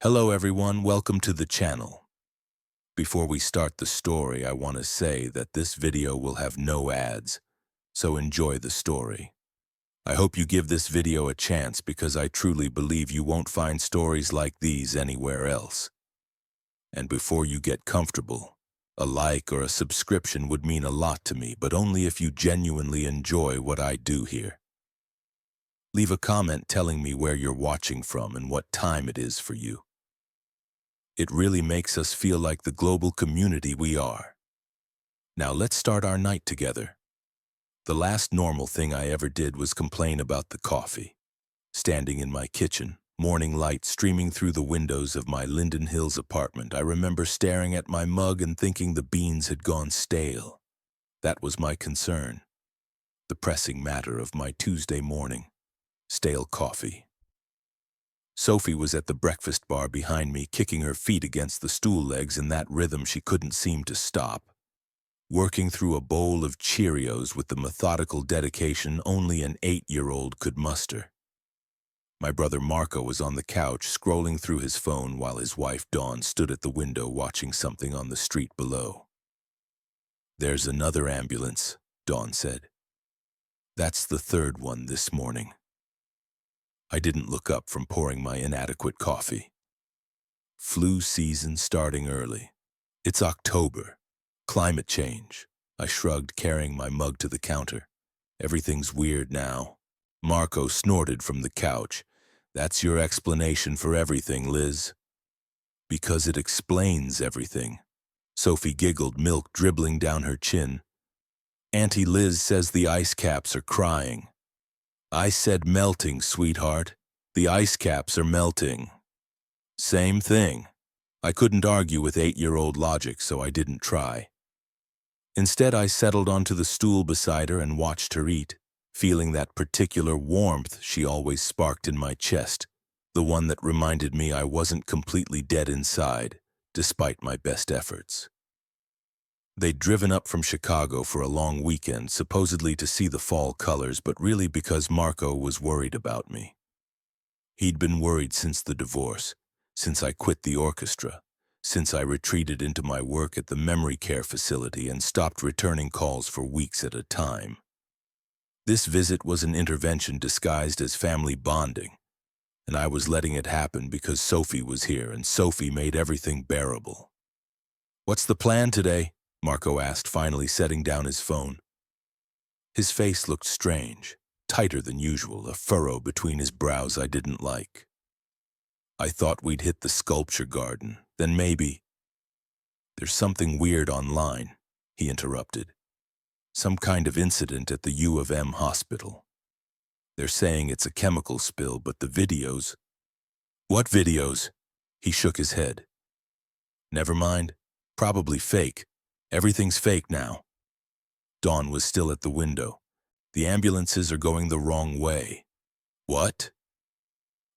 Hello everyone, welcome to the channel. Before we start the story, I want to say that this video will have no ads, so enjoy the story. I hope you give this video a chance because I truly believe you won't find stories like these anywhere else. And before you get comfortable, a like or a subscription would mean a lot to me, but only if you genuinely enjoy what I do here. Leave a comment telling me where you're watching from and what time it is for you. It really makes us feel like the global community we are. Now let's start our night together. The last normal thing I ever did was complain about the coffee. Standing in my kitchen, morning light streaming through the windows of my Linden Hills apartment, I remember staring at my mug and thinking the beans had gone stale. That was my concern. The pressing matter of my Tuesday morning. Stale coffee. Sophie was at the breakfast bar behind me, kicking her feet against the stool legs in that rhythm she couldn't seem to stop, working through a bowl of Cheerios with the methodical dedication only an 8-year-old could muster. My brother Marco was on the couch, scrolling through his phone while his wife Dawn stood at the window watching something on the street below. "There's another ambulance," Dawn said. "That's the third one this morning." I didn't look up from pouring my inadequate coffee. Flu season starting early. It's October. Climate change. I shrugged, carrying my mug to the counter. Everything's weird now. Marco snorted from the couch. "That's your explanation for everything, Liz." "Because it explains everything." Sophie giggled, milk dribbling down her chin. "Auntie Liz says the ice caps are crying." "I said melting, sweetheart. The ice caps are melting." Same thing. I couldn't argue with 8-year-old logic, so I didn't try. Instead, I settled onto the stool beside her and watched her eat, feeling that particular warmth she always sparked in my chest, the one that reminded me I wasn't completely dead inside, despite my best efforts. They'd driven up from Chicago for a long weekend, supposedly to see the fall colors, but really because Marco was worried about me. He'd been worried since the divorce, since I quit the orchestra, since I retreated into my work at the memory care facility and stopped returning calls for weeks at a time. This visit was an intervention disguised as family bonding, and I was letting it happen because Sophie was here, and Sophie made everything bearable. "What's the plan today?" Marco asked, finally setting down his phone. His face looked strange, tighter than usual, a furrow between his brows I didn't like. "I thought we'd hit the sculpture garden, then maybe—" "There's something weird online," he interrupted. "Some kind of incident at the U of M hospital. They're saying it's a chemical spill, but the videos—" "What videos?" He shook his head. "Never mind. Probably fake. Everything's fake now." Dawn was still at the window. "The ambulances are going the wrong way." "What?"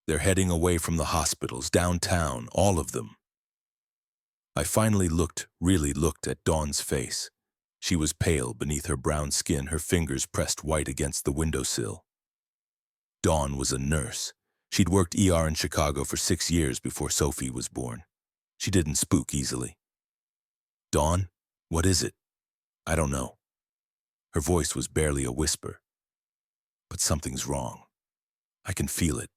"They're heading away from the hospitals, downtown, all of them." I finally really looked at Dawn's face. She was pale beneath her brown skin, her fingers pressed white against the windowsill. Dawn was a nurse. She'd worked ER in Chicago for 6 years before Sophie was born. She didn't spook easily. "Dawn? What is it?" "I don't know." Her voice was barely a whisper. "But something's wrong. I can feel it."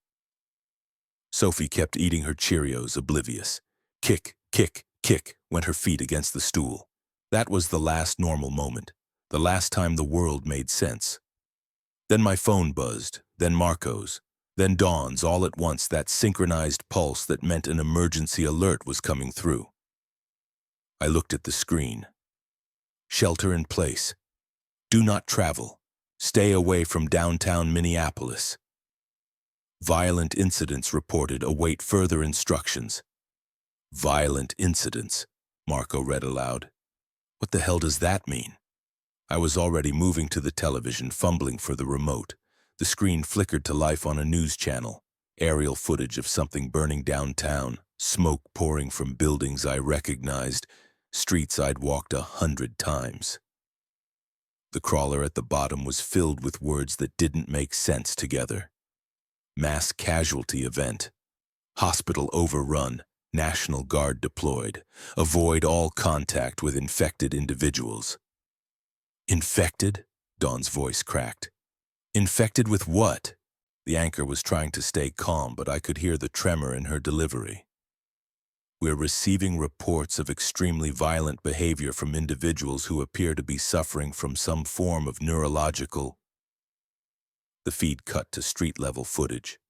Sophie kept eating her Cheerios, oblivious. Kick, kick, kick went her feet against the stool. That was the last normal moment, the last time the world made sense. Then my phone buzzed, then Marco's, then Dawn's, all at once, that synchronized pulse that meant an emergency alert was coming through. I looked at the screen. "Shelter in place. Do not travel. Stay away from downtown Minneapolis. Violent incidents reported. Await further instructions." "Violent incidents," Marco read aloud. "What the hell does that mean?" I was already moving to the television, fumbling for the remote. The screen flickered to life on a news channel. Aerial footage of something burning downtown, smoke pouring from buildings I recognized, streets I'd walked 100 times. The crawler at the bottom was filled with words that didn't make sense together. Mass casualty event. Hospital overrun. National Guard deployed. Avoid all contact with infected individuals. Infected? Dawn's voice cracked. Infected with what? The anchor was trying to stay calm, but I could hear the tremor in her delivery. We're receiving reports of extremely violent behavior from individuals who appear to be suffering from some form of neurological. The feed cut to street-level footage.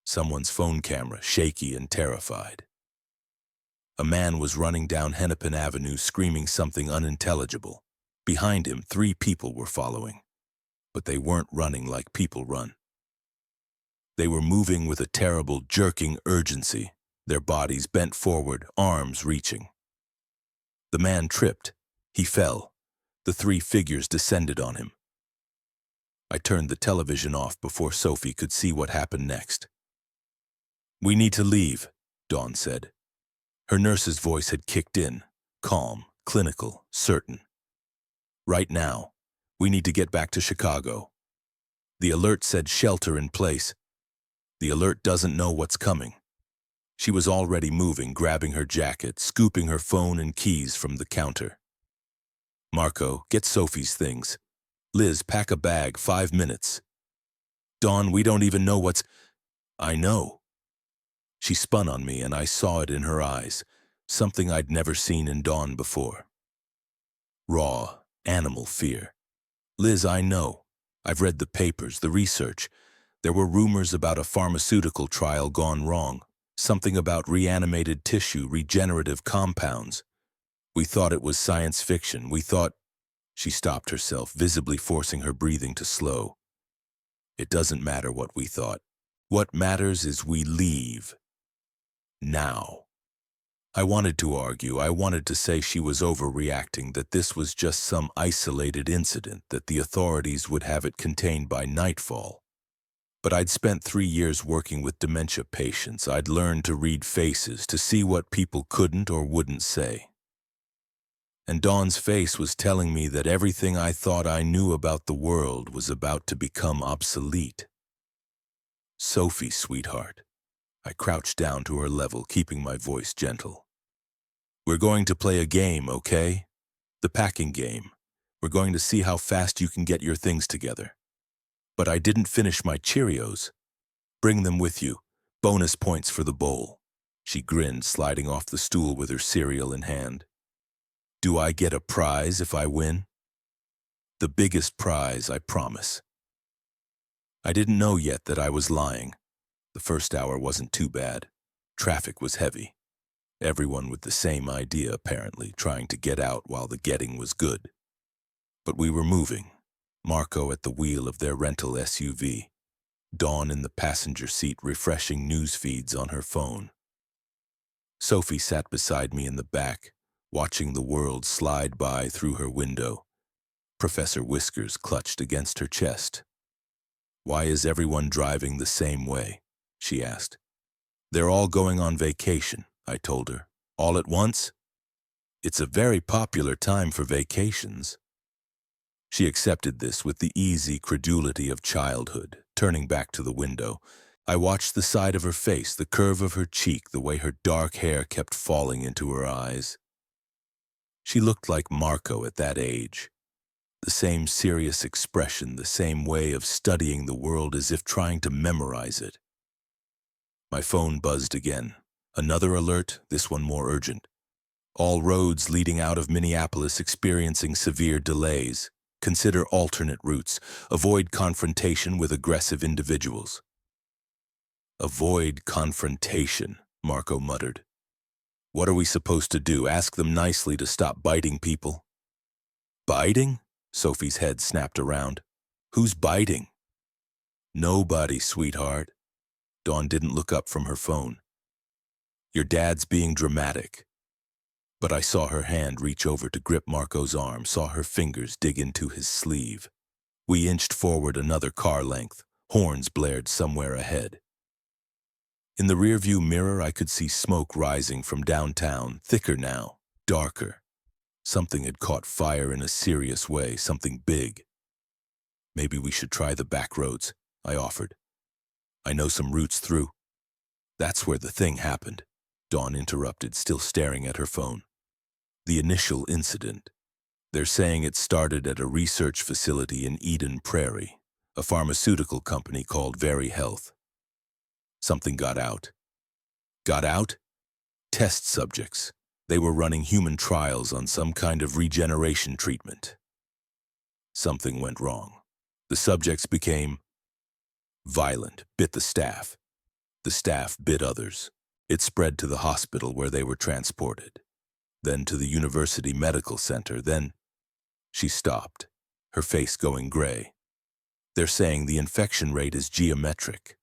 Someone's phone camera, shaky and terrified. A man was running down Hennepin Avenue screaming something unintelligible. Behind him, 3 people were following. But they weren't running like people run. They were moving with a terrible, jerking urgency, their bodies bent forward, arms reaching. The man tripped. He fell. The 3 figures descended on him. I turned the television off before Sophie could see what happened next. "We need to leave," Dawn said. Her nurse's voice had kicked in, calm, clinical, certain. "Right now, we need to get back to Chicago. The alert said shelter in place. The alert doesn't know what's coming." She was already moving, grabbing her jacket, scooping her phone and keys from the counter. "Marco, get Sophie's things. Liz, pack a bag, 5 minutes. Dawn, we don't even know what's—" "I know." She spun on me and I saw it in her eyes, something I'd never seen in Dawn before. Raw, animal fear. "Liz, I know. I've read the papers, the research. There were rumors about a pharmaceutical trial gone wrong, something about reanimated tissue, regenerative compounds. We thought it was science fiction. We thought—" She stopped herself, visibly forcing her breathing to slow. "It doesn't matter what we thought. What matters is we leave. Now." I wanted to argue. I wanted to say she was overreacting, that this was just some isolated incident, that the authorities would have it contained by nightfall. But I'd spent 3 years working with dementia patients. I'd learned to read faces, to see what people couldn't or wouldn't say. And Dawn's face was telling me that everything I thought I knew about the world was about to become obsolete. "Sophie, sweetheart." I crouched down to her level, keeping my voice gentle. "We're going to play a game, okay? The packing game. We're going to see how fast you can get your things together. But I didn't finish my Cheerios. Bring them with you. Bonus points for the bowl." She grinned, sliding off the stool with her cereal in hand. "Do I get a prize if I win?" "The biggest prize, I promise." I didn't know yet that I was lying. The first hour wasn't too bad. Traffic was heavy. Everyone with the same idea, apparently, trying to get out while the getting was good. But we were moving. Marco at the wheel of their rental SUV. Dawn in the passenger seat refreshing news feeds on her phone. Sophie sat beside me in the back, watching the world slide by through her window. Professor Whiskers clutched against her chest. "Why is everyone driving the same way?" she asked. "They're all going on vacation," I told her. "All at once? It's a very popular time for vacations." She accepted this with the easy credulity of childhood, turning back to the window. I watched the side of her face, the curve of her cheek, the way her dark hair kept falling into her eyes. She looked like Marco at that age. The same serious expression, the same way of studying the world as if trying to memorize it. My phone buzzed again. Another alert, this one more urgent. All roads leading out of Minneapolis experiencing severe delays. Consider alternate routes. Avoid confrontation with aggressive individuals. "Avoid confrontation," Marco muttered. "What are we supposed to do? Ask them nicely to stop biting people?" "Biting?" Sophie's head snapped around. "Who's biting?" "Nobody, sweetheart." Dawn didn't look up from her phone. "Your dad's being dramatic." But I saw her hand reach over to grip Marco's arm, saw her fingers dig into his sleeve. We inched forward another car length. Horns blared somewhere ahead. In the rearview mirror, I could see smoke rising from downtown, thicker now, darker. Something had caught fire in a serious way, something big. "Maybe we should try the back roads," I offered. "I know some routes through." That's where the thing happened, Dawn interrupted, still staring at her phone. The initial incident. They're saying it started at a research facility in Eden Prairie, a pharmaceutical company called Very Health. Something got out. Got out? Test subjects. They were running human trials on some kind of regeneration treatment. Something went wrong. The subjects became violent, bit the staff. The staff bit others. It spread to the hospital where they were transported. Then to the University Medical Center, then she stopped, her face going gray. They're saying the infection rate is geometric.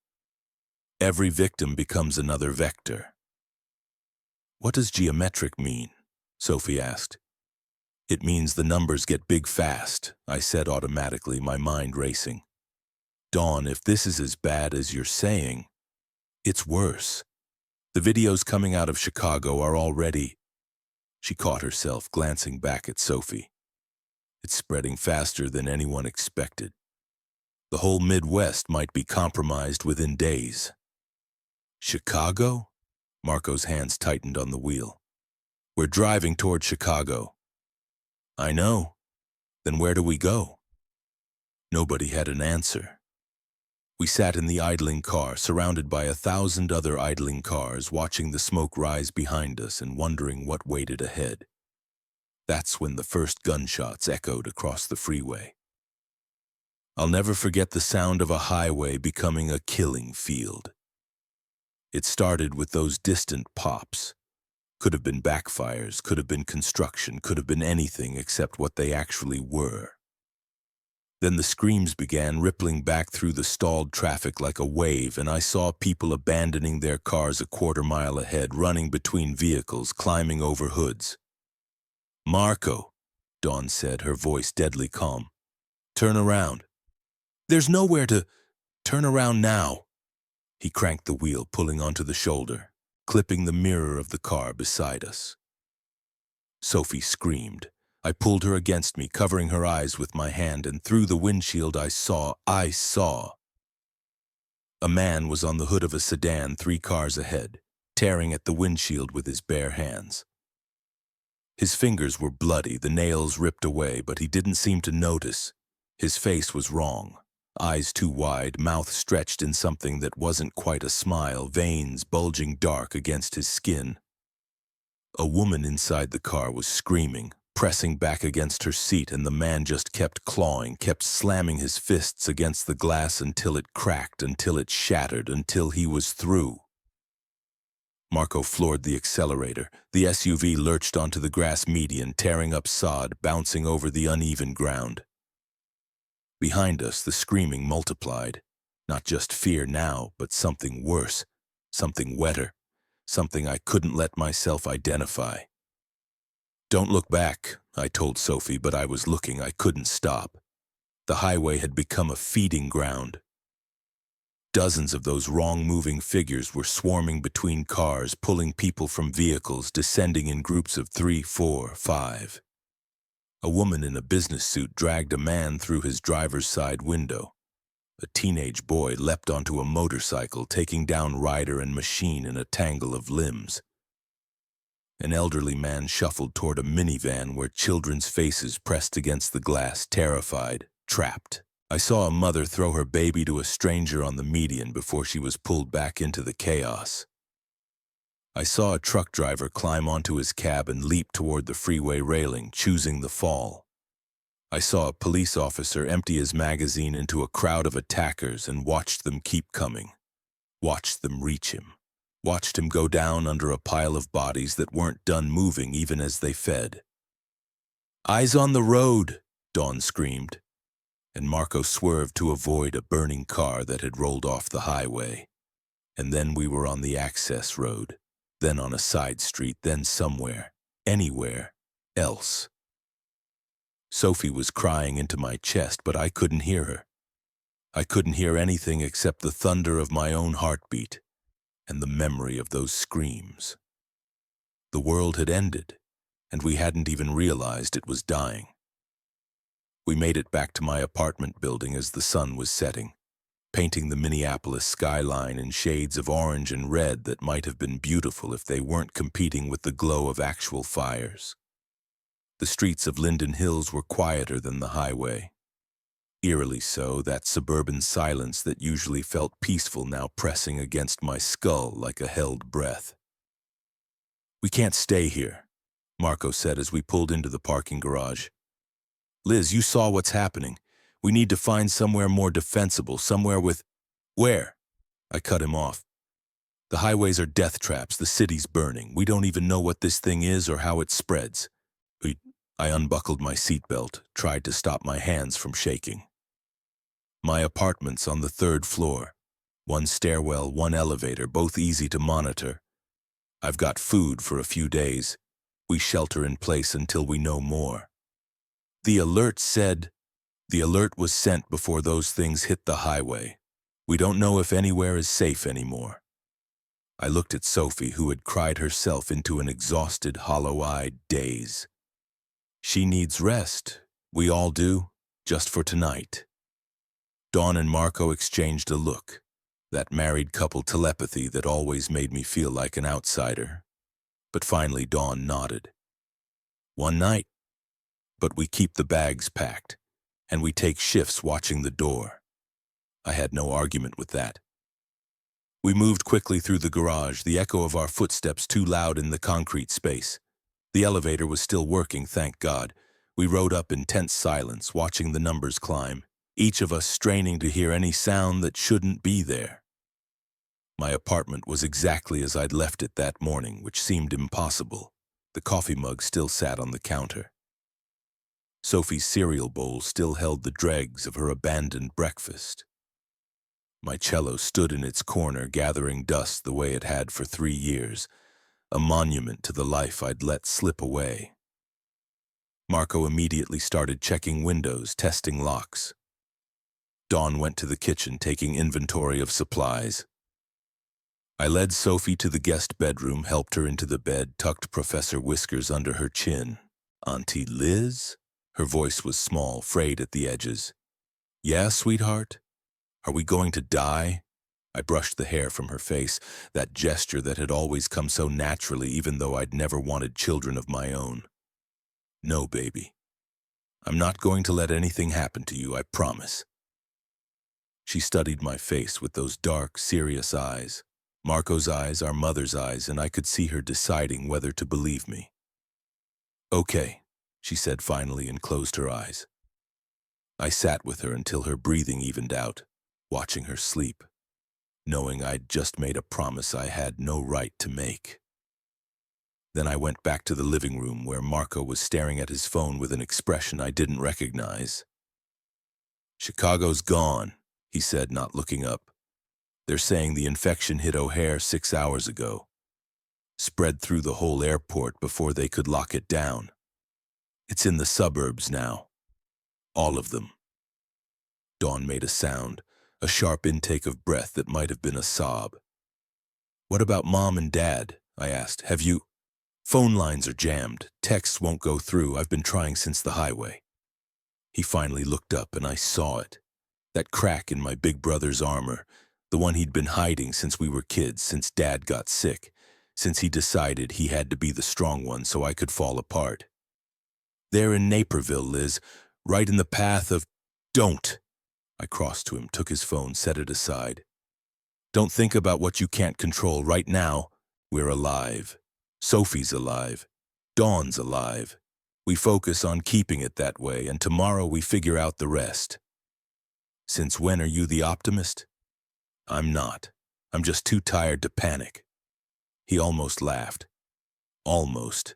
Every victim becomes another vector. What does geometric mean? Sophie asked. It means the numbers get big fast, I said automatically, my mind racing. Dawn, if this is as bad as you're saying, it's worse. The videos coming out of Chicago are already... She caught herself, glancing back at Sophie. It's spreading faster than anyone expected. The whole Midwest might be compromised within days. Chicago? Marco's hands tightened on the wheel. We're driving toward Chicago. I know. Then where do we go? Nobody had an answer. We sat in the idling car, surrounded by 1,000 other idling cars, watching the smoke rise behind us and wondering what waited ahead. That's when the first gunshots echoed across the freeway. I'll never forget the sound of a highway becoming a killing field. It started with those distant pops. Could have been backfires, could have been construction, could have been anything except what they actually were. Then the screams began, rippling back through the stalled traffic like a wave, and I saw people abandoning their cars a quarter-mile ahead, running between vehicles, climbing over hoods. Marco, Dawn said, her voice deadly calm. Turn around. There's nowhere to... Turn around now. He cranked the wheel, pulling onto the shoulder, clipping the mirror of the car beside us. Sophie screamed. I pulled her against me, covering her eyes with my hand, and through the windshield I saw. A man was on the hood of a sedan 3 cars ahead, tearing at the windshield with his bare hands. His fingers were bloody, the nails ripped away, but he didn't seem to notice. His face was wrong. Eyes too wide, mouth stretched in something that wasn't quite a smile, veins bulging dark against his skin. A woman inside the car was screaming, pressing back against her seat, and the man just kept clawing, kept slamming his fists against the glass until it cracked, until it shattered, until he was through. Marco floored the accelerator. The SUV lurched onto the grass median, tearing up sod, bouncing over the uneven ground. Behind us, the screaming multiplied. Not just fear now, but something worse, something wetter, something I couldn't let myself identify. Don't look back, I told Sophie, but I was looking. I couldn't stop. The highway had become a feeding ground. Dozens of those wrong-moving figures were swarming between cars, pulling people from vehicles, descending in groups of 3, 4, 5. A woman in a business suit dragged a man through his driver's side window. A teenage boy leapt onto a motorcycle, taking down rider and machine in a tangle of limbs. An elderly man shuffled toward a minivan where children's faces pressed against the glass, terrified, trapped. I saw a mother throw her baby to a stranger on the median before she was pulled back into the chaos. I saw a truck driver climb onto his cab and leap toward the freeway railing, choosing the fall. I saw a police officer empty his magazine into a crowd of attackers and watched them keep coming. Watched them reach him. Watched him go down under a pile of bodies that weren't done moving even as they fed. Eyes on the road, Dawn screamed, and Marco swerved to avoid a burning car that had rolled off the highway. And then we were on the access road, then on a side street, then somewhere, anywhere else. Sophie was crying into my chest, but I couldn't hear her. I couldn't hear anything except the thunder of my own heartbeat and the memory of those screams. The world had ended, and we hadn't even realized it was dying. We made it back to my apartment building as the sun was setting. painting the Minneapolis skyline in shades of orange and red that might have been beautiful if they weren't competing with the glow of actual fires. The streets of Linden Hills were quieter than the highway. Eerily so, that suburban silence that usually felt peaceful now pressing against my skull like a held breath. "We can't stay here," Marco said as we pulled into the parking garage. "Liz, you saw what's happening. We need to find somewhere more defensible, somewhere with—" "Where?" I cut him off. "The highways are death traps, the city's burning. We don't even know what this thing is or how it spreads." I unbuckled my seatbelt, tried to stop my hands from shaking. "My apartment's on the 3rd floor. One stairwell, one elevator, both easy to monitor. I've got food for a few days. We shelter in place until we know more." The alert was sent before those things hit the highway. We don't know if anywhere is safe anymore." I looked at Sophie, who had cried herself into an exhausted, hollow-eyed daze. "She needs rest. We all do, just for tonight." Dawn and Marco exchanged a look, that married couple telepathy that always made me feel like an outsider. But finally Dawn nodded. "One night. But we keep the bags packed, and we take shifts watching the door." I had no argument with that. We moved quickly through the garage, the echo of our footsteps too loud in the concrete space. The elevator was still working, thank God. We rode up in tense silence, watching the numbers climb, each of us straining to hear any sound that shouldn't be there. My apartment was exactly as I'd left it that morning, which seemed impossible. The coffee mug still sat on the counter. Sophie's cereal bowl still held the dregs of her abandoned breakfast. My cello stood in its corner, gathering dust the way it had for 3 years, a monument to the life I'd let slip away. Marco immediately started checking windows, testing locks. Dawn went to the kitchen, taking inventory of supplies. I led Sophie to the guest bedroom, helped her into the bed, tucked Professor Whiskers under her chin. "Auntie Liz?" Her voice was small, frayed at the edges. "Yeah, sweetheart? Are we going to die?" I brushed the hair from her face, that gesture that had always come so naturally even though I'd never wanted children of my own. "No, baby. I'm not going to let anything happen to you, I promise." She studied my face with those dark, serious eyes. Marco's eyes, our mother's eyes, and I could see her deciding whether to believe me. "Okay," she said finally and closed her eyes. I sat with her until her breathing evened out, watching her sleep, knowing I'd just made a promise I had no right to make. Then I went back to the living room where Marco was staring at his phone with an expression I didn't recognize. "Chicago's gone," he said, not looking up. "They're saying the infection hit O'Hare 6 hours ago. Spread through the whole airport before they could lock it down. It's in the suburbs now. All of them." Dawn made a sound, a sharp intake of breath that might have been a sob. "What about Mom and Dad?" I asked. "Have you—" "Phone lines are jammed. Texts won't go through. I've been trying since the highway." He finally looked up and I saw it. That crack in my big brother's armor, the one he'd been hiding since we were kids, since Dad got sick, since he decided he had to be the strong one so I could fall apart. "They're in Naperville, Liz, right in the path of—" "Don't!" I crossed to him, took his phone, set it aside. "Don't think about what you can't control. Right now, we're alive. Sophie's alive. Dawn's alive. We focus on keeping it that way, and tomorrow we figure out the rest." "Since when are you the optimist?" "I'm not. I'm just too tired to panic." He almost laughed. Almost.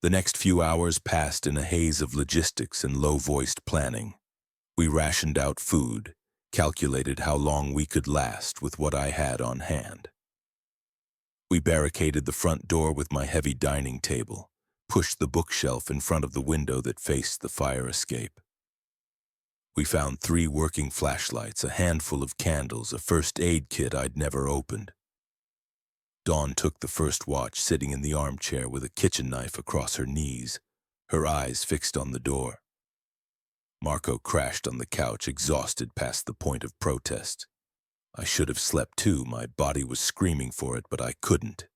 The next few hours passed in a haze of logistics and low-voiced planning. We rationed out food, calculated how long we could last with what I had on hand. We barricaded the front door with my heavy dining table, pushed the bookshelf in front of the window that faced the fire escape. We found 3 working flashlights, a handful of candles, a first aid kit I'd never opened. Dawn took the first watch, sitting in the armchair with a kitchen knife across her knees, her eyes fixed on the door. Marco crashed on the couch, exhausted past the point of protest. I should have slept too. My body was screaming for it, but I couldn't.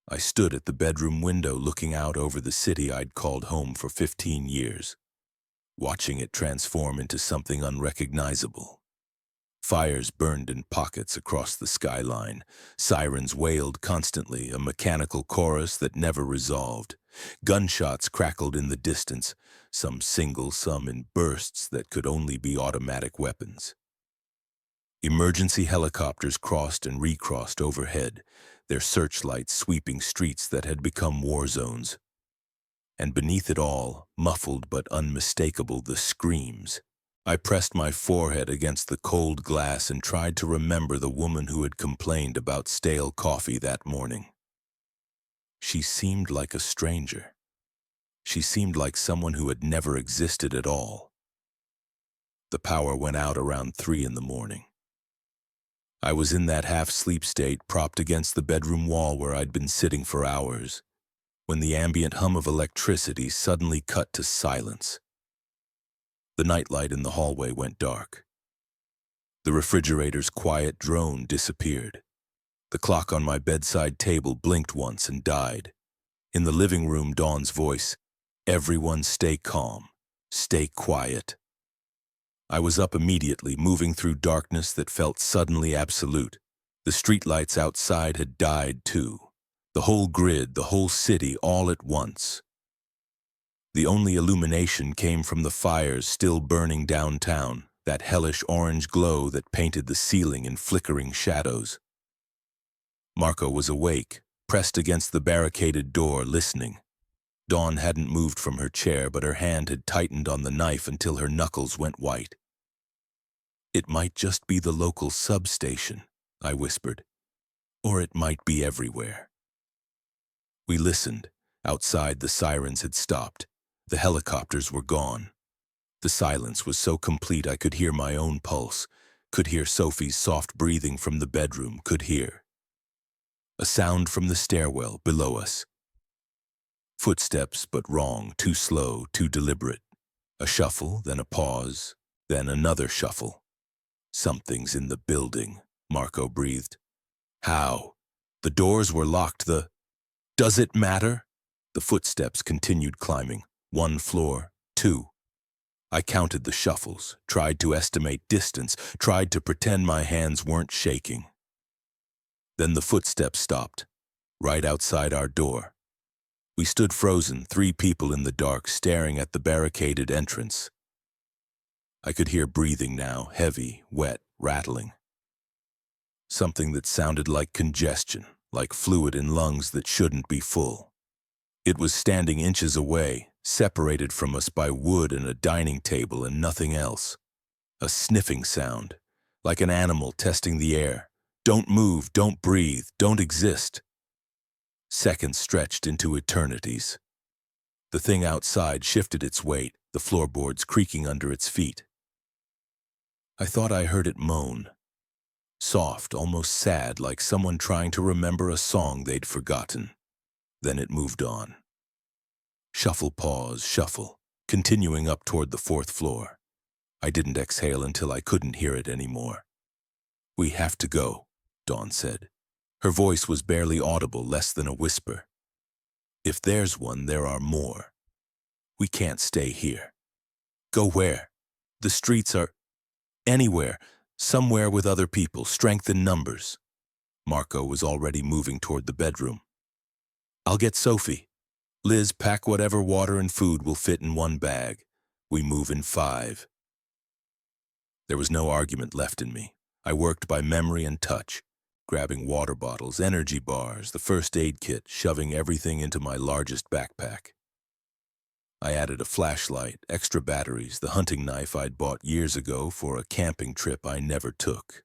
I stood at the bedroom window looking out over the city I'd called home for 15 years, watching it transform into something unrecognizable. Fires burned in pockets across the skyline. Sirens wailed constantly, a mechanical chorus that never resolved. Gunshots crackled in the distance, some single, some in bursts that could only be automatic weapons. Emergency helicopters crossed and recrossed overhead, their searchlights sweeping streets that had become war zones. And beneath it all, muffled but unmistakable, the screams. I pressed my forehead against the cold glass and tried to remember the woman who had complained about stale coffee that morning. She seemed like a stranger. She seemed like someone who had never existed at all. The power went out around 3 in the morning. I was in that half-sleep state, propped against the bedroom wall where I'd been sitting for hours, when the ambient hum of electricity suddenly cut to silence. The nightlight in the hallway went dark. The refrigerator's quiet drone disappeared. The clock on my bedside table blinked once and died. In the living room, Dawn's voice, "Everyone stay calm, stay quiet." I was up immediately, moving through darkness that felt suddenly absolute. The streetlights outside had died too. The whole grid, the whole city, all at once. The only illumination came from the fires still burning downtown, that hellish orange glow that painted the ceiling in flickering shadows. Marco was awake, pressed against the barricaded door, listening. Dawn hadn't moved from her chair, but her hand had tightened on the knife until her knuckles went white. "It might just be the local substation," I whispered. "Or it might be everywhere." We listened. Outside, the sirens had stopped. The helicopters were gone. The silence was so complete I could hear my own pulse, could hear Sophie's soft breathing from the bedroom, could hear a sound from the stairwell below us. Footsteps, but wrong, too slow, too deliberate. A shuffle, then a pause, then another shuffle. "Something's in the building," Marco breathed. "How?" "The doors were locked, Does it matter?" The footsteps continued climbing. 1 floor, 2. I counted the shuffles, tried to estimate distance, tried to pretend my hands weren't shaking. Then the footsteps stopped, right outside our door. We stood frozen, 3 people in the dark, staring at the barricaded entrance. I could hear breathing now, heavy, wet, rattling. Something that sounded like congestion, like fluid in lungs that shouldn't be full. It was standing inches away, separated from us by wood and a dining table and nothing else. A sniffing sound, like an animal testing the air. Don't move, don't breathe, don't exist. Seconds stretched into eternities. The thing outside shifted its weight, the floorboards creaking under its feet. I thought I heard it moan. Soft, almost sad, like someone trying to remember a song they'd forgotten. Then it moved on. Shuffle, pause, shuffle, continuing up toward the 4th floor. I didn't exhale until I couldn't hear it anymore. "We have to go," Dawn said. Her voice was barely audible, less than a whisper. "If there's one, there are more. We can't stay here." "Go where?" "The streets are anywhere, somewhere with other people, strength in numbers." Marco was already moving toward the bedroom. "I'll get Sophie. Liz, pack whatever water and food will fit in 1 bag. We move in 5. There was no argument left in me. I worked by memory and touch, grabbing water bottles, energy bars, the first aid kit, shoving everything into my largest backpack. I added a flashlight, extra batteries, the hunting knife I'd bought years ago for a camping trip I never took.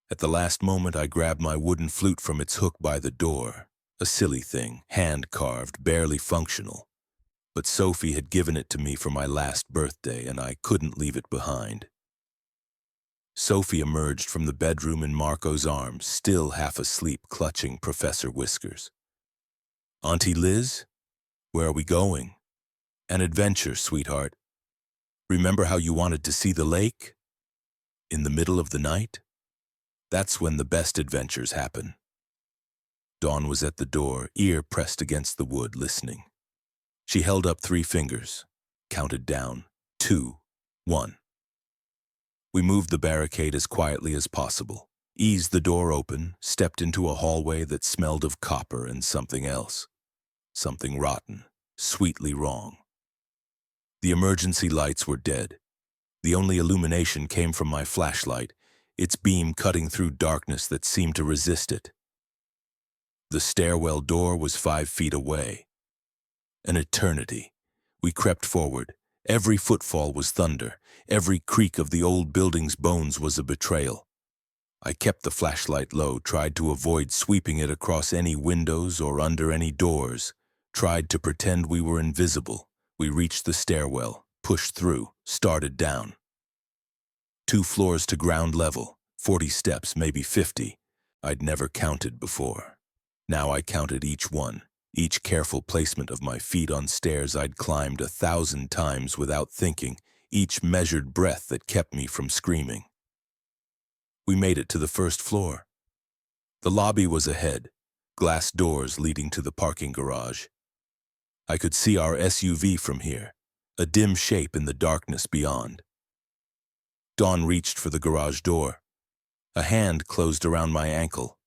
At the last moment, I grabbed my wooden flute from its hook by the door. A silly thing, hand-carved, barely functional. But Sophie had given it to me for my last birthday, and I couldn't leave it behind. Sophie emerged from the bedroom in Marco's arms, still half asleep, clutching Professor Whiskers. "Auntie Liz? Where are we going?" "An adventure, sweetheart. Remember how you wanted to see the lake? In the middle of the night? That's when the best adventures happen. Dawn was at the door, ear pressed against the wood, listening. She held up 3 fingers, counted down, 2, 1. We moved the barricade as quietly as possible, eased the door open, stepped into a hallway that smelled of copper and something else. Something rotten, sweetly wrong. The emergency lights were dead. The only illumination came from my flashlight, its beam cutting through darkness that seemed to resist it. The stairwell door was 5 feet away. An eternity. We crept forward. Every footfall was thunder. Every creak of the old building's bones was a betrayal. I kept the flashlight low, tried to avoid sweeping it across any windows or under any doors, tried to pretend we were invisible. We reached the stairwell, pushed through, started down. 2 floors to ground level, 40 steps, maybe 50. I'd never counted before. Now I counted each one, each careful placement of my feet on stairs I'd climbed 1,000 times without thinking, each measured breath that kept me from screaming. We made it to the 1st floor. The lobby was ahead, glass doors leading to the parking garage. I could see our SUV from here, a dim shape in the darkness beyond. Dawn reached for the garage door. A hand closed around my ankle.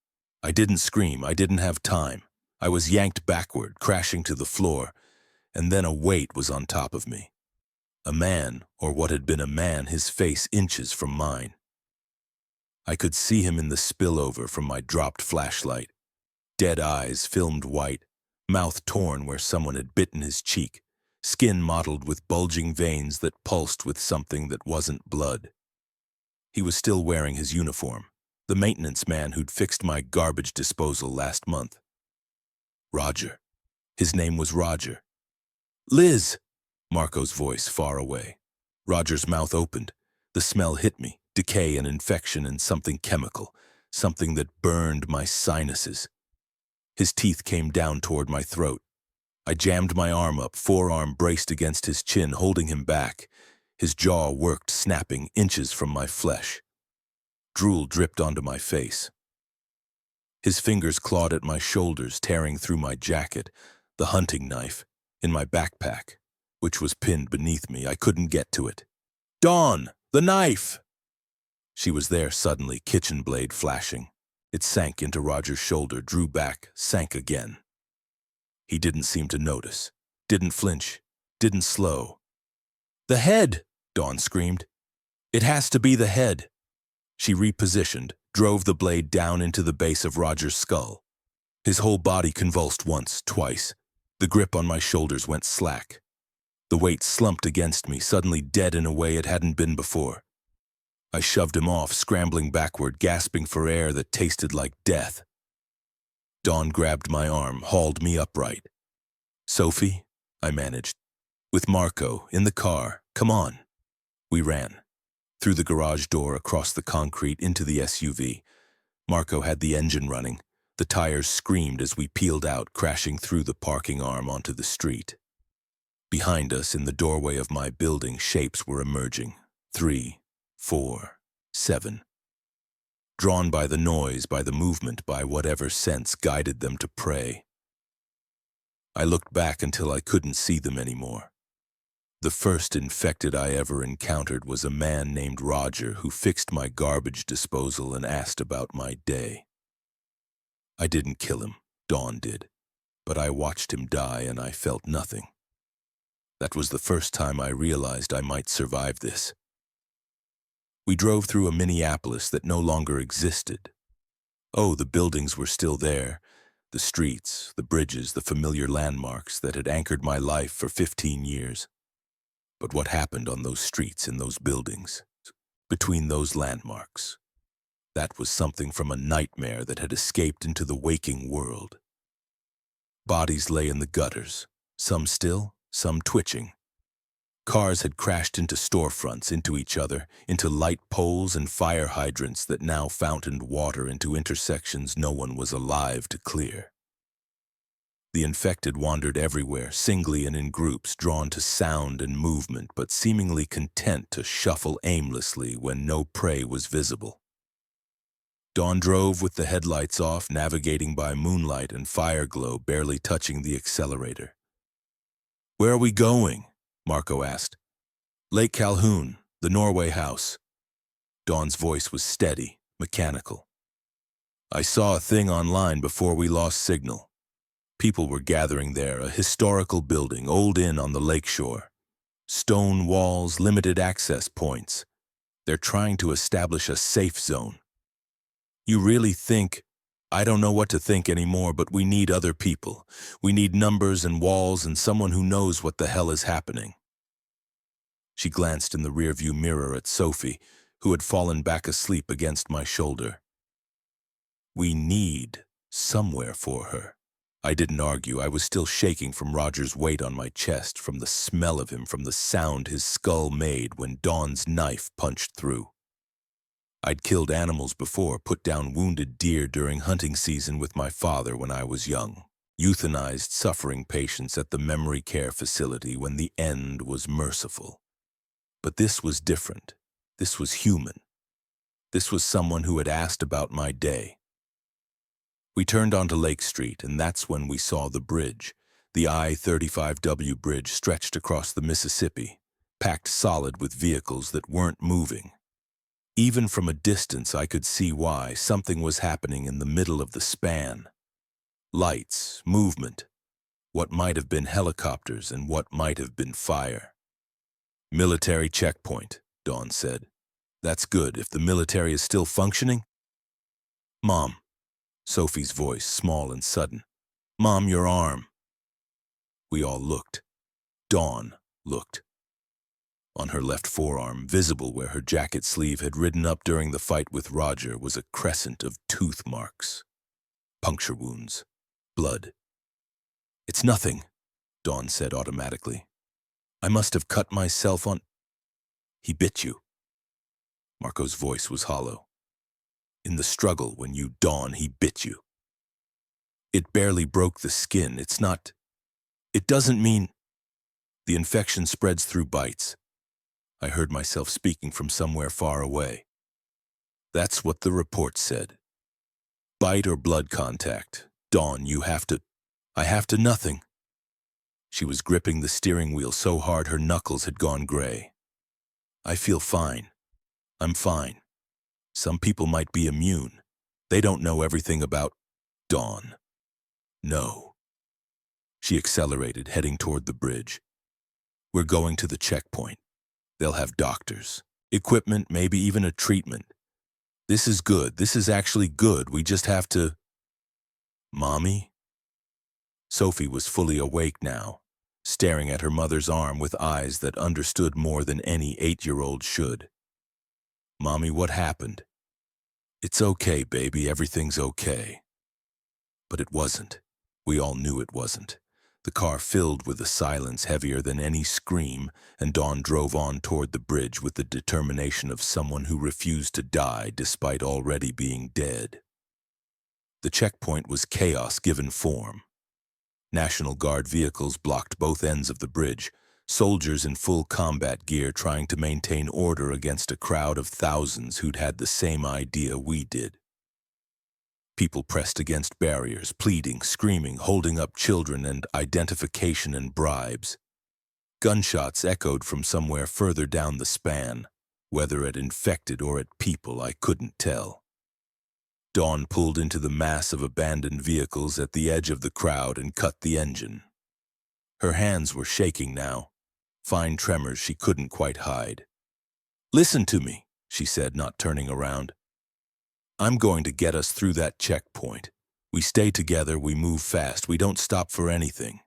I didn't scream, I didn't have time. I was yanked backward, crashing to the floor, and then a weight was on top of me. A man, or what had been a man, his face inches from mine. I could see him in the spillover from my dropped flashlight. Dead eyes filmed white, mouth torn where someone had bitten his cheek, skin mottled with bulging veins that pulsed with something that wasn't blood. He was still wearing his uniform, the maintenance man who'd fixed my garbage disposal last month. Roger. His name was Roger. "Liz!" Marco's voice far away. Roger's mouth opened. The smell hit me, decay and infection and something chemical, something that burned my sinuses. His teeth came down toward my throat. I jammed my arm up, forearm braced against his chin, holding him back. His jaw worked, snapping inches from my flesh. Drool dripped onto my face. His fingers clawed at my shoulders, tearing through my jacket, the hunting knife, in my backpack, which was pinned beneath me. I couldn't get to it. "Dawn! The knife!" She was there suddenly, kitchen blade flashing. It sank into Roger's shoulder, drew back, sank again. He didn't seem to notice, didn't flinch, didn't slow. "The head!" Dawn screamed. "It has to be the head." She repositioned, drove the blade down into the base of Roger's skull. His whole body convulsed once, twice. The grip on my shoulders went slack. The weight slumped against me, suddenly dead in a way it hadn't been before. I shoved him off, scrambling backward, gasping for air that tasted like death. Dawn grabbed my arm, hauled me upright. "Sophie," I managed. "With Marco, in the car. Come on." We ran. Through the garage door, across the concrete, into the SUV. Marco had the engine running. The tires screamed as we peeled out, crashing through the parking arm onto the street. Behind us, in the doorway of my building, shapes were emerging. 3, 4, 7. Drawn by the noise, by the movement, by whatever sense guided them to prey. I looked back until I couldn't see them anymore. The first infected I ever encountered was a man named Roger who fixed my garbage disposal and asked about my day. I didn't kill him, Dawn did, but I watched him die and I felt nothing. That was the first time I realized I might survive this. We drove through a Minneapolis that no longer existed. Oh, the buildings were still there, the streets, the bridges, the familiar landmarks that had anchored my life for 15 years. But what happened on those streets, in those buildings, between those landmarks? That was something from a nightmare that had escaped into the waking world. Bodies lay in the gutters, some still, some twitching. Cars had crashed into storefronts, into each other, into light poles and fire hydrants that now fountained water into intersections no one was alive to clear. The infected wandered everywhere, singly and in groups, drawn to sound and movement, but seemingly content to shuffle aimlessly when no prey was visible. Dawn drove with the headlights off, navigating by moonlight and fire glow, barely touching the accelerator. "Where are we going?" Marco asked. "Lake Calhoun, the Norway house." Dawn's voice was steady, mechanical. "I saw a thing online before we lost signal. People were gathering there, a historical building, old inn on the lakeshore. Stone walls, limited access points. They're trying to establish a safe zone. You really think, I don't know what to think anymore, but we need other people. We need numbers and walls and someone who knows what the hell is happening." She glanced in the rearview mirror at Sophie, who had fallen back asleep against my shoulder. We need somewhere for her. I didn't argue. I was still shaking from Roger's weight on my chest, from the smell of him, from the sound his skull made when Dawn's knife punched through. I'd killed animals before, put down wounded deer during hunting season with my father when I was young, euthanized suffering patients at the memory care facility when the end was merciful. But this was different. This was human. This was someone who had asked about my day. We turned onto Lake Street, and that's when we saw the bridge. The I-35W bridge stretched across the Mississippi, packed solid with vehicles that weren't moving. Even from a distance, I could see why. Something was happening in the middle of the span. Lights, movement, what might have been helicopters and what might have been fire. "Military checkpoint," Dawn said. "That's good. If the military is still functioning." "Mom." Sophie's voice, small and sudden. "Mom, your arm." We all looked. Dawn looked. On her left forearm, visible where her jacket sleeve had ridden up during the fight with Roger, was a crescent of tooth marks. Puncture wounds. Blood. "It's nothing," Dawn said automatically. "I must have cut myself on—" "He bit you." Marco's voice was hollow. "In the struggle, when you Dawn, he bit you. It barely broke the skin. It's not... It doesn't mean... The infection spreads through bites." I heard myself speaking from somewhere far away. "That's what the report said. Bite or blood contact. Dawn, you have to..." "I have to nothing." She was gripping the steering wheel so hard her knuckles had gone gray. "I feel fine. I'm fine. Some people might be immune. They don't know everything about..." "Dawn. No." She accelerated, heading toward the bridge. "We're going to the checkpoint. They'll have doctors, equipment, maybe even a treatment. This is good. This is actually good. We just have to..." "Mommy?" Sophie was fully awake now, staring at her mother's arm with eyes that understood more than any 8-year-old should. "Mommy, what happened?" "It's okay, baby. Everything's okay." But it wasn't. We all knew it wasn't. The car filled with a silence heavier than any scream, and Dawn drove on toward the bridge with the determination of someone who refused to die despite already being dead. The checkpoint was chaos given form. National Guard vehicles blocked both ends of the bridge, soldiers in full combat gear trying to maintain order against a crowd of thousands who'd had the same idea we did. People pressed against barriers, pleading, screaming, holding up children and identification and bribes. Gunshots echoed from somewhere further down the span. Whether at infected or at people, I couldn't tell. Dawn pulled into the mass of abandoned vehicles at the edge of the crowd and cut the engine. Her hands were shaking now, fine tremors she couldn't quite hide. "Listen to me," she said, not turning around. "I'm going to get us through that checkpoint. We stay together, we move fast, we don't stop for anything.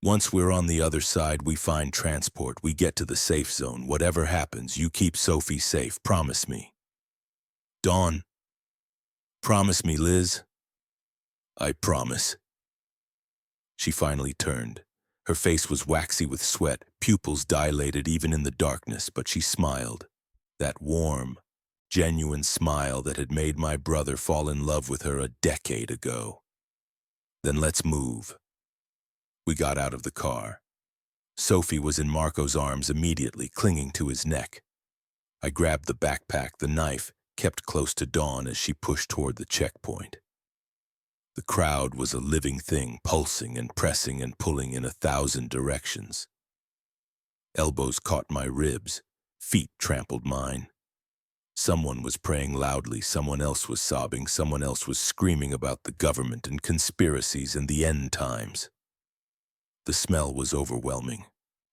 Once we're on the other side, we find transport, we get to the safe zone. Whatever happens, you keep Sophie safe, promise me." "Dawn, promise me, Liz." "I promise." She finally turned. Her face was waxy with sweat, pupils dilated even in the darkness, but she smiled. That warm, genuine smile that had made my brother fall in love with her a decade ago. "Then let's move." We got out of the car. Sophie was in Marco's arms immediately, clinging to his neck. I grabbed the backpack, the knife, kept close to Dawn as she pushed toward the checkpoint. The crowd was a living thing, pulsing and pressing and pulling in 1,000 directions. Elbows caught my ribs, feet trampled mine. Someone was praying loudly, someone else was sobbing, someone else was screaming about the government and conspiracies and the end times. The smell was overwhelming.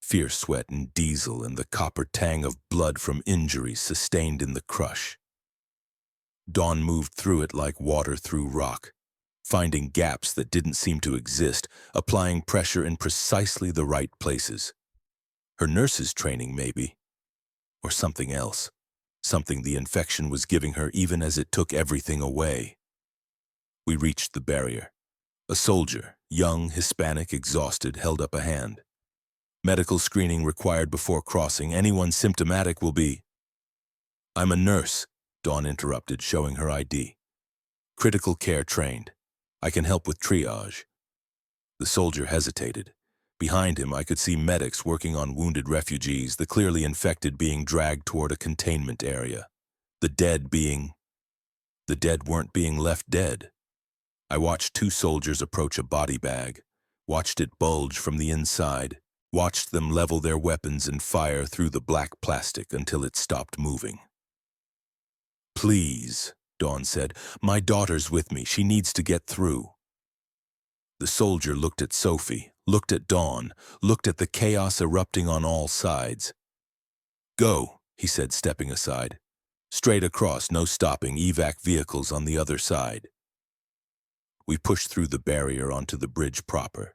Fierce sweat and diesel and the copper tang of blood from injuries sustained in the crush. Dawn moved through it like water through rock, finding gaps that didn't seem to exist, applying pressure in precisely the right places. Her nurse's training, maybe, or something else, something the infection was giving her even as it took everything away. We reached the barrier. A soldier, young, Hispanic, exhausted, held up a hand. Medical screening required before crossing. Anyone symptomatic will be... I'm a nurse, Dawn interrupted, showing her ID. Critical care trained. I can help with triage. The soldier hesitated. Behind him, I could see medics working on wounded refugees, the clearly infected being dragged toward a containment area. The dead weren't being left dead. I watched 2 soldiers approach a body bag, watched it bulge from the inside, watched them level their weapons and fire through the black plastic until it stopped moving. Please, Dawn said, my daughter's with me. She needs to get through. The soldier looked at Sophie, looked at Dawn, looked at the chaos erupting on all sides. Go, he said, stepping aside. Straight across, no stopping, evac vehicles on the other side. We pushed through the barrier onto the bridge proper.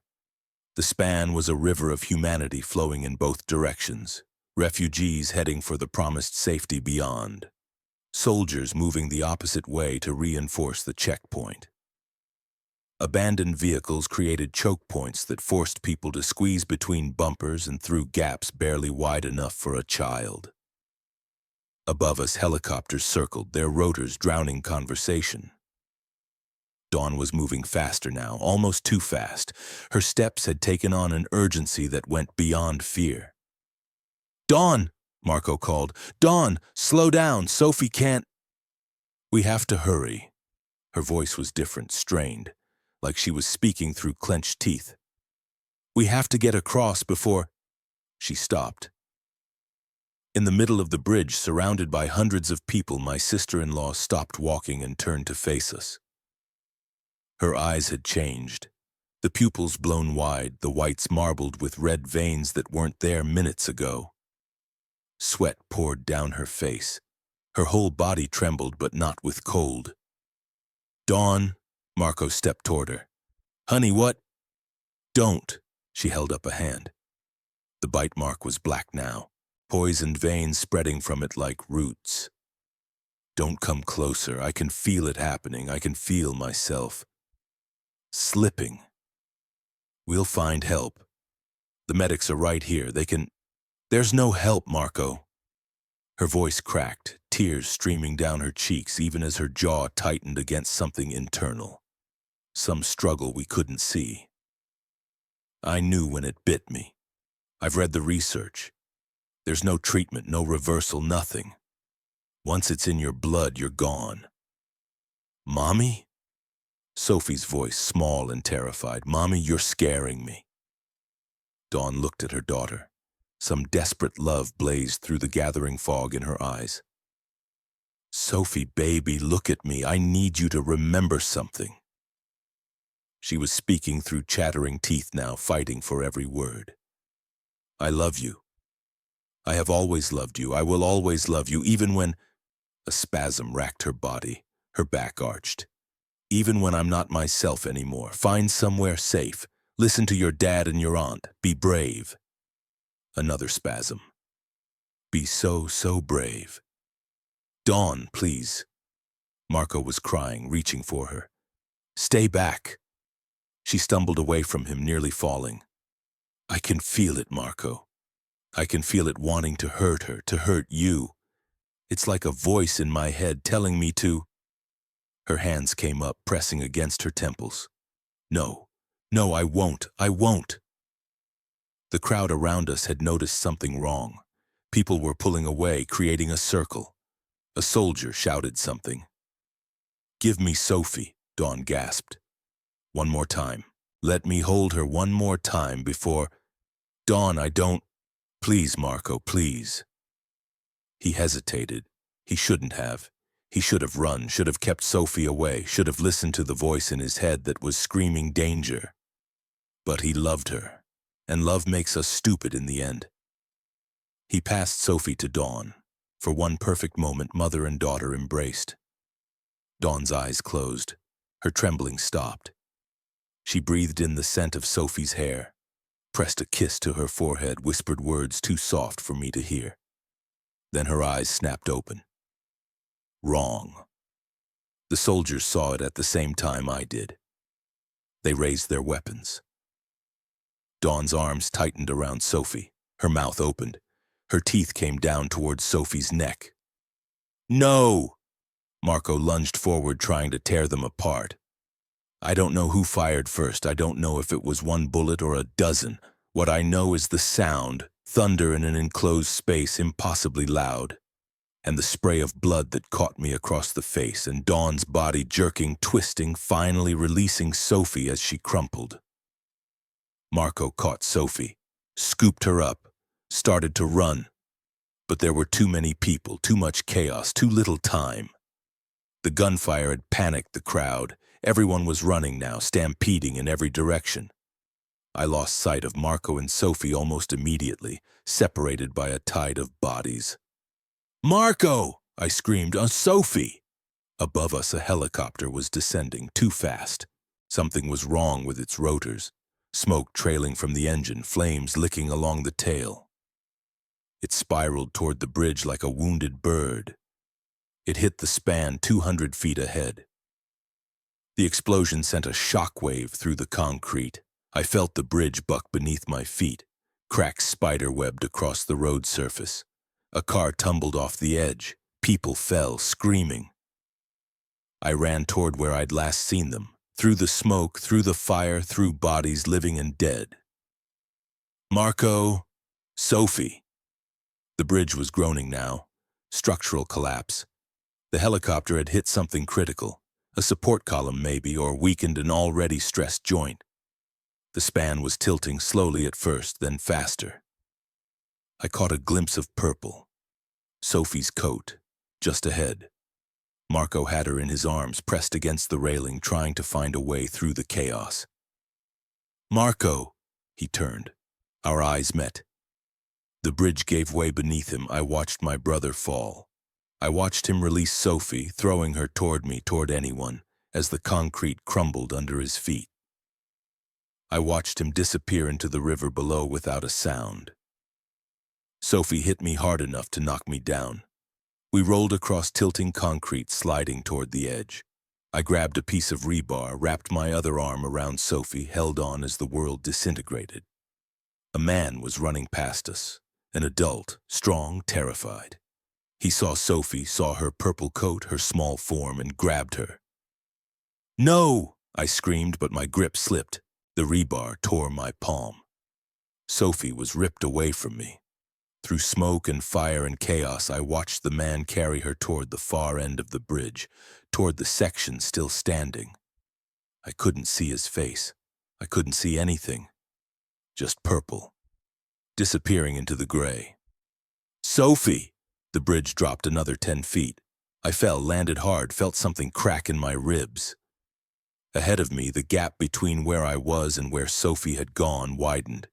The span was a river of humanity flowing in both directions, refugees heading for the promised safety beyond, soldiers moving the opposite way to reinforce the checkpoint. Abandoned vehicles created choke points that forced people to squeeze between bumpers and through gaps barely wide enough for a child. Above us, helicopters circled, their rotors drowning conversation. Dawn was moving faster now, almost too fast. Her steps had taken on an urgency that went beyond fear. Dawn, Marco called. Dawn, slow down, Sophie can't... We have to hurry. Her voice was different, strained, like she was speaking through clenched teeth. We have to get across before... She stopped. In the middle of the bridge, surrounded by hundreds of people, my sister-in-law stopped walking and turned to face us. Her eyes had changed, the pupils blown wide, the whites marbled with red veins that weren't there minutes ago. Sweat poured down her face. Her whole body trembled, but not with cold. Dawn, Marco stepped toward her. Honey, what? Don't, she held up a hand. The bite mark was black now, poisoned veins spreading from it like roots. Don't come closer, I can feel it happening, I can feel myself. Slipping. We'll find help. The medics are right here. They can... There's no help, Marco. Her voice cracked, tears streaming down her cheeks even as her jaw tightened against something internal. Some struggle we couldn't see. I knew when it bit me. I've read the research. There's no treatment, no reversal, nothing. Once it's in your blood, you're gone. Mommy? Sophie's voice, small and terrified. Mommy, you're scaring me. Dawn looked at her daughter. Some desperate love blazed through the gathering fog in her eyes. Sophie, baby, look at me. I need you to remember something. She was speaking through chattering teeth now, fighting for every word. I love you. I have always loved you. I will always love you, even when... A spasm racked her body, her back arched. Even when I'm not myself anymore, find somewhere safe. Listen to your dad and your aunt. Be brave. Another spasm. Be so brave. Dawn, please. Marco was crying, reaching for her. Stay back. She stumbled away from him, nearly falling. I can feel it, Marco. I can feel it wanting to hurt her, to hurt you. It's like a voice in my head telling me to... Her hands came up, pressing against her temples. No, I won't. The crowd around us had noticed something wrong. People were pulling away, creating a circle. A soldier shouted something. "Give me Sophie," Dawn gasped. "One more time. Let me hold her one more time before—" "Dawn, I don't—" "Please, Marco, please." He hesitated. He shouldn't have. He should have run, should have kept Sophie away, should have listened to the voice in his head that was screaming danger. But he loved her, and love makes us stupid in the end. He passed Sophie to Dawn. For one perfect moment, mother and daughter embraced. Dawn's eyes closed. Her trembling stopped. She breathed in the scent of Sophie's hair, pressed a kiss to her forehead, whispered words too soft for me to hear. Then her eyes snapped open. Wrong. The soldiers saw it at the same time I did. They raised their weapons. Dawn's arms tightened around Sophie. Her mouth opened. Her teeth came down towards Sophie's neck. "No!" Marco lunged forward, trying to tear them apart. I don't know who fired first. I don't know if it was one bullet or a dozen. What I know is the sound, thunder in an enclosed space, impossibly loud, and the spray of blood that caught me across the face, and Dawn's body jerking, twisting, finally releasing Sophie as she crumpled. Marco caught Sophie, scooped her up, started to run. But there were too many people, too much chaos, too little time. The gunfire had panicked the crowd. Everyone was running now, stampeding in every direction. I lost sight of Marco and Sophie almost immediately, separated by a tide of bodies. "Marco!" I screamed. "Sophie!" Above us, a helicopter was descending too fast. Something was wrong with its rotors. Smoke trailing from the engine, flames licking along the tail. It spiraled toward the bridge like a wounded bird. It hit the span 200 feet ahead. The explosion sent a shockwave through the concrete. I felt the bridge buck beneath my feet. Cracks spider-webbed across the road surface. A car tumbled off the edge. People fell, screaming. I ran toward where I'd last seen them. Through the smoke, through the fire, through bodies living and dead. "Marco! Sophie!" The bridge was groaning now. Structural collapse. The helicopter had hit something critical. A support column maybe, or weakened an already stressed joint. The span was tilting slowly at first, then faster. I caught a glimpse of purple. Sophie's coat, just ahead. Marco had her in his arms, pressed against the railing, trying to find a way through the chaos. "Marco!" He turned. Our eyes met. The bridge gave way beneath him. I watched my brother fall. I watched him release Sophie, throwing her toward me, toward anyone, as the concrete crumbled under his feet. I watched him disappear into the river below without a sound. Sophie hit me hard enough to knock me down. We rolled across tilting concrete, sliding toward the edge. I grabbed a piece of rebar, wrapped my other arm around Sophie, held on as the world disintegrated. A man was running past us, an adult, strong, terrified. He saw Sophie, saw her purple coat, her small form, and grabbed her. "No!" I screamed, but my grip slipped. The rebar tore my palm. Sophie was ripped away from me. Through smoke and fire and chaos, I watched the man carry her toward the far end of the bridge, toward the section still standing. I couldn't see his face. I couldn't see anything. Just purple, disappearing into the gray. "Sophie!" The bridge dropped another 10 feet. I fell, landed hard, felt something crack in my ribs. Ahead of me, the gap between where I was and where Sophie had gone widened.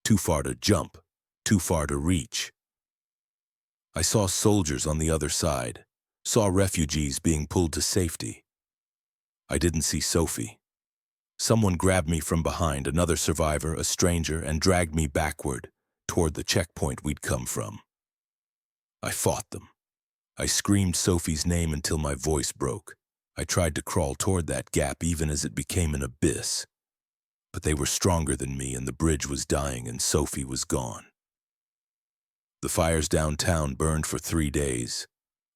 Too far to jump. Too far to reach. I saw soldiers on the other side, saw refugees being pulled to safety. I didn't see Sophie. Someone grabbed me from behind, another survivor, a stranger, and dragged me backward, toward the checkpoint we'd come from. I fought them. I screamed Sophie's name until my voice broke. I tried to crawl toward that gap even as it became an abyss. But they were stronger than me, and the bridge was dying, and Sophie was gone. The fires downtown burned for 3 days.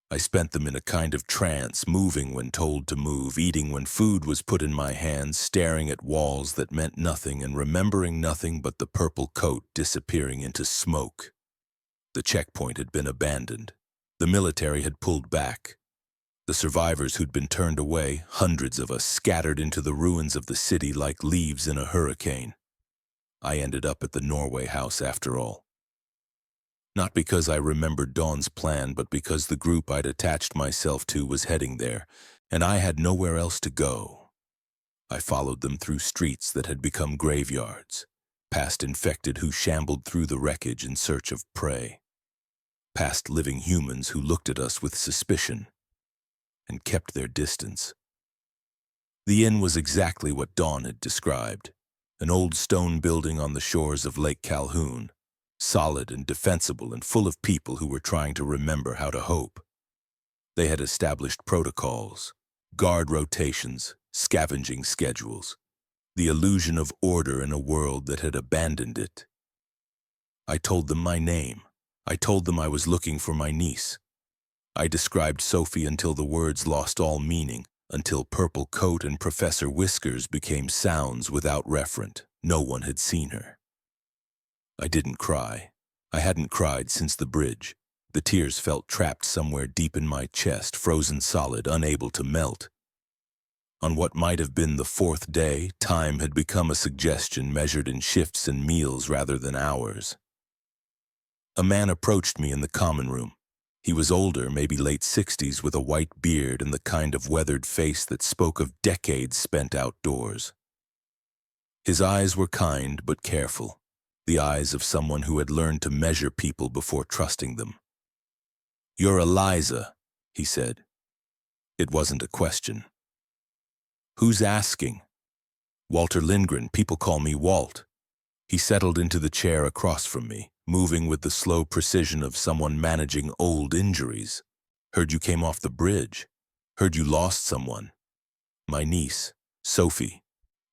I spent them in a kind of trance, moving when told to move, eating when food was put in my hands, staring at walls that meant nothing and remembering nothing but the purple coat disappearing into smoke. The checkpoint had been abandoned. The military had pulled back. The survivors who'd been turned away, hundreds of us, scattered into the ruins of the city like leaves in a hurricane. I ended up at the Norway house after all. Not because I remembered Dawn's plan, but because the group I'd attached myself to was heading there, and I had nowhere else to go. I followed them through streets that had become graveyards, past infected who shambled through the wreckage in search of prey, past living humans who looked at us with suspicion and kept their distance. The inn was exactly what Dawn had described, an old stone building on the shores of Lake Calhoun, solid and defensible and full of people who were trying to remember how to hope. They had established protocols, guard rotations, scavenging schedules, the illusion of order in a world that had abandoned it. I told them my name. I told them I was looking for my niece. I described Sophie until the words lost all meaning, until Purple Coat and Professor Whiskers became sounds without referent. No one had seen her. I didn't cry. I hadn't cried since the bridge. The tears felt trapped somewhere deep in my chest, frozen solid, unable to melt. On what might have been the fourth day, time had become a suggestion measured in shifts and meals rather than hours. A man approached me in the common room. He was older, maybe late 60s, with a white beard and the kind of weathered face that spoke of decades spent outdoors. His eyes were kind but careful, the eyes of someone who had learned to measure people before trusting them. "You're Eliza," he said. It wasn't a question. "Who's asking?" "Walter Lindgren. People call me Walt." He settled into the chair across from me, moving with the slow precision of someone managing old injuries. "Heard you came off the bridge. Heard you lost someone." "My niece, Sophie.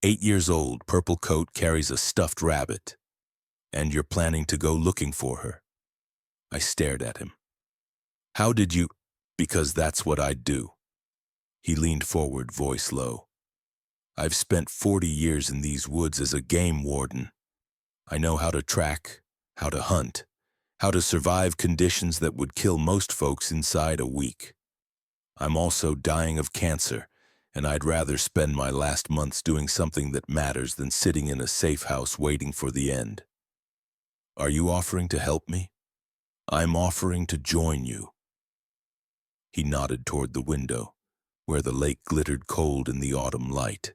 8 years old, Purple Coat carries a stuffed rabbit. And you're planning to go looking for her." I stared at him. "How did you—" "Because that's what I'd do." He leaned forward, voice low. "I've spent 40 years in these woods as a game warden. I know how to track, how to hunt, how to survive conditions that would kill most folks inside a week. I'm also dying of cancer, and I'd rather spend my last months doing something that matters than sitting in a safe house waiting for the end. Are you offering to help me?" "I'm offering to join you." He nodded toward the window, where the lake glittered cold in the autumn light.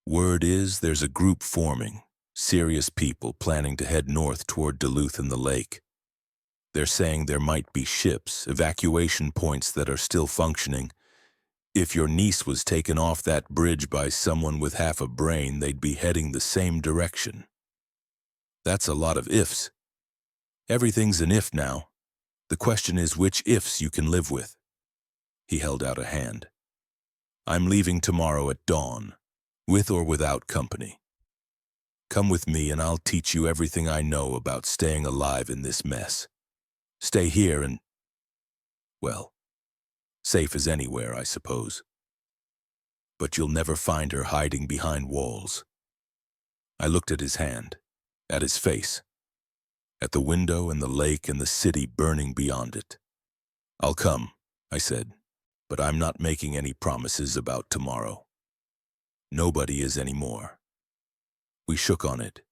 "Word is there's a group forming, serious people planning to head north toward Duluth and the lake. They're saying there might be ships, evacuation points that are still functioning. If your niece was taken off that bridge by someone with half a brain, they'd be heading the same direction." That's a lot of ifs. Everything's an if now. The question is which ifs you can live with. He held out a hand. "I'm leaving tomorrow at dawn, with or without company. Come with me and I'll teach you everything I know about staying alive in this mess. Stay here and, well, safe as anywhere, I suppose. But you'll never find her hiding behind walls." I looked at his hand, at his face, at the window and the lake and the city burning beyond it. "I'll come," I said, "but I'm not making any promises about tomorrow. Nobody is anymore." We shook on it.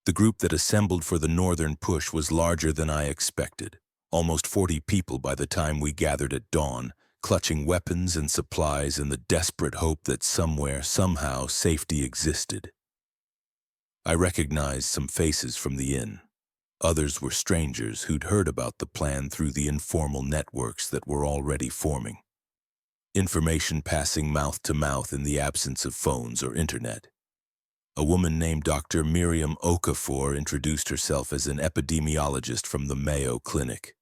The group that assembled for the northern push was larger than I expected, almost 40 people by the time we gathered at dawn, clutching weapons and supplies in the desperate hope that somewhere, somehow, safety existed. I recognized some faces from the inn. Others were strangers who'd heard about the plan through the informal networks that were already forming. Information passing mouth to mouth in the absence of phones or internet. A woman named Dr. Miriam Okafor introduced herself as an epidemiologist from the Mayo Clinic.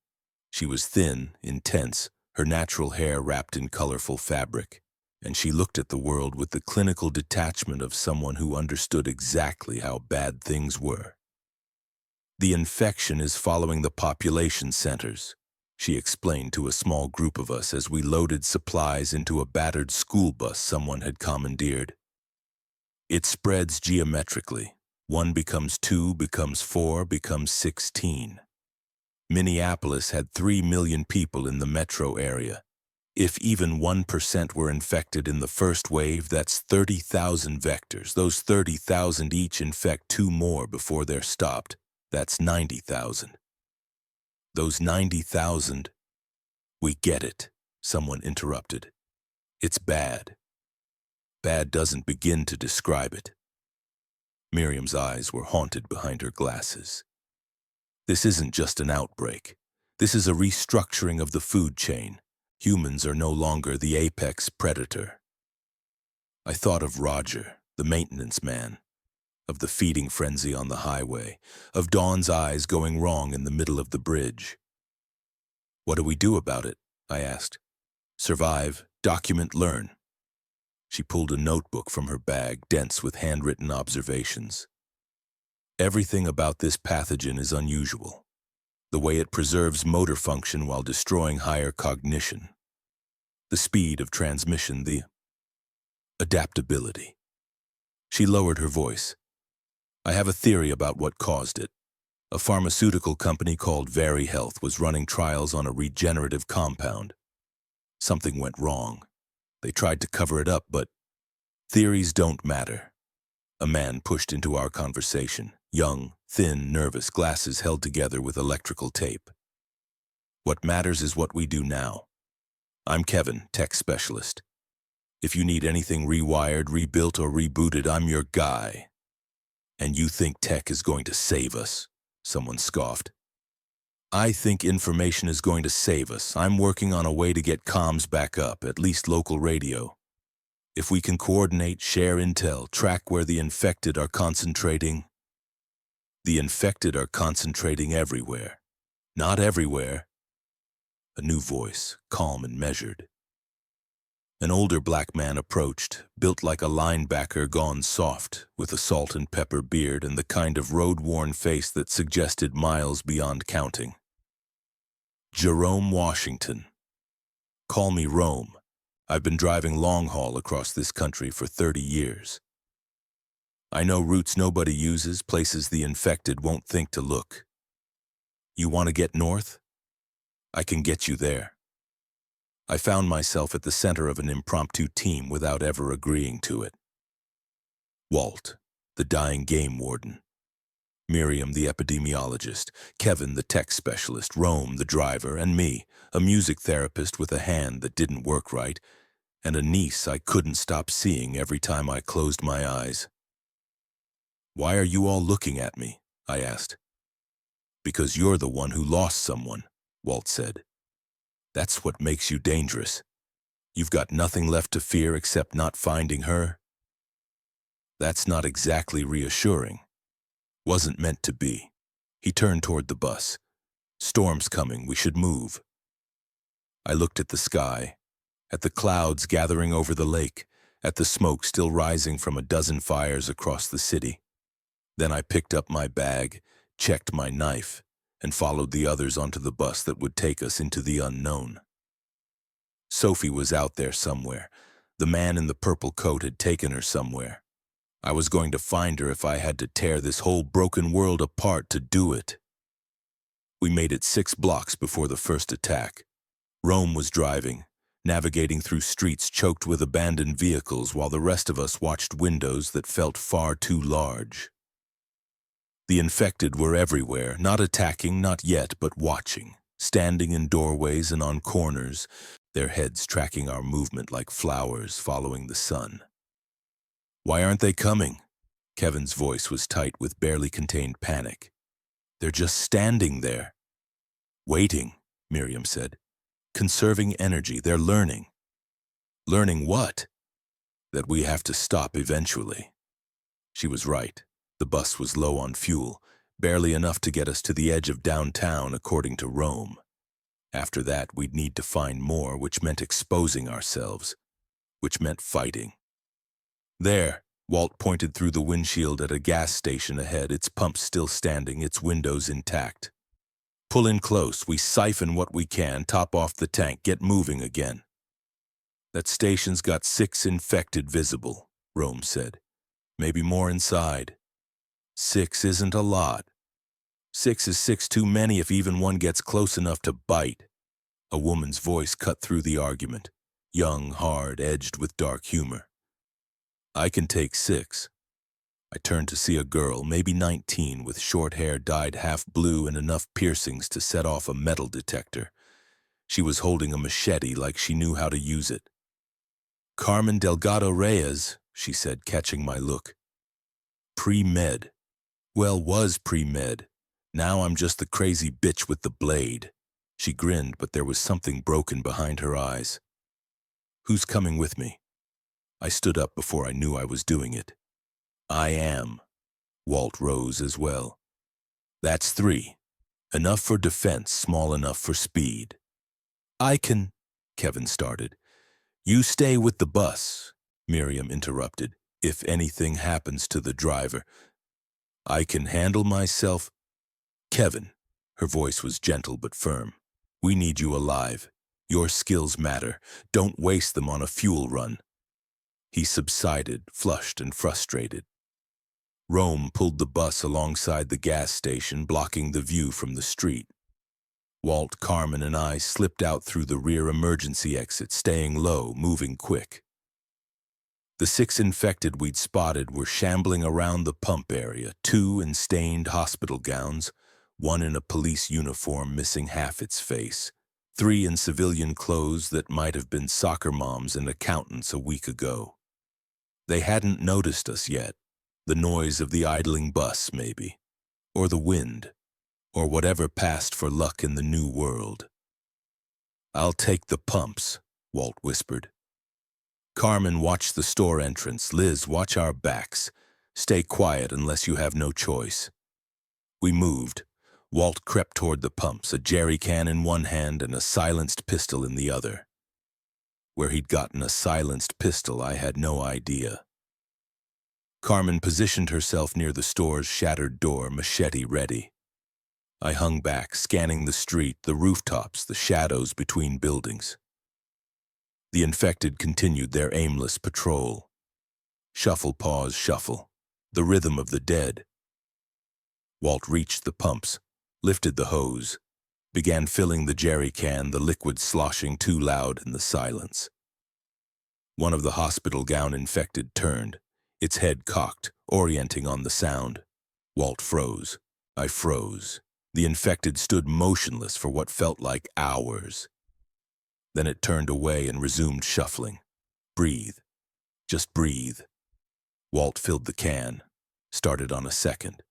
She was thin, intense, her natural hair wrapped in colorful fabric, and she looked at the world with the clinical detachment of someone who understood exactly how bad things were. "The infection is following the population centers. she explained to a small group of us as we loaded supplies into a battered school bus someone had commandeered. It spreads geometrically. 1 becomes 2, becomes 4, becomes 16. Minneapolis had 3 million people in the metro area. If even 1% were infected in the first wave, that's 30,000 vectors. Those 30,000 each infect 2 more before they're stopped. That's 90,000. Those 90,000... We get it, someone interrupted. It's bad. Bad doesn't begin to describe it. Miriam's eyes were haunted behind her glasses. This isn't just an outbreak. This is a restructuring of the food chain. Humans are no longer the apex predator. I thought of Roger, the maintenance man, of the feeding frenzy on the highway, of Dawn's eyes going wrong in the middle of the bridge. What do we do about it? I asked. Survive, document, learn. She pulled a notebook from her bag, dense with handwritten observations. Everything about this pathogen is unusual. The way it preserves motor function while destroying higher cognition. The speed of transmission, the adaptability. She lowered her voice. I have a theory about what caused it. A pharmaceutical company called Very Health was running trials on a regenerative compound. Something went wrong. They tried to cover it up, but theories don't matter. A man pushed into our conversation, young, thin, nervous, glasses held together with electrical tape. What matters is what we do now. I'm Kevin, tech specialist. If you need anything rewired, rebuilt, or rebooted, I'm your guy. And you think tech is going to save us? Someone scoffed. I think information is going to save us. I'm working on a way to get comms back up, at least local radio. If we can coordinate, share intel, track where the infected are concentrating. The infected are concentrating everywhere. Not everywhere. A new voice, calm and measured. An older black man approached, built like a linebacker gone soft, with a salt and pepper beard and the kind of road-worn face that suggested miles beyond counting. Jerome Washington. Call me Rome. I've been driving long haul across this country for 30 years. I know routes nobody uses, places the infected won't think to look. You want to get north? I can get you there. I found myself at the center of an impromptu team without ever agreeing to it. Walt, the dying game warden. Miriam, the epidemiologist. Kevin, the tech specialist. Rome, the driver. And me, a music therapist with a hand that didn't work right, and a niece I couldn't stop seeing every time I closed my eyes. Why are you all looking at me? I asked. Because you're the one who lost someone, Walt said. That's what makes you dangerous. You've got nothing left to fear except not finding her. That's not exactly reassuring. Wasn't meant to be. He turned toward the bus. Storm's coming, we should move. I looked at the sky, at the clouds gathering over the lake, at the smoke still rising from a dozen fires across the city. Then I picked up my bag, checked my knife, and followed the others onto the bus that would take us into the unknown. Sophie was out there somewhere. The man in the purple coat had taken her somewhere. I was going to find her if I had to tear this whole broken world apart to do it. We made it 6 blocks before the first attack. Rome was driving, navigating through streets choked with abandoned vehicles while the rest of us watched windows that felt far too large. The infected were everywhere, not attacking, not yet, but watching, standing in doorways and on corners, their heads tracking our movement like flowers following the sun. Why aren't they coming? Kevin's voice was tight with barely contained panic. They're just standing there. Waiting, Miriam said. Conserving energy, they're learning. Learning what? That we have to stop eventually. She was right. The bus was low on fuel, barely enough to get us to the edge of downtown according to Rome. After that, we'd need to find more, which meant exposing ourselves, which meant fighting. There, Walt pointed through the windshield at a gas station ahead, its pumps still standing, its windows intact. Pull in close. We siphon what we can, top off the tank, get moving again. That station's got 6 infected visible, Rome said. Maybe more inside. 6 isn't a lot. 6 is 6 too many if even one gets close enough to bite. A woman's voice cut through the argument, young, hard, edged with dark humor. I can take 6. I turned to see a girl, maybe 19, with short hair dyed half blue and enough piercings to set off a metal detector. She was holding a machete like she knew how to use it. Carmen Delgado Reyes, she said, catching my look. Pre-med. Well, was pre-med. Now I'm just the crazy bitch with the blade. She grinned, but there was something broken behind her eyes. Who's coming with me? I stood up before I knew I was doing it. I am. Walt rose as well. That's 3. Enough for defense, small enough for speed. I can, Kevin started. You stay with the bus, Miriam interrupted. If anything happens to the driver, I can handle myself. Kevin, her voice was gentle but firm. We need you alive. Your skills matter. Don't waste them on a fuel run. He subsided, flushed and frustrated. Rome pulled the bus alongside the gas station, blocking the view from the street. Walt, Carmen, and I slipped out through the rear emergency exit, staying low, moving quick. The 6 infected we'd spotted were shambling around the pump area, 2 in stained hospital gowns, 1 in a police uniform missing half its face, 3 in civilian clothes that might have been soccer moms and accountants a week ago. They hadn't noticed us yet. The noise of the idling bus, maybe, or the wind, or whatever passed for luck in the new world. I'll take the pumps, Walt whispered. Carmen, watch the store entrance. Liz, watch our backs. Stay quiet unless you have no choice. We moved. Walt crept toward the pumps, a jerry can in one hand and a silenced pistol in the other. Where he'd gotten a silenced pistol, I had no idea. Carmen positioned herself near the store's shattered door, machete ready. I hung back, scanning the street, the rooftops, the shadows between buildings. The infected continued their aimless patrol. Shuffle, pause, shuffle. The rhythm of the dead. Walt reached the pumps, lifted the hose, began filling the jerry can, the liquid sloshing too loud in the silence. One of the hospital gown infected turned, its head cocked, orienting on the sound. Walt froze. I froze. The infected stood motionless for what felt like hours. Then it turned away and resumed shuffling. Breathe. Just breathe. Walt filled the can, started on a second.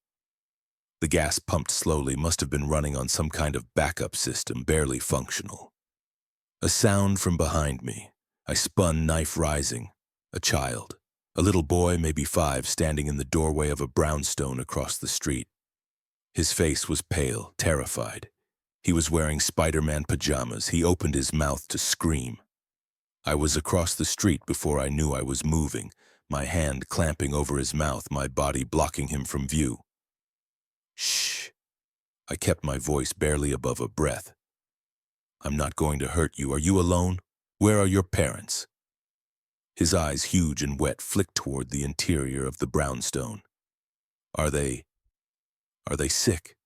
The gas pumped slowly, must have been running on some kind of backup system, barely functional. A sound from behind me. I spun, knife rising. A child. A little boy, maybe 5, standing in the doorway of a brownstone across the street. His face was pale, terrified. He was wearing Spider-Man pajamas. He opened his mouth to scream. I was across the street before I knew I was moving, my hand clamping over his mouth, my body blocking him from view. Shh. I kept my voice barely above a breath. I'm not going to hurt you. Are you alone? Where are your parents? His eyes, huge and wet, flicked toward the interior of the brownstone. Are they sick?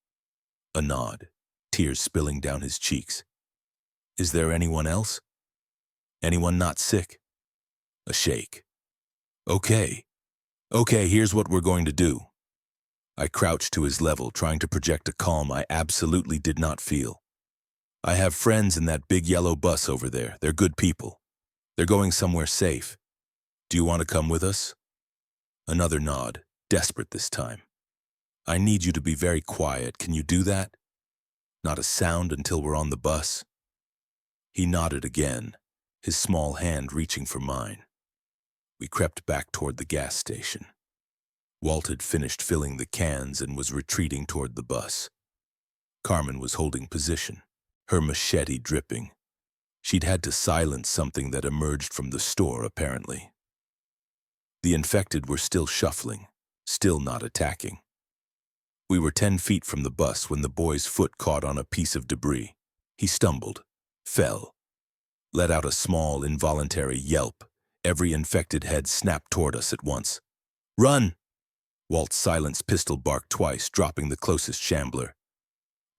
A nod, tears spilling down his cheeks. Is there anyone else? Anyone not sick? A shake. Okay, here's what we're going to do. I crouched to his level, trying to project a calm I absolutely did not feel. I have friends in that big yellow bus over there. They're good people. They're going somewhere safe. Do you want to come with us? Another nod, desperate this time. I need you to be very quiet. Can you do that? Not a sound until we're on the bus. He nodded again, his small hand reaching for mine. We crept back toward the gas station. Walt had finished filling the cans and was retreating toward the bus. Carmen was holding position, her machete dripping. She'd had to silence something that emerged from the store, apparently. The infected were still shuffling, still not attacking. We were 10 feet from the bus when the boy's foot caught on a piece of debris. He stumbled, fell, let out a small, involuntary yelp. Every infected head snapped toward us at once. "Run!" Walt's silenced pistol barked twice, dropping the closest shambler.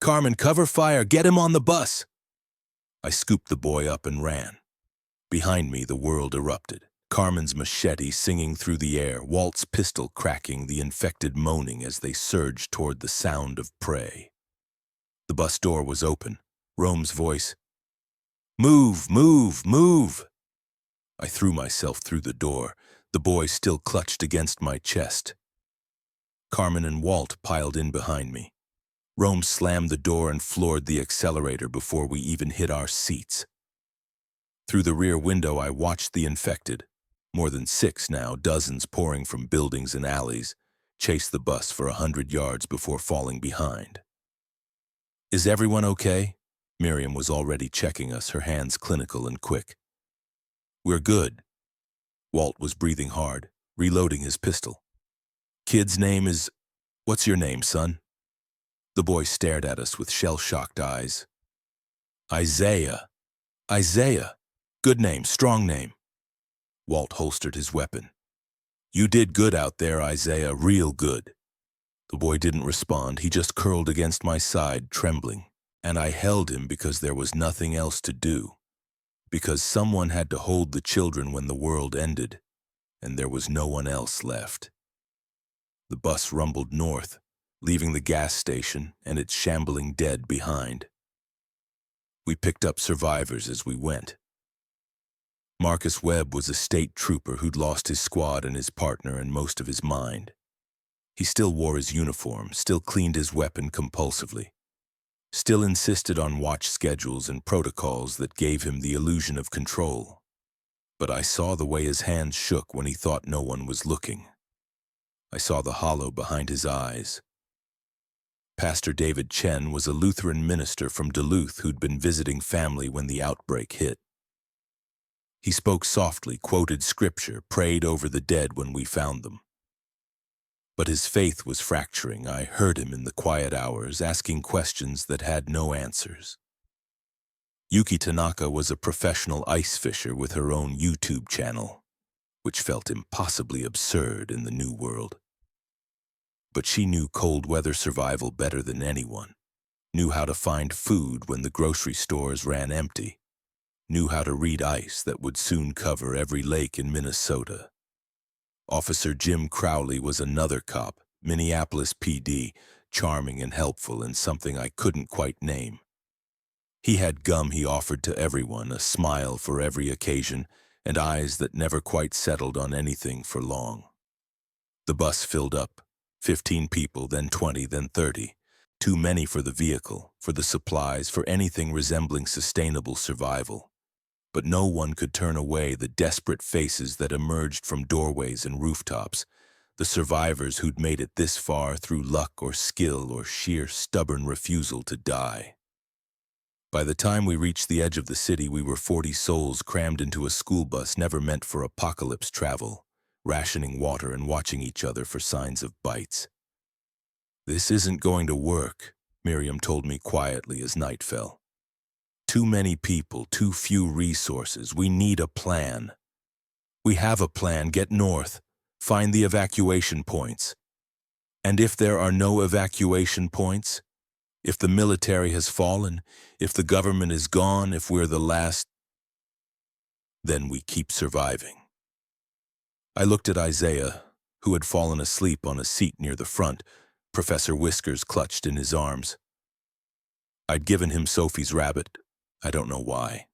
"Carmen, cover fire! Get him on the bus!" I scooped the boy up and ran. Behind me, the world erupted. Carmen's machete singing through the air, Walt's pistol cracking, the infected moaning as they surged toward the sound of prey. The bus door was open. Rome's voice, "Move, move, move!" I threw myself through the door, the boy still clutched against my chest. Carmen and Walt piled in behind me. Rome slammed the door and floored the accelerator before we even hit our seats. Through the rear window, I watched the infected, more than 6 now, dozens pouring from buildings and alleys, chase the bus for 100 yards before falling behind. "Is everyone okay?" Miriam was already checking us, her hands clinical and quick. "We're good." Walt was breathing hard, reloading his pistol. "Kid's name is... What's your name, son?" The boy stared at us with shell-shocked eyes. "Isaiah. Isaiah. Good name, strong name." Walt holstered his weapon. "You did good out there, Isaiah, real good." The boy didn't respond, he just curled against my side, trembling. And I held him because there was nothing else to do. Because someone had to hold the children when the world ended, and there was no one else left. The bus rumbled north, leaving the gas station and its shambling dead behind. We picked up survivors as we went. Marcus Webb was a state trooper who'd lost his squad and his partner and most of his mind. He still wore his uniform, still cleaned his weapon compulsively, still insisted on watch schedules and protocols that gave him the illusion of control. But I saw the way his hands shook when he thought no one was looking. I saw the hollow behind his eyes. Pastor David Chen was a Lutheran minister from Duluth who'd been visiting family when the outbreak hit. He spoke softly, quoted scripture, prayed over the dead when we found them. But his faith was fracturing. I heard him in the quiet hours, asking questions that had no answers. Yuki Tanaka was a professional ice fisher with her own YouTube channel, which felt impossibly absurd in the new world. But she knew cold weather survival better than anyone, knew how to find food when the grocery stores ran empty, knew how to read ice that would soon cover every lake in Minnesota. Officer Jim Crowley was another cop, Minneapolis PD, charming and helpful in something I couldn't quite name. He had gum he offered to everyone, a smile for every occasion, and eyes that never quite settled on anything for long. The bus filled up, 15 people, then 20, then 30. Too many for the vehicle, for the supplies, for anything resembling sustainable survival. But no one could turn away the desperate faces that emerged from doorways and rooftops, the survivors who'd made it this far through luck or skill or sheer stubborn refusal to die. By the time we reached the edge of the city, we were 40 souls crammed into a school bus never meant for apocalypse travel, rationing water and watching each other for signs of bites. "This isn't going to work," Miriam told me quietly as night fell. "Too many people, too few resources. We need a plan." "We have a plan. Get north. Find the evacuation points." "And if there are no evacuation points? If the military has fallen? If the government is gone? If we're the last?" "Then we keep surviving." I looked at Isaiah, who had fallen asleep on a seat near the front, Professor Whiskers clutched in his arms. I'd given him Sophie's rabbit. I don't know why.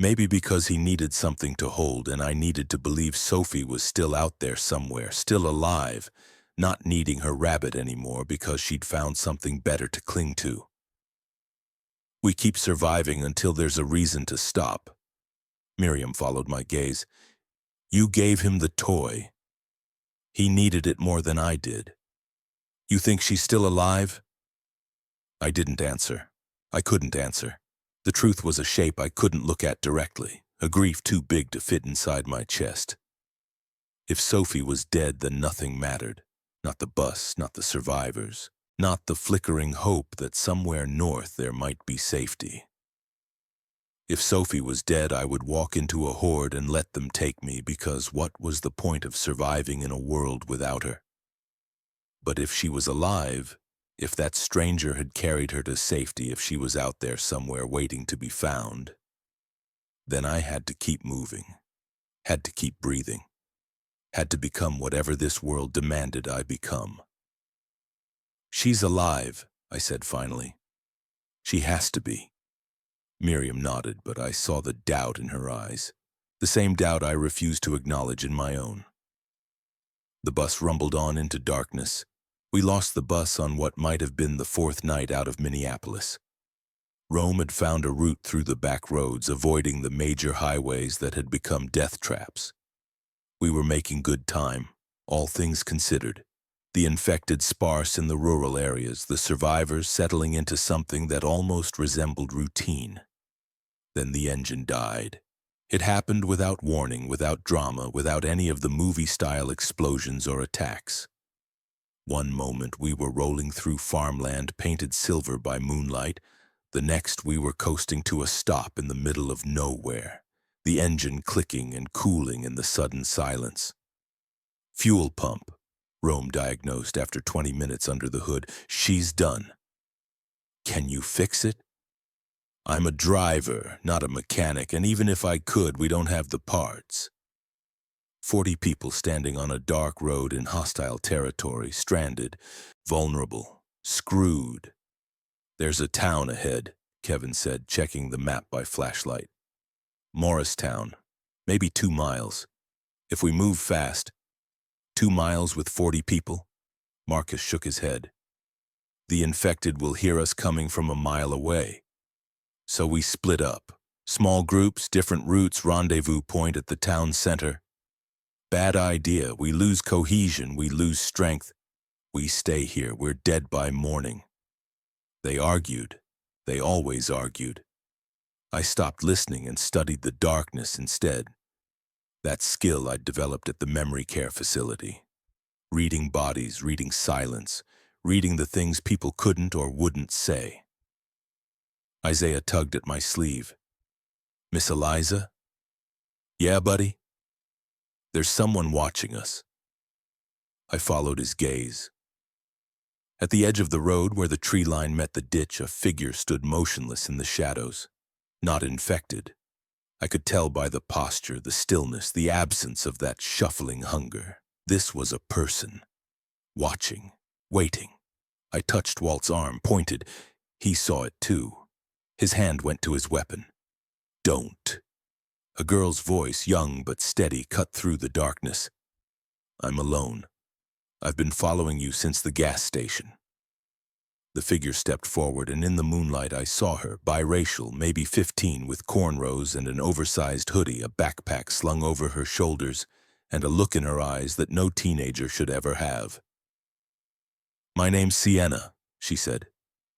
Maybe because he needed something to hold, and I needed to believe Sophie was still out there somewhere, still alive, not needing her rabbit anymore because she'd found something better to cling to. "We keep surviving until there's a reason to stop." Miriam followed my gaze. "You gave him the toy. He needed it more than I did. You think she's still alive?" I didn't answer. I couldn't answer. The truth was a shape I couldn't look at directly, a grief too big to fit inside my chest. If Sophie was dead, then nothing mattered. Not the bus, not the survivors, not the flickering hope that somewhere north there might be safety. If Sophie was dead, I would walk into a horde and let them take me, because what was the point of surviving in a world without her? But if she was alive, if that stranger had carried her to safety, if she was out there somewhere waiting to be found, then I had to keep moving, had to keep breathing, had to become whatever this world demanded I become. "She's alive," I said finally. "She has to be." Miriam nodded, but I saw the doubt in her eyes, the same doubt I refused to acknowledge in my own. The bus rumbled on into darkness. We lost the bus on what might have been the fourth night out of Minneapolis. Rome had found a route through the back roads, avoiding the major highways that had become death traps. We were making good time, all things considered. The infected sparse in the rural areas, the survivors settling into something that almost resembled routine. Then the engine died. It happened without warning, without drama, without any of the movie-style explosions or attacks. One moment we were rolling through farmland painted silver by moonlight. The next we were coasting to a stop in the middle of nowhere, the engine clicking and cooling in the sudden silence. "Fuel pump," Rome diagnosed after 20 minutes under the hood. "She's done." "Can you fix it?" "I'm a driver, not a mechanic, and even if I could, we don't have the parts." 40 people standing on a dark road in hostile territory, stranded, vulnerable, screwed. "There's a town ahead," Kevin said, checking the map by flashlight. "Morristown, maybe 2 miles. If we move fast." 2 miles with 40 people? Marcus shook his head. "The infected will hear us coming from a mile away." So we split up. Small groups, different routes, rendezvous point at the town center. "Bad idea. We lose cohesion, we lose strength. We stay here, we're dead by morning." They argued. They always argued. I stopped listening and studied the darkness instead. That skill I'd developed at the memory care facility. Reading bodies, reading silence, reading the things people couldn't or wouldn't say. Isaiah tugged at my sleeve. "Miss Eliza?" "Yeah, buddy?" "There's someone watching us." I followed his gaze. At the edge of the road where the tree line met the ditch, a figure stood motionless in the shadows. Not infected. I could tell by the posture, the stillness, the absence of that shuffling hunger. This was a person. Watching. Waiting. I touched Walt's arm, pointed. He saw it too. His hand went to his weapon. "Don't." A girl's voice, young but steady, cut through the darkness. "I'm alone. I've been following you since the gas station." The figure stepped forward, and in the moonlight I saw her, biracial, maybe 15, with cornrows and an oversized hoodie, a backpack slung over her shoulders, and a look in her eyes that no teenager should ever have. "My name's Sienna," she said,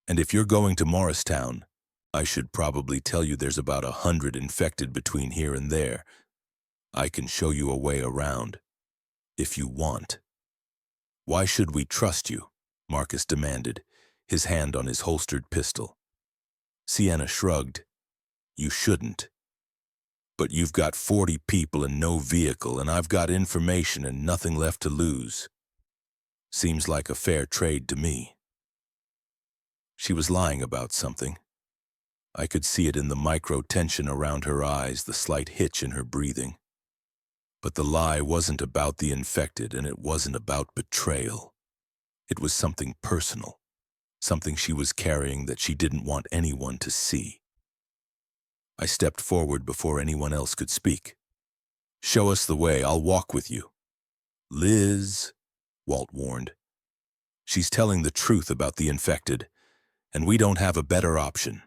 "and if you're going to Morristown, I should probably tell you there's about 100 infected between here and there. I can show you a way around, if you want." "Why should we trust you?" Marcus demanded, his hand on his holstered pistol. Sienna shrugged. "You shouldn't. But you've got 40 people and no vehicle, and I've got information and nothing left to lose. Seems like a fair trade to me." She was lying about something. I could see it in the micro-tension around her eyes, the slight hitch in her breathing. But the lie wasn't about the infected, and it wasn't about betrayal. It was something personal, something she was carrying that she didn't want anyone to see. I stepped forward before anyone else could speak. "Show us the way, I'll walk with you." "Liz," Walt warned. "She's telling the truth about the infected, and we don't have a better option."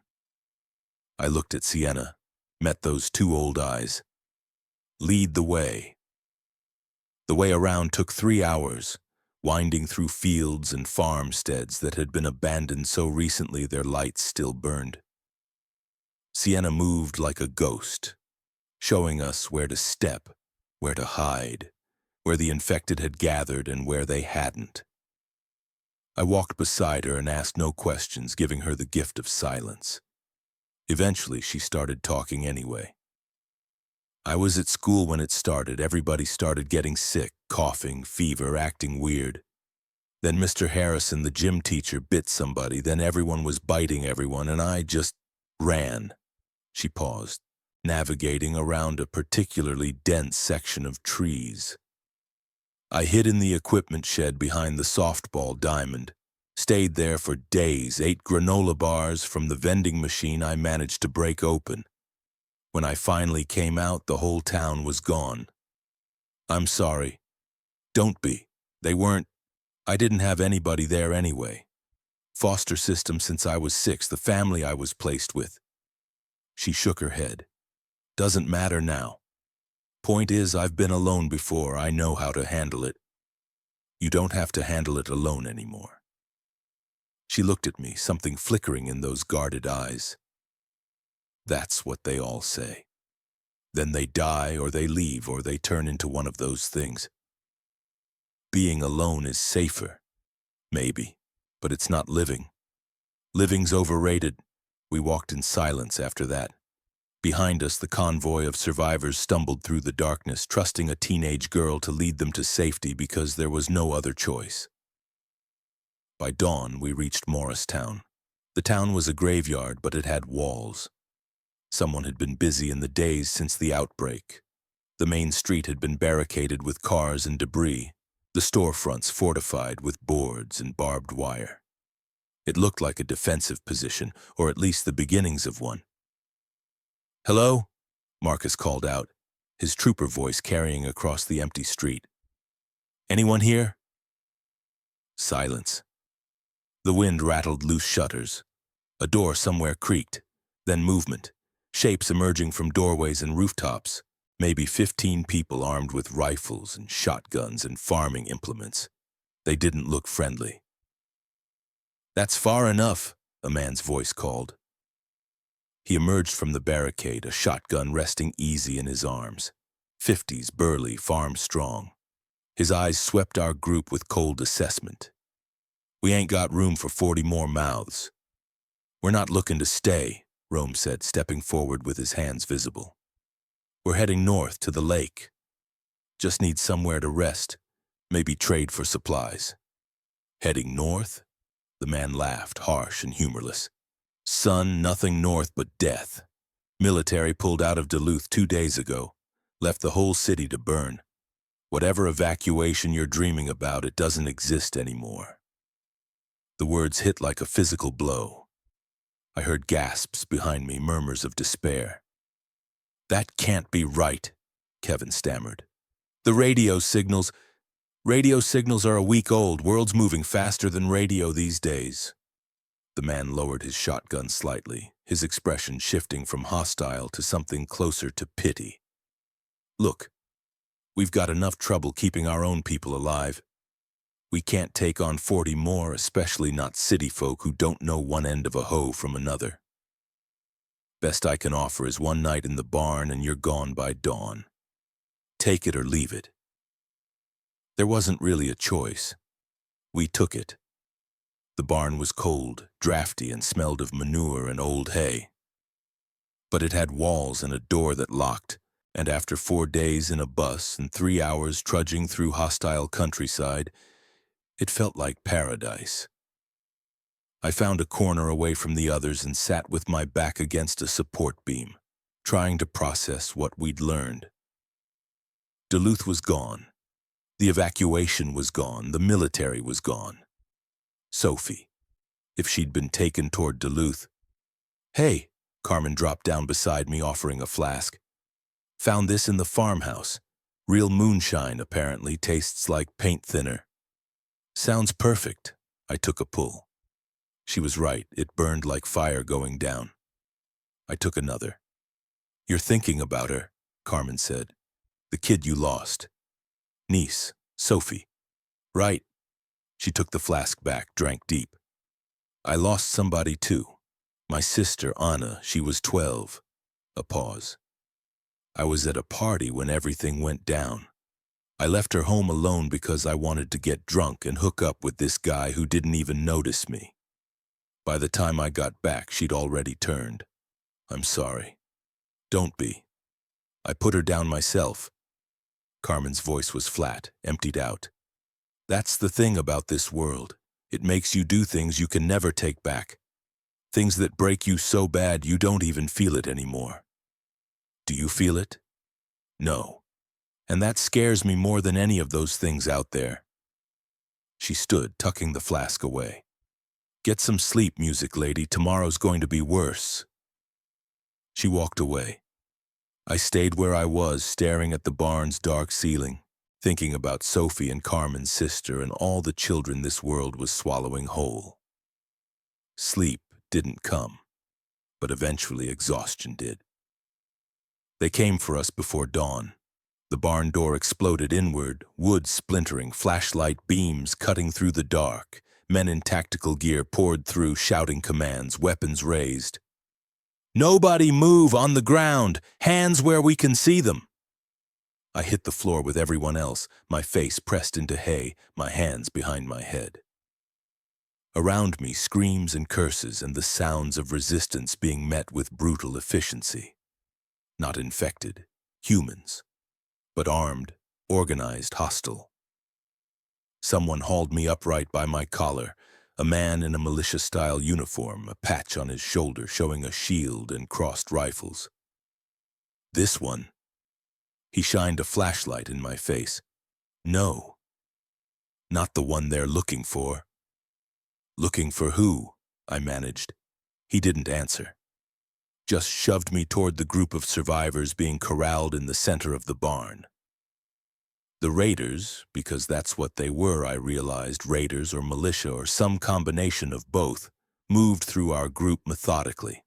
I looked at Sienna, met those 2 old eyes. "Lead the way." The way around took 3 hours, winding through fields and farmsteads that had been abandoned so recently their lights still burned. Sienna moved like a ghost, showing us where to step, where to hide, where the infected had gathered and where they hadn't. I walked beside her and asked no questions, giving her the gift of silence. Eventually, she started talking anyway. I was at school when it started. Everybody started getting sick, coughing, fever, acting weird. Then Mr. Harrison, the gym teacher, bit somebody. Then everyone was biting everyone, and I just ran. She paused, navigating around a particularly dense section of trees. I hid in the equipment shed behind the softball diamond, stayed there for days, ate granola bars from the vending machine I managed to break open. When I finally came out, the whole town was gone. I'm sorry. Don't be. They weren't. I didn't have anybody there anyway. Foster system since I was 6, the family I was placed with. She shook her head. Doesn't matter now. Point is, I've been alone before. I know how to handle it. You don't have to handle it alone anymore. She looked at me, something flickering in those guarded eyes. That's what they all say. Then they die, or they leave, or they turn into one of those things. Being alone is safer. Maybe. But it's not living. Living's overrated. We walked in silence after that. Behind us, the convoy of survivors stumbled through the darkness, trusting a teenage girl to lead them to safety because there was no other choice. By dawn, we reached Morristown. The town was a graveyard, but it had walls. Someone had been busy in the days since the outbreak. The main street had been barricaded with cars and debris, the storefronts fortified with boards and barbed wire. It looked like a defensive position, or at least the beginnings of one. "Hello?" Marcus called out, his trooper voice carrying across the empty street. "Anyone here?" Silence. The wind rattled loose shutters. A door somewhere creaked, then movement, shapes emerging from doorways and rooftops, maybe 15 people armed with rifles and shotguns and farming implements. They didn't look friendly. "That's far enough," a man's voice called. He emerged from the barricade, a shotgun resting easy in his arms. 50s, burly, farm strong. His eyes swept our group with cold assessment. "We ain't got room for 40 more mouths." "We're not looking to stay," Rome said, stepping forward with his hands visible. "We're heading north to the lake. Just need somewhere to rest, maybe trade for supplies." "Heading north?" The man laughed, harsh and humorless. "Son, nothing north but death. Military pulled out of Duluth 2 days ago, left the whole city to burn. Whatever evacuation you're dreaming about, it doesn't exist anymore." The words hit like a physical blow. I heard gasps behind me, murmurs of despair. "That can't be right," Kevin stammered. "The radio signals are a week old. World's moving faster than radio these days." The man lowered his shotgun slightly, his expression shifting from hostile to something closer to pity. "Look, we've got enough trouble keeping our own people alive. We can't take on 40 more, especially not city folk who don't know one end of a hoe from another. Best I can offer is 1 night in the barn and you're gone by dawn. Take it or leave it." There wasn't really a choice. We took it. The barn was cold, drafty, and smelled of manure and old hay. But it had walls and a door that locked, and after 4 days in a bus and 3 hours trudging through hostile countryside, it felt like paradise. I found a corner away from the others and sat with my back against a support beam, trying to process what we'd learned. Duluth was gone. The evacuation was gone. The military was gone. Sophie, if she'd been taken toward Duluth. "Hey," Carmen dropped down beside me, offering a flask. "Found this in the farmhouse. Real moonshine, apparently, tastes like paint thinner." "Sounds perfect." I took a pull. She was right, it burned like fire going down. I took another. "You're thinking about her," Carmen said. "The kid you lost." "Niece, Sophie." "Right." She took the flask back, drank deep. "I lost somebody too. My sister, Anna, she was 12. A pause. "I was at a party when everything went down. I left her home alone because I wanted to get drunk and hook up with this guy who didn't even notice me. By the time I got back, she'd already turned. I'm sorry. Don't be. I put her down myself. Carmen's voice was flat, emptied out. That's the thing about this world. It makes you do things you can never take back. Things that break you so bad you don't even feel it anymore. Do you feel it? No. And that scares me more than any of those things out there. She stood, tucking the flask away. Get some sleep, music lady. Tomorrow's going to be worse. She walked away. I stayed where I was, staring at the barn's dark ceiling, thinking about Sophie and Carmen's sister and all the children this world was swallowing whole. Sleep didn't come, but eventually exhaustion did. They came for us before dawn. The barn door exploded inward, wood splintering, flashlight beams cutting through the dark. Men in tactical gear poured through, shouting commands, weapons raised. Nobody move, on the ground, hands where we can see them. I hit the floor with everyone else, my face pressed into hay, my hands behind my head. Around me, screams and curses and the sounds of resistance being met with brutal efficiency. Not infected, humans, but armed, organized, hostile. Someone hauled me upright by my collar, a man in a militia-style uniform, a patch on his shoulder showing a shield and crossed rifles. This one. He shined a flashlight in my face. No. Not the one they're looking for. Looking for who? I managed. He didn't answer. Just shoved me toward the group of survivors being corralled in the center of the barn. The raiders, because that's what they were, I realized, raiders or militia or some combination of both, moved through our group methodically.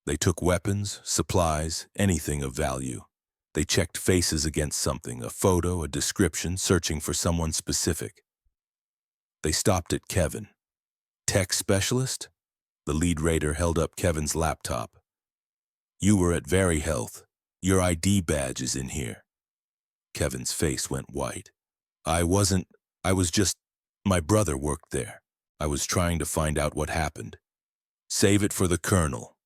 They took weapons, supplies, anything of value. They checked faces against something, a photo, a description, searching for someone specific. They stopped at Kevin. Tech specialist? The lead raider held up Kevin's laptop. You were at Very Health. Your ID badge is in here. Kevin's face went white. I was just, my brother worked there. I was trying to find out what happened. Save it for the colonel.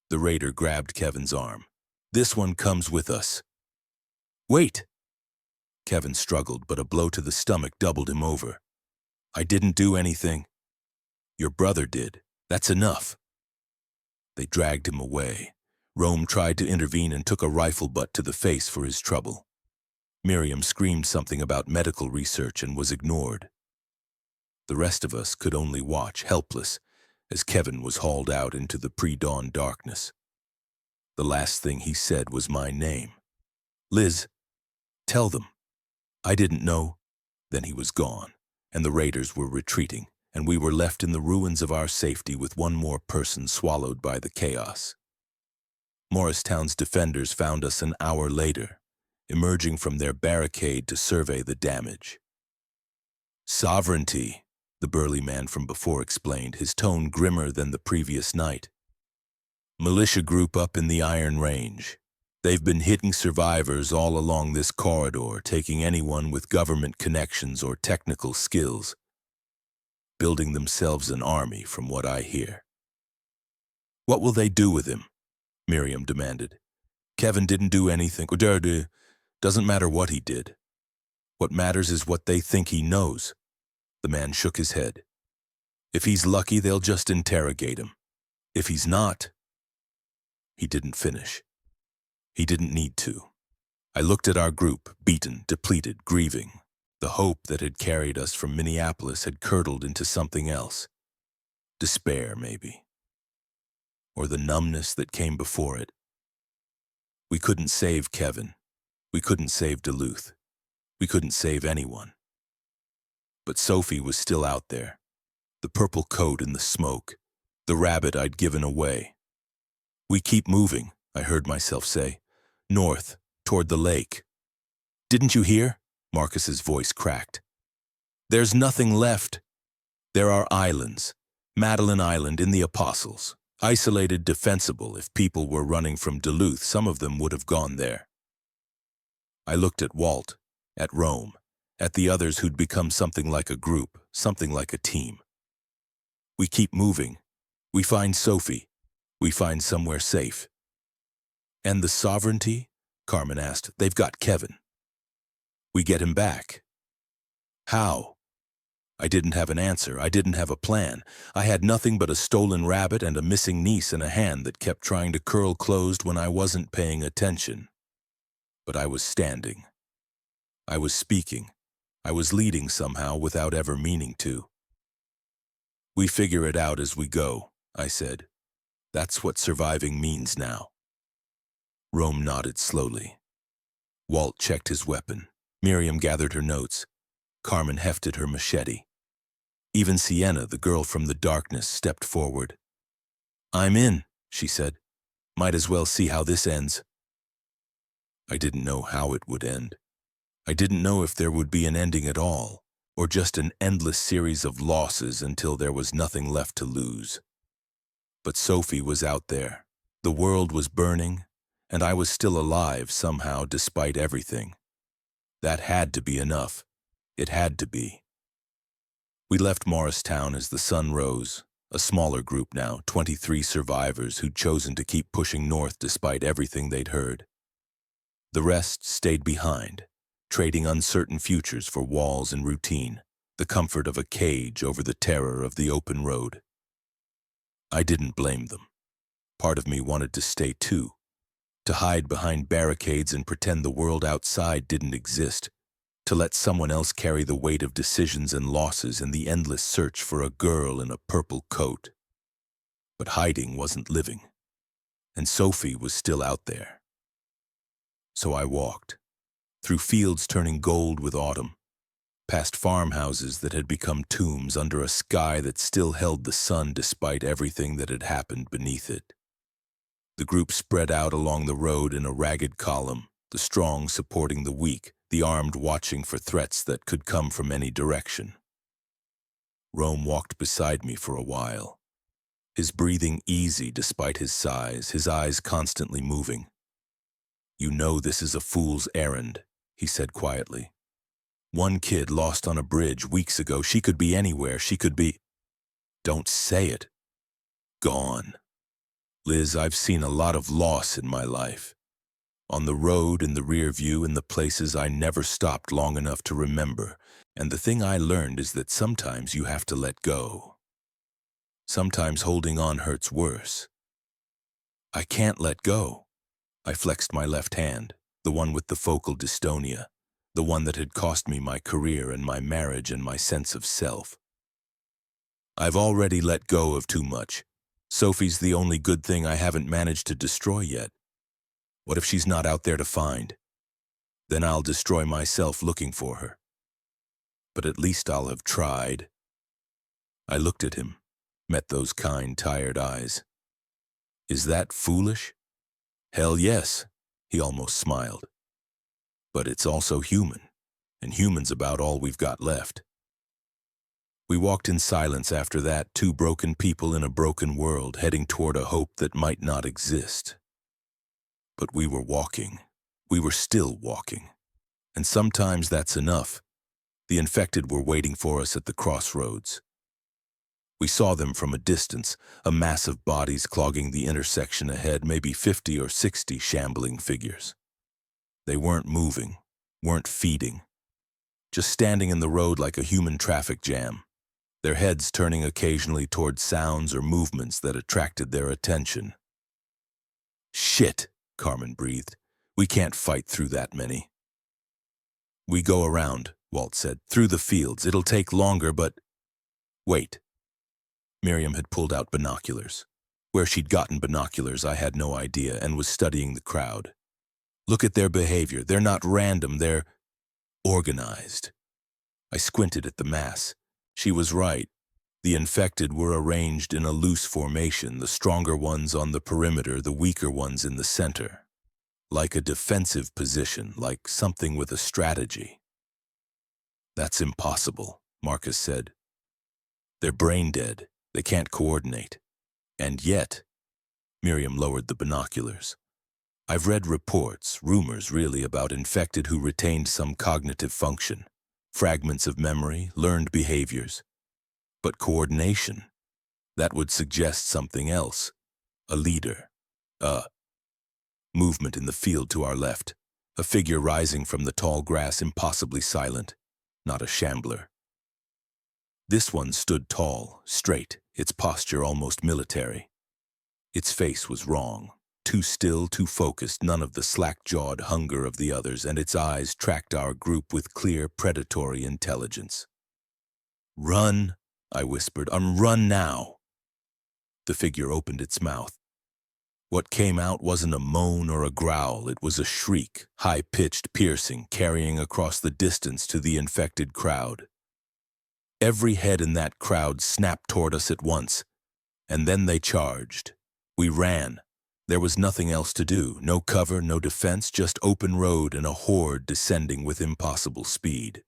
The raider grabbed Kevin's arm. This one comes with us. Wait! Kevin struggled, but a blow to the stomach doubled him over. I didn't do anything. Your brother did. That's enough. They dragged him away. Rome tried to intervene and took a rifle butt to the face for his trouble. Miriam screamed something about medical research and was ignored. The rest of us could only watch, helpless, as Kevin was hauled out into the pre-dawn darkness. The last thing he said was my name. Liz, tell them. I didn't know. Then he was gone, and the raiders were retreating, and we were left in the ruins of our safety with one more person swallowed by the chaos. Morristown's defenders found us an hour later, emerging from their barricade to survey the damage. Sovereignty, the burly man from before explained, his tone grimmer than the previous night. Militia group up in the Iron Range. They've been hitting survivors all along this corridor, taking anyone with government connections or technical skills, building themselves an army from what I hear. What will they do with him? Miriam demanded. Kevin didn't do anything. Doesn't matter what he did. What matters is what they think he knows. The man shook his head. If he's lucky, they'll just interrogate him. If he's not... He didn't finish. He didn't need to. I looked at our group, beaten, depleted, grieving. The hope that had carried us from Minneapolis had curdled into something else. Despair, maybe. Or the numbness that came before it. We couldn't save Kevin. We couldn't save Duluth. We couldn't save anyone. But Sophie was still out there. The purple coat in the smoke. The rabbit I'd given away. We keep moving, I heard myself say. North, toward the lake. Didn't you hear? Marcus's voice cracked. There's nothing left. There are islands. Madeline Island in the Apostles. Isolated, defensible. If people were running from Duluth, some of them would have gone there. I looked at Walt, at Rome, at the others who'd become something like a group, something like a team. We keep moving. We find Sophie. We find somewhere safe. And the sovereignty? Carmen asked. They've got Kevin. We get him back. How? I didn't have an answer. I didn't have a plan. I had nothing but a stolen rabbit and a missing niece and a hand that kept trying to curl closed when I wasn't paying attention. But I was standing. I was speaking. I was leading somehow without ever meaning to. We figure it out as we go, I said. That's what surviving means now. Rome nodded slowly. Walt checked his weapon. Miriam gathered her notes. Carmen hefted her machete. Even Sienna, the girl from the darkness, stepped forward. I'm in, she said. Might as well see how this ends. I didn't know how it would end. I didn't know if there would be an ending at all, or just an endless series of losses until there was nothing left to lose. But Sophie was out there. The world was burning, and I was still alive somehow despite everything. That had to be enough. It had to be. We left Morristown as the sun rose, a smaller group now, 23 survivors who'd chosen to keep pushing north despite everything they'd heard. The rest stayed behind, trading uncertain futures for walls and routine, the comfort of a cage over the terror of the open road. I didn't blame them. Part of me wanted to stay too, to hide behind barricades and pretend the world outside didn't exist, to let someone else carry the weight of decisions and losses in the endless search for a girl in a purple coat. But hiding wasn't living, and Sophie was still out there. So I walked, through fields turning gold with autumn, past farmhouses that had become tombs under a sky that still held the sun despite everything that had happened beneath it. The group spread out along the road in a ragged column, the strong supporting the weak, the armed watching for threats that could come from any direction. Rome walked beside me for a while, his breathing easy despite his size, his eyes constantly moving. You know this is a fool's errand, he said quietly. One kid lost on a bridge weeks ago. She could be anywhere. She could be... Don't say it. Gone. Liz, I've seen a lot of loss in my life. On the road, in the rear view, in the places I never stopped long enough to remember. And the thing I learned is that sometimes you have to let go. Sometimes holding on hurts worse. I can't let go. I flexed my left hand, the one with the focal dystonia, the one that had cost me my career and my marriage and my sense of self. I've already let go of too much. Sophie's the only good thing I haven't managed to destroy yet. What if she's not out there to find? Then I'll destroy myself looking for her. But at least I'll have tried. I looked at him, met those kind, tired eyes. Is that foolish? Hell yes, he almost smiled. But it's also human, and human's about all we've got left. We walked in silence after that, two broken people in a broken world, heading toward a hope that might not exist. But we were walking. We were still walking. And sometimes that's enough. The infected were waiting for us at the crossroads. We saw them from a distance, a mass of bodies clogging the intersection ahead, maybe 50 or 60 shambling figures. They weren't moving, weren't feeding, just standing in the road like a human traffic jam, their heads turning occasionally toward sounds or movements that attracted their attention. Shit, Carmen breathed. We can't fight through that many. We go around, Walt said, through the fields. It'll take longer, but... Wait. Miriam had pulled out binoculars. Where she'd gotten binoculars, I had no idea, and was studying the crowd. Look at their behavior. They're not random, they're organized. I squinted at the mass. She was right. The infected were arranged in a loose formation, the stronger ones on the perimeter, the weaker ones in the center. Like a defensive position, like something with a strategy. That's impossible, Marcus said. They're brain dead. They can't coordinate. And yet, Miriam lowered the binoculars. I've read reports, rumors really, about infected who retained some cognitive function, fragments of memory, learned behaviors. But coordination, that would suggest something else. A leader. A movement in the field to our left. A figure rising from the tall grass, impossibly silent. Not a shambler. This one stood tall, straight, its posture almost military. Its face was wrong. Too still, too focused, none of the slack-jawed hunger of the others, and its eyes tracked our group with clear, predatory intelligence. "Run," I whispered. "Run now." The figure opened its mouth. What came out wasn't a moan or a growl. It was a shriek, high-pitched, piercing, carrying across the distance to the infected crowd. Every head in that crowd snapped toward us at once, and then they charged. We ran. There was nothing else to do. No cover, no defense, just open road and a horde descending with impossible speed.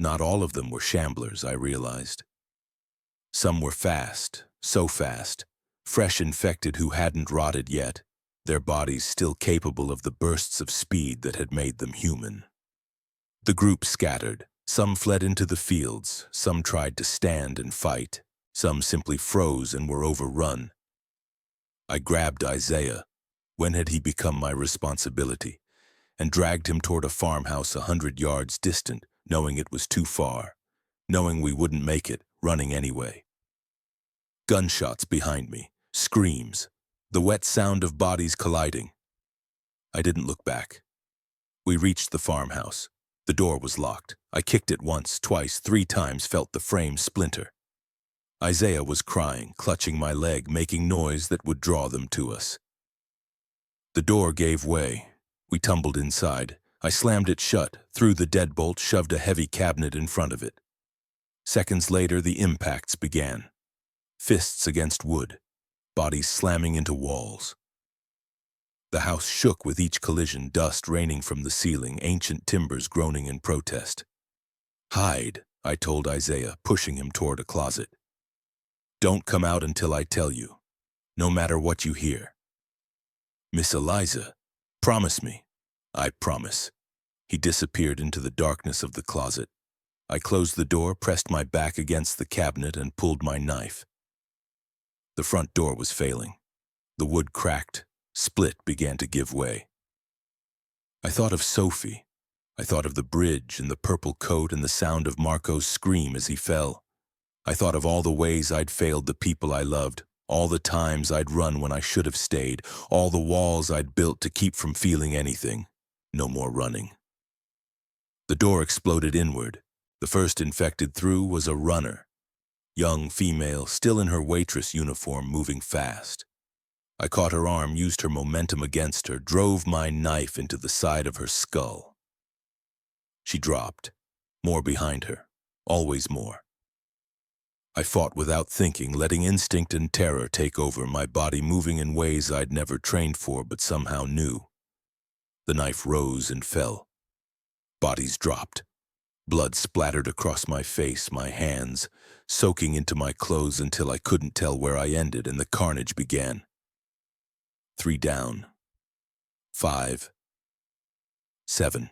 Not all of them were shamblers, I realized. Some were fast, so fast, fresh infected who hadn't rotted yet, their bodies still capable of the bursts of speed that had made them human. The group scattered. Some fled into the fields, some tried to stand and fight, some simply froze and were overrun. I grabbed Isaiah, when had he become my responsibility, and dragged him toward a farmhouse 100 yards distant, knowing it was too far, knowing we wouldn't make it, running anyway. Gunshots behind me, screams, the wet sound of bodies colliding. I didn't look back. We reached the farmhouse. The door was locked. I kicked it once, twice, 3 times, felt the frame splinter. Isaiah was crying, clutching my leg, making noise that would draw them to us. The door gave way. We tumbled inside. I slammed it shut, threw the deadbolt, shoved a heavy cabinet in front of it. Seconds later, the impacts began. Fists against wood, bodies slamming into walls. The house shook with each collision, dust raining from the ceiling, ancient timbers groaning in protest. "Hide," I told Isaiah, pushing him toward a closet. "Don't come out until I tell you, no matter what you hear." "Miss Eliza, promise me." "I promise." He disappeared into the darkness of the closet. I closed the door, pressed my back against the cabinet, and pulled my knife. The front door was failing. The wood cracked, split, began to give way. I thought of Sophie. I thought of the bridge and the purple coat and the sound of Marco's scream as he fell. I thought of all the ways I'd failed the people I loved, all the times I'd run when I should have stayed, all the walls I'd built to keep from feeling anything. No more running. The door exploded inward. The first infected through was a runner. Young female, still in her waitress uniform, moving fast. I caught her arm, used her momentum against her, drove my knife into the side of her skull. She dropped. More behind her. Always more. I fought without thinking, letting instinct and terror take over, my body moving in ways I'd never trained for but somehow knew. The knife rose and fell. Bodies dropped. Blood splattered across my face, my hands, soaking into my clothes until I couldn't tell where I ended, and the carnage began. 3 down. 5. 7.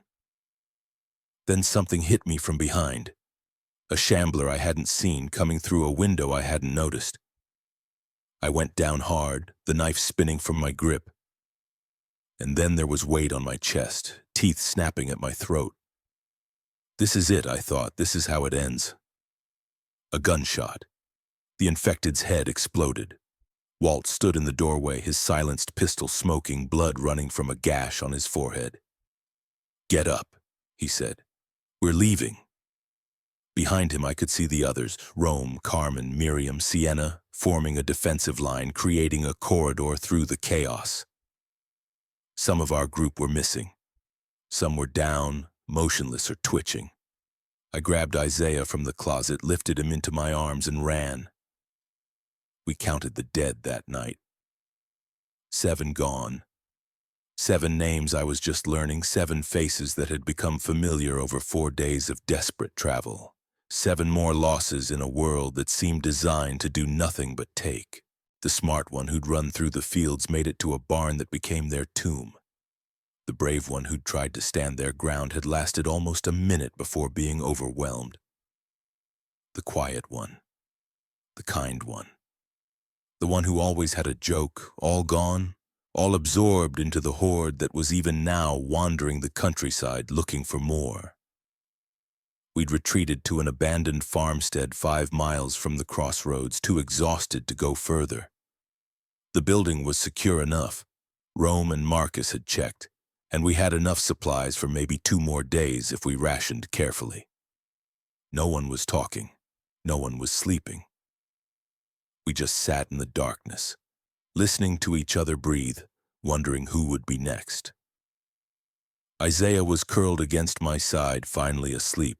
Then something hit me from behind. A shambler I hadn't seen, coming through a window I hadn't noticed. I went down hard, the knife spinning from my grip. And then there was weight on my chest, teeth snapping at my throat. This is it, I thought. This is how it ends. A gunshot. The infected's head exploded. Walt stood in the doorway, his silenced pistol smoking, blood running from a gash on his forehead. "Get up," he said. "We're leaving." Behind him I could see the others, Rome, Carmen, Miriam, Sienna, forming a defensive line, creating a corridor through the chaos. Some of our group were missing. Some were down, motionless or twitching. I grabbed Isaiah from the closet, lifted him into my arms, and ran. We counted the dead that night. 7 gone. 7 names I was just learning, 7 faces that had become familiar over 4 days of desperate travel. 7 more losses in a world that seemed designed to do nothing but take. The smart one who'd run through the fields made it to a barn that became their tomb. The brave one who'd tried to stand their ground had lasted almost a minute before being overwhelmed. The quiet one, the kind one, the one who always had a joke, all gone, all absorbed into the horde that was even now wandering the countryside looking for more. We'd retreated to an abandoned farmstead 5 miles from the crossroads, too exhausted to go further. The building was secure enough. Rome and Marcus had checked, and we had enough supplies for maybe 2 more days if we rationed carefully. No one was talking. No one was sleeping. We just sat in the darkness, listening to each other breathe, wondering who would be next. Isaiah was curled against my side, finally asleep.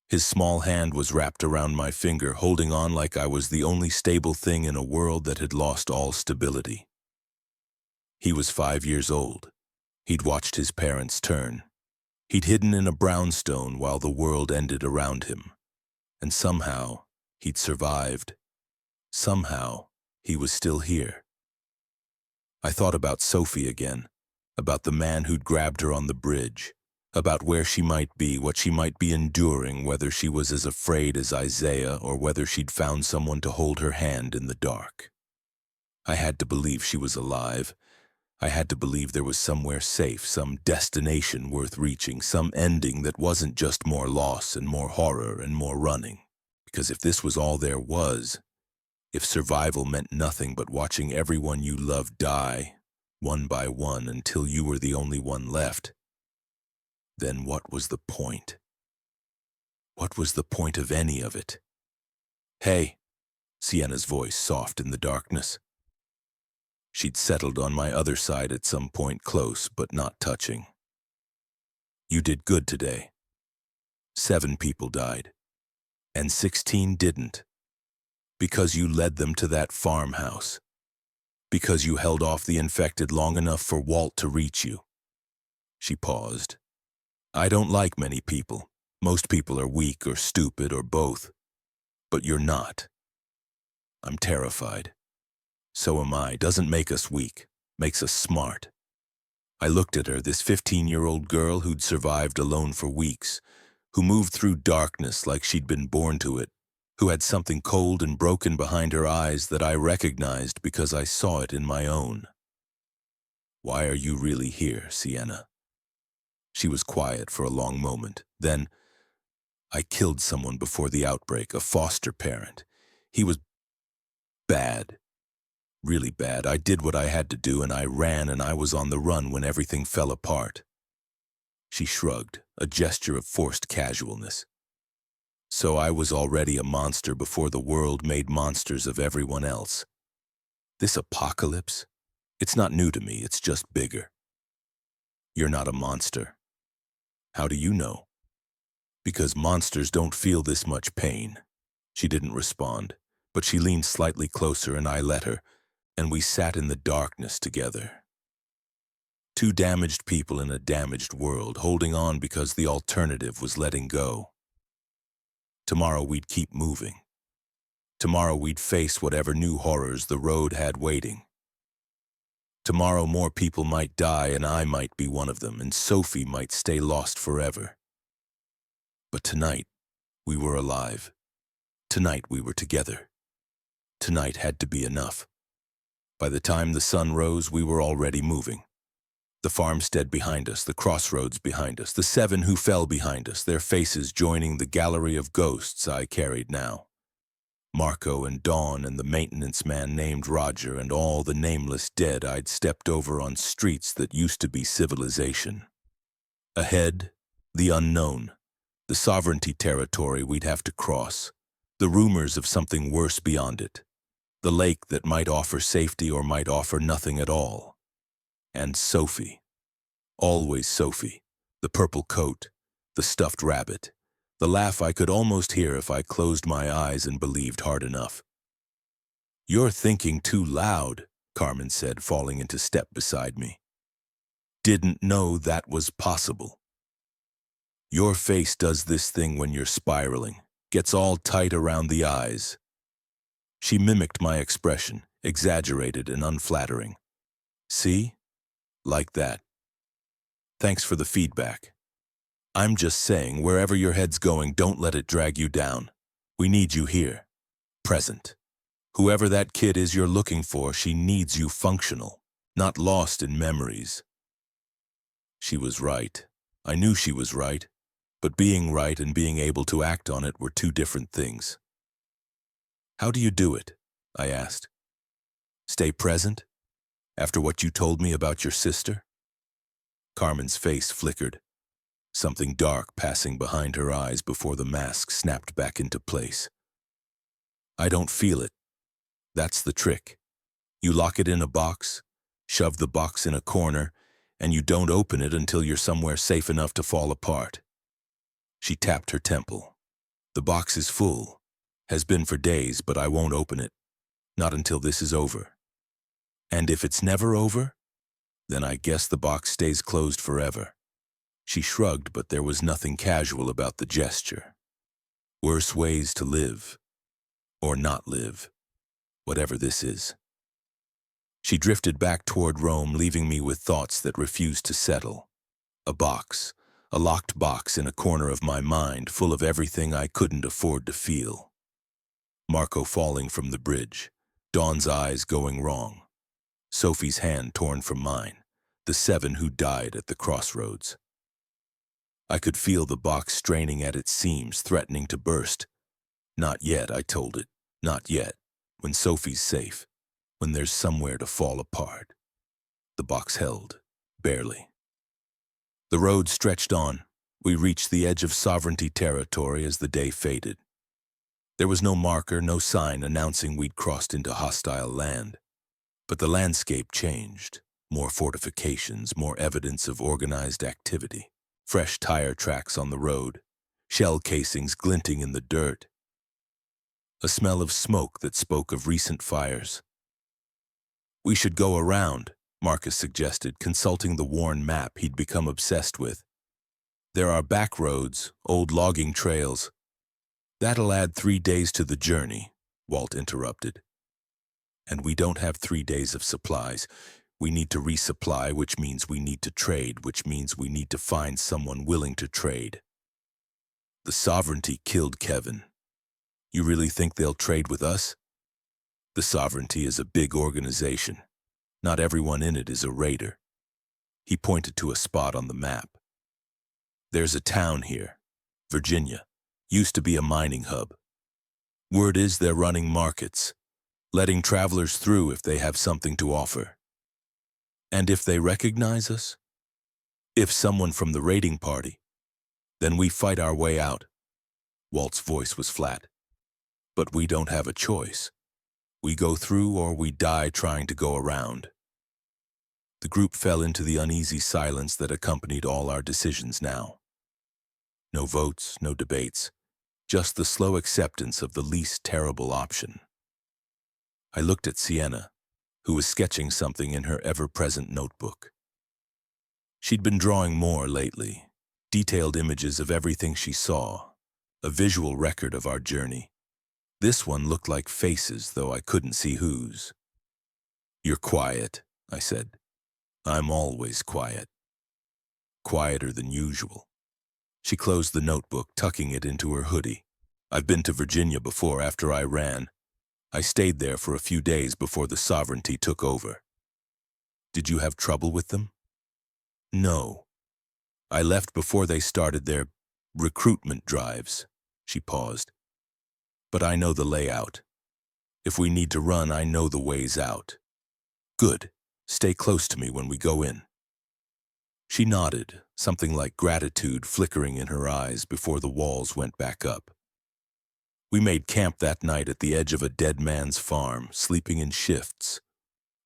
His small hand was wrapped around my finger, holding on like I was the only stable thing in a world that had lost all stability. He was 5 years old. He'd watched his parents turn. He'd hidden in a brownstone while the world ended around him. And somehow, he'd survived. Somehow, he was still here. I thought about Sophie again, about the man who'd grabbed her on the bridge, about where she might be, what she might be enduring, whether she was as afraid as Isaiah or whether she'd found someone to hold her hand in the dark. I had to believe she was alive. I had to believe there was somewhere safe, some destination worth reaching, some ending that wasn't just more loss and more horror and more running. Because if this was all there was, if survival meant nothing but watching everyone you loved die, one by one, until you were the only one left, then what was the point? What was the point of any of it? "Hey," Sienna's voice soft in the darkness. She'd settled on my other side at some point, close but not touching. "You did good today. 7 people died, and 16 didn't. Because you led them to that farmhouse. Because you held off the infected long enough for Walt to reach you." She paused. "I don't like many people. Most people are weak or stupid or both. But you're not. I'm terrified. So am I. Doesn't make us weak. Makes us smart." I looked at her, this 15-year-old girl who'd survived alone for weeks, who moved through darkness like she'd been born to it, who had something cold and broken behind her eyes that I recognized because I saw it in my own. "Why are you really here, Sienna?" She was quiet for a long moment. Then, "I killed someone before the outbreak, a foster parent. He was bad. Really bad. I did what I had to do, and I ran, and I was on the run when everything fell apart." She shrugged, a gesture of forced casualness. "So I was already a monster before the world made monsters of everyone else. This apocalypse, it's not new to me, it's just bigger. You're not a monster." "How do you know?" "Because monsters don't feel this much pain." She didn't respond, but she leaned slightly closer and I let her, and we sat in the darkness together. 2 damaged people in a damaged world, holding on because the alternative was letting go. Tomorrow we'd keep moving. Tomorrow we'd face whatever new horrors the road had waiting. Tomorrow more people might die and I might be one of them, and Sophie might stay lost forever. But tonight, we were alive. Tonight we were together. Tonight had to be enough. By the time the sun rose, we were already moving. The farmstead behind us, the crossroads behind us, the 7 who fell behind us, their faces joining the gallery of ghosts I carried now. Marco and Dawn and the maintenance man named Roger and all the nameless dead I'd stepped over on streets that used to be civilization. Ahead, the unknown, the sovereignty territory we'd have to cross, the rumors of something worse beyond it, the lake that might offer safety or might offer nothing at all. And Sophie. Always Sophie. The purple coat, the stuffed rabbit, the laugh I could almost hear if I closed my eyes and believed hard enough. "You're thinking too loud," Carmen said, falling into step beside me. "Didn't know that was possible. Your face does this thing when you're spiraling, gets all tight around the eyes." She mimicked my expression, exaggerated and unflattering. See? Like that. Thanks for the feedback. I'm just saying, wherever your head's going, don't let it drag you down. We need you here. Present. Whoever that kid is you're looking for, she needs you functional, not lost in memories. She was right. I knew she was right, but being right and being able to act on it were two different things. How do you do it? I asked. Stay present? After what you told me about your sister? Carmen's face flickered, something dark passing behind her eyes before the mask snapped back into place. I don't feel it. That's the trick. You lock it in a box, shove the box in a corner, and you don't open it until you're somewhere safe enough to fall apart. She tapped her temple. The box is full. Has been for days, but I won't open it. Not until this is over. And if it's never over, then I guess the box stays closed forever. She shrugged, but there was nothing casual about the gesture. Worse ways to live. Or not live. Whatever this is. She drifted back toward Rome, leaving me with thoughts that refused to settle. A box. A locked box in a corner of my mind, full of everything I couldn't afford to feel. Marco falling from the bridge. Dawn's eyes going wrong. Sophie's hand torn from mine. The 7 who died at the crossroads. I could feel the box straining at its seams, threatening to burst. Not yet, I told it. Not yet. When Sophie's safe. When there's somewhere to fall apart. The box held. Barely. The road stretched on. We reached the edge of sovereignty territory as the day faded. There was no marker, no sign announcing we'd crossed into hostile land. But the landscape changed. More fortifications, more evidence of organized activity. Fresh tire tracks on the road. Shell casings glinting in the dirt. A smell of smoke that spoke of recent fires. We should go around, Marcus suggested, consulting the worn map he'd become obsessed with. There are back roads, old logging trails. That'll add 3 days to the journey, Walt interrupted. And we don't have 3 days of supplies. We need to resupply, which means we need to trade, which means we need to find someone willing to trade. The sovereignty killed Kevin. You really think they'll trade with us? The sovereignty is a big organization. Not everyone in it is a raider. He pointed to a spot on the map. There's a town here, Virginia. Used to be a mining hub. Word is they're running markets, letting travelers through if they have something to offer. And if they recognize us? If someone from the raiding party? Then we fight our way out. Walt's voice was flat. But we don't have a choice. We go through or we die trying to go around. The group fell into the uneasy silence that accompanied all our decisions now. No votes, no debates, just the slow acceptance of the least terrible option. I looked at Sienna, who was sketching something in her ever-present notebook. She'd been drawing more lately, detailed images of everything she saw, a visual record of our journey. This one looked like faces, though I couldn't see whose. You're quiet, I said. I'm always quiet. Quieter than usual. She closed the notebook, tucking it into her hoodie. I've been to Virginia before after I ran. I stayed there for a few days before the sovereignty took over. Did you have trouble with them? No. I left before they started their recruitment drives. She paused. But I know the layout. If we need to run, I know the ways out. Good. Stay close to me when we go in. She nodded, something like gratitude flickering in her eyes before the walls went back up. We made camp that night at the edge of a dead man's farm, sleeping in shifts,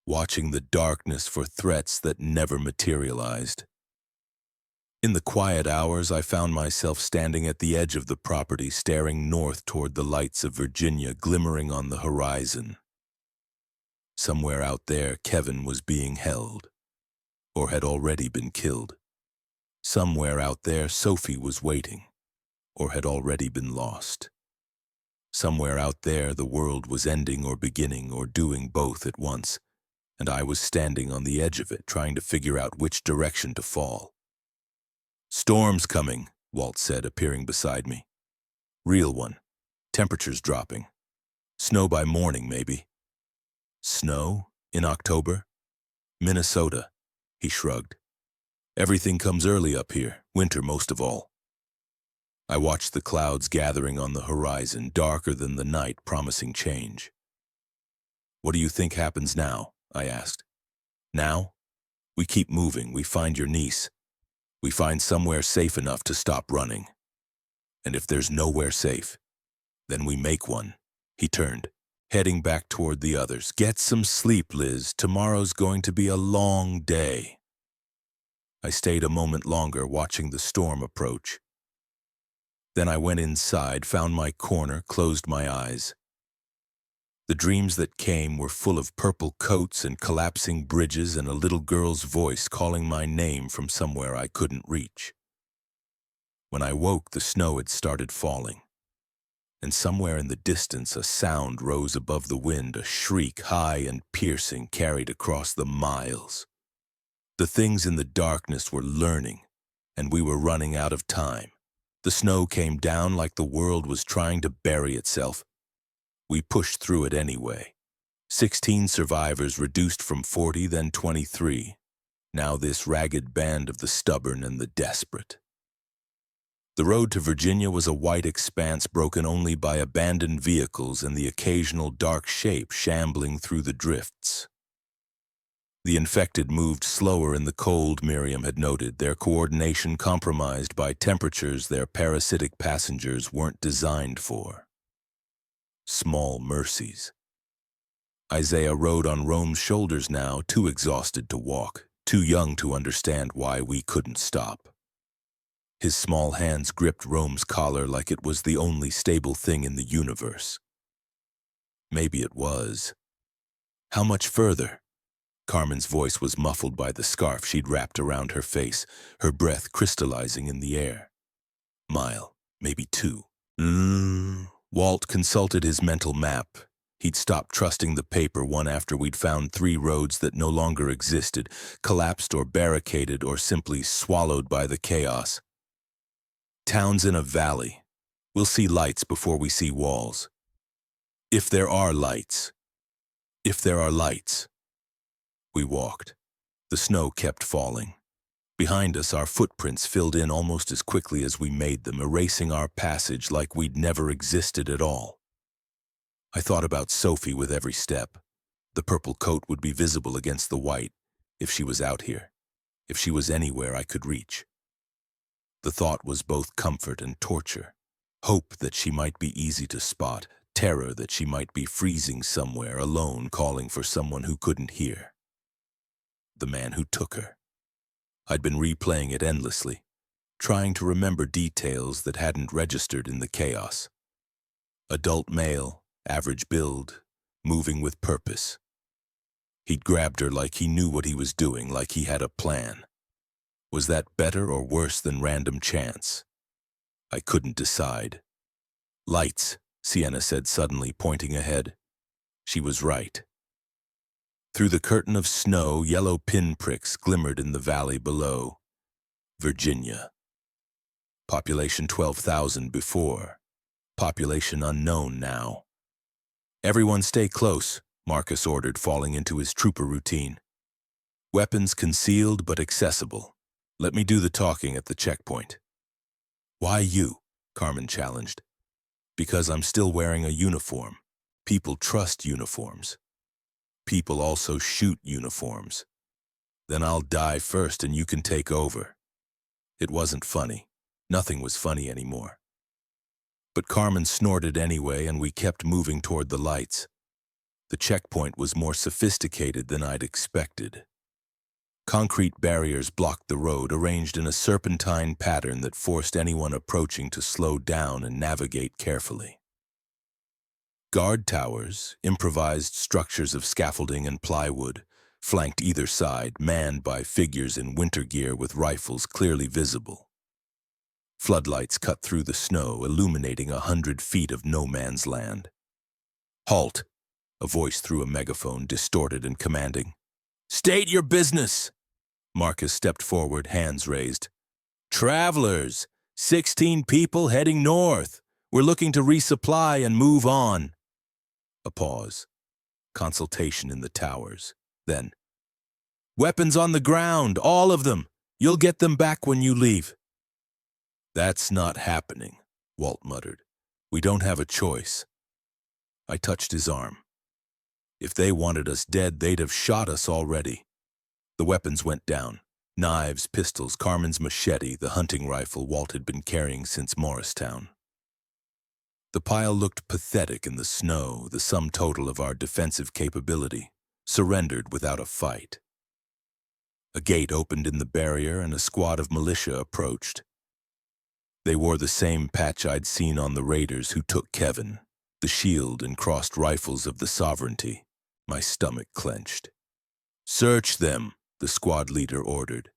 watching the darkness for threats that never materialized. In the quiet hours, I found myself standing at the edge of the property, staring north toward the lights of Virginia glimmering on the horizon. Somewhere out there, Kevin was being held, or had already been killed. Somewhere out there, Sophie was waiting, or had already been lost. Somewhere out there, the world was ending or beginning or doing both at once, and I was standing on the edge of it, trying to figure out which direction to fall. "Storm's coming," Walt said, appearing beside me. "Real one. Temperatures dropping. Snow by morning, maybe." "Snow? In October?" "Minnesota," he shrugged. "Everything comes early up here, winter most of all." I watched the clouds gathering on the horizon, darker than the night, promising change. "What do you think happens now?" I asked. "Now? We keep moving, we find your niece. We find somewhere safe enough to stop running. And if there's nowhere safe, then we make one." He turned, heading back toward the others. "Get some sleep, Liz. Tomorrow's going to be a long day." I stayed a moment longer, watching the storm approach. Then I went inside, found my corner, closed my eyes. The dreams that came were full of purple coats and collapsing bridges and a little girl's voice calling my name from somewhere I couldn't reach. When I woke, the snow had started falling, and somewhere in the distance a sound rose above the wind, a shriek high and piercing carried across the miles. The things in the darkness were learning, and we were running out of time. The snow came down like the world was trying to bury itself. We pushed through it anyway. 16 survivors reduced from 40, then 23. Now this ragged band of the stubborn and the desperate. The road to Virginia was a white expanse broken only by abandoned vehicles and the occasional dark shape shambling through the drifts. The infected moved slower in the cold, Miriam had noted, their coordination compromised by temperatures their parasitic passengers weren't designed for. Small mercies. Isaiah rode on Rome's shoulders now, too exhausted to walk, too young to understand why we couldn't stop. His small hands gripped Rome's collar like it was the only stable thing in the universe. Maybe it was. "How much further?" Carmen's voice was muffled by the scarf she'd wrapped around her face, her breath crystallizing in the air. "Mile, maybe 2. Walt consulted his mental map. He'd stopped trusting the paper one after we'd found 3 roads that no longer existed, collapsed or barricaded or simply swallowed by the chaos. "Town's in a valley. We'll see lights before we see walls. If there are lights. If there are lights." We walked. The snow kept falling. Behind us, our footprints filled in almost as quickly as we made them, erasing our passage like we'd never existed at all. I thought about Sophie with every step. The purple coat would be visible against the white, if she was out here, if she was anywhere I could reach. The thought was both comfort and torture. Hope that she might be easy to spot, terror that she might be freezing somewhere, alone, calling for someone who couldn't hear. The man who took her. I'd been replaying it endlessly, trying to remember details that hadn't registered in the chaos. Adult male, average build, moving with purpose. He'd grabbed her like he knew what he was doing, like he had a plan. Was that better or worse than random chance? I couldn't decide. "Lights," Sienna said suddenly, pointing ahead. She was right. Through the curtain of snow, yellow pinpricks glimmered in the valley below. Virginia. Population 12,000 before. Population unknown now. "Everyone stay close," Marcus ordered, falling into his trooper routine. "Weapons concealed but accessible. Let me do the talking at the checkpoint." "Why you?" Carmen challenged. "Because I'm still wearing a uniform. People trust uniforms. People also shoot uniforms. Then I'll die first and you can take over." It wasn't funny. Nothing was funny anymore. But Carmen snorted anyway, and we kept moving toward the lights. The checkpoint was more sophisticated than I'd expected. Concrete barriers blocked the road, arranged in a serpentine pattern that forced anyone approaching to slow down and navigate carefully. Guard towers, improvised structures of scaffolding and plywood, flanked either side, manned by figures in winter gear with rifles clearly visible. Floodlights cut through the snow, illuminating 100 feet of no man's land. "Halt!" A voice through a megaphone, distorted and commanding. "State your business!" Marcus stepped forward, hands raised. "Travelers! 16 people heading north. We're looking to resupply and move on." A pause. Consultation in the towers. Then, "Weapons on the ground, all of them. You'll get them back when you leave." "That's not happening," Walt muttered. "We don't have a choice." I touched his arm. "If they wanted us dead, they'd have shot us already." The weapons went down. Knives, pistols, Carmen's machete, the hunting rifle Walt had been carrying since Morristown. The pile looked pathetic in the snow, the sum total of our defensive capability, surrendered without a fight. A gate opened in the barrier and a squad of militia approached. They wore the same patch I'd seen on the raiders who took Kevin, the shield and crossed rifles of the sovereignty. My stomach clenched. "Search them," the squad leader ordered.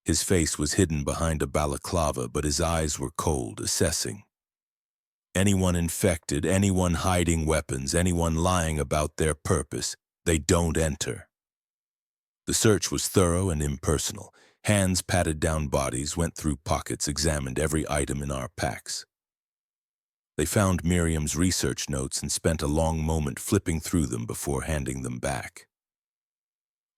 His face was hidden behind a balaclava, but his eyes were cold, assessing. Anyone infected, anyone hiding weapons, anyone lying about their purpose, they don't enter. The search was thorough and impersonal. Hands patted down bodies, went through pockets, examined every item in our packs. They found Miriam's research notes and spent a long moment flipping through them before handing them back.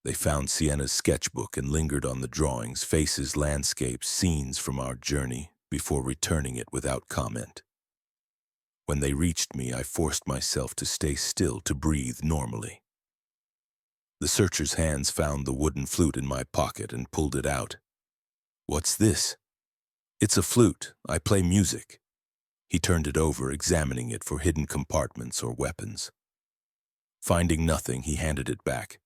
They found Sienna's sketchbook and lingered on the drawings, faces, landscapes, scenes from our journey, before returning it without comment. When they reached me, I forced myself to stay still, to breathe normally. The searcher's hands found the wooden flute in my pocket and pulled it out. "What's this?" "It's a flute. I play music." He turned it over, examining it for hidden compartments or weapons. Finding nothing, he handed it back.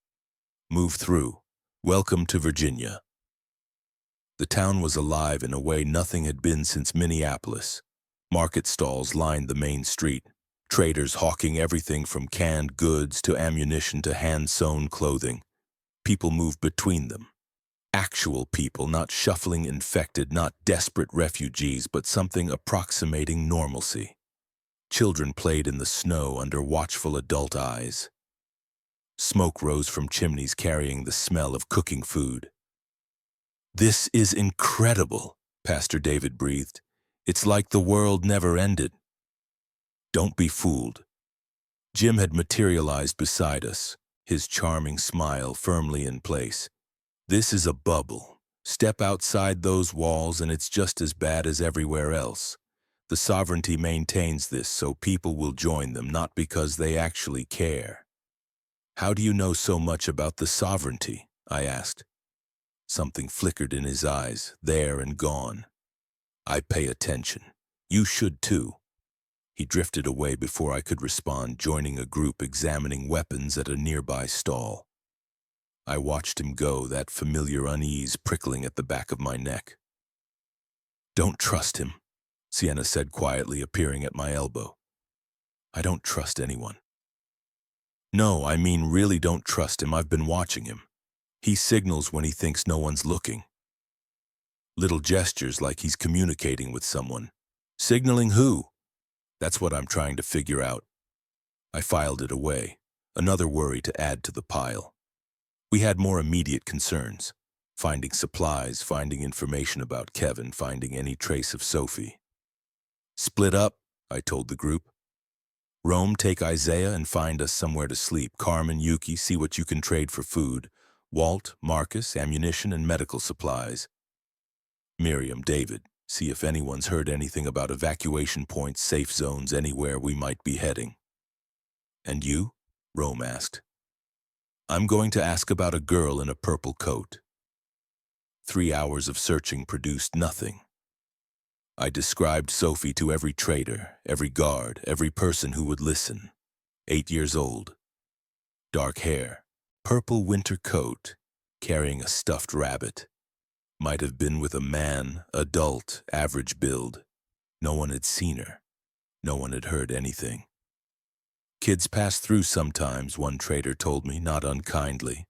"Move through. Welcome to Virginia." The town was alive in a way nothing had been since Minneapolis. Market stalls lined the main street, traders hawking everything from canned goods to ammunition to hand-sewn clothing. People moved between them. Actual people, not shuffling infected, not desperate refugees, but something approximating normalcy. Children played in the snow under watchful adult eyes. Smoke rose from chimneys carrying the smell of cooking food. "This is incredible," Pastor David breathed. "It's like the world never ended." "Don't be fooled." Jim had materialized beside us, his charming smile firmly in place. "This is a bubble. Step outside those walls and it's just as bad as everywhere else. The sovereignty maintains this so people will join them, not because they actually care." "How do you know so much about the sovereignty?" I asked. Something flickered in his eyes, there and gone. "I pay attention. You should too." He drifted away before I could respond, joining a group examining weapons at a nearby stall. I watched him go, that familiar unease prickling at the back of my neck. "Don't trust him," Sienna said quietly, appearing at my elbow. "I don't trust anyone." "No, I mean really don't trust him. I've been watching him. He signals when he thinks no one's looking. Little gestures like he's communicating with someone. Signaling who? That's what I'm trying to figure out." I filed it away, another worry to add to the pile. We had more immediate concerns. Finding supplies, finding information about Kevin, finding any trace of Sophie. "Split up," I told the group. "Rome, take Isaiah and find us somewhere to sleep. Carmen, Yuki, see what you can trade for food. Walt, Marcus, ammunition and medical supplies. Miriam, David, see if anyone's heard anything about evacuation points, safe zones, anywhere we might be heading." "And you?" Rome asked. "I'm going to ask about a girl in a purple coat." 3 hours of searching produced nothing. I described Sophie to every trader, every guard, every person who would listen. 8 years old. Dark hair, purple winter coat, carrying a stuffed rabbit. Might have been with a man, adult, average build. No one had seen her. No one had heard anything. "Kids pass through sometimes," one trader told me, not unkindly.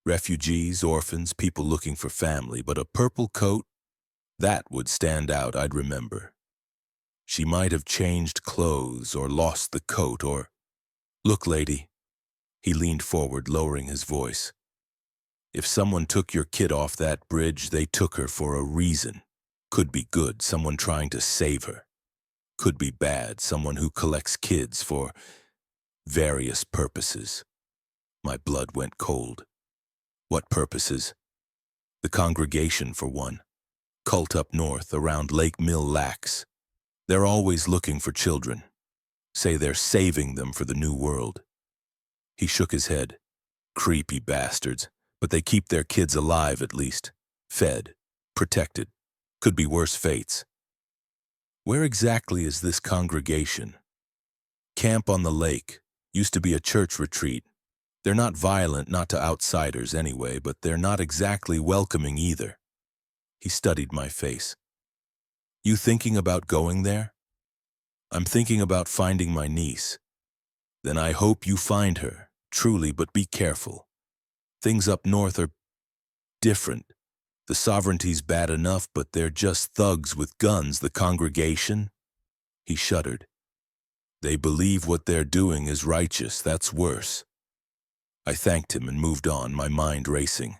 "Refugees, orphans, people looking for family, but a purple coat? That would stand out, I'd remember. She might have changed clothes or lost the coat or... Look, lady. He leaned forward, lowering his voice. If someone took your kid off that bridge, they took her for a reason. Could be good, someone trying to save her. Could be bad, someone who collects kids for various purposes. My blood went cold. What purposes? The congregation, for one. Cult up north, around Lake Mill Lacs. They're always looking for children. Say they're saving them for the new world. He shook his head. Creepy bastards. But they keep their kids alive, at least. Fed. Protected. Could be worse fates. Where exactly is this congregation? Camp on the lake. Used to be a church retreat. They're not violent, not to outsiders anyway, but they're not exactly welcoming either. He studied my face. You thinking about going there? I'm thinking about finding my niece. Then I hope you find her, truly, but be careful. Things up north are different. The sovereignty's bad enough, but they're just thugs with guns. The congregation? He shuddered. They believe what they're doing is righteous. That's worse. I thanked him and moved on, my mind racing.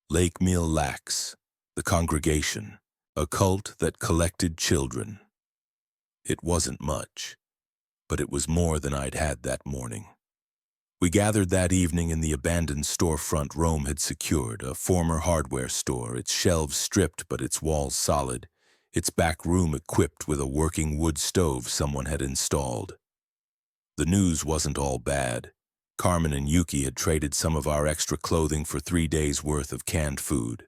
Lake Mill Lacs, the congregation, a cult that collected children. It wasn't much, but it was more than I'd had that morning. We gathered that evening in the abandoned storefront Rome had secured, a former hardware store, its shelves stripped but its walls solid, its back room equipped with a working wood stove someone had installed. The news wasn't all bad. Carmen and Yuki had traded some of our extra clothing for 3 days' worth of canned food.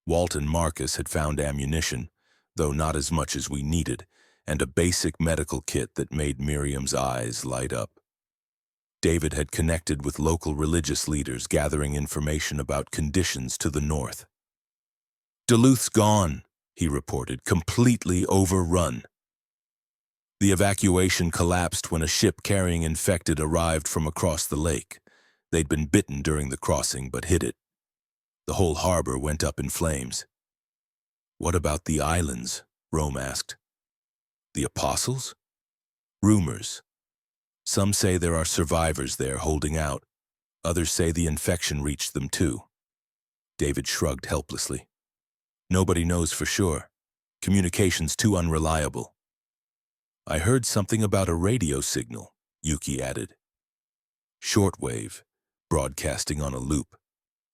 Walt and Marcus had found ammunition, though not as much as we needed, and a basic medical kit that made Miriam's eyes light up. David had connected with local religious leaders gathering information about conditions to the north. Duluth's gone, he reported, completely overrun. The evacuation collapsed when a ship carrying infected arrived from across the lake. They'd been bitten during the crossing but hid it. The whole harbor went up in flames. What about the islands? Rome asked. The apostles? Rumors. Some say there are survivors there holding out. Others say the infection reached them too. David shrugged helplessly. Nobody knows for sure. Communication's too unreliable. I heard something about a radio signal, Yuki added. Shortwave, broadcasting on a loop.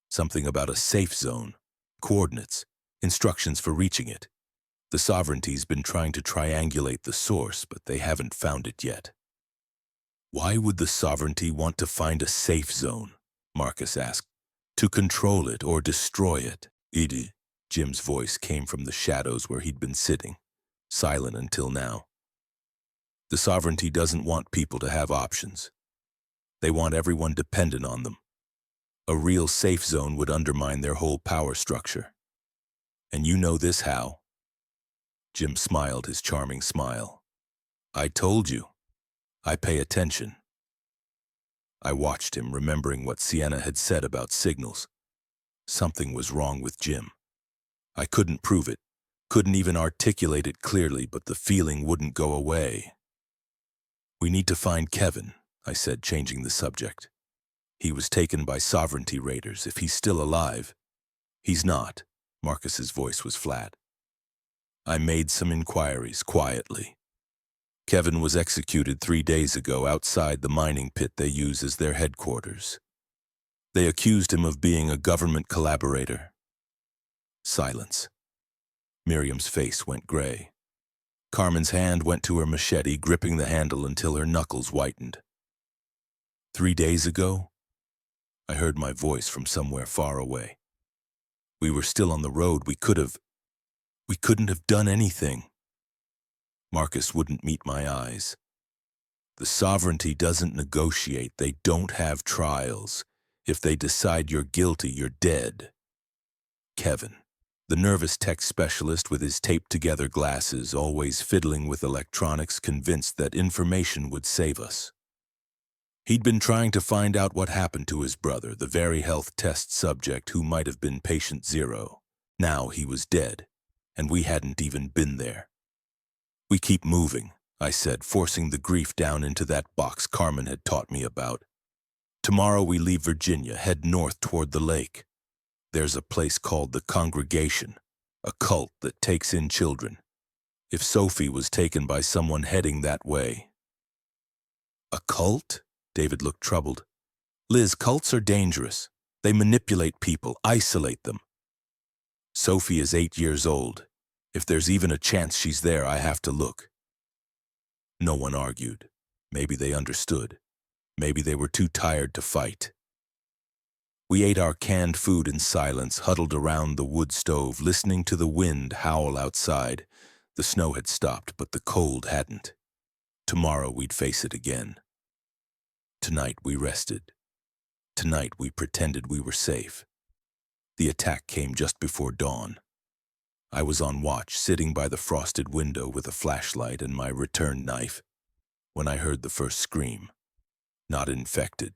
Something about a safe zone, coordinates, instructions for reaching it. The sovereignty's been trying to triangulate the source, but they haven't found it yet. Why would the sovereignty want to find a safe zone? Marcus asked. To control it or destroy it. Edie. Jim's voice came from the shadows where he'd been sitting, silent until now. The sovereignty doesn't want people to have options. They want everyone dependent on them. A real safe zone would undermine their whole power structure. And you know this how? Jim smiled his charming smile. I told you. I pay attention. I watched him, remembering what Sienna had said about signals. Something was wrong with Jim. I couldn't prove it, couldn't even articulate it clearly, but the feeling wouldn't go away. We need to find Kevin, I said, changing the subject. He was taken by sovereignty raiders. If he's still alive. He's not. Marcus's voice was flat. I made some inquiries quietly. Kevin was executed 3 days ago outside the mining pit they use as their headquarters. They accused him of being a government collaborator. Silence. Miriam's face went gray. Carmen's hand went to her machete, gripping the handle until her knuckles whitened. 3 days ago? I heard my voice from somewhere far away. We were still on the road. We couldn't have done anything. Marcus wouldn't meet my eyes. The sovereignty doesn't negotiate. They don't have trials. If they decide you're guilty, you're dead. Kevin, the nervous tech specialist with his taped-together glasses, always fiddling with electronics, convinced that information would save us. He'd been trying to find out what happened to his brother, the very health test subject who might have been patient zero. Now he was dead, and we hadn't even been there. "We keep moving," I said, forcing the grief down into that box Carmen had taught me about. "Tomorrow we leave Virginia, head north toward the lake. There's a place called the Congregation, a cult that takes in children. If Sophie was taken by someone heading that way." "A cult?" David looked troubled. "Liz, cults are dangerous. They manipulate people, isolate them. Sophie is 8 years old. If there's even a chance she's there, I have to look." No one argued. Maybe they understood. Maybe they were too tired to fight. We ate our canned food in silence, huddled around the wood stove, listening to the wind howl outside. The snow had stopped, but the cold hadn't. Tomorrow we'd face it again. Tonight we rested. Tonight we pretended we were safe. The attack came just before dawn. I was on watch, sitting by the frosted window with a flashlight and my return knife, when I heard the first scream. Not infected,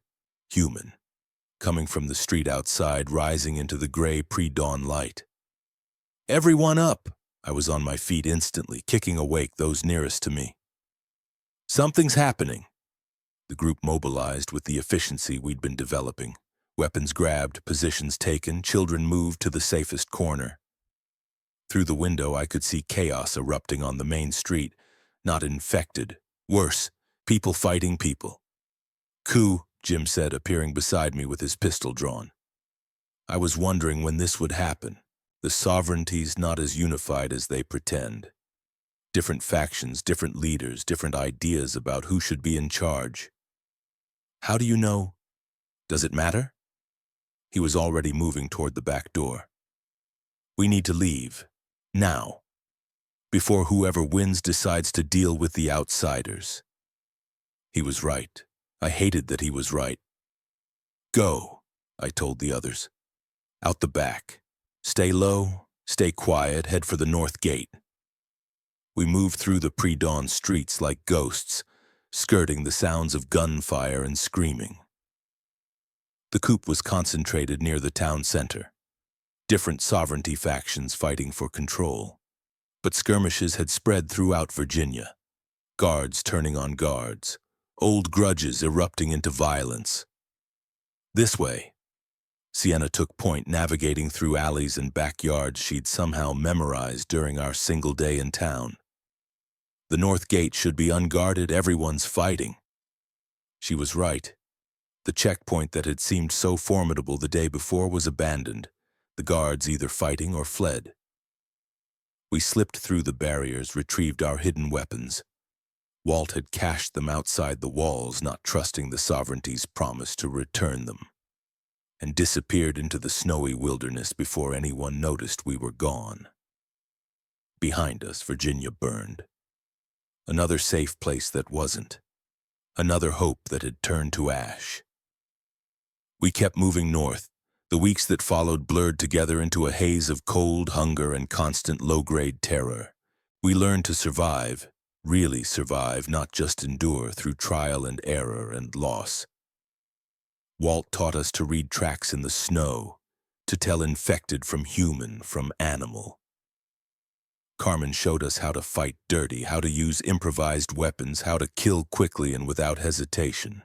human, coming from the street outside, rising into the gray pre-dawn light. "Everyone up!" I was on my feet instantly, kicking awake those nearest to me. "Something's happening." The group mobilized with the efficiency we'd been developing. Weapons grabbed, positions taken, children moved to the safest corner. Through the window, I could see chaos erupting on the main street. Not infected. Worse, people fighting people. "Coup," Jim said, appearing beside me with his pistol drawn. I was wondering when this would happen. The sovereignty's not as unified as they pretend. Different factions, different leaders, different ideas about who should be in charge. "How do you know? Does it matter?" He was already moving toward the back door. "We need to leave. Now. Before whoever wins decides to deal with the outsiders." He was right. I hated that he was right. "Go," I told the others. "Out the back. Stay low, stay quiet, head for the north gate." We moved through the pre-dawn streets like ghosts, skirting the sounds of gunfire and screaming. The coup was concentrated near the town center. Different sovereignty factions fighting for control. But skirmishes had spread throughout Virginia. Guards turning on guards. Old grudges erupting into violence. "This way." Sienna took point, navigating through alleys and backyards she'd somehow memorized during our single day in town. "The north gate should be unguarded, everyone's fighting." She was right. The checkpoint that had seemed so formidable the day before was abandoned, the guards either fighting or fled. We slipped through the barriers, retrieved our hidden weapons. Walt had cached them outside the walls, not trusting the sovereignty's promise to return them, and disappeared into the snowy wilderness before anyone noticed we were gone. Behind us, Virginia burned. Another safe place that wasn't. Another hope that had turned to ash. We kept moving north. The weeks that followed blurred together into a haze of cold, hunger, and constant low-grade terror. We learned to survive, really survive, not just endure through trial and error and loss. Walt taught us to read tracks in the snow, to tell infected from human, from animal. Carmen showed us how to fight dirty, how to use improvised weapons, how to kill quickly and without hesitation.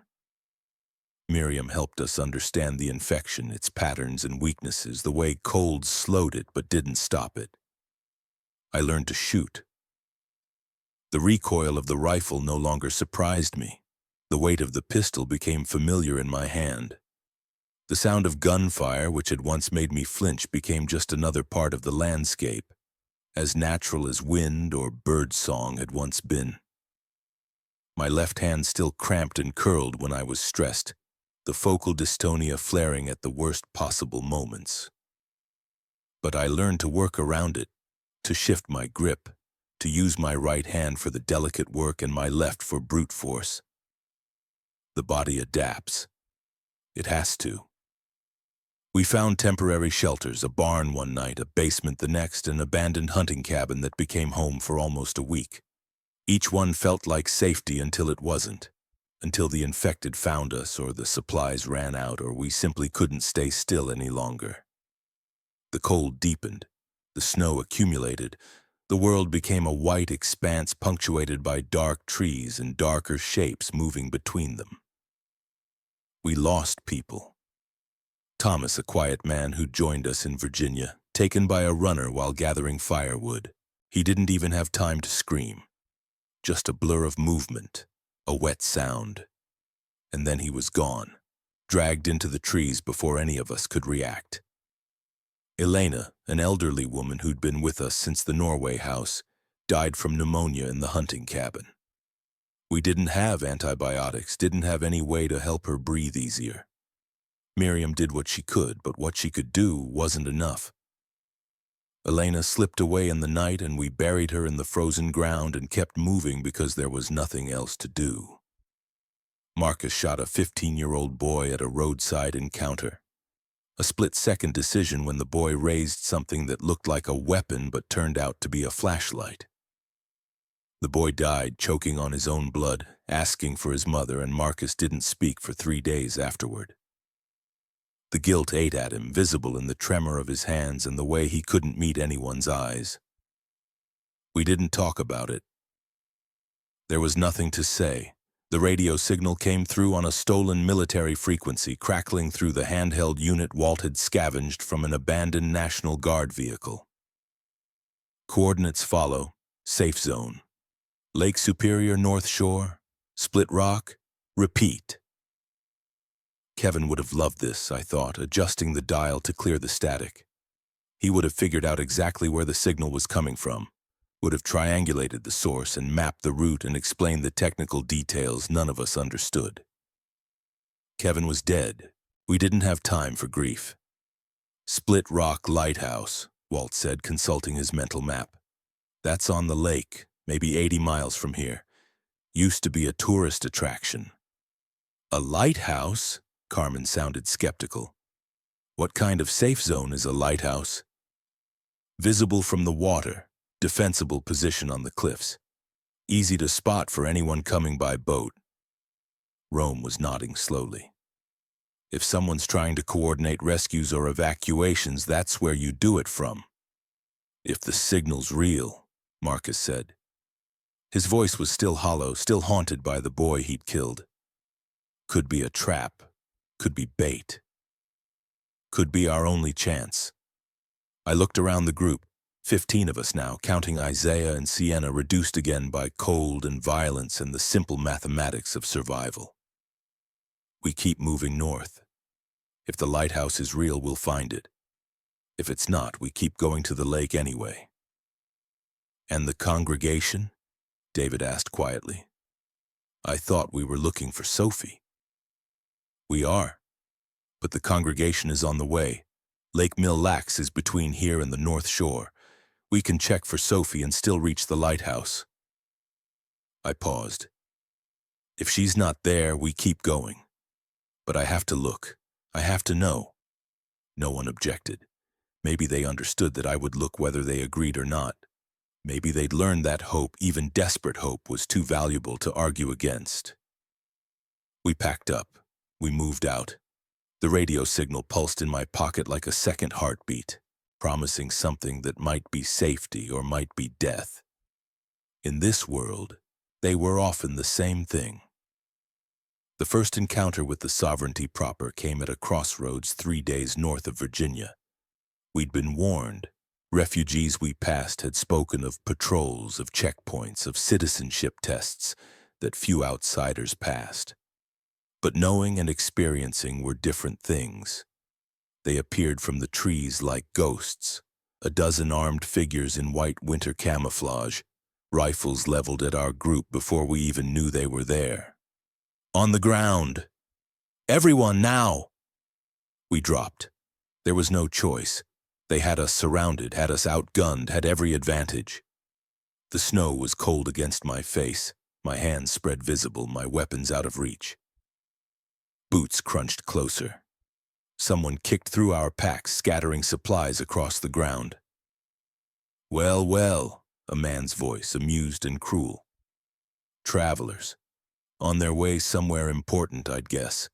Miriam helped us understand the infection, its patterns and weaknesses, the way cold slowed it but didn't stop it. I learned to shoot. The recoil of the rifle no longer surprised me. The weight of the pistol became familiar in my hand. The sound of gunfire, which had once made me flinch, became just another part of the landscape, as natural as wind or bird song had once been. My left hand still cramped and curled when I was stressed, the focal dystonia flaring at the worst possible moments. But I learned to work around it, to shift my grip, to use my right hand for the delicate work and my left for brute force. The body adapts. It has to. We found temporary shelters, a barn one night, a basement the next, an abandoned hunting cabin that became home for almost a week. Each one felt like safety until it wasn't, until the infected found us or the supplies ran out or we simply couldn't stay still any longer. The cold deepened. The snow accumulated. The world became a white expanse punctuated by dark trees and darker shapes moving between them. We lost people. Thomas, a quiet man who joined us in Virginia, taken by a runner while gathering firewood. He didn't even have time to scream. Just a blur of movement, a wet sound. And then he was gone, dragged into the trees before any of us could react. Elena, an elderly woman who'd been with us since the Norway house, died from pneumonia in the hunting cabin. We didn't have antibiotics, didn't have any way to help her breathe easier. Miriam did what she could, but what she could do wasn't enough. Elena slipped away in the night and we buried her in the frozen ground and kept moving because there was nothing else to do. Marcus shot a 15-year-old boy at a roadside encounter. A split-second decision when the boy raised something that looked like a weapon but turned out to be a flashlight. The boy died choking on his own blood, asking for his mother, and Marcus didn't speak for 3 days afterward. The guilt ate at him, visible in the tremor of his hands and the way he couldn't meet anyone's eyes. We didn't talk about it. There was nothing to say. The radio signal came through on a stolen military frequency, crackling through the handheld unit Walt had scavenged from an abandoned National Guard vehicle. Coordinates follow. Safe zone. Lake Superior North Shore. Split Rock. Repeat. Kevin would have loved this, I thought, adjusting the dial to clear the static. He would have figured out exactly where the signal was coming from, would have triangulated the source and mapped the route and explained the technical details none of us understood. Kevin was dead. We didn't have time for grief. Split Rock Lighthouse, Walt said, consulting his mental map. That's on the lake, maybe 80 miles from here. Used to be a tourist attraction. A lighthouse? Carmen sounded skeptical. What kind of safe zone is a lighthouse? Visible from the water, defensible position on the cliffs. Easy to spot for anyone coming by boat. Rome was nodding slowly. If someone's trying to coordinate rescues or evacuations, that's where you do it from. If the signal's real, Marcus said. His voice was still hollow, still haunted by the boy he'd killed. Could be a trap. Could be bait. Could be our only chance. I looked around the group, 15 of us now, counting Isaiah and Sienna, reduced again by cold and violence and the simple mathematics of survival. We keep moving north. If the lighthouse is real, we'll find it. If it's not, we keep going to the lake anyway. And the congregation? David asked quietly. I thought we were looking for Sophie. We are. But the congregation is on the way. Lake Mille Lacs is between here and the North Shore. We can check for Sophie and still reach the lighthouse. I paused. If she's not there, we keep going. But I have to look. I have to know. No one objected. Maybe they understood that I would look whether they agreed or not. Maybe they'd learned that hope, even desperate hope, was too valuable to argue against. We packed up. We moved out. The radio signal pulsed in my pocket like a second heartbeat, promising something that might be safety or might be death. In this world, they were often the same thing. The first encounter with the sovereignty proper came at a crossroads 3 days north of Virginia. We'd been warned. Refugees we passed had spoken of patrols, of checkpoints, of citizenship tests that few outsiders passed. But knowing and experiencing were different things. They appeared from the trees like ghosts, a dozen armed figures in white winter camouflage, rifles leveled at our group before we even knew they were there. On the ground! Everyone now! We dropped. There was no choice. They had us surrounded, had us outgunned, had every advantage. The snow was cold against my face, my hands spread visible, my weapons out of reach. Boots crunched closer. Someone kicked through our packs, scattering supplies across the ground. Well, well, a man's voice, amused and cruel. Travelers. On their way somewhere important, I'd guess.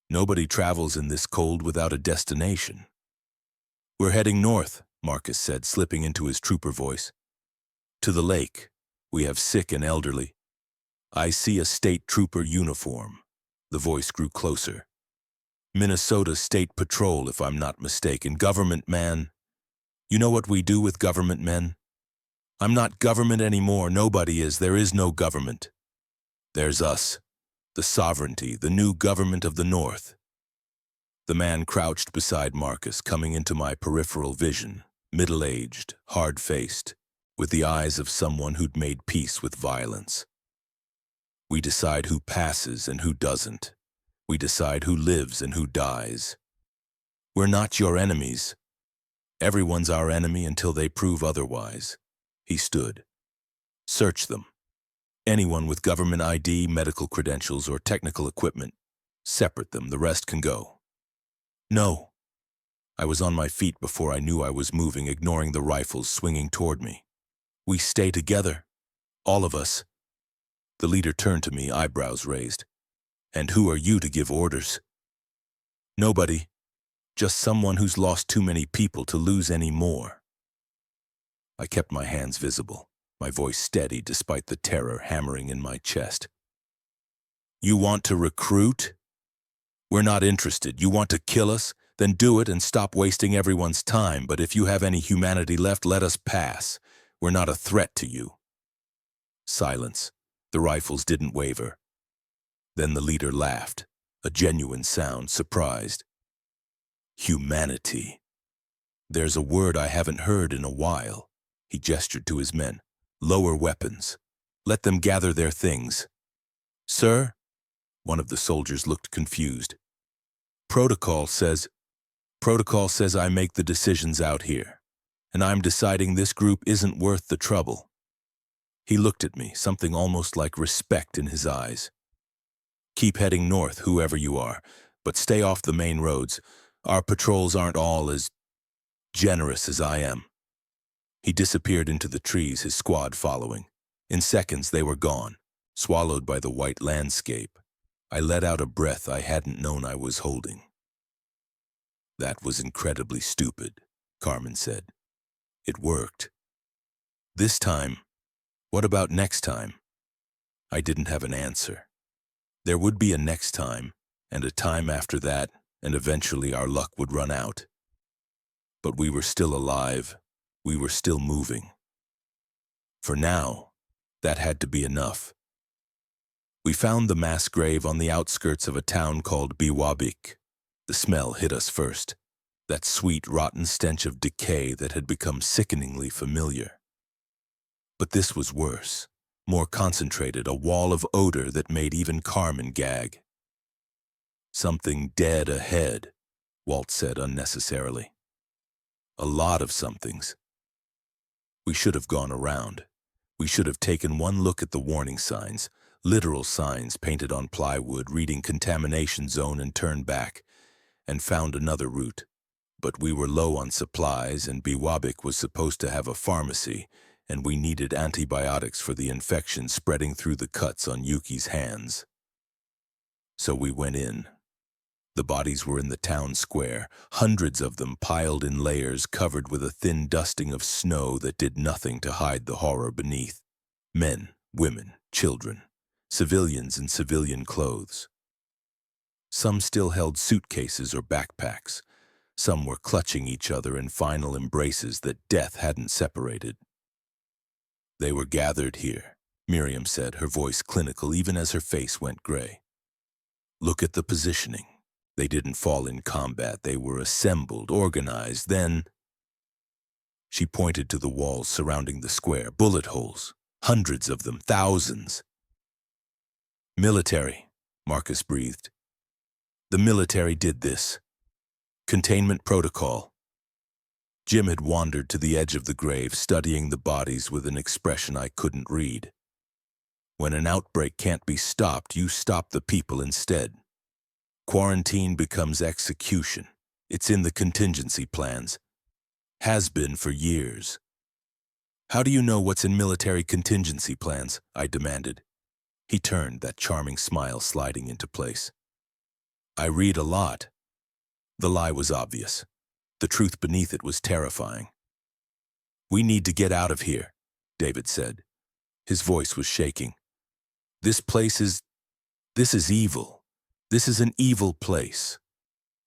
Nobody travels in this cold without a destination. We're heading north, Marcus said, slipping into his trooper voice. To the lake. We have sick and elderly. I see a state trooper uniform. The voice grew closer. Minnesota State Patrol, if I'm not mistaken. Government man. You know what we do with government men? I'm not government anymore. Nobody is. There is no government. There's us. The sovereignty, the new government of the North. The man crouched beside Marcus, coming into my peripheral vision, middle-aged, hard-faced, with the eyes of someone who'd made peace with violence. We decide who passes and who doesn't. We decide who lives and who dies. We're not your enemies. Everyone's our enemy until they prove otherwise. He stood. Search them. Anyone with government ID, medical credentials, or technical equipment. Separate them, the rest can go. No. I was on my feet before I knew I was moving, ignoring the rifles swinging toward me. We stay together. All of us. The leader turned to me, eyebrows raised. And who are you to give orders? Nobody. Just someone who's lost too many people to lose any more. I kept my hands visible, my voice steady despite the terror hammering in my chest. You want to recruit? We're not interested. You want to kill us? Then do it and stop wasting everyone's time. But if you have any humanity left, let us pass. We're not a threat to you. Silence. The rifles didn't waver. Then the leader laughed, a genuine sound, surprised. Humanity. There's a word I haven't heard in a while. He gestured to his men. Lower weapons. Let them gather their things. Sir? One of the soldiers looked confused. Protocol says I make the decisions out here, and I'm deciding this group isn't worth the trouble. He looked at me, something almost like respect in his eyes. Keep heading north, whoever you are, but stay off the main roads. Our patrols aren't all as generous as I am. He disappeared into the trees, his squad following. In seconds, they were gone, swallowed by the white landscape. I let out a breath I hadn't known I was holding. That was incredibly stupid, Carmen said. It worked. This time, what about next time? I didn't have an answer. There would be a next time, and a time after that, and eventually our luck would run out. But we were still alive. We were still moving. For now, that had to be enough. We found the mass grave on the outskirts of a town called Biwabik. The smell hit us first, that sweet, rotten stench of decay that had become sickeningly familiar. But this was worse, more concentrated, a wall of odor that made even Carmen gag. Something dead ahead, Walt said unnecessarily. A lot of somethings. We should have gone around. We should have taken one look at the warning signs, literal signs painted on plywood reading contamination zone, and turned back, and found another route. But we were low on supplies, and Biwabik was supposed to have a pharmacy, and we needed antibiotics for the infection spreading through the cuts on Yuki's hands. So we went in. The bodies were in the town square, hundreds of them piled in layers covered with a thin dusting of snow that did nothing to hide the horror beneath. Men, women, children, civilians in civilian clothes. Some still held suitcases or backpacks. Some were clutching each other in final embraces that death hadn't separated. They were gathered here, Miriam said, her voice clinical even as her face went gray. Look at the positioning. They didn't fall in combat. They were assembled, organized, then... She pointed to the walls surrounding the square, bullet holes, hundreds of them, thousands. Military, Marcus breathed. The military did this. Containment protocol. Jim had wandered to the edge of the grave, studying the bodies with an expression I couldn't read. When an outbreak can't be stopped, you stop the people instead. Quarantine becomes execution. It's in the contingency plans. Has been for years. How do you know what's in military contingency plans? I demanded. He turned, that charming smile sliding into place. I read a lot. The lie was obvious. The truth beneath it was terrifying. "We need to get out of here," David said. His voice was shaking. This is evil. This is an evil place.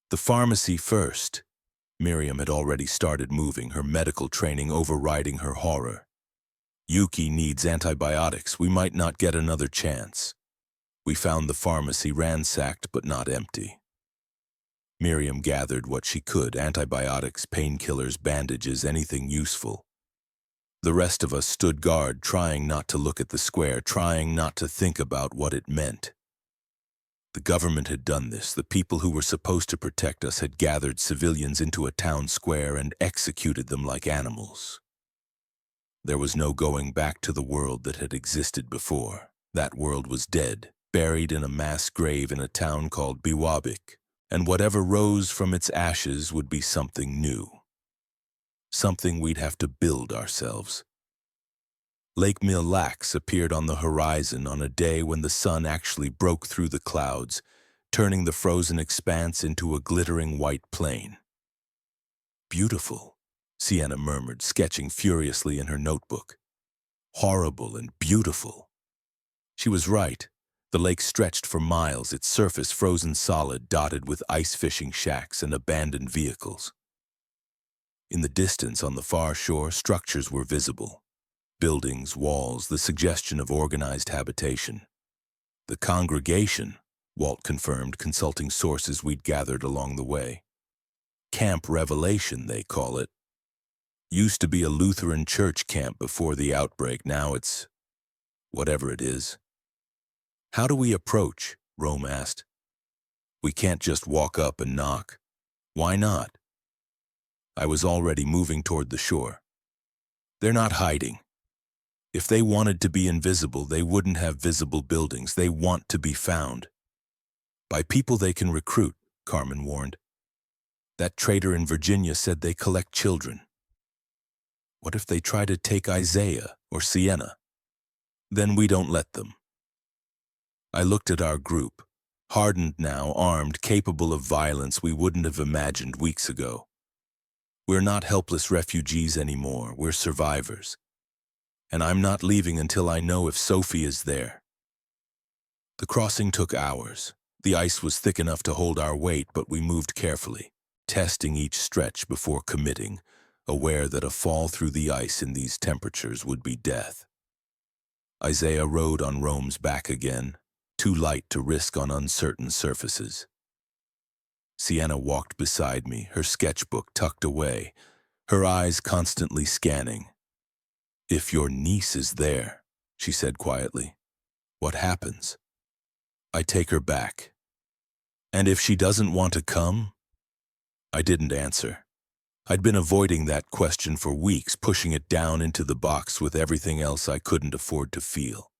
The pharmacy first." Miriam had already started moving, her medical training overriding her horror. "Yuki needs antibiotics. We might not get another chance." We found the pharmacy ransacked but not empty. Miriam gathered what she could: antibiotics, painkillers, bandages, anything useful. The rest of us stood guard, trying not to look at the square, trying not to think about what it meant. The government had done this. The people who were supposed to protect us had gathered civilians into a town square and executed them like animals. There was no going back to the world that had existed before. That world was dead, buried in a mass grave in a town called Biwabik, and whatever rose from its ashes would be something new. Something we'd have to build ourselves. Lake Mille Lacs appeared on the horizon on a day when the sun actually broke through the clouds, turning the frozen expanse into a glittering white plain. "Beautiful," Sienna murmured, sketching furiously in her notebook. "Horrible and beautiful." She was right. The lake stretched for miles, its surface frozen solid, dotted with ice fishing shacks and abandoned vehicles. In the distance, on the far shore, structures were visible. Buildings, walls, the suggestion of organized habitation. "The congregation," Walt confirmed, consulting sources we'd gathered along the way. "Camp Revelation, they call it. Used to be a Lutheran church camp before the outbreak. Now it's whatever it is." "How do we approach?" Rome asked. "We can't just walk up and knock." "Why not?" I was already moving toward the shore. "They're not hiding. If they wanted to be invisible, they wouldn't have visible buildings. They want to be found. By people they can recruit," Carmen warned. "That trader in Virginia said they collect children." "What if they try to take Isaiah or Sienna? Then we don't let them." I looked at our group, hardened now, armed, capable of violence we wouldn't have imagined weeks ago. We're not helpless refugees anymore, we're survivors. And I'm not leaving until I know if Sophie is there. The crossing took hours. The ice was thick enough to hold our weight, but we moved carefully, testing each stretch before committing, aware that a fall through the ice in these temperatures would be death. Isaiah rode on Rome's back again, too light to risk on uncertain surfaces. Sienna walked beside me, her sketchbook tucked away, her eyes constantly scanning. "If your niece is there," she said quietly, "what happens?" I take her back. "And if she doesn't want to come?" I didn't answer. I'd been avoiding that question for weeks, pushing it down into the box with everything else I couldn't afford to feel.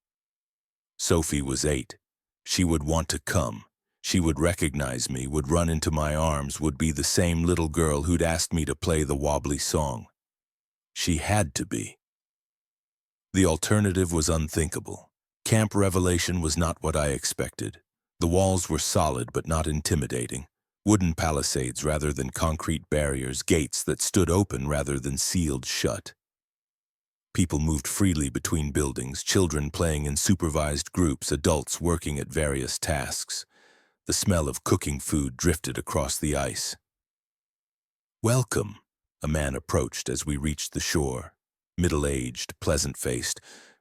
Sophie was 8. She would want to come. She would recognize me, would run into my arms, would be the same little girl who'd asked me to play the wobbly song. She had to be. The alternative was unthinkable. Camp Revelation was not what I expected. The walls were solid but not intimidating. Wooden palisades rather than concrete barriers, gates that stood open rather than sealed shut. People moved freely between buildings, children playing in supervised groups, adults working at various tasks. The smell of cooking food drifted across the ice. "Welcome," a man approached as we reached the shore, middle-aged, pleasant-faced,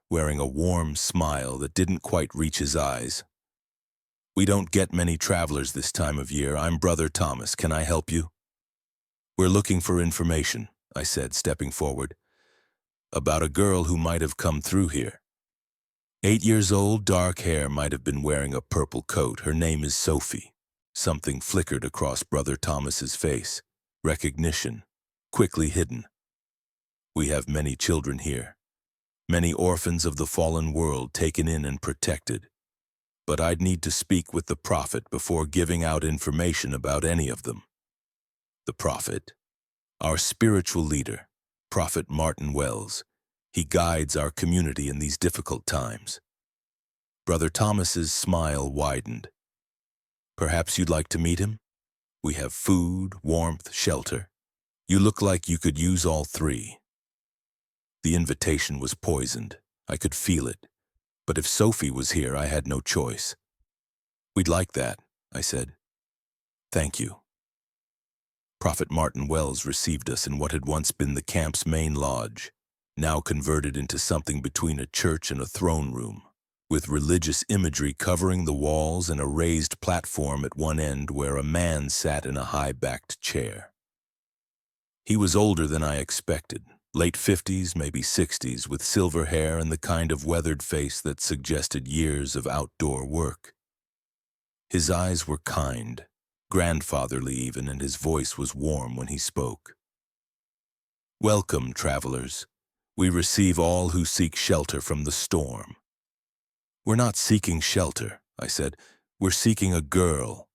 wearing a warm smile that didn't quite reach his eyes. "We don't get many travelers this time of year. I'm Brother Thomas. Can I help you?" "We're looking for information," I said, stepping forward. "About a girl who might have come through here. 8 years old, dark hair, might have been wearing a purple coat. Her name is Sophie." Something flickered across Brother Thomas's face. Recognition, quickly hidden. "We have many children here. Many orphans of the fallen world taken in and protected. But I'd need to speak with the prophet before giving out information about any of them." "The prophet?" "Our spiritual leader, Prophet Martin Wells. He guides our community in these difficult times." Brother Thomas's smile widened. "Perhaps you'd like to meet him? We have food, warmth, shelter. You look like you could use all three." The invitation was poisoned. I could feel it. But if Sophie was here, I had no choice. "We'd like that," I said. "Thank you." Prophet Martin Wells received us in what had once been the camp's main lodge, now converted into something between a church and a throne room, with religious imagery covering the walls and a raised platform at one end where a man sat in a high-backed chair. He was older than I expected, late 50s, maybe 60s, with silver hair and the kind of weathered face that suggested years of outdoor work. His eyes were kind, grandfatherly even, and his voice was warm when he spoke. "Welcome, travelers. We receive all who seek shelter from the storm." "We're not seeking shelter," I said. "We're seeking a girl.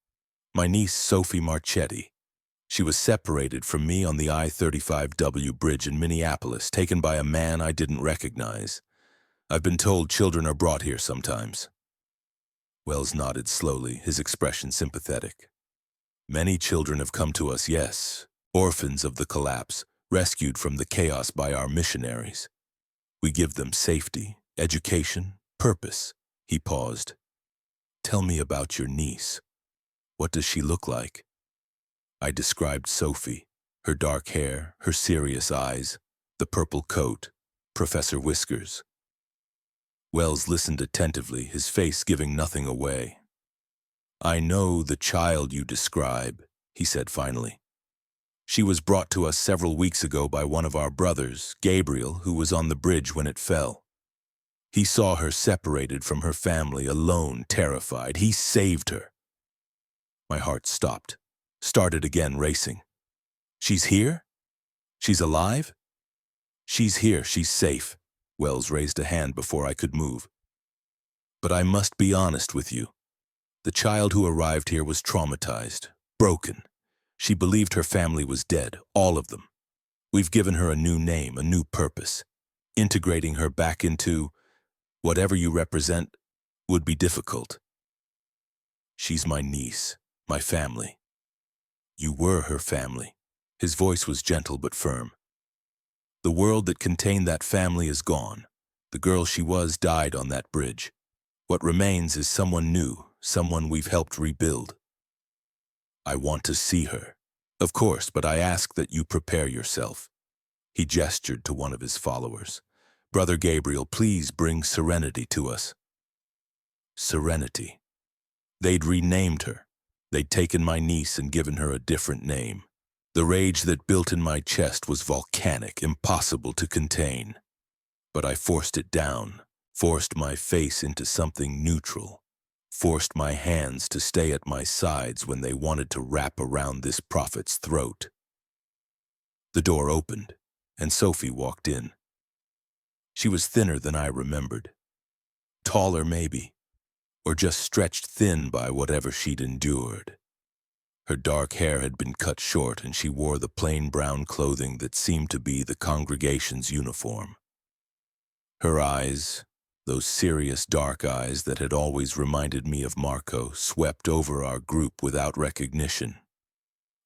My niece, Sophie Marchetti. She was separated from me on the I-35W bridge in Minneapolis, taken by a man I didn't recognize. I've been told children are brought here sometimes." Wells nodded slowly, his expression sympathetic. "Many children have come to us, yes, orphans of the collapse, rescued from the chaos by our missionaries. We give them safety, education, purpose." He paused. "Tell me about your niece. What does she look like?" I described Sophie, her dark hair, her serious eyes, the purple coat, Professor Whiskers. Wells listened attentively, his face giving nothing away. "I know the child you describe," he said finally. "She was brought to us several weeks ago by one of our brothers, Gabriel, who was on the bridge when it fell. He saw her separated from her family, alone, terrified. He saved her." My heart stopped, started again racing. "She's here? She's alive?" "She's here, she's safe." Wells raised a hand before I could move. "But I must be honest with you. The child who arrived here was traumatized, broken. She believed her family was dead, all of them. We've given her a new name, a new purpose. Integrating her back into whatever you represent would be difficult. She's my niece, my family. You were her family." His voice was gentle but firm. "The world that contained that family is gone. The girl she was died on that bridge. What remains is someone new, someone we've helped rebuild. I want to see her. Of course, but I ask that you prepare yourself." He gestured to one of his followers. "Brother Gabriel, please bring Serenity to us." Serenity. They'd renamed her. They'd taken my niece and given her a different name. The rage that built in my chest was volcanic, impossible to contain. But I forced it down, forced my face into something neutral, forced my hands to stay at my sides when they wanted to wrap around this prophet's throat. The door opened, and Sophie walked in. She was thinner than I remembered. Taller, maybe, or just stretched thin by whatever she'd endured. Her dark hair had been cut short, and she wore the plain brown clothing that seemed to be the congregation's uniform. Her eyes, those serious dark eyes that had always reminded me of Marco, swept over our group without recognition.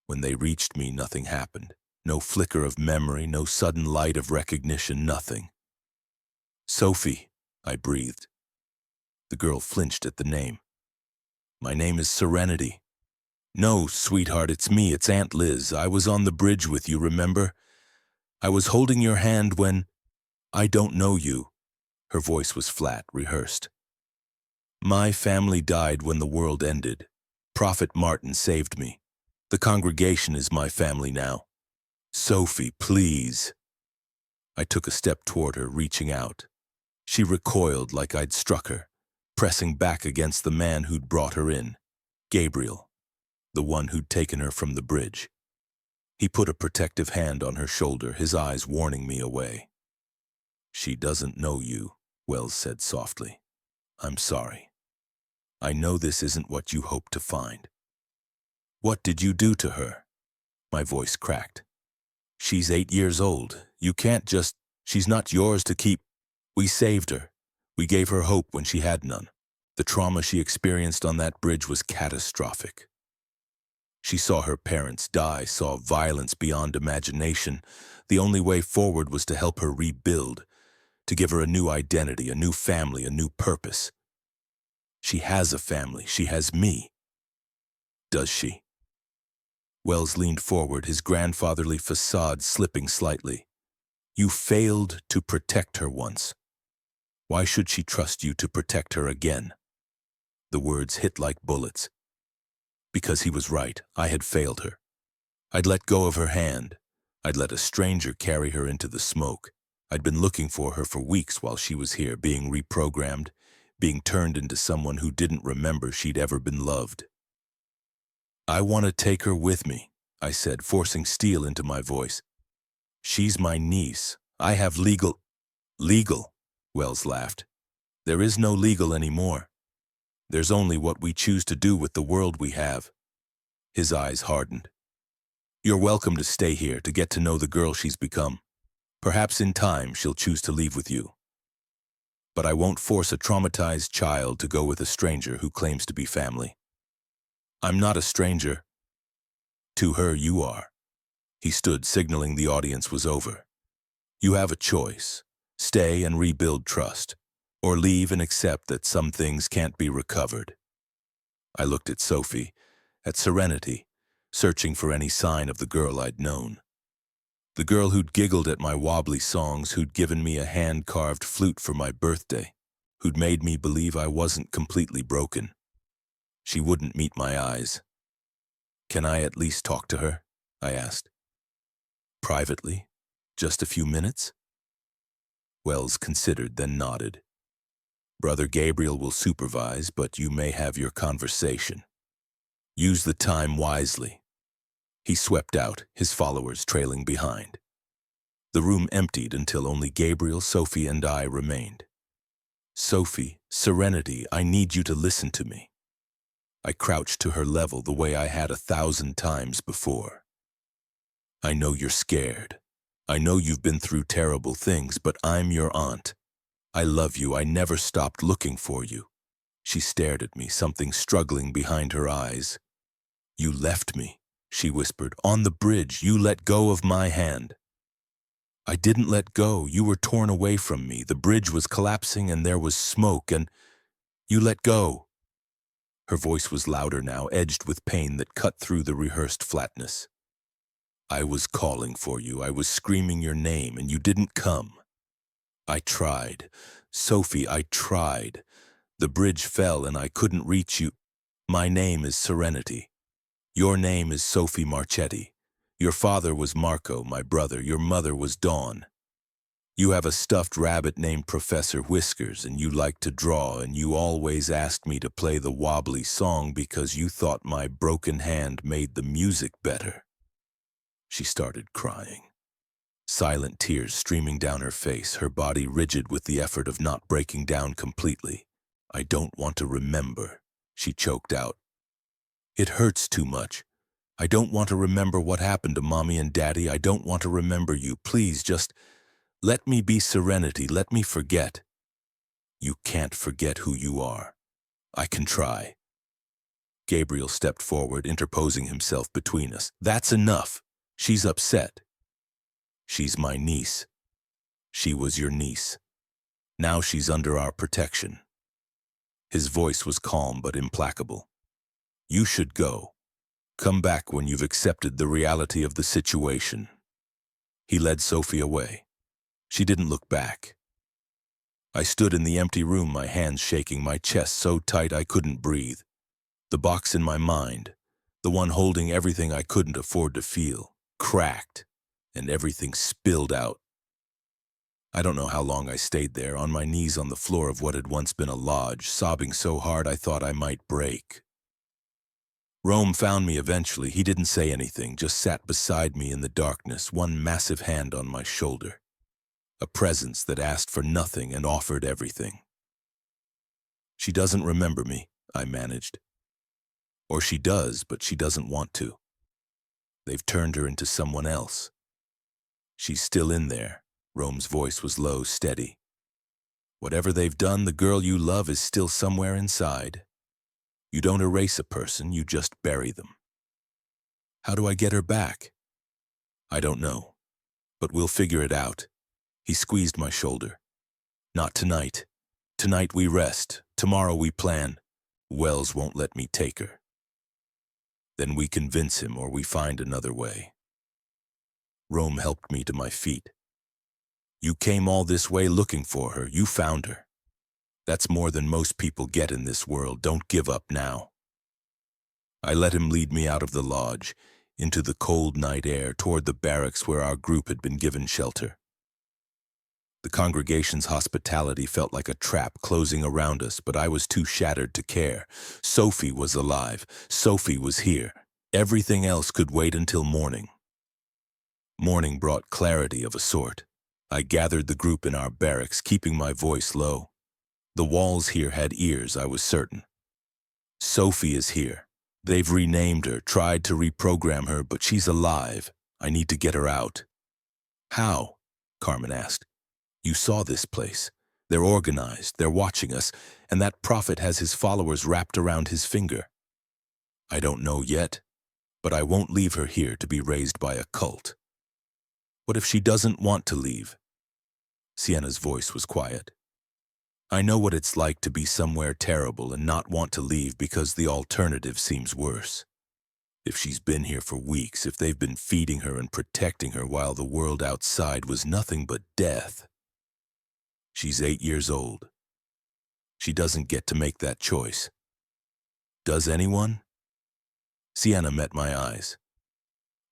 When they reached me, nothing happened. No flicker of memory, no sudden light of recognition, nothing. "Sophie," I breathed. The girl flinched at the name. "My name is Serenity." "No, sweetheart, it's me, it's Aunt Liz. I was on the bridge with you, remember? I was holding your hand when—" "I don't know you." Her voice was flat, rehearsed. "My family died when the world ended. Prophet Martin saved me. The congregation is my family now. Sophie, please." I took a step toward her, reaching out. She recoiled like I'd struck her, pressing back against the man who'd brought her in, Gabriel, the one who'd taken her from the bridge. He put a protective hand on her shoulder, his eyes warning me away. "She doesn't know you," Wells said softly. "I'm sorry. I know this isn't what you hoped to find." "What did you do to her?" My voice cracked. "She's 8 years old. You can't just— She's not yours to keep." "We saved her. We gave her hope when she had none. The trauma she experienced on that bridge was catastrophic." She saw her parents die, saw violence beyond imagination. The only way forward was to help her rebuild, to give her a new identity, a new family, a new purpose. She has a family. She has me. Does she? Wells leaned forward, his grandfatherly facade slipping slightly. You failed to protect her once. Why should she trust you to protect her again? The words hit like bullets. Because he was right. I had failed her. I'd let go of her hand. I'd let a stranger carry her into the smoke. I'd been looking for her for weeks while she was here, being reprogrammed, being turned into someone who didn't remember she'd ever been loved. I want to take her with me, I said, forcing steel into my voice. She's my niece. I have legal... Legal, Wells laughed. There is no legal anymore. There's only what we choose to do with the world we have. His eyes hardened. You're welcome to stay here to get to know the girl she's become. Perhaps in time she'll choose to leave with you. But I won't force a traumatized child to go with a stranger who claims to be family. I'm not a stranger. To her, you are. He stood, signaling the audience was over. You have a choice. Stay and rebuild trust, or leave and accept that some things can't be recovered. I looked at Sophie, at Serenity, searching for any sign of the girl I'd known. The girl who'd giggled at my wobbly songs, who'd given me a hand-carved flute for my birthday, who'd made me believe I wasn't completely broken. She wouldn't meet my eyes. Can I at least talk to her? I asked. Privately? Just a few minutes? Wells considered, then nodded. Brother Gabriel will supervise, but you may have your conversation. Use the time wisely. He swept out, his followers trailing behind. The room emptied until only Gabriel, Sophie, and I remained. Sophie, Serenity, I need you to listen to me. I crouched to her level the way I had 1,000 times before. I know you're scared. I know you've been through terrible things, but I'm your aunt. I love you. I never stopped looking for you. She stared at me, something struggling behind her eyes. You left me, she whispered. On the bridge, you let go of my hand. I didn't let go. You were torn away from me. The bridge was collapsing and there was smoke, and you let go. Her voice was louder now, edged with pain that cut through the rehearsed flatness. I was calling for you. I was screaming your name, and you didn't come. I tried. Sophie, I tried. The bridge fell and I couldn't reach you. My name is Serenity. Your name is Sophie Marchetti. Your father was Marco, my brother. Your mother was Dawn. You have a stuffed rabbit named Professor Whiskers, and you like to draw, and you always asked me to play the wobbly song because you thought my broken hand made the music better. She started crying. Silent tears streaming down her face, her body rigid with the effort of not breaking down completely. I don't want to remember, she choked out. It hurts too much. I don't want to remember what happened to Mommy and Daddy. I don't want to remember you. Please, just let me be Serenity. Let me forget. You can't forget who you are. I can try. Gabriel stepped forward, interposing himself between us. That's enough. She's upset. She's my niece. She was your niece. Now she's under our protection. His voice was calm but implacable. You should go. Come back when you've accepted the reality of the situation. He led Sophie away. She didn't look back. I stood in the empty room, my hands shaking, my chest so tight I couldn't breathe. The box in my mind, the one holding everything I couldn't afford to feel, cracked, and everything spilled out. I don't know how long I stayed there, on my knees on the floor of what had once been a lodge, sobbing so hard I thought I might break. Rome found me eventually. He didn't say anything, just sat beside me in the darkness, one massive hand on my shoulder. A presence that asked for nothing and offered everything. She doesn't remember me, I managed. Or she does, but she doesn't want to. They've turned her into someone else. She's still in there. Rome's voice was low, steady. Whatever they've done, the girl you love is still somewhere inside. You don't erase a person, you just bury them. How do I get her back? I don't know, but we'll figure it out. He squeezed my shoulder. Not tonight. Tonight we rest. Tomorrow we plan. Wells won't let me take her. Then we convince him or we find another way. Rome helped me to my feet. You came all this way looking for her. You found her. That's more than most people get in this world. Don't give up now. I let him lead me out of the lodge, into the cold night air, toward the barracks where our group had been given shelter. The congregation's hospitality felt like a trap closing around us, but I was too shattered to care. Sophie was alive. Sophie was here. Everything else could wait until morning. Morning brought clarity of a sort. I gathered the group in our barracks, keeping my voice low. The walls here had ears, I was certain. Sophie is here. They've renamed her, tried to reprogram her, but she's alive. I need to get her out. How? Carmen asked. You saw this place. They're organized, they're watching us, and that prophet has his followers wrapped around his finger. I don't know yet, but I won't leave her here to be raised by a cult. What if she doesn't want to leave? Sienna's voice was quiet. I know what it's like to be somewhere terrible and not want to leave because the alternative seems worse. If she's been here for weeks, if they've been feeding her and protecting her while the world outside was nothing but death. She's 8 years old. She doesn't get to make that choice. Does anyone? Sienna met my eyes.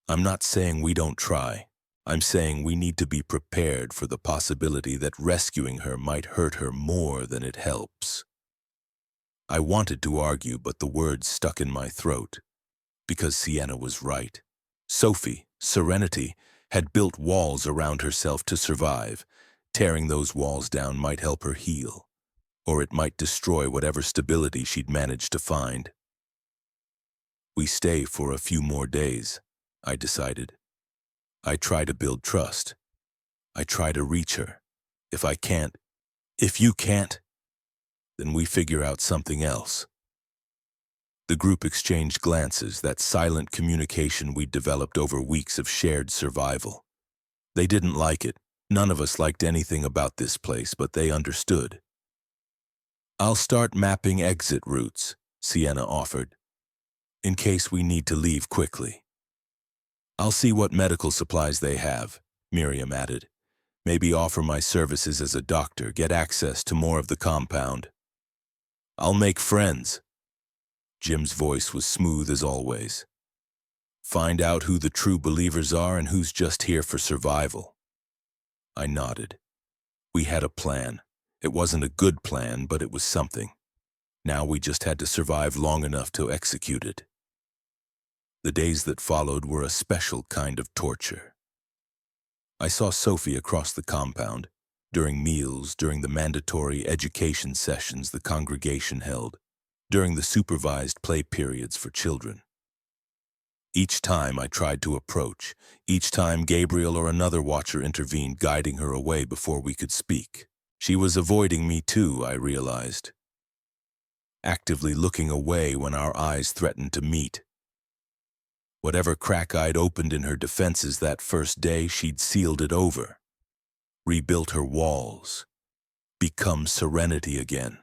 I'm not saying we don't try. I'm saying we need to be prepared for the possibility that rescuing her might hurt her more than it helps. I wanted to argue, but the words stuck in my throat. Because Sienna was right. Sophie, Serenity, had built walls around herself to survive. Tearing those walls down might help her heal, or it might destroy whatever stability she'd managed to find. We stay for a few more days, I decided. I try to build trust. I try to reach her. If you can't, then we figure out something else. The group exchanged glances, that silent communication we'd developed over weeks of shared survival. They didn't like it. None of us liked anything about this place, but they understood. I'll start mapping exit routes, Sienna offered, in case we need to leave quickly. I'll see what medical supplies they have, Miriam added. Maybe offer my services as a doctor, get access to more of the compound. I'll make friends. Jim's voice was smooth as always. Find out who the true believers are and who's just here for survival. I nodded. We had a plan. It wasn't a good plan, but it was something. Now we just had to survive long enough to execute it. The days that followed were a special kind of torture. I saw Sophie across the compound, during meals, during the mandatory education sessions the congregation held, during the supervised play periods for children. Each time I tried to approach, each time Gabriel or another watcher intervened, guiding her away before we could speak. She was avoiding me too, I realized. Actively looking away when our eyes threatened to meet. Whatever crack I'd opened in her defenses that first day, she'd sealed it over. Rebuilt her walls. Become Serenity again.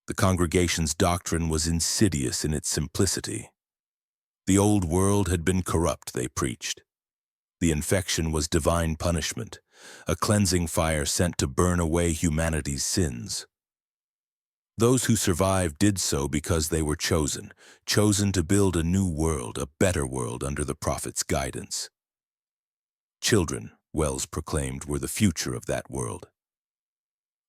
The congregation's doctrine was insidious in its simplicity. The old world had been corrupt, they preached. The infection was divine punishment, a cleansing fire sent to burn away humanity's sins. Those who survived did so because they were chosen to build a new world, a better world under the prophet's guidance. Children, Wells proclaimed, were the future of that world.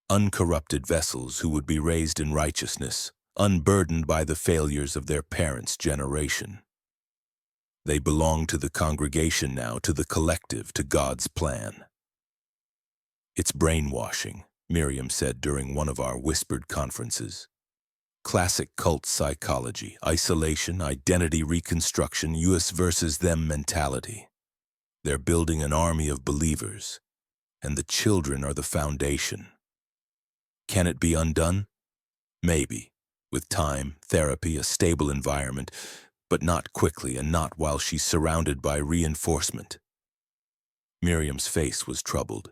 Uncorrupted vessels who would be raised in righteousness, unburdened by the failures of their parents' generation. They belong to the congregation now, to the collective, to God's plan. It's brainwashing, Miriam said during one of our whispered conferences. Classic cult psychology, isolation, identity reconstruction, us versus them mentality. They're building an army of believers, and the children are the foundation. Can it be undone? Maybe, with time, therapy, a stable environment, but not quickly and not while she's surrounded by reinforcement. Miriam's face was troubled.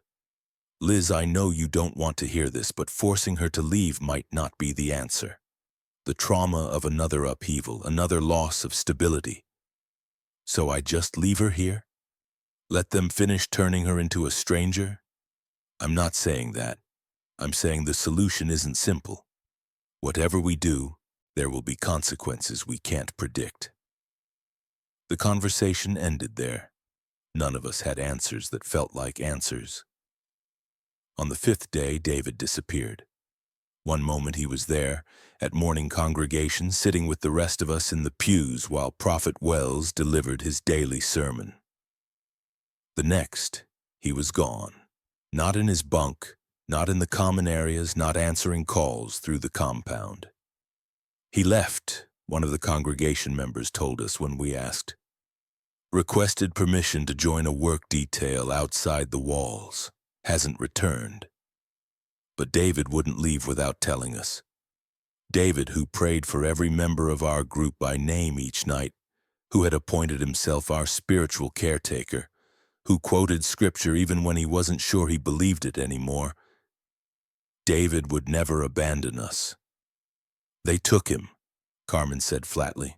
Liz, I know you don't want to hear this, but forcing her to leave might not be the answer. The trauma of another upheaval, another loss of stability. So I just leave her here? Let them finish turning her into a stranger? I'm not saying that. I'm saying the solution isn't simple. Whatever we do, there will be consequences we can't predict. The conversation ended there. None of us had answers that felt like answers. On the 5th day, David disappeared. One moment he was there, at morning congregation, sitting with the rest of us in the pews while Prophet Wells delivered his daily sermon. The next, he was gone. Not in his bunk, not in the common areas, not answering calls through the compound. He left, one of the congregation members told us when we asked. Requested permission to join a work detail outside the walls. Hasn't returned. But David wouldn't leave without telling us. David, who prayed for every member of our group by name each night, who had appointed himself our spiritual caretaker, who quoted scripture even when he wasn't sure he believed it anymore. David would never abandon us. They took him, Carmen said flatly.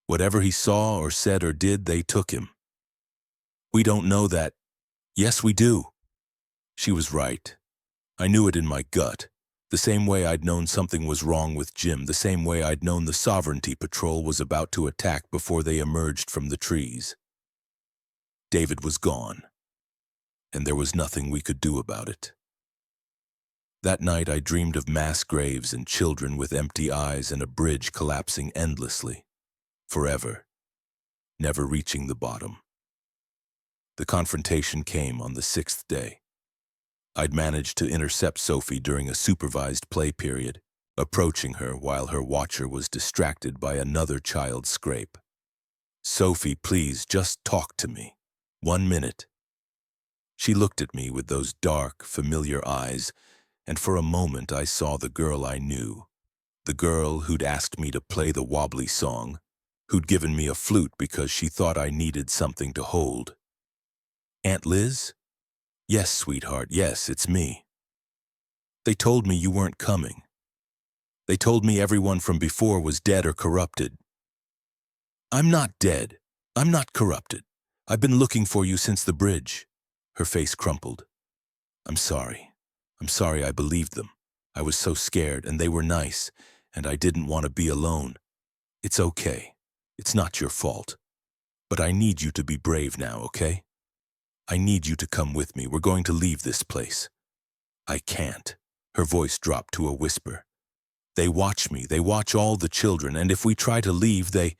Whatever he saw or said or did, they took him. We don't know that. Yes, we do. She was right. I knew it in my gut, the same way I'd known something was wrong with Jim, the same way I'd known the Sovereignty Patrol was about to attack before they emerged from the trees. David was gone, and there was nothing we could do about it. That night I dreamed of mass graves and children with empty eyes and a bridge collapsing endlessly, forever, never reaching the bottom. The confrontation came on the 6th day. I'd managed to intercept Sophie during a supervised play period, approaching her while her watcher was distracted by another child's scrape. Sophie, please, just talk to me. 1 minute. She looked at me with those dark, familiar eyes, and for a moment I saw the girl I knew, the girl who'd asked me to play the wobbly song, who'd given me a flute because she thought I needed something to hold. Aunt Liz? Yes, sweetheart, yes, it's me. They told me you weren't coming. They told me everyone from before was dead or corrupted. I'm not dead. I'm not corrupted. I've been looking for you since the bridge. Her face crumpled. I'm sorry. I'm sorry I believed them. I was so scared, and they were nice, and I didn't want to be alone. It's okay. It's not your fault. But I need you to be brave now, okay? I need you to come with me. We're going to leave this place. I can't. Her voice dropped to a whisper. They watch me. They watch all the children, and if we try to leave, they...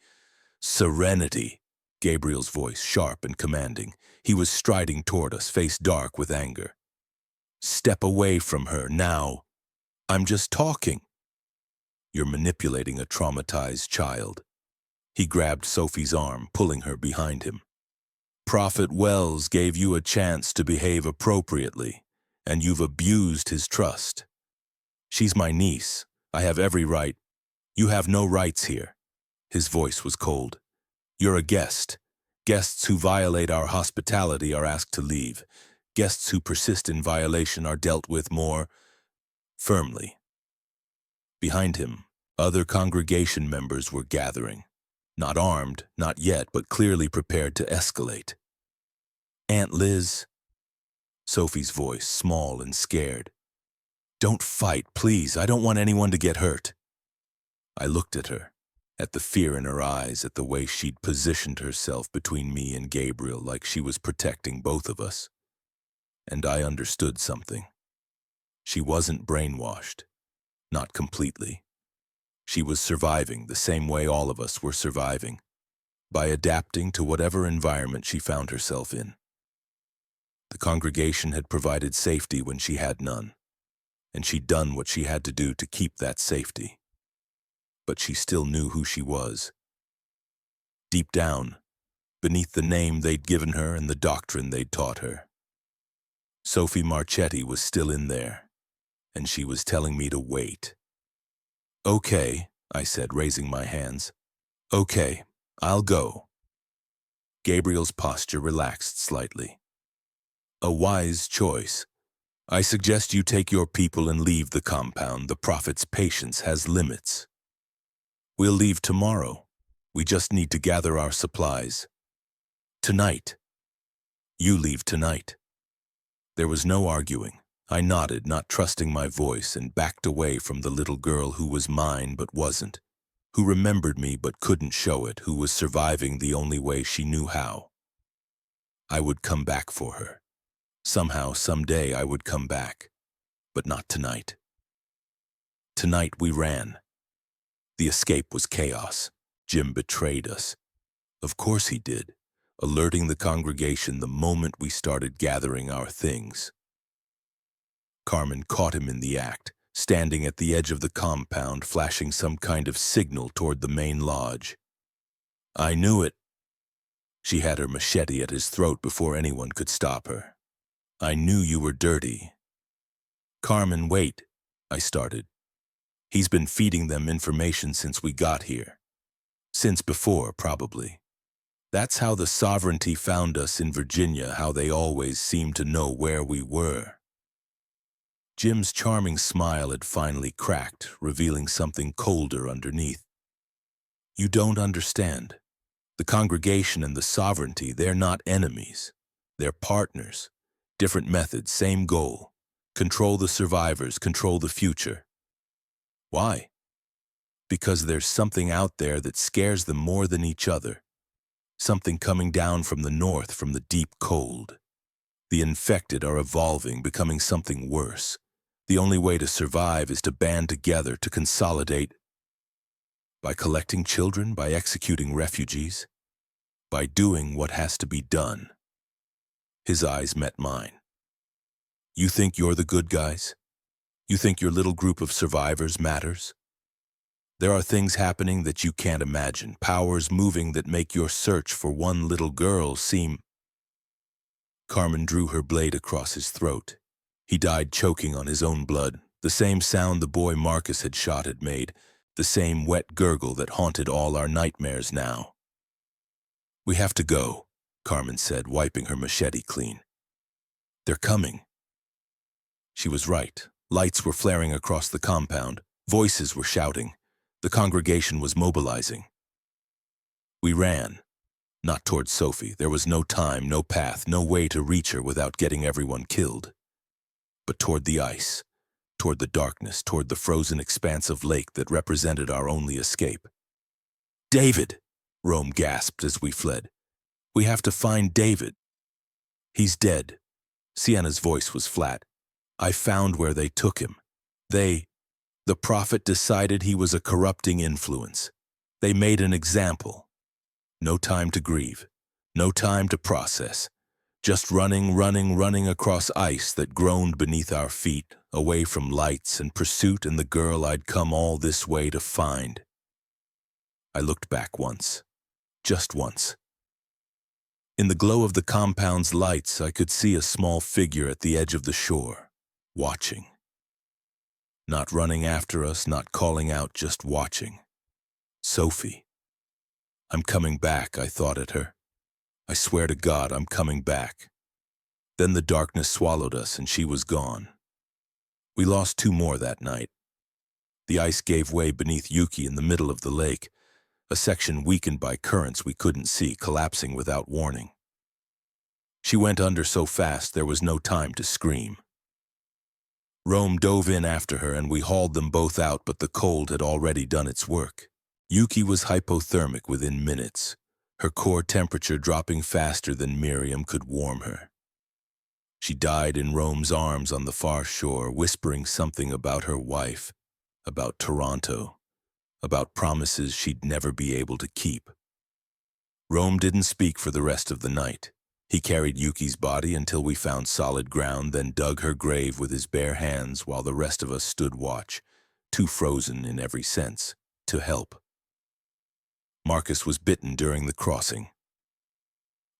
Serenity. Gabriel's voice, sharp and commanding. He was striding toward us, face dark with anger. Step away from her, now. I'm just talking. You're manipulating a traumatized child. He grabbed Sophie's arm, pulling her behind him. Prophet Wells gave you a chance to behave appropriately, and you've abused his trust. She's my niece. I have every right. You have no rights here. His voice was cold. You're a guest. Guests who violate our hospitality are asked to leave. Guests who persist in violation are dealt with more firmly. Behind him, other congregation members were gathering. Not armed, not yet, but clearly prepared to escalate. Aunt Liz, Sophie's voice, small and scared. Don't fight, please. I don't want anyone to get hurt. I looked at her, at the fear in her eyes, at the way she'd positioned herself between me and Gabriel like she was protecting both of us. And I understood something. She wasn't brainwashed. Not completely. She was surviving the same way all of us were surviving, by adapting to whatever environment she found herself in. The congregation had provided safety when she had none, and she'd done what she had to do to keep that safety. But she still knew who she was. Deep down, beneath the name they'd given her and the doctrine they'd taught her. Sophie Marchetti was still in there, and she was telling me to wait. Okay, I said, raising my hands. Okay, I'll go. Gabriel's posture relaxed slightly. A wise choice. I suggest you take your people and leave the compound. The prophet's patience has limits. We'll leave tomorrow. We just need to gather our supplies. Tonight. You leave tonight. There was no arguing. I nodded, not trusting my voice, and backed away from the little girl who was mine but wasn't, who remembered me but couldn't show it, who was surviving the only way she knew how. I would come back for her. Somehow, someday I would come back. But not tonight. Tonight we ran. The escape was chaos. Jim betrayed us. Of course he did, alerting the congregation the moment we started gathering our things. Carmen caught him in the act, standing at the edge of the compound, flashing some kind of signal toward the main lodge. I knew it. She had her machete at his throat before anyone could stop her. I knew you were dirty. Carmen, wait, I started. He's been feeding them information since we got here. Since before, probably. That's how the sovereignty found us in Virginia, how they always seemed to know where we were. Jim's charming smile had finally cracked, revealing something colder underneath. You don't understand. The congregation and the sovereignty, they're not enemies. They're partners. Different methods, same goal. Control the survivors, control the future. Why? Because there's something out there that scares them more than each other. Something coming down from the north, from the deep cold. The infected are evolving, becoming something worse. The only way to survive is to band together, to consolidate. By collecting children, by executing refugees, by doing what has to be done. His eyes met mine. You think you're the good guys? You think your little group of survivors matters? There are things happening that you can't imagine, powers moving that make your search for one little girl seem... Carmen drew her blade across his throat. He died choking on his own blood. The same sound the boy Marcus had shot had made, the same wet gurgle that haunted all our nightmares now. We have to go, Carmen said, wiping her machete clean. They're coming. She was right. Lights were flaring across the compound. Voices were shouting. The congregation was mobilizing. We ran. Not towards Sophie. There was no time, no path, no way to reach her without getting everyone killed. But toward the ice, toward the darkness, toward the frozen expanse of lake that represented our only escape. David! Rome gasped as we fled. We have to find David. He's dead. Sienna's voice was flat. I found where they took him. The prophet decided he was a corrupting influence. They made an example. No time to grieve. No time to process. Just running across ice that groaned beneath our feet, away from lights and pursuit and the girl I'd come all this way to find. I looked back once. Just once. In the glow of the compound's lights, I could see a small figure at the edge of the shore, watching. Not running after us, not calling out, just watching. Sophie. I'm coming back, I thought at her. I swear to God, I'm coming back. Then the darkness swallowed us and she was gone. We lost 2 more that night. The ice gave way beneath Yuki in the middle of the lake, a section weakened by currents we couldn't see, collapsing without warning. She went under so fast there was no time to scream. Rome dove in after her and we hauled them both out, but the cold had already done its work. Yuki was hypothermic within minutes, her core temperature dropping faster than Miriam could warm her. She died in Rome's arms on the far shore, whispering something about her wife, about Toronto, about promises she'd never be able to keep. Rome didn't speak for the rest of the night. He carried Yuki's body until we found solid ground, then dug her grave with his bare hands while the rest of us stood watch, too frozen in every sense, to help. Marcus was bitten during the crossing.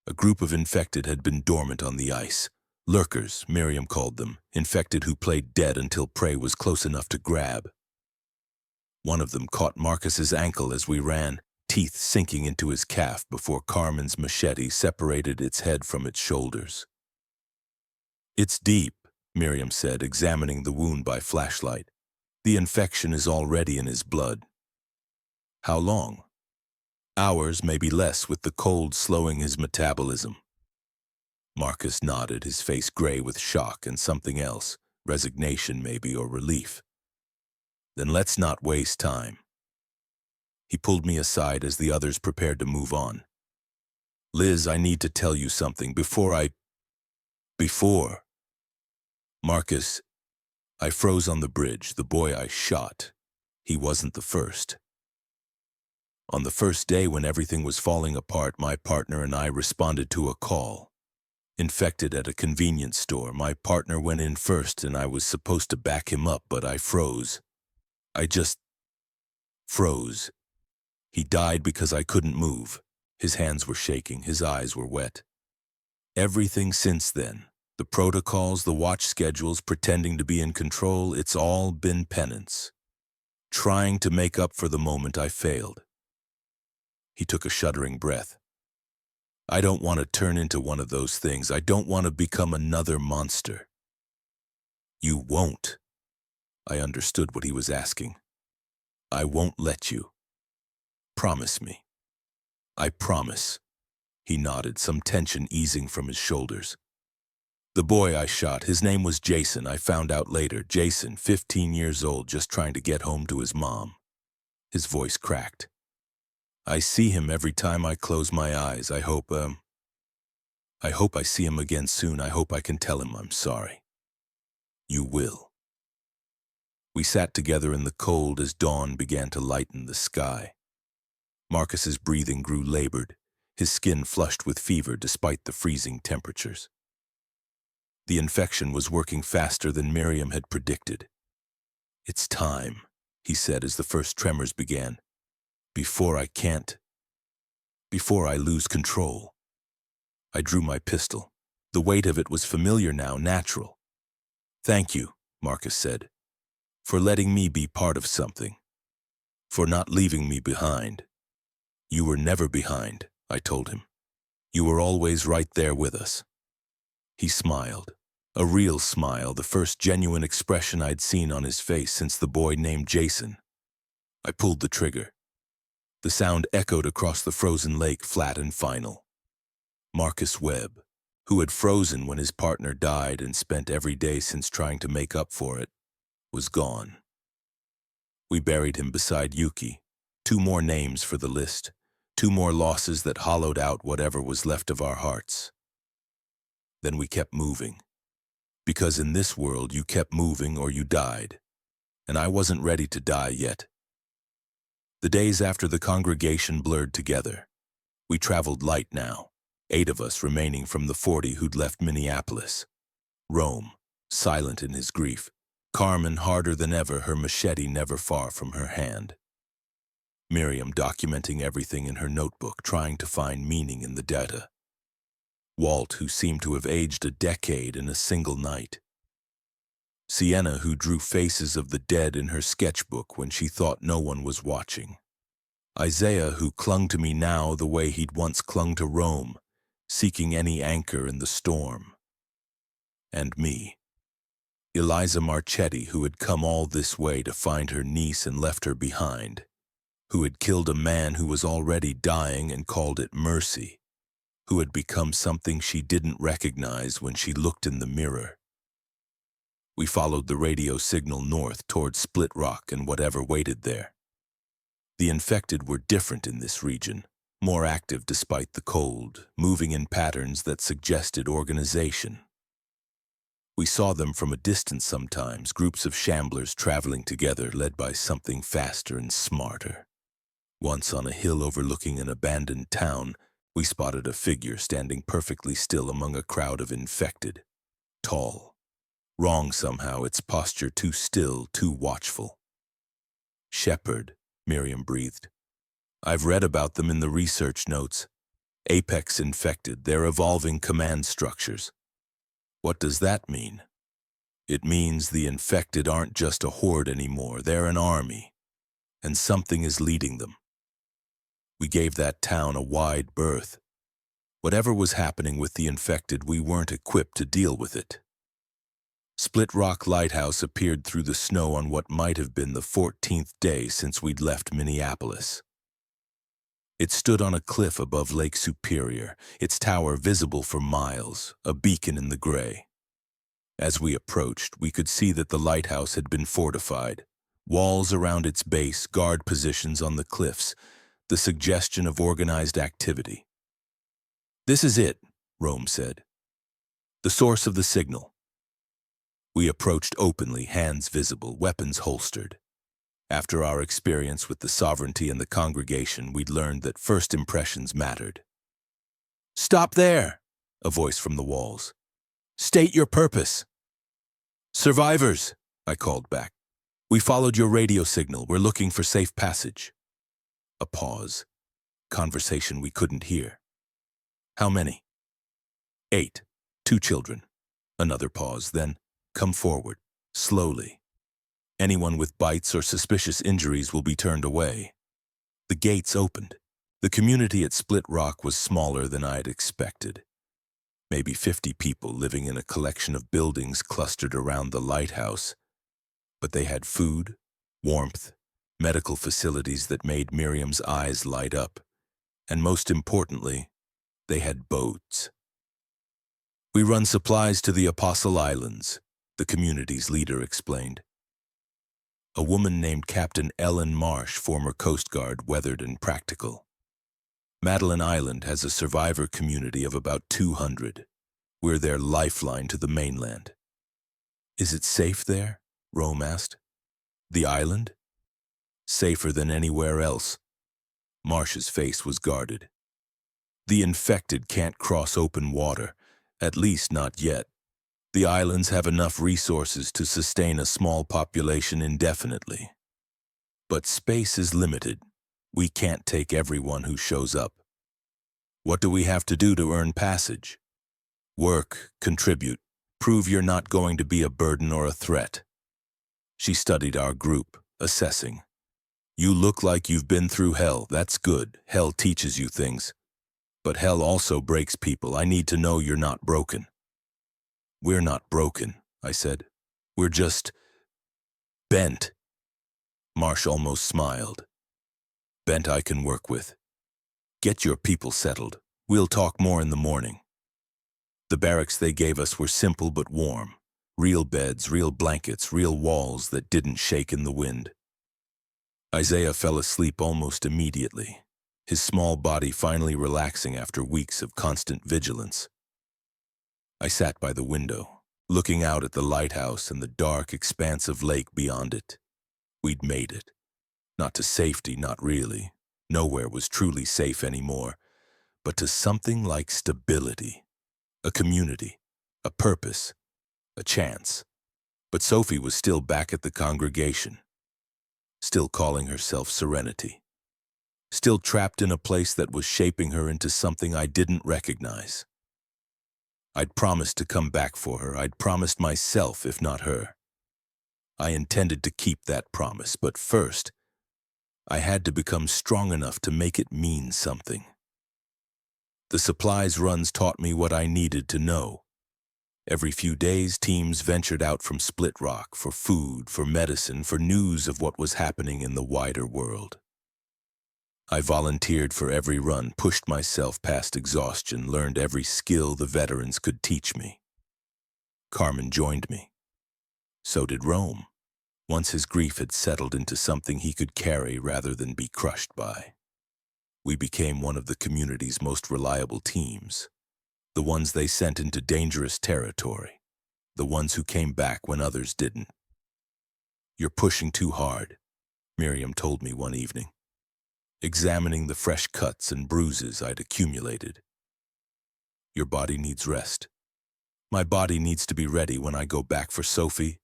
A group of infected had been dormant on the ice. Lurkers, Miriam called them, infected who played dead until prey was close enough to grab. One of them caught Marcus's ankle as we ran. teeth sinking into his calf before Carmen's machete separated its head from its shoulders. "It's deep," Miriam said, examining the wound by flashlight. "The infection is already in his blood." "How long?" "Hours, maybe less, with the cold slowing his metabolism." Marcus nodded, his face gray with shock and something else, resignation maybe, or relief. "Then let's not waste time." He pulled me aside as the others prepared to move on. "Liz, I need to tell you something before. Marcus, I froze on the bridge, the boy I shot. He wasn't the first. On the first day when everything was falling apart, my partner and I responded to a call. Infected at a convenience store, my partner went in first and I was supposed to back him up, but I froze. I just froze. He died because I couldn't move. His hands were shaking, his eyes were wet. Everything since then, the protocols, the watch schedules, pretending to be in control, it's all been penance. Trying to make up for the moment I failed." He took a shuddering breath. "I don't want to turn into one of those things. I don't want to become another monster." "You won't." I understood what he was asking. "I won't let you. Promise me." "I promise." He nodded, some tension easing from his shoulders. "The boy I shot, his name was Jason. I found out later. Jason, 15 years old, just trying to get home to his mom." His voice cracked. "I see him every time I close my eyes. I hope I see him again soon. I hope I can tell him I'm sorry." "You will." We sat together in the cold as dawn began to lighten the sky. Marcus's breathing grew labored, his skin flushed with fever despite the freezing temperatures. The infection was working faster than Miriam had predicted. "It's time," he said as the first tremors began. Before I lose control." I drew my pistol. The weight of it was familiar now, natural. "Thank you," Marcus said, "for letting me be part of something. For not leaving me behind." "You were never behind," I told him. "You were always right there with us." He smiled. A real smile, the first genuine expression I'd seen on his face since the boy named Jason. I pulled the trigger. The sound echoed across the frozen lake, flat and final. Marcus Webb, who had frozen when his partner died and spent every day since trying to make up for it, was gone. We buried him beside Yuki. 2 more names for the list. 2 more losses that hollowed out whatever was left of our hearts. Then we kept moving. Because in this world you kept moving or you died. And I wasn't ready to die yet. The days after the congregation blurred together. We traveled light now, 8 of us remaining from the 40 who'd left Minneapolis. Rome, silent in his grief. Carmen harder than ever, her machete never far from her hand. Miriam documenting everything in her notebook, trying to find meaning in the data. Walt, who seemed to have aged a decade in a single night. Sienna, who drew faces of the dead in her sketchbook when she thought no one was watching. Isaiah, who clung to me now the way he'd once clung to Rome, seeking any anchor in the storm. And me. Eliza Marchetti, who had come all this way to find her niece and left her behind, who had killed a man who was already dying and called it mercy, who had become something she didn't recognize when she looked in the mirror. We followed the radio signal north toward Split Rock and whatever waited there. The infected were different in this region, more active despite the cold, moving in patterns that suggested organization. We saw them from a distance sometimes, groups of shamblers traveling together, led by something faster and smarter. Once on a hill overlooking an abandoned town, we spotted a figure standing perfectly still among a crowd of infected. Tall. Wrong somehow, its posture too still, too watchful. "Shepherd," Miriam breathed. "I've read about them in the research notes. Apex infected, they're evolving command structures." "What does that mean?" "It means the infected aren't just a horde anymore, they're an army. And something is leading them." We gave that town a wide berth. Whatever was happening with the infected, we weren't equipped to deal with it. Split Rock Lighthouse appeared through the snow on what might have been the 14th day since we'd left Minneapolis. It stood on a cliff above Lake Superior, its tower visible for miles, a beacon in the gray. As we approached, we could see that the lighthouse had been fortified. Walls around its base, guard positions on the cliffs, the suggestion of organized activity. "This is it," Rome said. "The source of the signal." We approached openly, hands visible, weapons holstered. After our experience with the sovereignty and the congregation, we'd learned that first impressions mattered. "Stop there," a voice from the walls. "State your purpose." "Survivors," I called back. "We followed your radio signal. We're looking for safe passage." A pause. Conversation we couldn't hear. "How many?" "8. 2 children." Another pause, then, "Come forward, slowly. Anyone with bites or suspicious injuries will be turned away." The gates opened. The community at Split Rock was smaller than I'd expected. Maybe 50 people living in a collection of buildings clustered around the lighthouse. But they had food, warmth, medical facilities that made Miriam's eyes light up. And most importantly, they had boats. "We run supplies to the Apostle Islands," the community's leader explained. A woman named Captain Ellen Marsh, former Coast Guard, weathered and practical. Madeline Island has a survivor community of about 200. We're their lifeline to the mainland. "Is it safe there?" Rome asked. "The island?" "Safer than anywhere else." Marsh's face was guarded. "The infected can't cross open water, at least not yet. The islands have enough resources to sustain a small population indefinitely. But space is limited. We can't take everyone who shows up." "What do we have to do to earn passage?" "Work, contribute, prove you're not going to be a burden or a threat." She studied our group, assessing. "You look like you've been through hell. That's good. Hell teaches you things. But hell also breaks people. I need to know you're not broken." "We're not broken," I said. "We're just bent." Marsh almost smiled. "Bent I can work with. Get your people settled. We'll talk more in the morning." The barracks they gave us were simple but warm. Real beds, real blankets, real walls that didn't shake in the wind. Isaiah fell asleep almost immediately, his small body finally relaxing after weeks of constant vigilance. I sat by the window, looking out at the lighthouse and the dark, expansive lake beyond it. We'd made it. Not to safety, not really. Nowhere was truly safe anymore. But to something like stability. A community. A purpose. A chance. But Sophie was still back at the congregation. Still calling herself Serenity. Still trapped in a place that was shaping her into something I didn't recognize. I'd promised to come back for her. I'd promised myself, if not her. I intended to keep that promise, but first, I had to become strong enough to make it mean something. The supplies runs taught me what I needed to know. Every few days, teams ventured out from Split Rock for food, for medicine, for news of what was happening in the wider world. I volunteered for every run, pushed myself past exhaustion, learned every skill the veterans could teach me. Carmen joined me. So did Rome, once his grief had settled into something he could carry rather than be crushed by. We became one of the community's most reliable teams, the ones they sent into dangerous territory, the ones who came back when others didn't. "You're pushing too hard," Miriam told me one evening, examining the fresh cuts and bruises I'd accumulated. "Your body needs rest. My body needs to be ready when I go back for Sophie,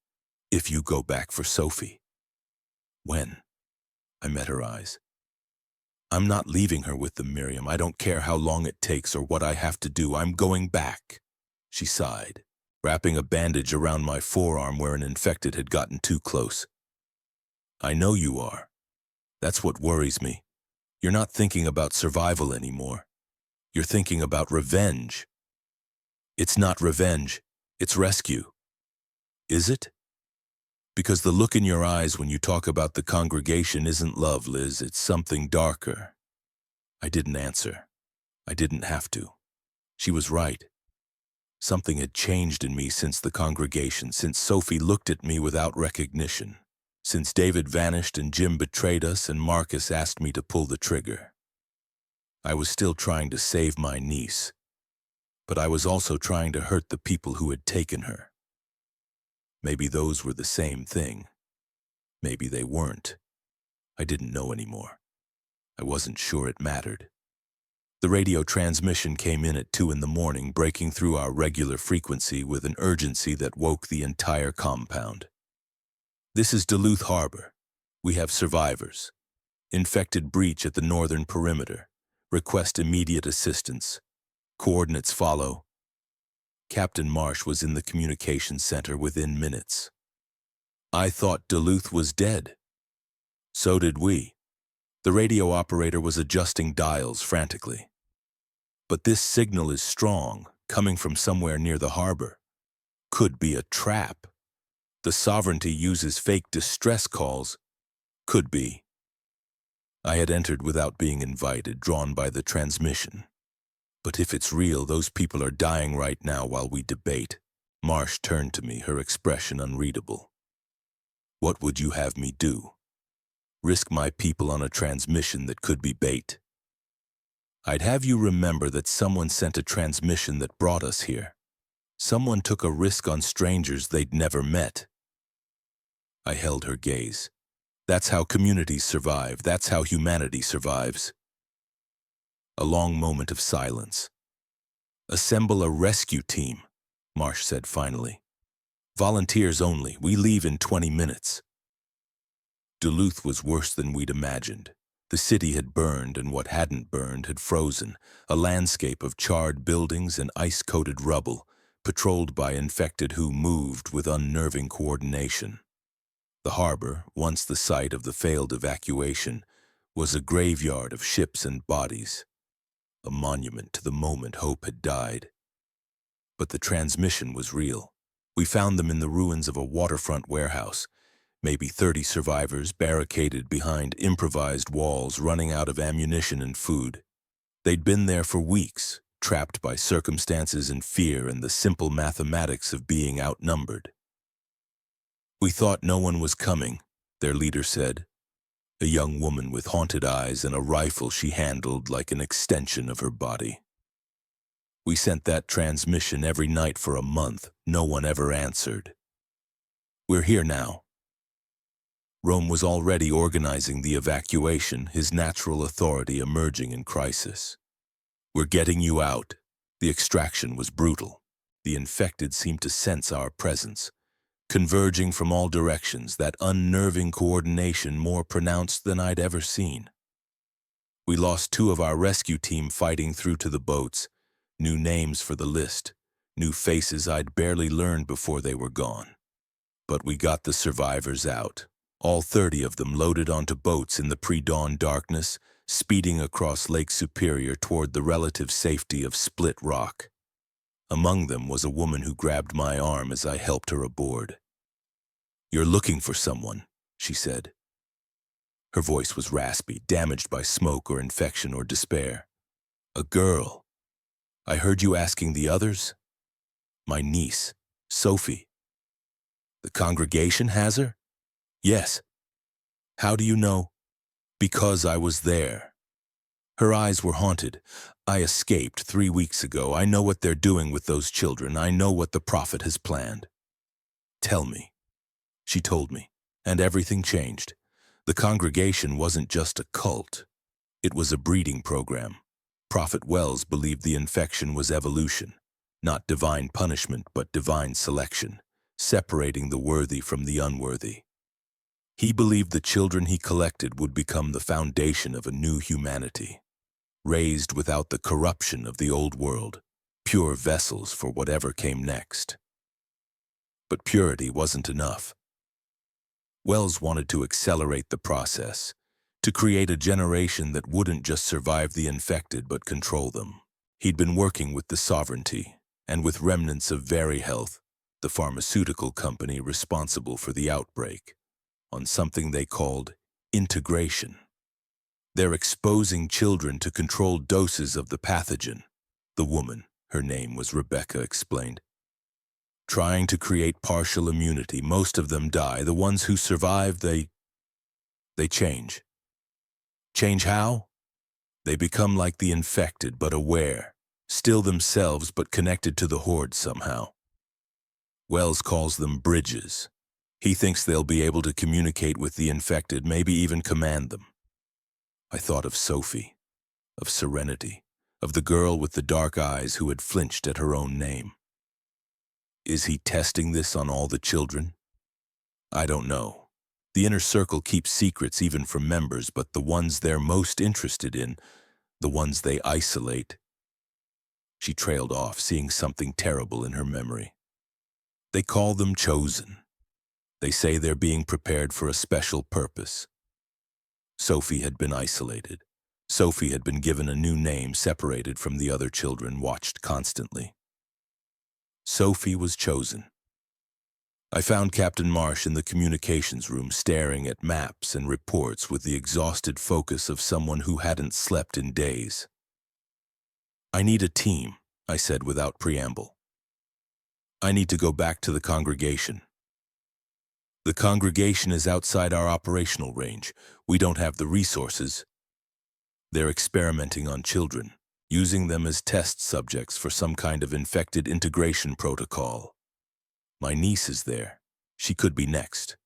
if you go back for Sophie." "When?" I met her eyes. "I'm not leaving her with them, Miriam. I don't care how long it takes or what I have to do. I'm going back." She sighed, wrapping a bandage around my forearm where an infected had gotten too close. "I know you are. That's what worries me. You're not thinking about survival anymore. You're thinking about revenge. It's not revenge, it's rescue. Is it? Because the look in your eyes when you talk about the congregation isn't love, Liz, it's something darker. I didn't answer. I didn't have to. She was right. Something had changed in me since the congregation, since Sophie looked at me without recognition, since David vanished and Jim betrayed us and Marcus asked me to pull the trigger. I was still trying to save my niece, but I was also trying to hurt the people who had taken her. Maybe those were the same thing. Maybe they weren't. I didn't know anymore. I wasn't sure it mattered. The radio transmission came in at 2 in the morning, breaking through our regular frequency with an urgency that woke the entire compound. This is Duluth Harbor. We have survivors. Infected breach at the northern perimeter. Request immediate assistance. Coordinates follow. Captain Marsh was in the communications center within minutes. I thought Duluth was dead. So did we. The radio operator was adjusting dials frantically. But this signal is strong, coming from somewhere near the harbor. Could be a trap. The Sovereignty uses fake distress calls. Could be. I had entered without being invited, drawn by the transmission. But if it's real, those people are dying right now while we debate. Marsh turned to me, her expression unreadable. What would you have me do? Risk my people on a transmission that could be bait? I'd have you remember that someone sent a transmission that brought us here. Someone took a risk on strangers they'd never met. I held her gaze. That's how communities survive. That's how humanity survives. A long moment of silence. Assemble a rescue team, Marsh said finally. Volunteers only. We leave in 20 minutes. Duluth was worse than we'd imagined. The city had burned, and what hadn't burned had frozen, a landscape of charred buildings and ice-coated rubble, patrolled by infected who moved with unnerving coordination. The harbor, once the site of the failed evacuation, was a graveyard of ships and bodies, a monument to the moment hope had died. But the transmission was real. We found them in the ruins of a waterfront warehouse, maybe 30 survivors barricaded behind improvised walls, running out of ammunition and food. They'd been there for weeks, trapped by circumstances and fear and the simple mathematics of being outnumbered. We thought no one was coming, their leader said, a young woman with haunted eyes and a rifle she handled like an extension of her body. We sent that transmission every night for a month. No one ever answered. We're here now. Rome was already organizing the evacuation, his natural authority emerging in crisis. We're getting you out. The extraction was brutal. The infected seemed to sense our presence, converging from all directions, that unnerving coordination more pronounced than I'd ever seen. We lost 2 of our rescue team fighting through to the boats, new names for the list, new faces I'd barely learned before they were gone. But we got the survivors out, all 30 of them loaded onto boats in the pre-dawn darkness, speeding across Lake Superior toward the relative safety of Split Rock. Among them was a woman who grabbed my arm as I helped her aboard. "You're looking for someone," she said. Her voice was raspy, damaged by smoke or infection or despair. "A girl. I heard you asking the others." "My niece, Sophie." "The congregation has her?" "Yes." "How do you know?" "Because I was there." Her eyes were haunted. "I escaped 3 weeks ago. I know what they're doing with those children. I know what the prophet has planned." "Tell me." She told me, and everything changed. The congregation wasn't just a cult. It was a breeding program. Prophet Wells believed the infection was evolution, not divine punishment but divine selection, separating the worthy from the unworthy. He believed the children he collected would become the foundation of a new humanity, raised without the corruption of the old world, pure vessels for whatever came next. But purity wasn't enough. Wells wanted to accelerate the process, to create a generation that wouldn't just survive the infected but control them. He'd been working with the Sovereignty and with remnants of Very Health, the pharmaceutical company responsible for the outbreak, on something they called integration. They're exposing children to controlled doses of the pathogen. The woman, her name was Rebecca, explained. Trying to create partial immunity, most of them die. The ones who survive, they change. Change how? They become like the infected, but aware, still themselves, but connected to the horde somehow. Wells calls them bridges. He thinks they'll be able to communicate with the infected, maybe even command them. I thought of Sophie, of Serenity, of the girl with the dark eyes who had flinched at her own name. Is he testing this on all the children? I don't know. The inner circle keeps secrets even from members, but the ones they're most interested in, the ones they isolate. She trailed off, seeing something terrible in her memory. They call them chosen. They say they're being prepared for a special purpose. Sophie had been isolated. Sophie had been given a new name, separated from the other children, watched constantly. Sophie was chosen. I found Captain Marsh in the communications room staring at maps and reports with the exhausted focus of someone who hadn't slept in days. I need a team, I said without preamble. I need to go back to the congregation. The congregation is outside our operational range. We don't have the resources. They're experimenting on children, using them as test subjects for some kind of infected integration protocol. My niece is there. She could be next.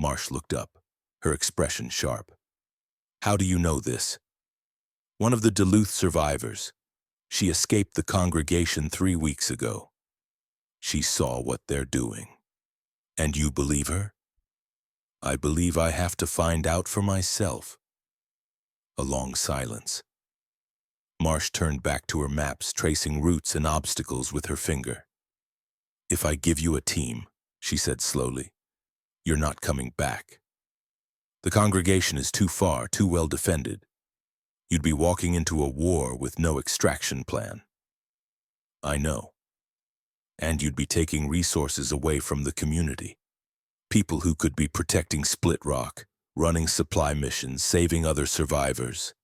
Marsh looked up, her expression sharp. How do you know this? One of the Duluth survivors. She escaped the congregation 3 weeks ago. She saw what they're doing. And you believe her? I believe I have to find out for myself. A long silence. Marsh turned back to her maps, tracing routes and obstacles with her finger. If I give you a team, she said slowly, you're not coming back. The congregation is too far, too well defended. You'd be walking into a war with no extraction plan. I know. And you'd be taking resources away from the community. People who could be protecting Split Rock, running supply missions, saving other survivors.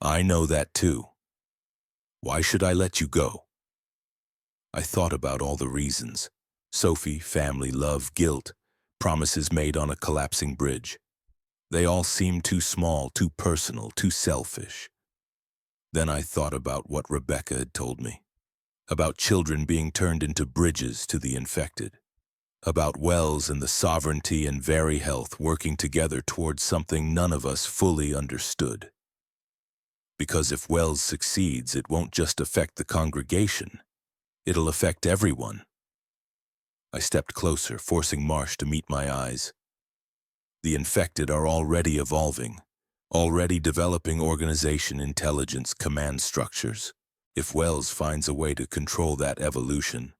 I know that too. Why should I let you go? I thought about all the reasons. Sophie, family, love, guilt, promises made on a collapsing bridge. They all seemed too small, too personal, too selfish. Then I thought about what Rebecca had told me. About children being turned into bridges to the infected. About Wells and the Sovereignty and Very Health working together towards something none of us fully understood. Because if Wells succeeds, it won't just affect the congregation. It'll affect everyone. I stepped closer, forcing Marsh to meet my eyes. The infected are already evolving, already developing organization, intelligence, command structures. If Wells finds a way to control that evolution,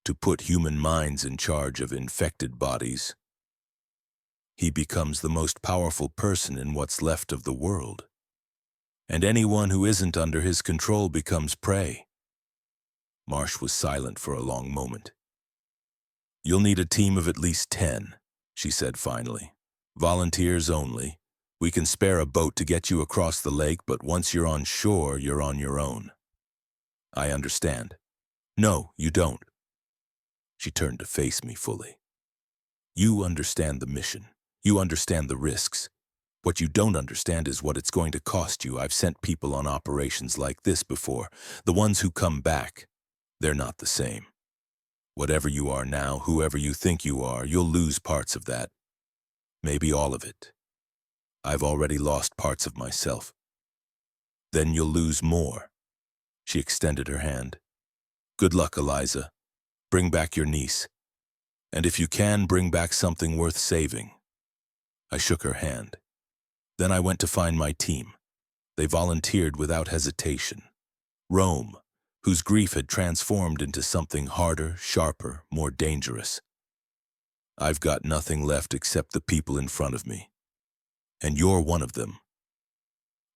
to put human minds in charge of infected bodies, he becomes the most powerful person in what's left of the world. And anyone who isn't under his control becomes prey. Marsh was silent for a long moment. You'll need a team of at least 10, she said finally. Volunteers only. We can spare a boat to get you across the lake, but once you're on shore, you're on your own. I understand. No, you don't. She turned to face me fully. You understand the mission. You understand the risks. What you don't understand is what it's going to cost you. I've sent people on operations like this before. The ones who come back, they're not the same. Whatever you are now, whoever you think you are, you'll lose parts of that. Maybe all of it. I've already lost parts of myself. Then you'll lose more. She extended her hand. Good luck, Eliza. Bring back your niece. And if you can, bring back something worth saving. I shook her hand. Then I went to find my team. They volunteered without hesitation. Rome, whose grief had transformed into something harder, sharper, more dangerous. I've got nothing left except the people in front of me. And you're one of them.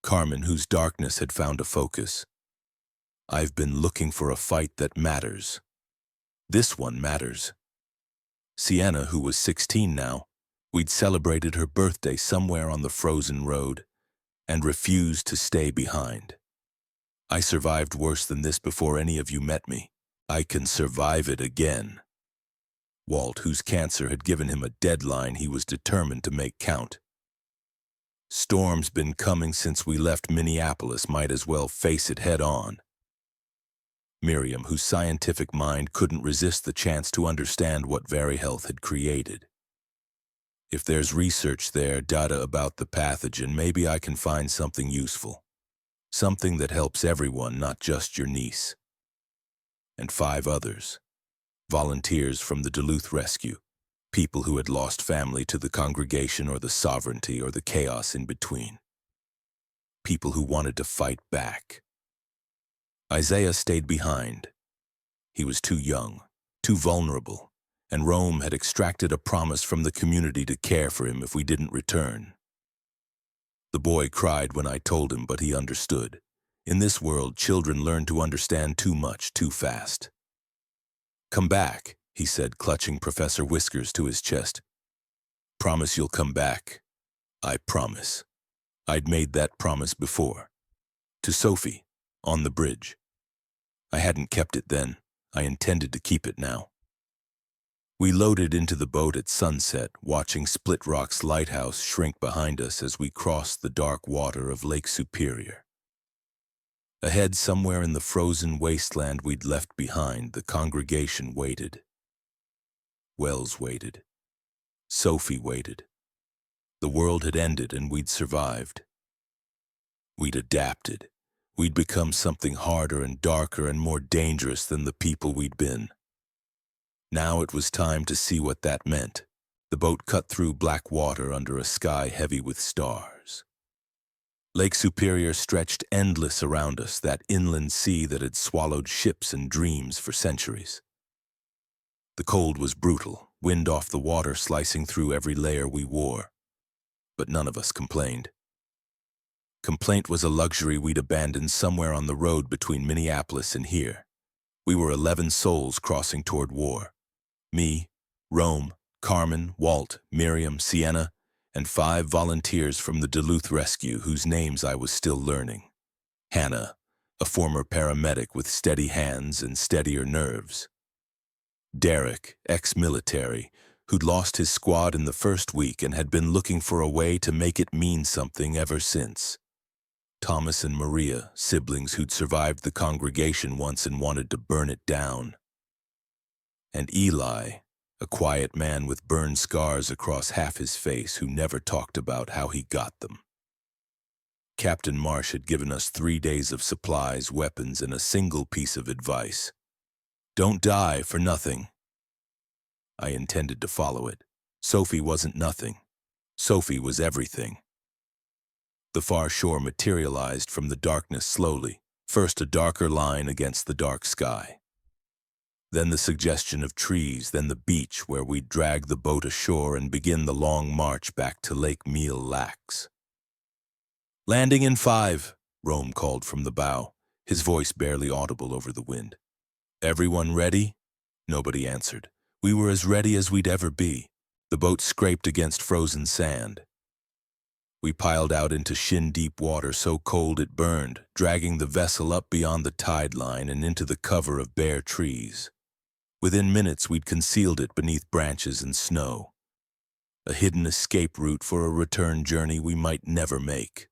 Carmen, whose darkness had found a focus. I've been looking for a fight that matters. This one matters. Sienna, who was 16 now, we'd celebrated her birthday somewhere on the frozen road and refused to stay behind. I survived worse than this before any of you met me. I can survive it again. Walt, whose cancer had given him a deadline he was determined to make count. Storm's been coming since we left Minneapolis, might as well face it head on. Miriam, whose scientific mind couldn't resist the chance to understand what VeriHealth had created. If there's research there, data about the pathogen, maybe I can find something useful. Something that helps everyone, not just your niece. And 5 others. Volunteers from the Duluth Rescue. People who had lost family to the congregation or the sovereignty or the chaos in between. People who wanted to fight back. Isaiah stayed behind. He was too young, too vulnerable, and Rome had extracted a promise from the community to care for him if we didn't return. The boy cried when I told him, but he understood. In this world, children learn to understand too much, too fast. Come back, he said, clutching Professor Whiskers to his chest. Promise you'll come back. I promise. I'd made that promise before. To Sophie, on the bridge. I hadn't kept it then. I intended to keep it now. We loaded into the boat at sunset, watching Split Rock's lighthouse shrink behind us as we crossed the dark water of Lake Superior. Ahead, somewhere in the frozen wasteland we'd left behind, the congregation waited. Wells waited. Sophie waited. The world had ended and we'd survived. We'd adapted. We'd become something harder and darker and more dangerous than the people we'd been. Now it was time to see what that meant. The boat cut through black water under a sky heavy with stars. Lake Superior stretched endless around us, that inland sea that had swallowed ships and dreams for centuries. The cold was brutal, wind off the water slicing through every layer we wore. But none of us complained. Complaint was a luxury we'd abandoned somewhere on the road between Minneapolis and here. We were 11 souls crossing toward war. Me, Rome, Carmen, Walt, Miriam, Sienna, and 5 volunteers from the Duluth Rescue whose names I was still learning. Hannah, a former paramedic with steady hands and steadier nerves. Derek, ex-military, who'd lost his squad in the first week and had been looking for a way to make it mean something ever since. Thomas and Maria, siblings who'd survived the congregation once and wanted to burn it down. And Eli, a quiet man with burned scars across half his face who never talked about how he got them. Captain Marsh had given us 3 days of supplies, weapons, and a single piece of advice. Don't die for nothing. I intended to follow it. Sophie wasn't nothing. Sophie was everything. The far shore materialized from the darkness slowly, first a darker line against the dark sky. Then the suggestion of trees, then the beach where we'd drag the boat ashore and begin the long march back to Lake Mille Lacs. Landing in 5, Rome called from the bow, his voice barely audible over the wind. Everyone ready? Nobody answered. We were as ready as we'd ever be. The boat scraped against frozen sand. We piled out into shin-deep water so cold it burned, dragging the vessel up beyond the tide line and into the cover of bare trees. Within minutes, we'd concealed it beneath branches and snow. A hidden escape route for a return journey we might never make.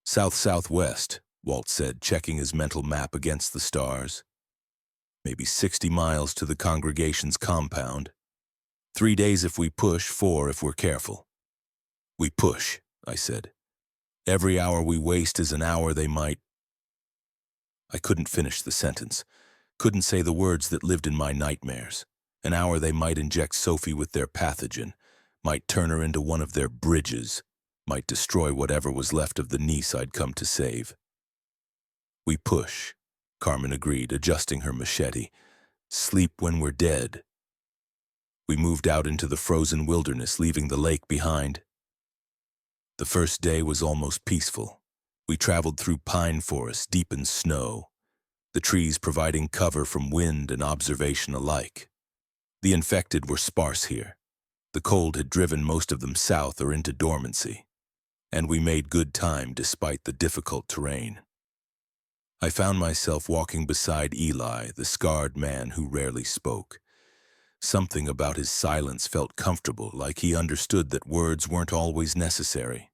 South-southwest, Walt said, checking his mental map against the stars. Maybe 60 miles to the congregation's compound. 3 days if we push, 4 if we're careful. We push, I said. Every hour we waste is an hour they might... I couldn't finish the sentence. Couldn't say the words that lived in my nightmares. An hour they might inject Sophie with their pathogen, might turn her into one of their bridges, might destroy whatever was left of the niece I'd come to save. We push, Carmen agreed, adjusting her machete. Sleep when we're dead. We moved out into the frozen wilderness, leaving the lake behind. The first day was almost peaceful. We traveled through pine forests deep in snow, the trees providing cover from wind and observation alike. The infected were sparse here. The cold had driven most of them south or into dormancy, and we made good time despite the difficult terrain. I found myself walking beside Eli, the scarred man who rarely spoke. Something about his silence felt comfortable, like he understood that words weren't always necessary.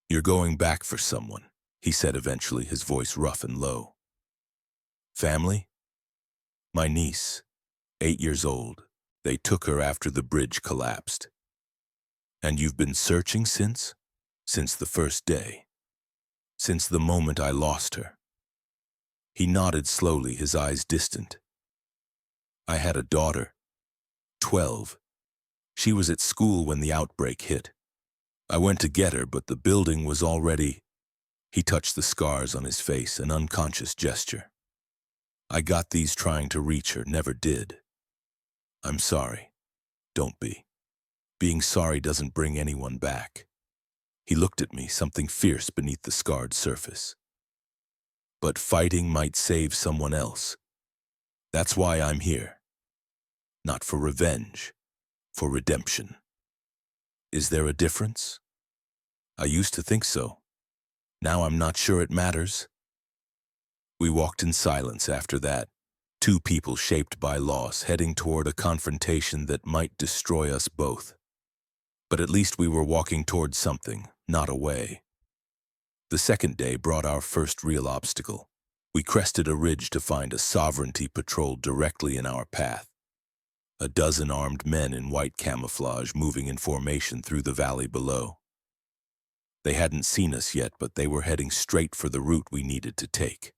"You're going back for someone," he said eventually, his voice rough and low. "Family?" "My niece, 8 years old. They took her after the bridge collapsed." "And you've been searching since?" "Since the first day. Since the moment I lost her." He nodded slowly, his eyes distant. "I had a daughter, 12. She was at school when the outbreak hit. I went to get her, but the building was already—" He touched the scars on his face, an unconscious gesture. "I got these trying to reach her, never did. I'm sorry. Don't be. Being sorry doesn't bring anyone back." He looked at me, something fierce beneath the scarred surface. "But fighting might save someone else. That's why I'm here. Not for revenge, for redemption." "Is there a difference?" "I used to think so. Now I'm not sure it matters." We walked in silence after that, two people shaped by loss, heading toward a confrontation that might destroy us both. But at least we were walking toward something, not away. The second day brought our first real obstacle. We crested a ridge to find a sovereignty patrol directly in our path. A dozen armed men in white camouflage moving in formation through the valley below. They hadn't seen us yet, but they were heading straight for the route we needed to take.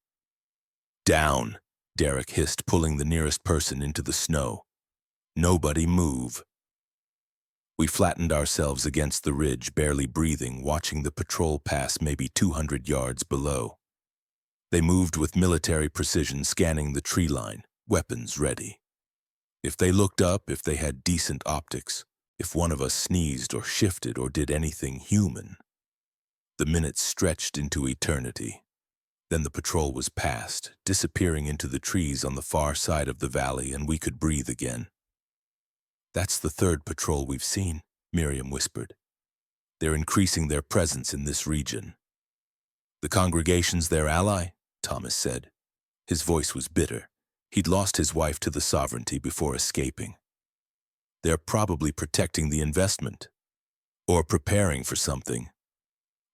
"Down," Derek hissed, pulling the nearest person into the snow. "Nobody move." We flattened ourselves against the ridge, barely breathing, watching the patrol pass maybe 200 yards below. They moved with military precision, scanning the tree line, weapons ready. If they looked up, if they had decent optics, if one of us sneezed or shifted or did anything human. The minutes stretched into eternity. Then the patrol was past, disappearing into the trees on the far side of the valley, and we could breathe again. "That's the third patrol we've seen," Miriam whispered. "They're increasing their presence in this region." "The congregation's their ally," Thomas said. His voice was bitter. He'd lost his wife to the sovereignty before escaping. "They're probably protecting the investment. Or preparing for something."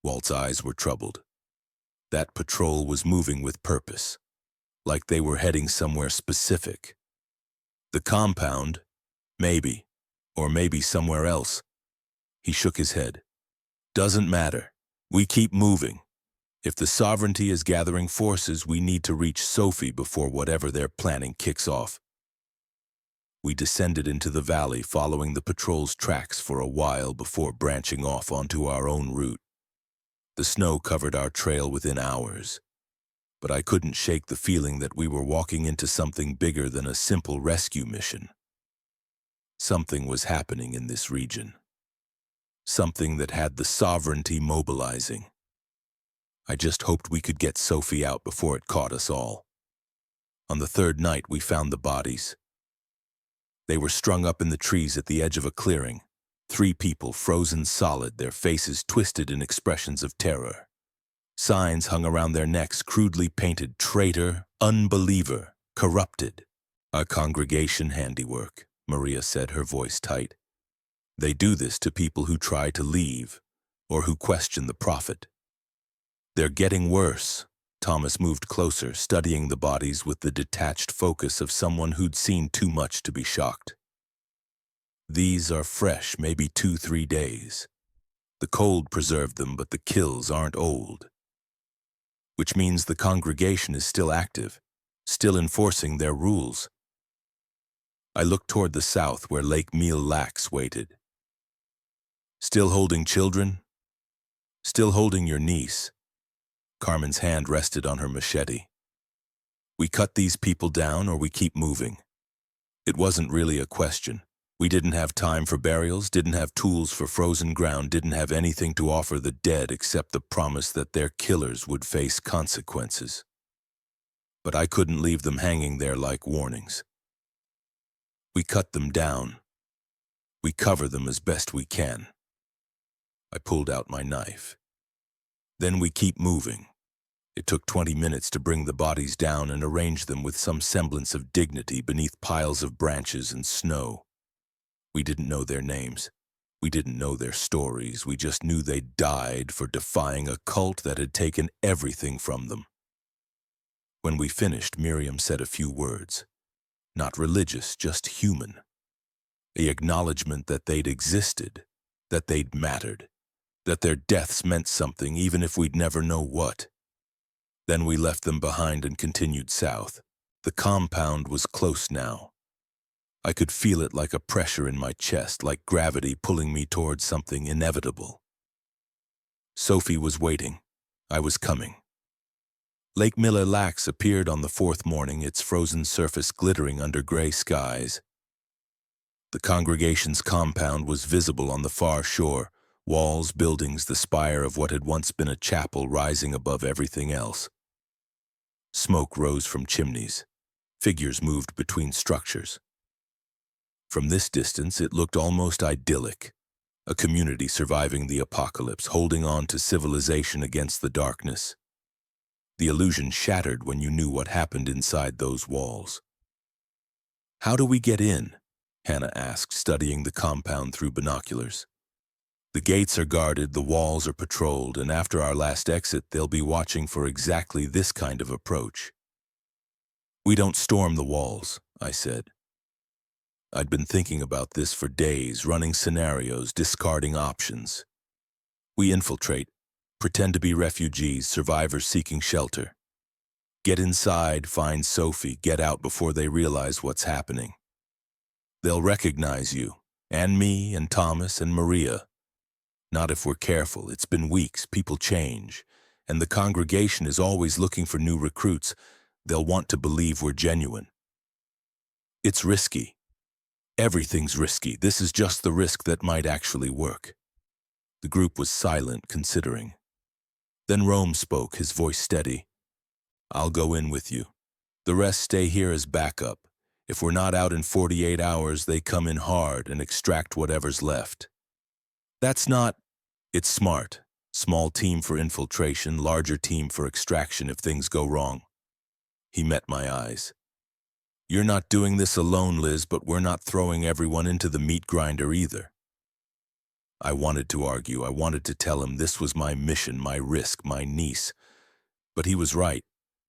Walt's eyes were troubled. That patrol was moving with purpose, like they were heading somewhere specific. "The compound? Maybe. Or maybe somewhere else." He shook his head. "Doesn't matter. We keep moving. If the sovereignty is gathering forces, we need to reach Sophie before whatever they're planning kicks off." We descended into the valley, following the patrol's tracks for a while before branching off onto our own route. The snow covered our trail within hours, but I couldn't shake the feeling that we were walking into something bigger than a simple rescue mission. Something was happening in this region. Something that had the sovereignty mobilizing. I just hoped we could get Sophie out before it caught us all. On the third night, we found the bodies. They were strung up in the trees at the edge of a clearing. 3 people frozen solid, their faces twisted in expressions of terror. Signs hung around their necks, crudely painted: "Traitor," "Unbeliever," "Corrupted." "Our congregation handiwork," Maria said, her voice tight. "They do this to people who try to leave, or who question the prophet." "They're getting worse." Thomas moved closer, studying the bodies with the detached focus of someone who'd seen too much to be shocked. "These are fresh, maybe 2-3 days. The cold preserved them, but the kills aren't old. Which means the congregation is still active, still enforcing their rules." I looked toward the south, where Lake Mille Lacs waited. "Still holding children?" "Still holding your niece." Carmen's hand rested on her machete. "We cut these people down or we keep moving." It wasn't really a question. We didn't have time for burials, didn't have tools for frozen ground, didn't have anything to offer the dead except the promise that their killers would face consequences. But I couldn't leave them hanging there like warnings. We cut them down. We cover them as best we can. I pulled out my knife. Then we keep moving. It took 20 minutes to bring the bodies down and arrange them with some semblance of dignity beneath piles of branches and snow. We didn't know their names. We didn't know their stories. We just knew they died for defying a cult that had taken everything from them. When we finished, Miriam said a few words. Not religious, just human. The acknowledgement that they'd existed, that they'd mattered, that their deaths meant something even if we'd never know what. Then we left them behind and continued south. The compound was close now. I could feel it like a pressure in my chest, like gravity pulling me towards something inevitable. Sophie was waiting. I was coming. Lake Mille Lacs appeared on the fourth morning, its frozen surface glittering under gray skies. The congregation's compound was visible on the far shore, walls, buildings, the spire of what had once been a chapel rising above everything else. Smoke rose from chimneys. Figures moved between structures. From this distance, it looked almost idyllic, a community surviving the apocalypse, holding on to civilization against the darkness. The illusion shattered when you knew what happened inside those walls. "How do we get in?" Hannah asked, studying the compound through binoculars. "The gates are guarded, the walls are patrolled, and after our last exit, they'll be watching for exactly this kind of approach." "We don't storm the walls," I said. I'd been thinking about this for days, running scenarios, discarding options. We infiltrate, pretend to be refugees, survivors seeking shelter. Get inside, find Sophie, get out before they realize what's happening. They'll recognize you, and me, and Thomas, and Maria. Not if we're careful. It's been weeks, people change, and the congregation is always looking for new recruits. They'll want to believe we're genuine. It's risky. Everything's risky. This is just the risk that might actually work. The group was silent, considering. Then Rome spoke, his voice steady. "I'll go in with you. The rest stay here as backup. If we're not out in 48 hours, they come in hard and extract whatever's left." "That's not..." "It's smart. Small team for infiltration, larger team for extraction if things go wrong." He met my eyes. "You're not doing this alone, Liz, but we're not throwing everyone into the meat grinder either." I wanted to argue. I wanted to tell him this was my mission, my risk, my niece. But he was right.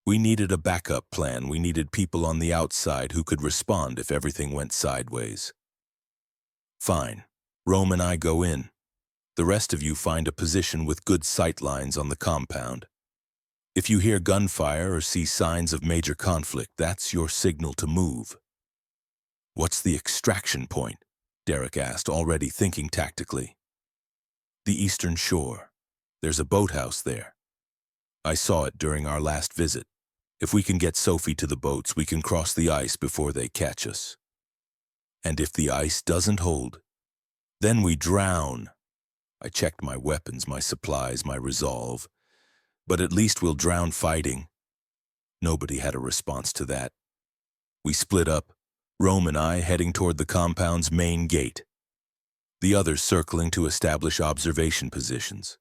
We needed a backup plan. We needed people on the outside who could respond if everything went sideways. "Fine. Rome and I go in. The rest of you find a position with good sight lines on the compound. If you hear gunfire or see signs of major conflict, that's your signal to move." "What's the extraction point?" Derek asked, already thinking tactically. "The eastern shore. There's a boathouse there. I saw it during our last visit. If we can get Sophie to the boats, we can cross the ice before they catch us. And if the ice doesn't hold, then we drown." I checked my weapons, my supplies, my resolve. "But at least we'll drown fighting." Nobody had a response to that. We split up, Rome and I heading toward the compound's main gate, the others circling to establish observation positions.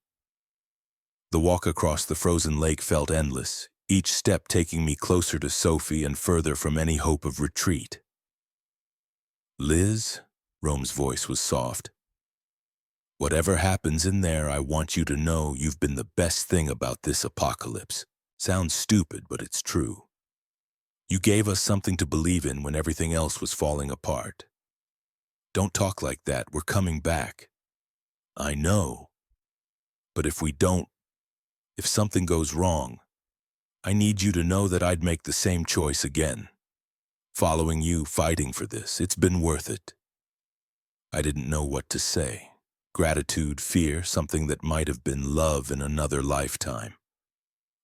The walk across the frozen lake felt endless, each step taking me closer to Sophie and further from any hope of retreat. "Liz," Rome's voice was soft, "whatever happens in there, I want you to know you've been the best thing about this apocalypse. Sounds stupid, but it's true. You gave us something to believe in when everything else was falling apart. Don't talk like that. We're coming back." "I know. But if we don't, if something goes wrong, I need you to know that I'd make the same choice again. Following you, fighting for this, it's been worth it." I didn't know what to say. Gratitude, fear, something that might have been love in another lifetime.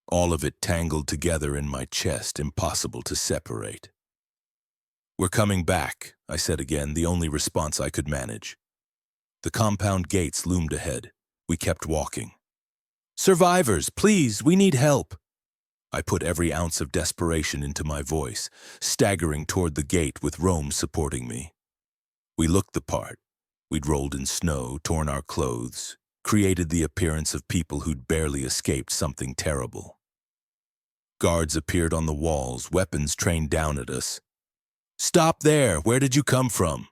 All of it tangled together in my chest, impossible to separate. "We're coming back," I said again, the only response I could manage. The compound gates loomed ahead. We kept walking. "Survivors, please, we need help." I put every ounce of desperation into my voice, staggering toward the gate with Rome supporting me. We looked the part. We'd rolled in snow, torn our clothes, created the appearance of people who'd barely escaped something terrible. Guards appeared on the walls, weapons trained down at us. "Stop there! Where did you come from?"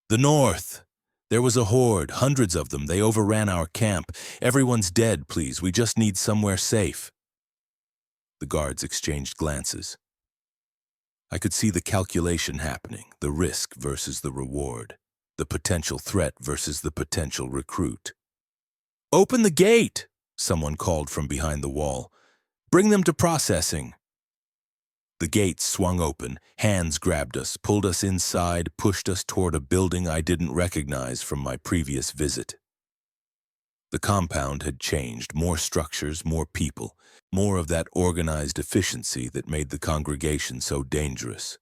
"The north. There was a horde, hundreds of them. They overran our camp. Everyone's dead, please. We just need somewhere safe." The guards exchanged glances. I could see the calculation happening, the risk versus the reward, the potential threat versus the potential recruit. "Open the gate!" someone called from behind the wall. "Bring them to processing." The gate swung open, hands grabbed us, pulled us inside, pushed us toward a building I didn't recognize from my previous visit. The compound had changed, more structures, more people, more of that organized efficiency that made the congregation so dangerous.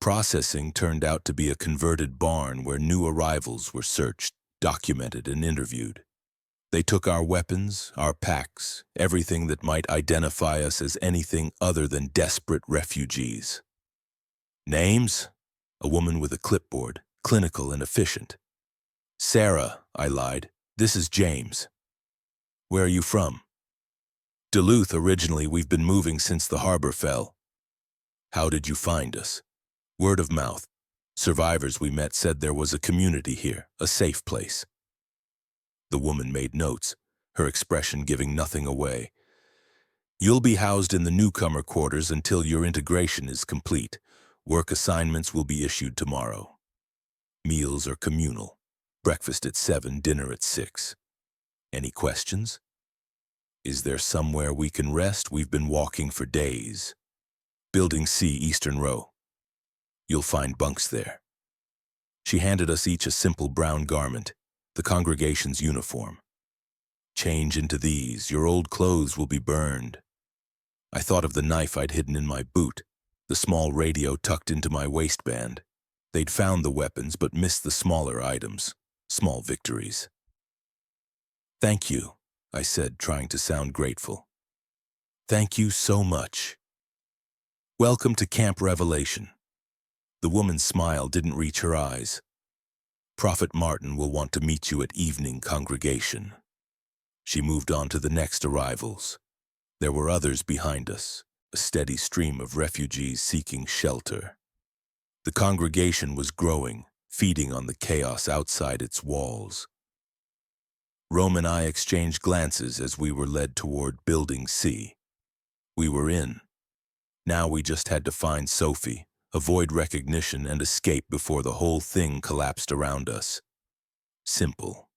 Processing turned out to be a converted barn where new arrivals were searched, documented, and interviewed. They took our weapons, our packs, everything that might identify us as anything other than desperate refugees. Names? A woman with a clipboard, clinical and efficient. "Sarah," I lied. "This is James." "Where are you from?" "Duluth originally. We've been moving since the harbor fell." "How did you find us?" "Word of mouth. Survivors we met said there was a community here, a safe place." The woman made notes, her expression giving nothing away. "You'll be housed in the newcomer quarters until your integration is complete. Work assignments will be issued tomorrow. Meals are communal. Breakfast at 7, dinner at 6. Any questions?" "Is there somewhere we can rest? We've been walking for days." "Building C, Eastern Row. You'll find bunks there." She handed us each a simple brown garment, the congregation's uniform. "Change into these. Your old clothes will be burned." I thought of the knife I'd hidden in my boot, the small radio tucked into my waistband. They'd found the weapons but missed the smaller items, small victories. "Thank you," I said, trying to sound grateful. "Thank you so much." "Welcome to Camp Revelation." The woman's smile didn't reach her eyes. "Prophet Martin will want to meet you at evening congregation." She moved on to the next arrivals. There were others behind us, a steady stream of refugees seeking shelter. The congregation was growing, feeding on the chaos outside its walls. Rome and I exchanged glances as we were led toward Building C. We were in. Now we just had to find Sophie, avoid recognition, and escape before the whole thing collapsed around us. Simple.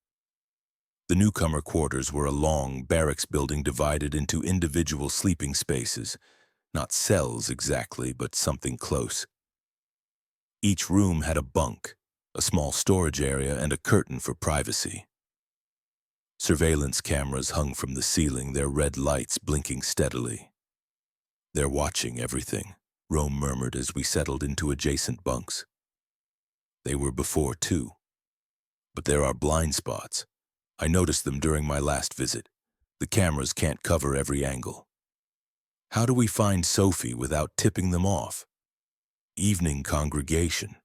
The newcomer quarters were a long barracks building divided into individual sleeping spaces, not cells exactly, but something close. Each room had a bunk, a small storage area, and a curtain for privacy. Surveillance cameras hung from the ceiling, their red lights blinking steadily. "They're watching everything," Rome murmured as we settled into adjacent bunks. "They were before, too. But there are blind spots. I noticed them during my last visit. The cameras can't cover every angle." "How do we find Sophie without tipping them off?" "Evening congregation.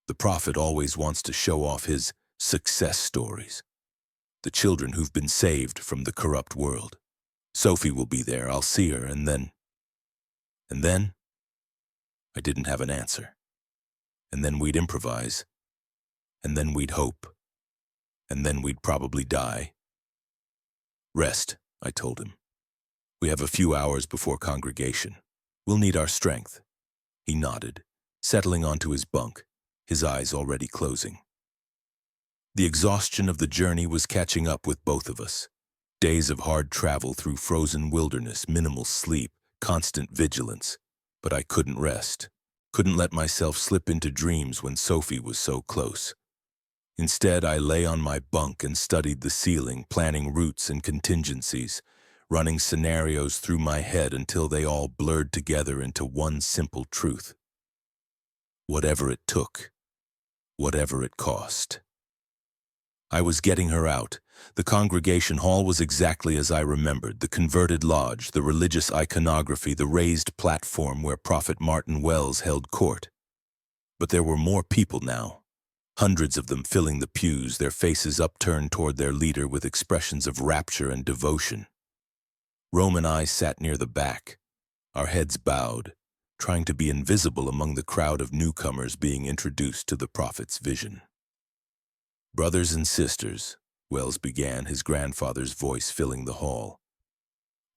The prophet always wants to show off his success stories. The children who've been saved from the corrupt world. Sophie will be there. I'll see her, and then... And then? I didn't have an answer. And then we'd improvise. And then we'd hope. And then we'd probably die. "Rest," I told him. "We have a few hours before congregation. We'll need our strength." He nodded, settling onto his bunk, his eyes already closing. The exhaustion of the journey was catching up with both of us. Days of hard travel through frozen wilderness, minimal sleep, constant vigilance. But I couldn't rest. Couldn't let myself slip into dreams when Sophie was so close. Instead, I lay on my bunk and studied the ceiling, planning routes and contingencies, running scenarios through my head until they all blurred together into one simple truth. Whatever it took, whatever it cost. I was getting her out. The congregation hall was exactly as I remembered, the converted lodge, the religious iconography, the raised platform where Prophet Martin Wells held court. But there were more people now, hundreds of them filling the pews, their faces upturned toward their leader with expressions of rapture and devotion. Rome and I sat near the back, our heads bowed, trying to be invisible among the crowd of newcomers being introduced to the prophet's vision. "Brothers and sisters," Wells began, his grandfather's voice filling the hall,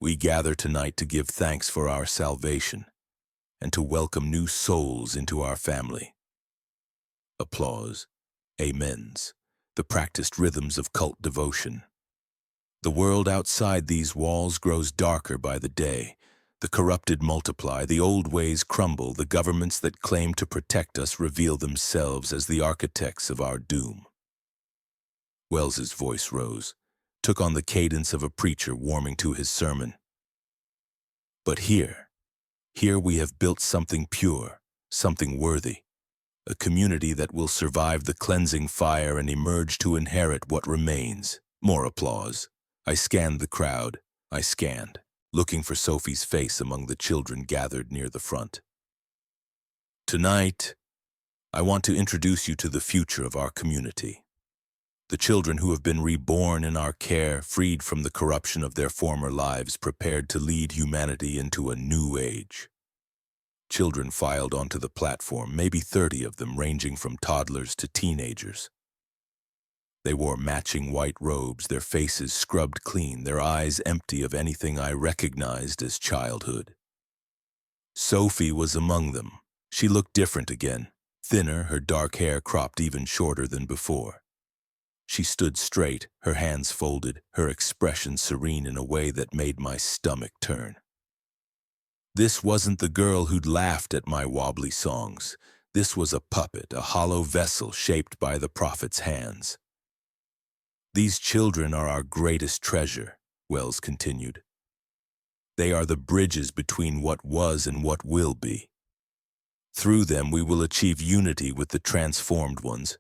"we gather tonight to give thanks for our salvation and to welcome new souls into our family." Applause, amens, the practiced rhythms of cult devotion. The world outside these walls grows darker by the day. The corrupted multiply, the old ways crumble, the governments that claim to protect us reveal themselves as the architects of our doom. Wells's voice rose, took on the cadence of a preacher warming to his sermon. "But here we have built something pure, something worthy, a community that will survive the cleansing fire and emerge to inherit what remains." More applause. I scanned the crowd. Looking for Sophie's face among the children gathered near the front. "Tonight, I want to introduce you to the future of our community. The children who have been reborn in our care, freed from the corruption of their former lives, prepared to lead humanity into a new age." Children filed onto the platform, maybe 30 of them, ranging from toddlers to teenagers. They wore matching white robes, their faces scrubbed clean, their eyes empty of anything I recognized as childhood. Sophie was among them. She looked different again, thinner, her dark hair cropped even shorter than before. She stood straight, her hands folded, her expression serene in a way that made my stomach turn. This wasn't the girl who'd laughed at my wobbly songs. This was a puppet, a hollow vessel shaped by the prophet's hands. "These children are our greatest treasure," Wells continued. "They are the bridges between what was and what will be. Through them we will achieve unity with the transformed ones.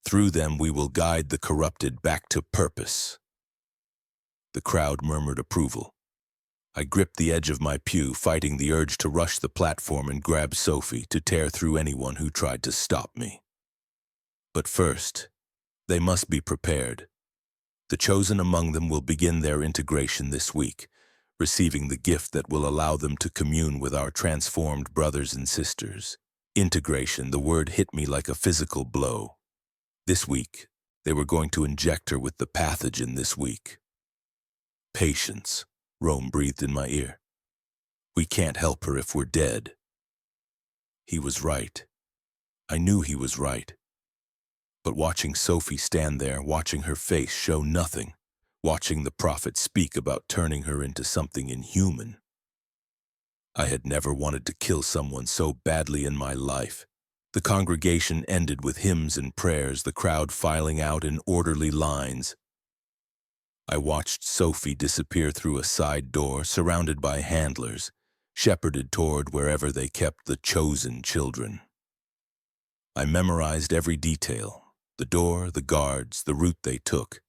Through them we will guide the corrupted back to purpose." The crowd murmured approval. I gripped the edge of my pew, fighting the urge to rush the platform and grab Sophie, to tear through anyone who tried to stop me. But first, they must be prepared. The chosen among them will begin their integration this week, receiving the gift that will allow them to commune with our transformed brothers and sisters. Integration, the word hit me like a physical blow. This week, they were going to inject her with the pathogen this week. "Patience," Rome breathed in my ear. "We can't help her if we're dead." He was right. I knew he was right. But watching Sophie stand there, watching her face show nothing, watching the prophet speak about turning her into something inhuman. I had never wanted to kill someone so badly in my life. The congregation ended with hymns and prayers, the crowd filing out in orderly lines. I watched Sophie disappear through a side door, surrounded by handlers, shepherded toward wherever they kept the chosen children. I memorized every detail, the door, the guards, the route they took.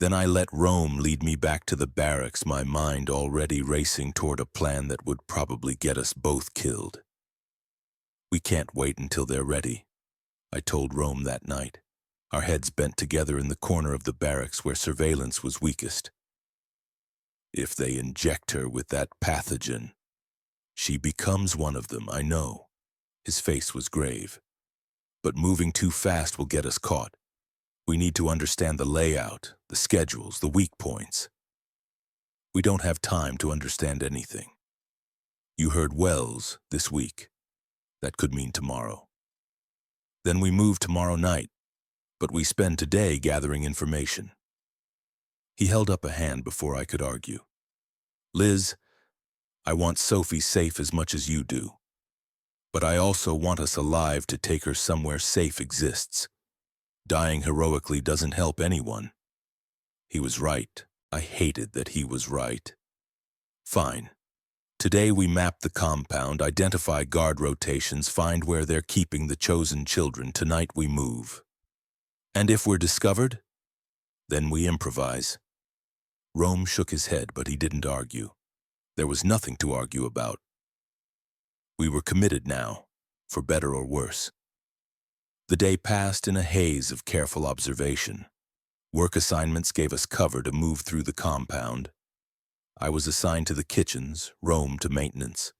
Then I let Rome lead me back to the barracks, my mind already racing toward a plan that would probably get us both killed. "We can't wait until they're ready," I told Rome that night, our heads bent together in the corner of the barracks where surveillance was weakest. "If they inject her with that pathogen, she becomes one of them, I know." His face was grave. "But moving too fast will get us caught. We need to understand the layout, the schedules, the weak points. We don't have time to understand anything. You heard Wells this week. That could mean tomorrow. Then we move tomorrow night, but we spend today gathering information." He held up a hand before I could argue. "Liz, I want Sophie safe as much as you do. But I also want us alive to take her somewhere safe exists. Dying heroically doesn't help anyone." He was right. I hated that he was right. "Fine. Today we map the compound, identify guard rotations, find where they're keeping the chosen children. Tonight we move. And if we're discovered, then we improvise. Rome shook his head, but he didn't argue. There was nothing to argue about. We were committed now, for better or worse. The day passed in a haze of careful observation. Work assignments gave us cover to move through the compound. I was assigned to the kitchens, Rome to maintenance.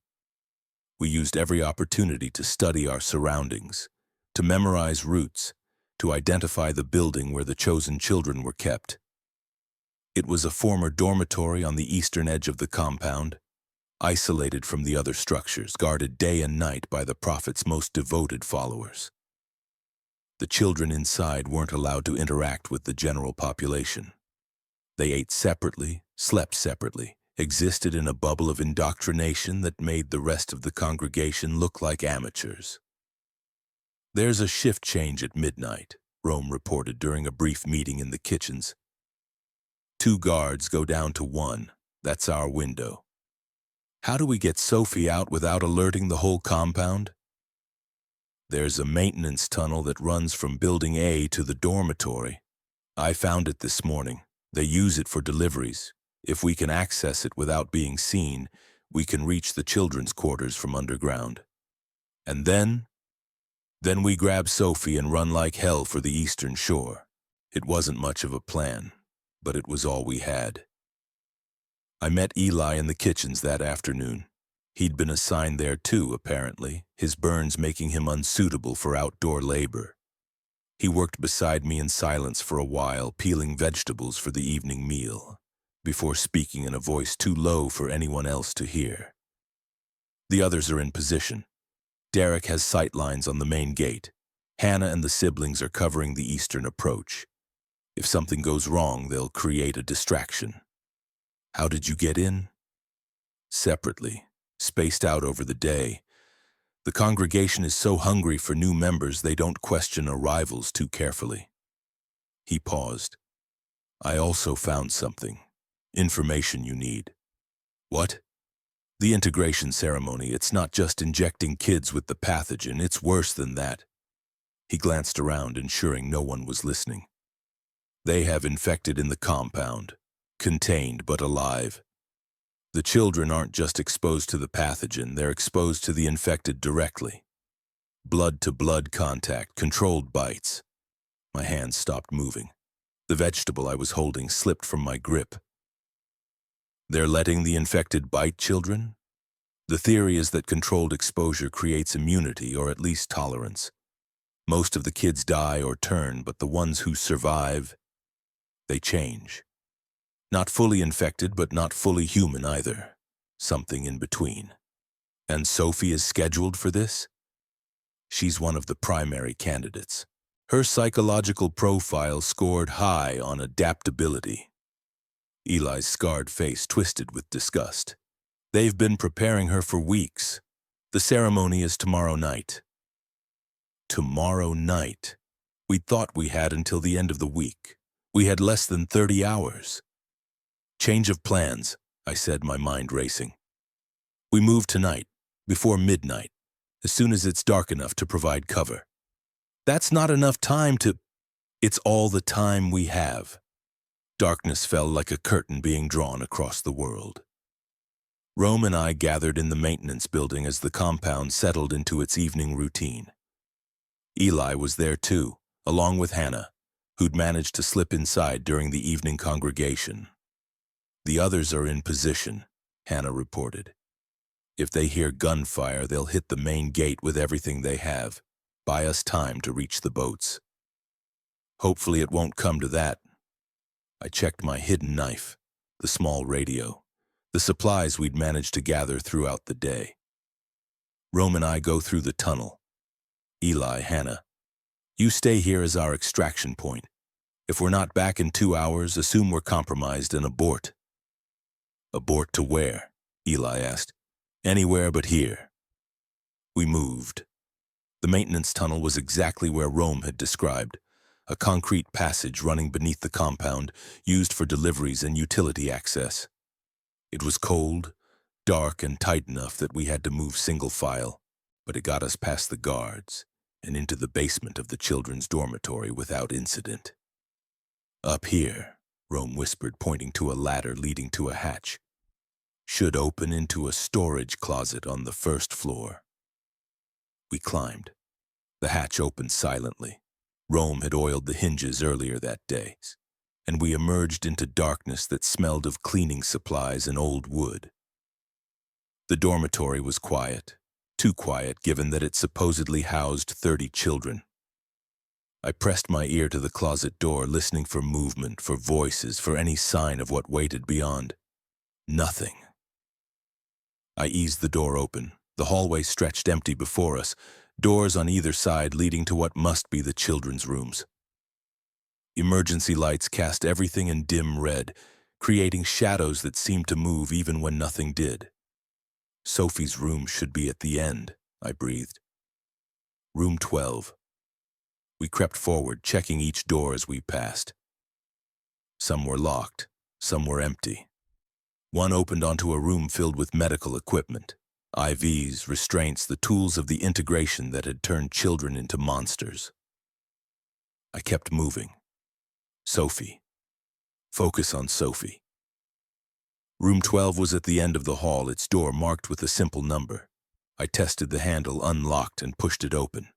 We used every opportunity to study our surroundings, to memorize routes, to identify the building where the chosen children were kept. It was a former dormitory on the eastern edge of the compound, isolated from the other structures, guarded day and night by the Prophet's most devoted followers. The children inside weren't allowed to interact with the general population. They ate separately, slept separately, existed in a bubble of indoctrination that made the rest of the congregation look like amateurs. "There's a shift change at midnight," Rome reported during a brief meeting in the kitchens. "2 guards go down to 1. That's our window." "How do we get Sophie out without alerting the whole compound?" "There's a maintenance tunnel that runs from Building A to the dormitory. I found it this morning. They use it for deliveries. If we can access it without being seen, we can reach the children's quarters from underground. And then we grab Sophie and run like hell for the eastern shore." It wasn't much of a plan, but it was all we had. I met Eli in the kitchens that afternoon. He'd been assigned there too, apparently, his burns making him unsuitable for outdoor labor. He worked beside me in silence for a while, peeling vegetables for the evening meal, before speaking in a voice too low for anyone else to hear. "The others are in position. Derek has sight lines on the main gate. Hannah and the siblings are covering the eastern approach. If something goes wrong, they'll create a distraction." "How did you get in?" "Separately, spaced out over the day. The congregation is so hungry for new members they don't question arrivals too carefully." He paused. "I also found something. Information you need." "What?" "The integration ceremony. It's not just injecting kids with the pathogen, it's worse than that." He glanced around, ensuring no one was listening. "They have infected in the compound, contained but alive. The children aren't just exposed to the pathogen, they're exposed to the infected directly. Blood-to-blood contact, controlled bites." My hands stopped moving. The vegetable I was holding slipped from my grip. "They're letting the infected bite children?" "The theory is that controlled exposure creates immunity, or at least tolerance. Most of the kids die or turn, but the ones who survive, they change. Not fully infected, but not fully human either. Something in between." "And Sophie is scheduled for this?" "She's one of the primary candidates. Her psychological profile scored high on adaptability." Eli's scarred face twisted with disgust. "They've been preparing her for weeks. The ceremony is tomorrow night." Tomorrow night? We thought we had until the end of the week. We had less than 30 hours. "Change of plans," I said, my mind racing. "We move tonight, before midnight, as soon as it's dark enough to provide cover." "That's not enough time to—" "It's all the time we have." Darkness fell like a curtain being drawn across the world. Rome and I gathered in the maintenance building as the compound settled into its evening routine. Eli was there too, along with Hannah, who'd managed to slip inside during the evening congregation. "The others are in position," Hannah reported. "If they hear gunfire, they'll hit the main gate with everything they have, buy us time to reach the boats." "Hopefully it won't come to that." I checked my hidden knife, the small radio, the supplies we'd managed to gather throughout the day. Rome and I go through the tunnel. Eli, Hannah, you stay here as our extraction point. If we're not back in 2 hours, assume we're compromised and abort." "Abort to where?" Eli asked. "Anywhere but here." We moved. The maintenance tunnel was exactly where Rome had described, a concrete passage running beneath the compound, used for deliveries and utility access. It was cold, dark and tight enough that we had to move single file, but it got us past the guards and into the basement of the children's dormitory without incident. Up here, Rome whispered, pointing to a ladder leading to a hatch. Should open into a storage closet on the first floor. We climbed. The hatch opened silently. Rome had oiled the hinges earlier that day, and we emerged into darkness that smelled of cleaning supplies and old wood. The dormitory was quiet, too quiet given that it supposedly housed 30 children. I pressed my ear to the closet door, listening for movement, for voices, for any sign of what waited beyond. Nothing. I eased the door open. The hallway stretched empty before us, doors on either side leading to what must be the children's rooms. Emergency lights cast everything in dim red, creating shadows that seemed to move even when nothing did. Sophie's room should be at the end, I breathed. Room 12. We crept forward, checking each door as we passed. Some were locked, some were empty. One opened onto a room filled with medical equipment, IVs, restraints, the tools of the integration that had turned children into monsters. I kept moving. Sophie. Focus on Sophie. Room 12 was at the end of the hall, its door marked with a simple number. I tested the handle, unlocked, and pushed it open.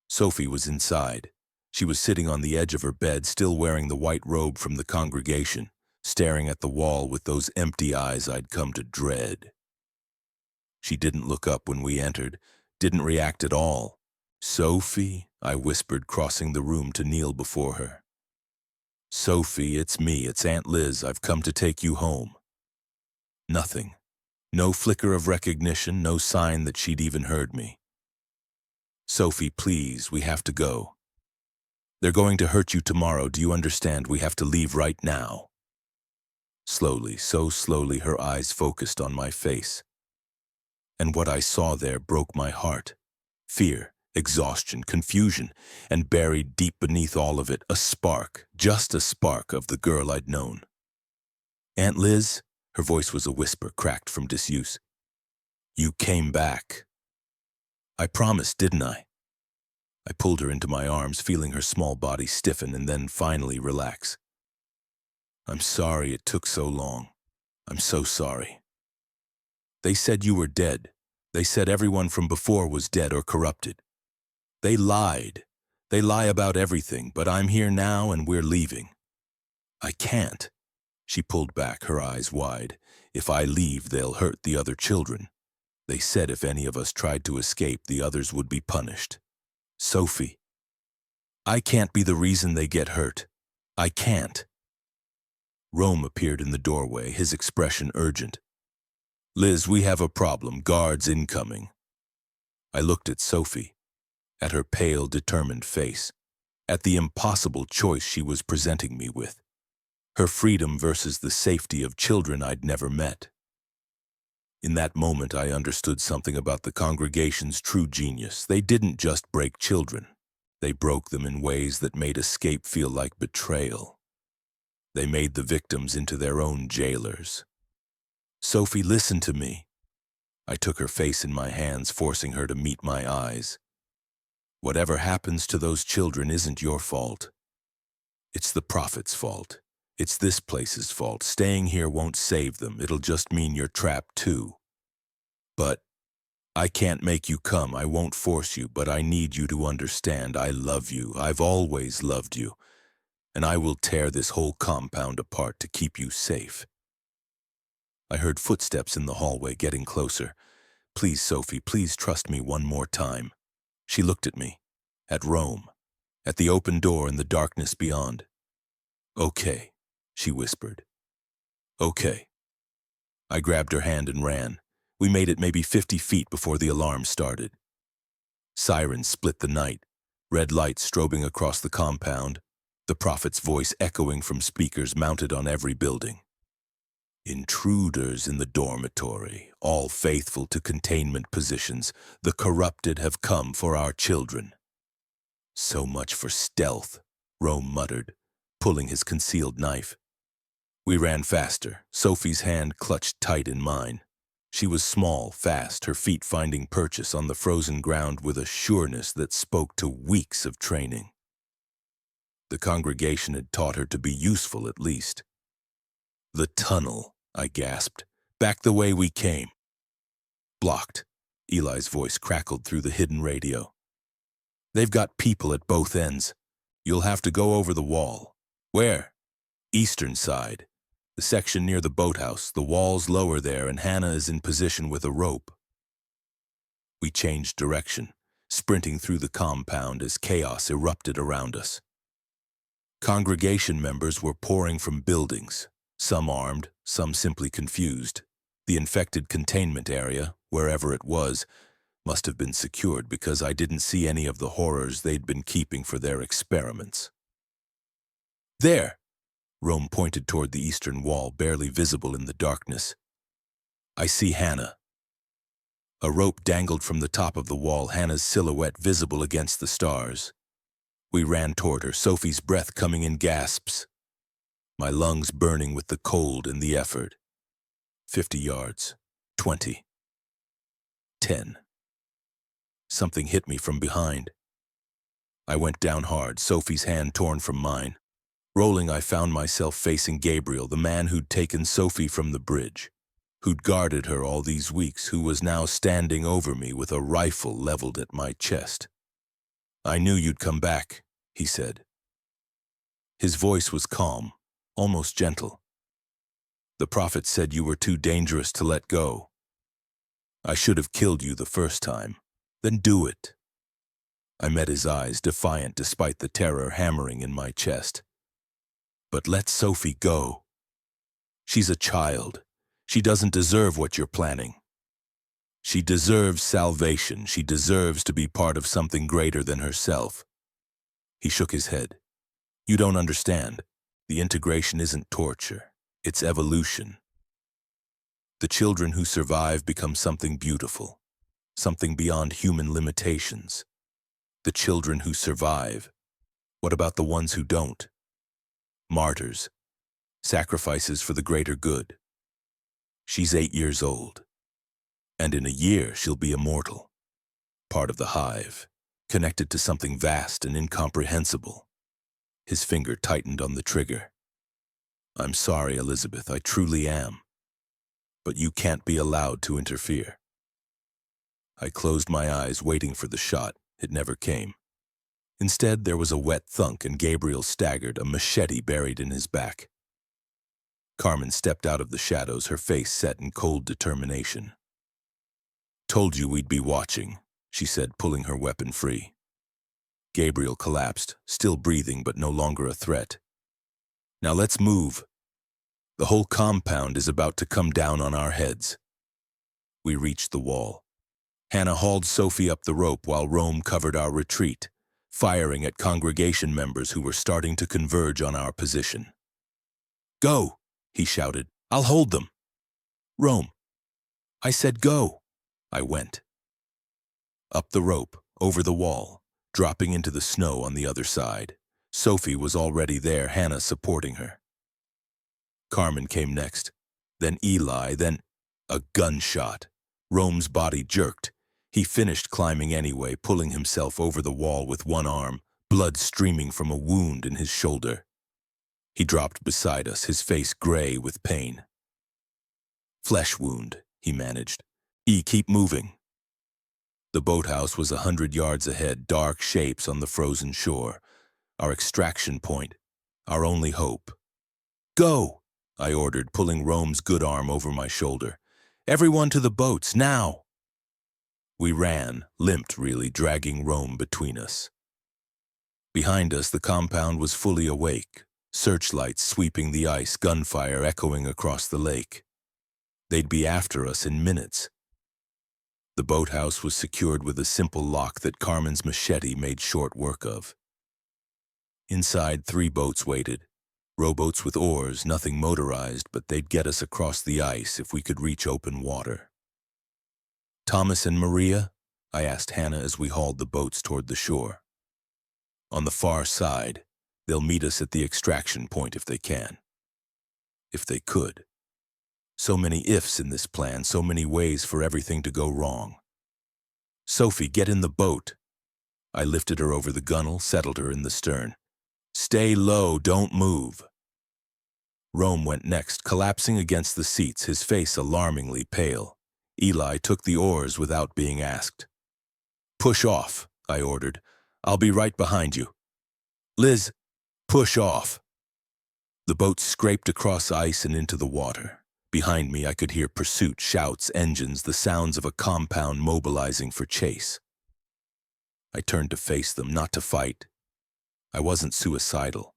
Sophie was inside. She was sitting on the edge of her bed, still wearing the white robe from the congregation, staring at the wall with those empty eyes I'd come to dread. She didn't look up when we entered, didn't react at all. "Sophie," I whispered, crossing the room to kneel before her. "Sophie, it's me, it's Aunt Liz. I've come to take you home." Nothing. No flicker of recognition, no sign that she'd even heard me. "Sophie, please, we have to go. They're going to hurt you tomorrow, do you understand? We have to leave right now." Slowly, so slowly, her eyes focused on my face. And what I saw there broke my heart. Fear, exhaustion, confusion, and buried deep beneath all of it, a spark, just a spark of the girl I'd known. "Aunt Liz," her voice was a whisper cracked from disuse. "You came back." "I promised, didn't I?" I pulled her into my arms, feeling her small body stiffen and then finally relax. "I'm sorry it took so long. I'm so sorry. They said you were dead. They said everyone from before was dead or corrupted. They lied. They lie about everything, but I'm here now and we're leaving." "I can't." She pulled back, her eyes wide. "If I leave, they'll hurt the other children. They said if any of us tried to escape, the others would be punished. Sophie, I can't be the reason they get hurt. I can't." Rome appeared in the doorway, his expression urgent. "Liz, we have a problem. Guards incoming." I looked at Sophie, at her pale, determined face, at the impossible choice she was presenting me with. Her freedom versus the safety of children I'd never met. In that moment, I understood something about the congregation's true genius. They didn't just break children. They broke them in ways that made escape feel like betrayal. They made the victims into their own jailers. "Sophie, listen to me." I took her face in my hands, forcing her to meet my eyes. "Whatever happens to those children isn't your fault. It's the prophet's fault. It's this place's fault. Staying here won't save them. It'll just mean you're trapped too. But I can't make you come. I won't force you, but I need you to understand. I love you. I've always loved you. And I will tear this whole compound apart to keep you safe." I heard footsteps in the hallway getting closer. "Please, Sophie, please trust me one more time." She looked at me, at Rome, at the open door and the darkness beyond. "Okay," she whispered. "Okay." I grabbed her hand and ran. We made it maybe 50 feet before the alarm started. Sirens split the night, red lights strobing across the compound, the prophet's voice echoing from speakers mounted on every building. "Intruders in the dormitory, all faithful to containment positions. The corrupted have come for our children." "So much for stealth," Rome muttered, pulling his concealed knife. We ran faster, Sophie's hand clutched tight in mine. She was small, fast, her feet finding purchase on the frozen ground with a sureness that spoke to weeks of training. The congregation had taught her to be useful at least. "The tunnel," I gasped. "Back the way we came." "Blocked," Eli's voice crackled through the hidden radio. "They've got people at both ends. You'll have to go over the wall." "Where?" "Eastern side. The section near the boathouse. The wall's lower there, and Hannah is in position with a rope." We changed direction, sprinting through the compound as chaos erupted around us. Congregation members were pouring from buildings, some armed, some simply confused. The infected containment area, wherever it was, must have been secured because I didn't see any of the horrors they'd been keeping for their experiments. "There!" Rome pointed toward the eastern wall, barely visible in the darkness. "I see Hannah." A rope dangled from the top of the wall, Hannah's silhouette visible against the stars. We ran toward her, Sophie's breath coming in gasps, my lungs burning with the cold and the effort. 50 yards, 20, 10. Something hit me from behind. I went down hard, Sophie's hand torn from mine. Rolling, I found myself facing Gabriel, the man who'd taken Sophie from the bridge, who'd guarded her all these weeks, who was now standing over me with a rifle leveled at my chest. "I knew you'd come back," he said. His voice was calm, almost gentle. "The prophet said you were too dangerous to let go. I should have killed you the first time. Then do it." I met his eyes, defiant despite the terror hammering in my chest. "But let Sophie go. She's a child. She doesn't deserve what you're planning. She deserves salvation. She deserves to be part of something greater than herself." He shook his head. "You don't understand. The integration isn't torture. It's evolution. The children who survive become something beautiful, something beyond human limitations. The children who survive. What about the ones who don't? Martyrs. Sacrifices for the greater good. She's 8 years old. And in a year, she'll be immortal. Part of the hive, connected to something vast and incomprehensible." His finger tightened on the trigger. "I'm sorry, Elizabeth, I truly am. But you can't be allowed to interfere." I closed my eyes, waiting for the shot. It never came. Instead, there was a wet thunk and Gabriel staggered, a machete buried in his back. Carmen stepped out of the shadows, her face set in cold determination. "Told you we'd be watching," she said, pulling her weapon free. Gabriel collapsed, still breathing but no longer a threat. "Now let's move. The whole compound is about to come down on our heads." We reached the wall. Hannah hauled Sophie up the rope while Rome covered our retreat, firing at congregation members who were starting to converge on our position. "Go," he shouted. "I'll hold them." "Rome." "I said go." I went. Up the rope, over the wall, dropping into the snow on the other side. Sophie was already there, Hannah supporting her. Carmen came next, then Eli, then a gunshot. Rome's body jerked. He finished climbing anyway, pulling himself over the wall with one arm, blood streaming from a wound in his shoulder. He dropped beside us, his face gray with pain. "Flesh wound," he managed. Keep moving." The boathouse was 100 yards ahead, dark shapes on the frozen shore. Our extraction point, our only hope. "Go," I ordered, pulling Rome's good arm over my shoulder. "Everyone to the boats, now!" We ran, limped really, dragging Rome between us. Behind us, the compound was fully awake, searchlights sweeping the ice, gunfire echoing across the lake. They'd be after us in minutes. The boathouse was secured with a simple lock that Carmen's machete made short work of. Inside, 3 boats waited. Rowboats with oars, nothing motorized, but they'd get us across the ice if we could reach open water. "Thomas and Maria?" I asked Hannah as we hauled the boats toward the shore. "On the far side. They'll meet us at the extraction point if they can." If they could. So many ifs in this plan, so many ways for everything to go wrong. "Sophie, get in the boat." I lifted her over the gunwale, settled her in the stern. "Stay low, don't move." Rome went next, collapsing against the seats, his face alarmingly pale. Eli took the oars without being asked. "Push off," I ordered. "I'll be right behind you." "Liz, push off." The boat scraped across ice and into the water. Behind me, I could hear pursuit, shouts, engines, the sounds of a compound mobilizing for chase. I turned to face them, not to fight. I wasn't suicidal,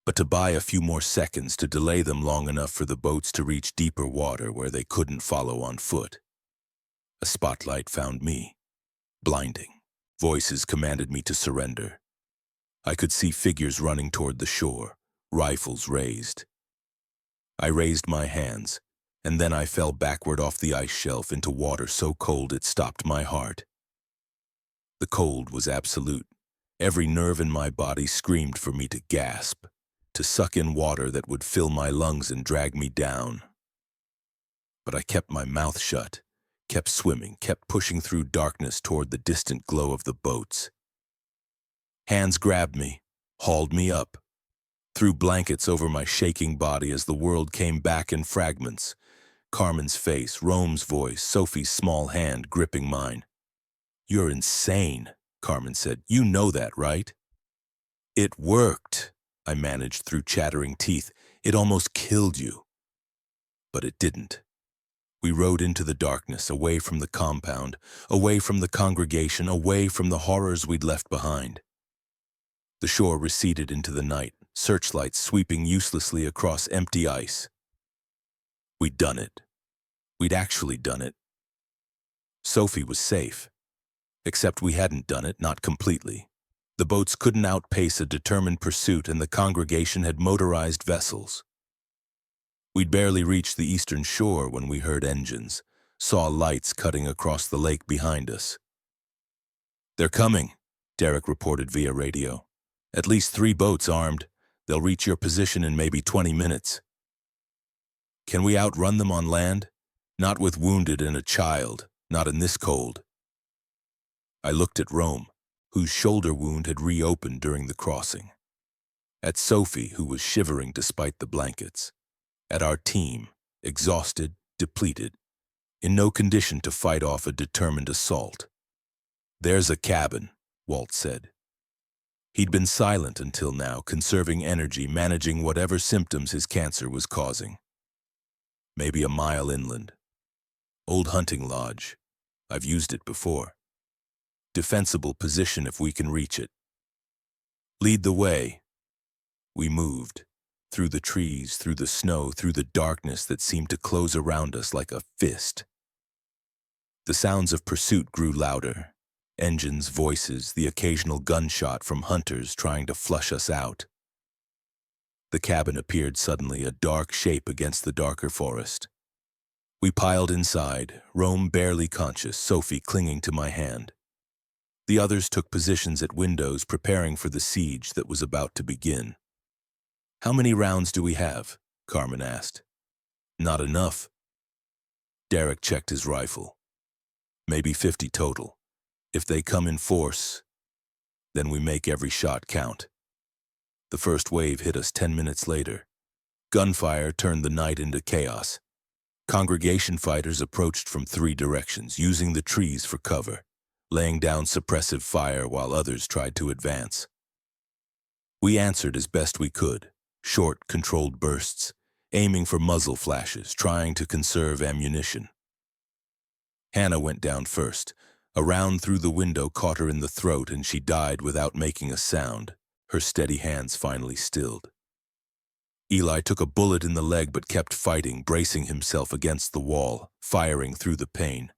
but to buy a few more seconds, to delay them long enough for the boats to reach deeper water where they couldn't follow on foot. A spotlight found me, blinding. Voices commanded me to surrender. I could see figures running toward the shore, rifles raised. I raised my hands, and then I fell backward off the ice shelf into water so cold it stopped my heart. The cold was absolute. Every nerve in my body screamed for me to gasp, to suck in water that would fill my lungs and drag me down. But I kept my mouth shut, kept swimming, kept pushing through darkness toward the distant glow of the boats. Hands grabbed me, hauled me up, threw blankets over my shaking body as the world came back in fragments. Carmen's face, Rome's voice, Sophie's small hand gripping mine. "You're insane," Carmen said. "You know that, right?" "It worked," I managed through chattering teeth. "It almost killed you." But it didn't. We rode into the darkness, away from the compound, away from the congregation, away from the horrors we'd left behind. The shore receded into the night, searchlights sweeping uselessly across empty ice. We'd done it. We'd actually done it. Sophie was safe. Except we hadn't done it, not completely. The boats couldn't outpace a determined pursuit, and the congregation had motorized vessels. We'd barely reached the eastern shore when we heard engines, saw lights cutting across the lake behind us. "They're coming," Derek reported via radio. "At least 3 boats armed. They'll reach your position in maybe 20 minutes. "Can we outrun them on land? Not with wounded and a child, not in this cold." I looked at Rome, whose shoulder wound had reopened during the crossing. At Sophie, who was shivering despite the blankets. At our team, exhausted, depleted, in no condition to fight off a determined assault. "There's a cabin," Walt said. He'd been silent until now, conserving energy, managing whatever symptoms his cancer was causing. "Maybe a mile inland. Old hunting lodge. I've used it before. Defensible position if we can reach it. Lead the way." We moved, through the trees, through the snow, through the darkness that seemed to close around us like a fist. The sounds of pursuit grew louder. Engines, voices, the occasional gunshot from hunters trying to flush us out. The cabin appeared suddenly, a dark shape against the darker forest. We piled inside, Rome barely conscious, Sophie clinging to my hand. The others took positions at windows, preparing for the siege that was about to begin. "How many rounds do we have?" Carmen asked. "Not enough." Derek checked his rifle. "Maybe 50 total. If they come in force, then we make every shot count." The first wave hit us 10 minutes later. Gunfire turned the night into chaos. Congregation fighters approached from 3 directions, using the trees for cover, laying down suppressive fire while others tried to advance. We answered as best we could, short, controlled bursts, aiming for muzzle flashes, trying to conserve ammunition. Hannah went down first. A round through the window caught her in the throat, and she died without making a sound, her steady hands finally stilled. Eli took a bullet in the leg but kept fighting, bracing himself against the wall, firing through the pain.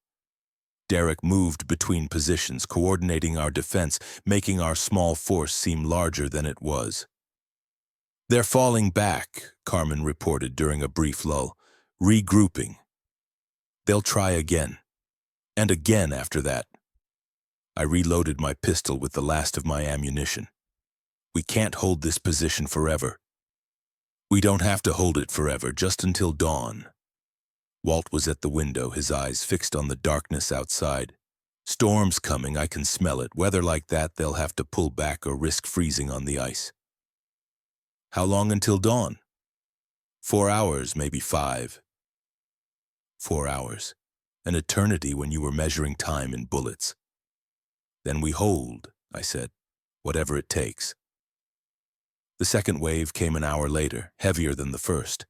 Derek moved between positions, coordinating our defense, making our small force seem larger than it was. "They're falling back," Carmen reported during a brief lull, "regrouping. They'll try again. And again after that." I reloaded my pistol with the last of my ammunition. "We can't hold this position forever." "We don't have to hold it forever, just until dawn." Walt was at the window, his eyes fixed on the darkness outside. "Storm's coming, I can smell it. Weather like that, they'll have to pull back or risk freezing on the ice." "How long until dawn?" 4 hours, maybe 5. 4 hours. An eternity when you were measuring time in bullets. "Then we hold," I said, "whatever it takes." The second wave came an hour later, heavier than the first.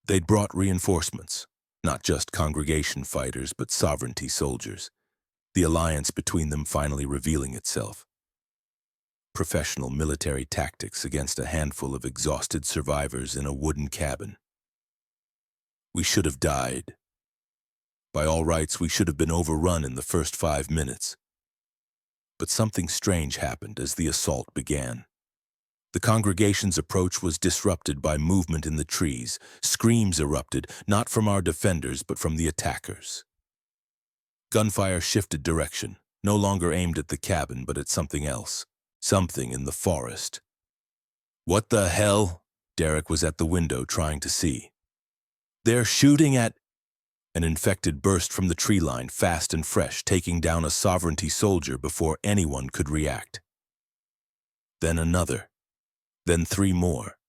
They'd brought reinforcements, not just congregation fighters, but sovereignty soldiers, the alliance between them finally revealing itself. Professional military tactics against a handful of exhausted survivors in a wooden cabin. We should have died. By all rights, we should have been overrun in the first 5 minutes. But something strange happened as the assault began. The congregation's approach was disrupted by movement in the trees. Screams erupted, not from our defenders, but from the attackers. Gunfire shifted direction, no longer aimed at the cabin, but at something else. Something in the forest. "What the hell?" Derek was at the window trying to see. "They're shooting at—" An infected burst from the tree line, fast and fresh, taking down a sovereignty soldier before anyone could react. Then another. Then 3 more.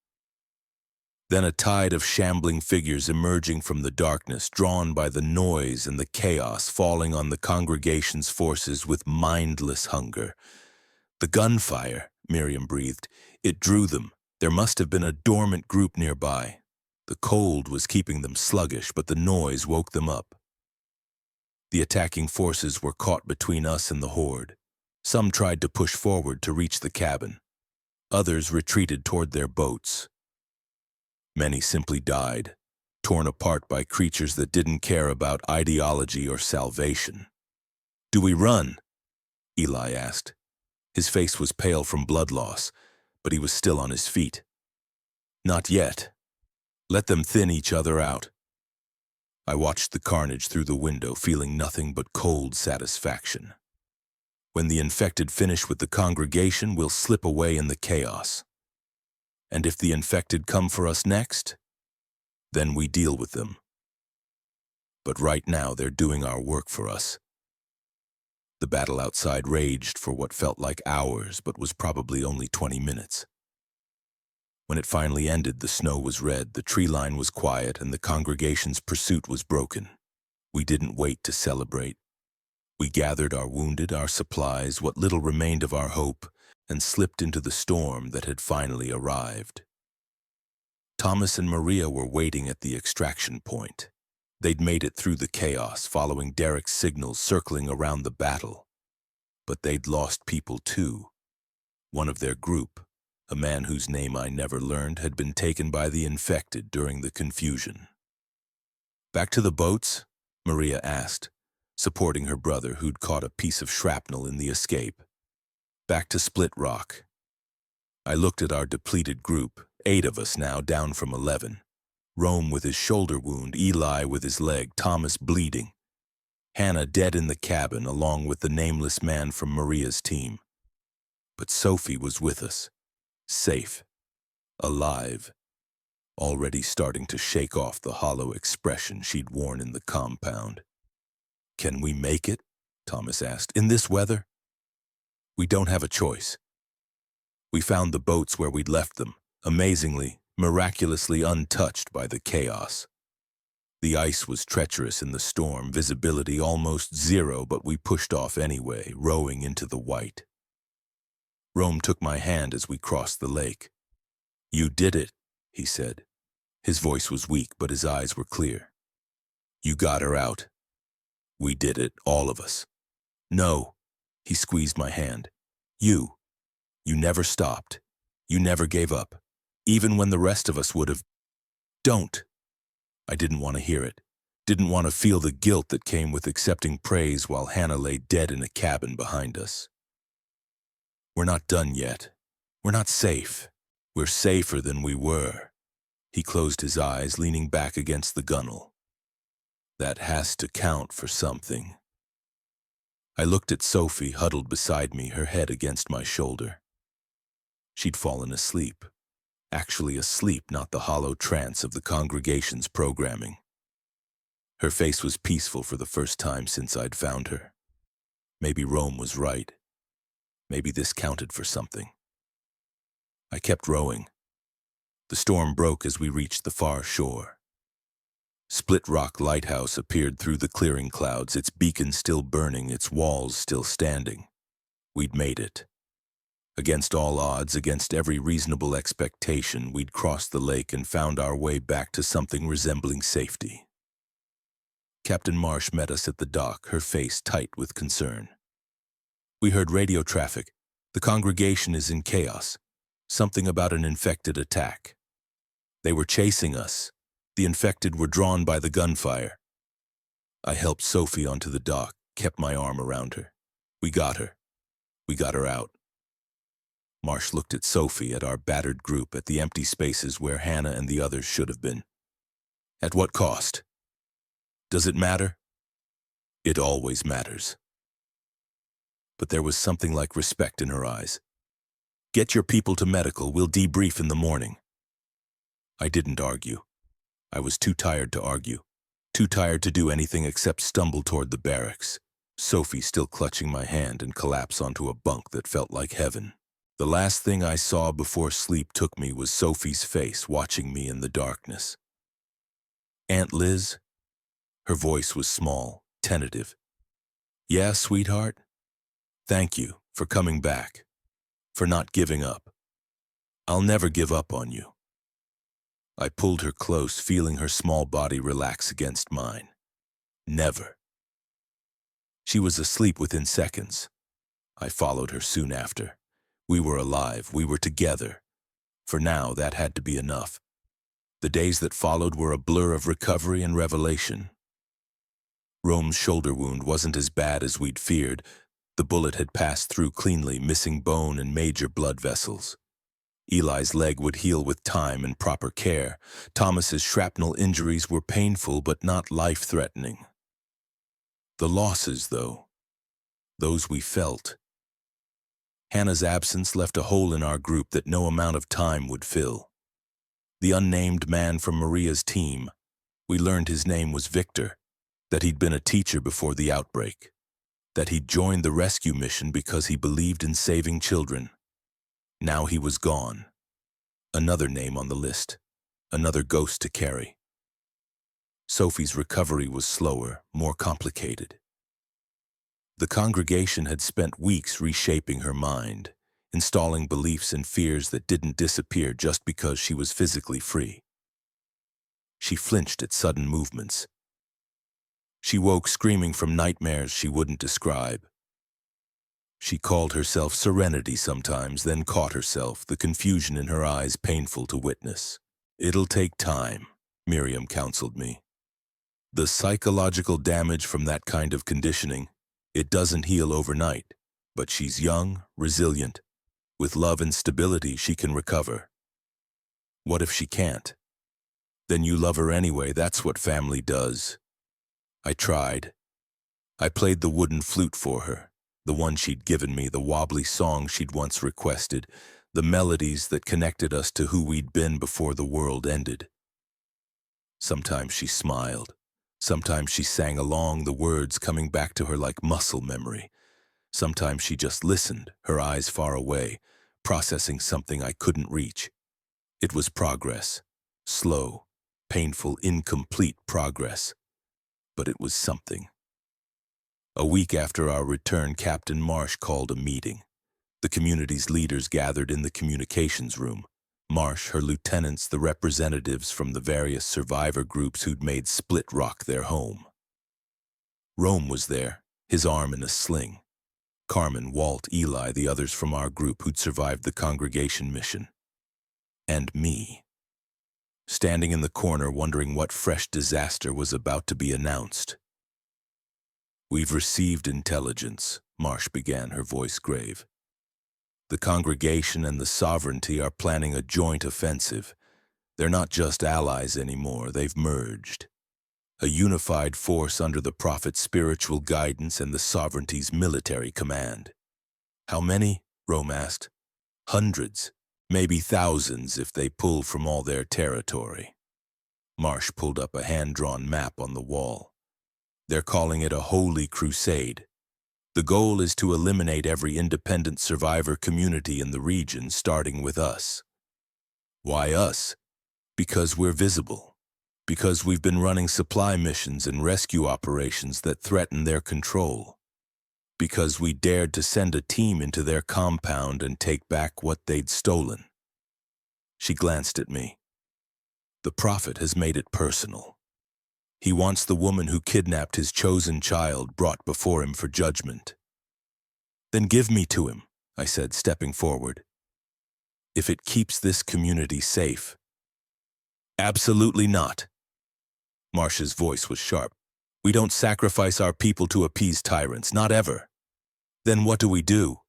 Then a tide of shambling figures emerging from the darkness, drawn by the noise and the chaos, falling on the congregation's forces with mindless hunger. "The gunfire," Miriam breathed. "It drew them. There must have been a dormant group nearby. The cold was keeping them sluggish, but the noise woke them up." The attacking forces were caught between us and the horde. Some tried to push forward to reach the cabin. Others retreated toward their boats. Many simply died, torn apart by creatures that didn't care about ideology or salvation. "Do we run?" Eli asked. His face was pale from blood loss, but he was still on his feet. "Not yet. Let them thin each other out." I watched the carnage through the window, feeling nothing but cold satisfaction. When the infected finish with the congregation, we'll slip away in the chaos. And if the infected come for us next, then we deal with them. But right now, they're doing our work for us. The battle outside raged for what felt like hours, but was probably only 20 minutes. When it finally ended, the snow was red, the tree line was quiet, and the congregation's pursuit was broken. We didn't wait to celebrate. We gathered our wounded, our supplies, what little remained of our hope, and slipped into the storm that had finally arrived. Thomas and Maria were waiting at the extraction point. They'd made it through the chaos, following Derek's signals, circling around the battle. But they'd lost people too. One of their group, a man whose name I never learned, had been taken by the infected during the confusion. "Back to the boats?" Maria asked, supporting her brother who'd caught a piece of shrapnel in the escape. "Back to Split Rock." I looked at our depleted group, 8 of us now, down from 11. Rome with his shoulder wound, Eli with his leg, Thomas bleeding. Hannah dead in the cabin, along with the nameless man from Maria's team. But Sophie was with us, safe, alive, already starting to shake off the hollow expression she'd worn in the compound. "Can we make it?" Thomas asked. "In this weather?" "We don't have a choice." We found the boats where we'd left them, amazingly, miraculously untouched by the chaos. The ice was treacherous in the storm, visibility almost zero, but we pushed off anyway, rowing into the white. Rome took my hand as we crossed the lake. "You did it," he said. His voice was weak, but his eyes were clear. "You got her out. We did it, all of us." "No," he squeezed my hand. You never stopped. You never gave up, even when the rest of us would have." "Don't." I didn't want to hear it. Didn't want to feel the guilt that came with accepting praise while Hannah lay dead in a cabin behind us. "We're not done yet. We're not safe. We're safer than we were." He closed his eyes, leaning back against the gunwale. "That has to count for something." I looked at Sophie huddled beside me, her head against my shoulder. She'd fallen asleep. Actually asleep, not the hollow trance of the congregation's programming. Her face was peaceful for the first time since I'd found her. Maybe Rome was right. Maybe this counted for something. I kept rowing. The storm broke as we reached the far shore. Split Rock Lighthouse appeared through the clearing clouds, its beacon still burning, its walls still standing. We'd made it. Against all odds, against every reasonable expectation, we'd crossed the lake and found our way back to something resembling safety. Captain Marsh met us at the dock, her face tight with concern. We heard radio traffic. The congregation is in chaos. Something about an infected attack. They were chasing us. The infected were drawn by the gunfire. I helped Sophie onto the dock, kept my arm around her. We got her. We got her out. Marsh looked at Sophie, at our battered group, at the empty spaces where Hannah and the others should have been. At what cost? Does it matter? It always matters. But there was something like respect in her eyes. Get your people to medical, we'll debrief in the morning. I didn't argue. I was too tired to argue, too tired to do anything except stumble toward the barracks, Sophie still clutching my hand, and collapse onto a bunk that felt like heaven. The last thing I saw before sleep took me was Sophie's face watching me in the darkness. Aunt Liz? Her voice was small, tentative. Yeah, sweetheart? Thank you for coming back, for not giving up. I'll never give up on you. I pulled her close, feeling her small body relax against mine. Never. She was asleep within seconds. I followed her soon after. We were alive, we were together. For now, that had to be enough. The days that followed were a blur of recovery and revelation. Rome's shoulder wound wasn't as bad as we'd feared. The bullet had passed through cleanly, missing bone and major blood vessels. Eli's leg would heal with time and proper care. Thomas's shrapnel injuries were painful but not life-threatening. The losses, though, those we felt. Hannah's absence left a hole in our group that no amount of time would fill. The unnamed man from Maria's team, we learned his name was Victor, that he'd been a teacher before the outbreak, that he'd joined the rescue mission because he believed in saving children. Now he was gone. Another name on the list, another ghost to carry. Sophie's recovery was slower, more complicated. The congregation had spent weeks reshaping her mind, installing beliefs and fears that didn't disappear just because she was physically free. She flinched at sudden movements. She woke screaming from nightmares she wouldn't describe. She called herself Serenity sometimes, then caught herself, the confusion in her eyes painful to witness. It'll take time, Miriam counseled me. The psychological damage from that kind of conditioning, it doesn't heal overnight, but she's young, resilient. With love and stability, she can recover. What if she can't? Then you love her anyway, that's what family does. I tried. I played the wooden flute for her. The one she'd given me, the wobbly song she'd once requested, the melodies that connected us to who we'd been before the world ended. Sometimes she smiled. Sometimes she sang along, the words coming back to her like muscle memory. Sometimes she just listened, her eyes far away, processing something I couldn't reach. It was progress. Slow, painful, incomplete progress. But it was something. A week after our return, Captain Marsh called a meeting. The community's leaders gathered in the communications room. Marsh, her lieutenants, the representatives from the various survivor groups who'd made Split Rock their home. Rome was there, his arm in a sling. Carmen, Walt, Eli, the others from our group who'd survived the congregation mission. And me. Standing in the corner wondering what fresh disaster was about to be announced. We've received intelligence, Marsh began, her voice grave. The congregation and the sovereignty are planning a joint offensive. They're not just allies anymore, they've merged. A unified force under the prophet's spiritual guidance and the sovereignty's military command. How many? Rome asked. Hundreds, maybe thousands if they pull from all their territory. Marsh pulled up a hand-drawn map on the wall. They're calling it a holy crusade. The goal is to eliminate every independent survivor community in the region, starting with us. Why us? Because we're visible. Because we've been running supply missions and rescue operations that threaten their control. Because we dared to send a team into their compound and take back what they'd stolen. She glanced at me. The prophet has made it personal. He wants the woman who kidnapped his chosen child brought before him for judgment. Then give me to him, I said, stepping forward. If it keeps this community safe. Absolutely not. Marsh's voice was sharp. We don't sacrifice our people to appease tyrants, not ever. Then what do?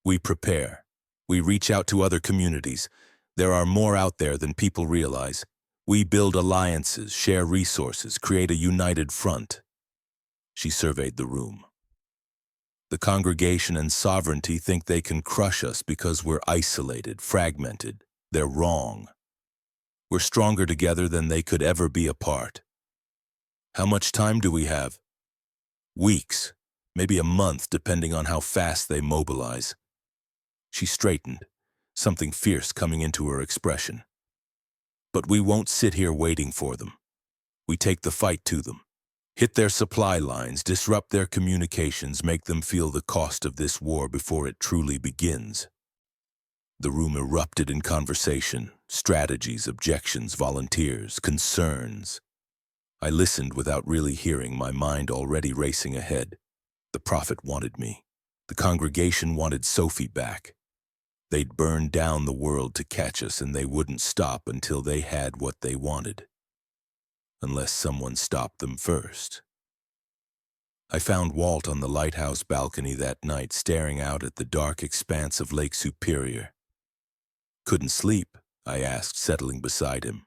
We prepare. We reach out to other communities. There are more out there than people realize. We build alliances, share resources, create a united front. She surveyed the room. The congregation and sovereignty think they can crush us because we're isolated, fragmented. They're wrong. We're stronger together than they could ever be apart. How much time do we have? Weeks, maybe a month, depending on how fast they mobilize. She straightened, something fierce coming into her expression. But we won't sit here waiting for them. We take the fight to them. Hit their supply lines, disrupt their communications, make them feel the cost of this war before it truly begins. The room erupted in conversation, strategies, objections, volunteers, concerns. I listened without really hearing, my mind already racing ahead. The prophet wanted me. The congregation wanted Sophie back. They'd burn down the world to catch us, and they wouldn't stop until they had what they wanted. Unless someone stopped them first. I found Walt on the lighthouse balcony that night, staring out at the dark expanse of Lake Superior. Couldn't sleep? I asked, settling beside him.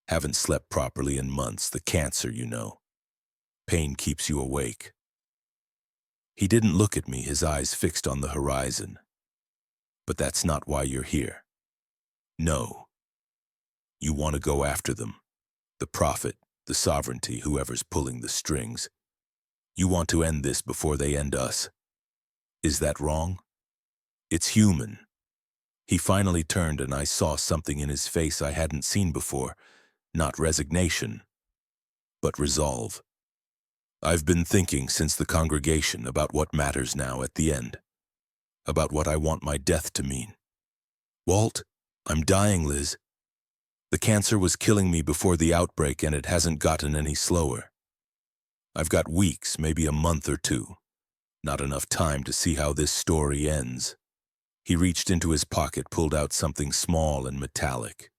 Haven't slept properly in months, the cancer, you know. Pain keeps you awake. He didn't look at me, his eyes fixed on the horizon. But that's not why you're here. No. You want to go after them. The prophet, the sovereignty, whoever's pulling the strings. You want to end this before they end us. Is that wrong? It's human. He finally turned, and I saw something in his face I hadn't seen before. Not resignation, but resolve. I've been thinking since the congregation about what matters now at the end. About what I want my death to mean. Walt, I'm dying, Liz. The cancer was killing me before the outbreak, and it hasn't gotten any slower. I've got weeks, maybe a month or two. Not enough time to see how this story ends. He reached into his pocket, pulled out something small and metallic.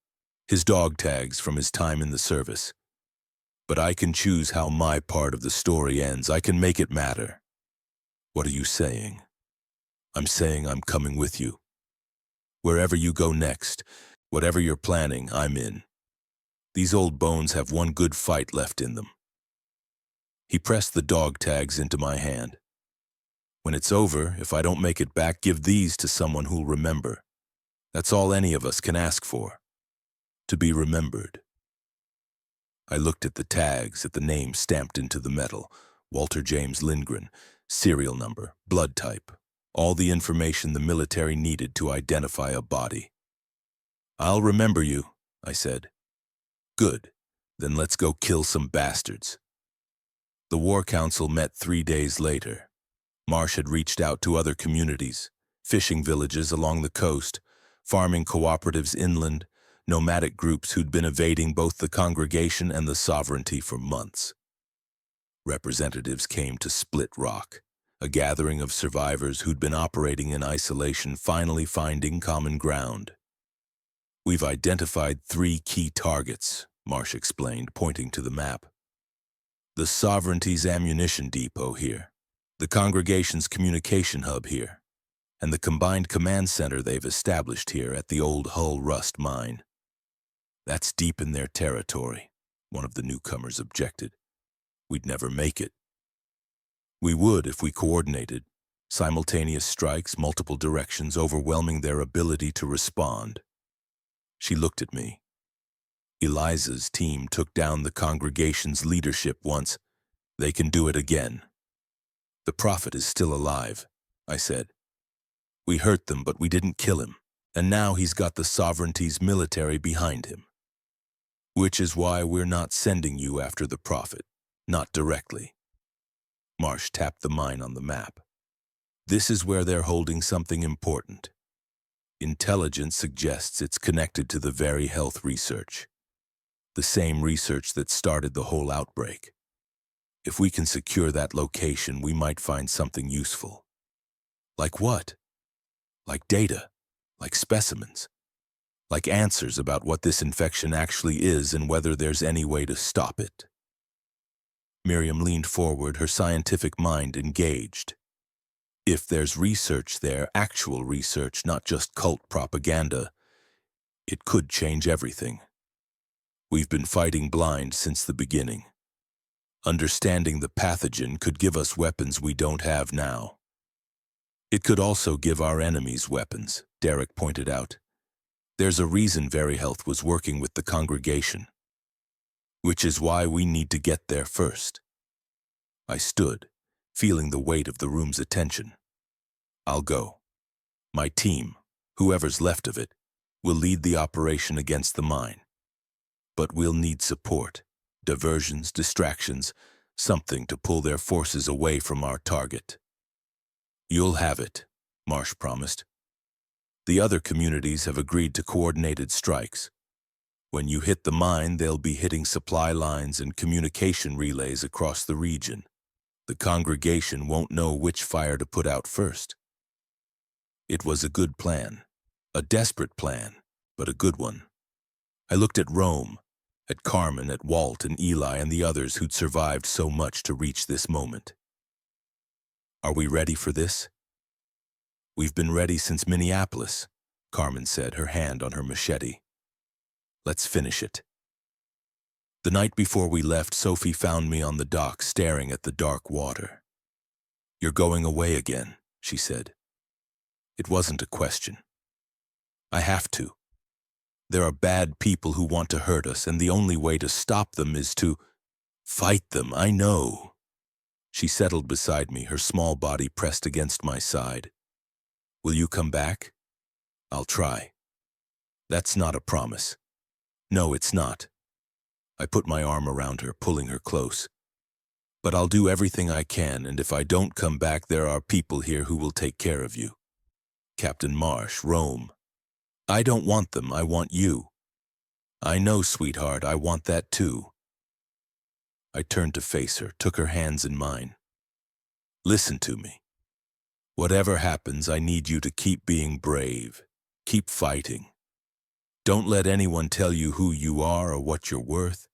His dog tags from his time in the service. But I can choose how my part of the story ends. I can make it matter. What are you saying? I'm saying I'm coming with you. Wherever you go next, whatever you're planning, I'm in. These old bones have one good fight left in them. He pressed the dog tags into my hand. When it's over, if I don't make it back, give these to someone who'll remember. That's all any of us can ask for. To be remembered. I looked at the tags, at the name stamped into the metal. Walter James Lindgren, serial number, blood type. All the information the military needed to identify a body. I'll remember you, I said. Good. Then let's go kill some bastards. The War Council met 3 days later. Marsh had reached out to other communities, fishing villages along the coast, farming cooperatives inland, nomadic groups who'd been evading both the congregation and the sovereignty for months. Representatives came to Split Rock, a gathering of survivors who'd been operating in isolation, finally finding common ground. We've identified 3 key targets, Marsh explained, pointing to the map. The Sovereignty's ammunition depot here, the congregation's communication hub here, and the combined command center they've established here at the old Hull Rust mine. That's deep in their territory, one of the newcomers objected. We'd never make it. We would if we coordinated. Simultaneous strikes, multiple directions, overwhelming their ability to respond. She looked at me. Eliza's team took down the congregation's leadership once. They can do it again. The prophet is still alive, I said. We hurt them, but we didn't kill him, and now he's got the sovereignty's military behind him. Which is why we're not sending you after the prophet, not directly. Marsh tapped the mine on the map. This is where they're holding something important. Intelligence suggests it's connected to the very health research. The same research that started the whole outbreak. If we can secure that location, we might find something useful. Like what? Like data, like specimens, like answers about what this infection actually is and whether there's any way to stop it. Miriam leaned forward, her scientific mind engaged. If there's research there, actual research, not just cult propaganda, it could change everything. We've been fighting blind since the beginning. Understanding the pathogen could give us weapons we don't have now. It could also give our enemies weapons, Derek pointed out. There's a reason VeriHealth was working with the congregation. Which is why we need to get there first. I stood, feeling the weight of the room's attention. I'll go. My team, whoever's left of it, will lead the operation against the mine. But we'll need support, diversions, distractions, something to pull their forces away from our target. You'll have it, Marsh promised. The other communities have agreed to coordinated strikes. When you hit the mine, they'll be hitting supply lines and communication relays across the region. The congregation won't know which fire to put out first. It was a good plan, a desperate plan, but a good one. I looked at Rome, at Carmen, at Walt and Eli and the others who'd survived so much to reach this moment. Are we ready for this? We've been ready since Minneapolis, Carmen said, her hand on her machete. Let's finish it. The night before we left, Sophie found me on the dock staring at the dark water. You're going away again, she said. It wasn't a question. I have to. There are bad people who want to hurt us, and the only way to stop them is to fight them, I know. She settled beside me, her small body pressed against my side. Will you come back? I'll try. That's not a promise. No, it's not. I put my arm around her, pulling her close. But I'll do everything I can, and if I don't come back, there are people here who will take care of you. Captain Marsh, Rome. I don't want them, I want you. I know, sweetheart, I want that too. I turned to face her, took her hands in mine. Listen to me. Whatever happens, I need you to keep being brave. Keep fighting. Don't let anyone tell you who you are or what you're worth.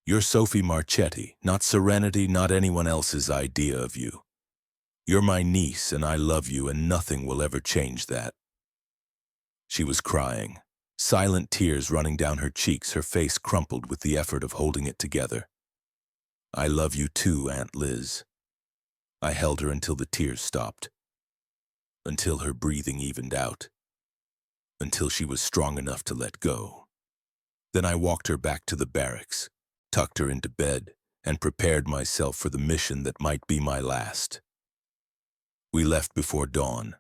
You're Sophie Marchetti, not Serenity, not anyone else's idea of you. You're my niece, and I love you, and nothing will ever change that. She was crying, silent tears running down her cheeks, her face crumpled with the effort of holding it together. I love you too, Aunt Liz. I held her until the tears stopped, until her breathing evened out, until she was strong enough to let go. Then I walked her back to the barracks, tucked her into bed, and prepared myself for the mission that might be my last. We left before dawn,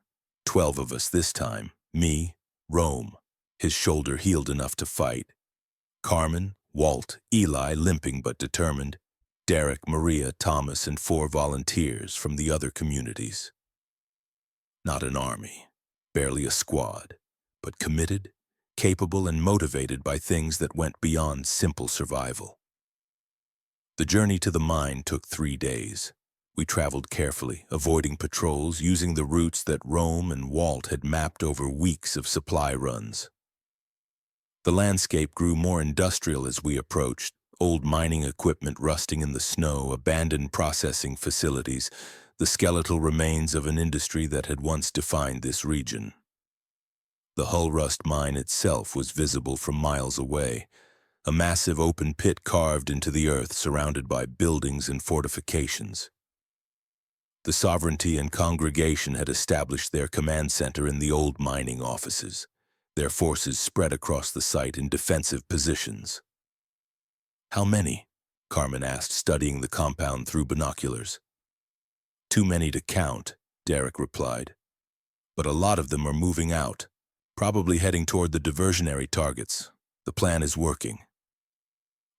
12 of us this time, me, Rome, his shoulder healed enough to fight, Carmen, Walt, Eli limping but determined, Derek, Maria, Thomas, and 4 volunteers from the other communities. Not an army, barely a squad, but committed, capable, and motivated by things that went beyond simple survival. The journey to the mine took 3 days. We traveled carefully, avoiding patrols, using the routes that Rome and Walt had mapped over weeks of supply runs. The landscape grew more industrial as we approached, old mining equipment rusting in the snow, abandoned processing facilities, the skeletal remains of an industry that had once defined this region. The Hull Rust mine itself was visible from miles away, a massive open pit carved into the earth surrounded by buildings and fortifications. The Sovereignty and Congregation had established their command center in the old mining offices, their forces spread across the site in defensive positions. How many? Carmen asked, studying the compound through binoculars. Too many to count, Derek replied. But a lot of them are moving out, probably heading toward the diversionary targets. The plan is working.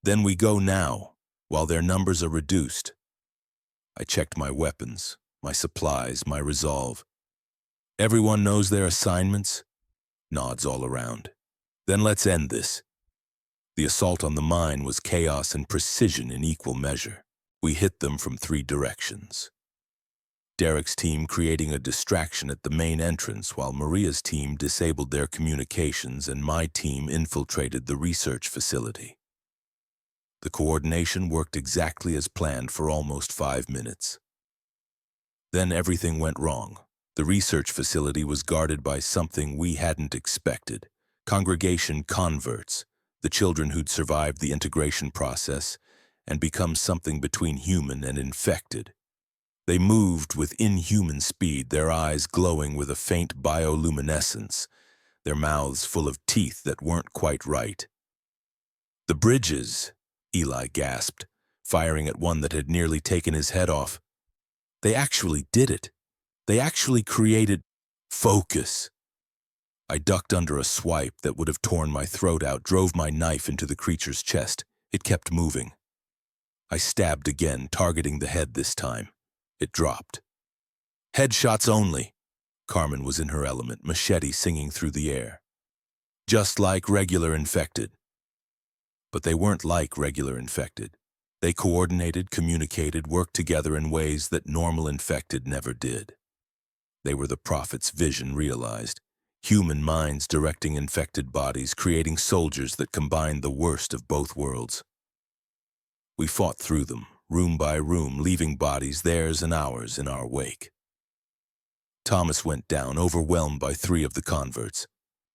Then we go now, while their numbers are reduced. I checked my weapons, my supplies, my resolve. Everyone knows their assignments? Nods all around. Then let's end this. The assault on the mine was chaos and precision in equal measure. We hit them from 3 directions. Derek's team creating a distraction at the main entrance while Maria's team disabled their communications and my team infiltrated the research facility. The coordination worked exactly as planned for almost 5 minutes. Then everything went wrong. The research facility was guarded by something we hadn't expected. Congregation converts, the children who'd survived the integration process and become something between human and infected. They moved with inhuman speed, their eyes glowing with a faint bioluminescence, their mouths full of teeth that weren't quite right. "The bridges," Eli gasped, firing at one that had nearly taken his head off. "They actually did it. They actually created focus." I ducked under a swipe that would have torn my throat out, drove my knife into the creature's chest. It kept moving. I stabbed again, targeting the head this time. It dropped. "Headshots only." Carmen was in her element, machete singing through the air. "Just like regular infected." But they weren't like regular infected. They coordinated, communicated, worked together in ways that normal infected never did. They were the prophet's vision realized. Human minds directing infected bodies, creating soldiers that combined the worst of both worlds. We fought through them, room by room, leaving bodies, theirs and ours, in our wake. Thomas went down, overwhelmed by 3 of the converts.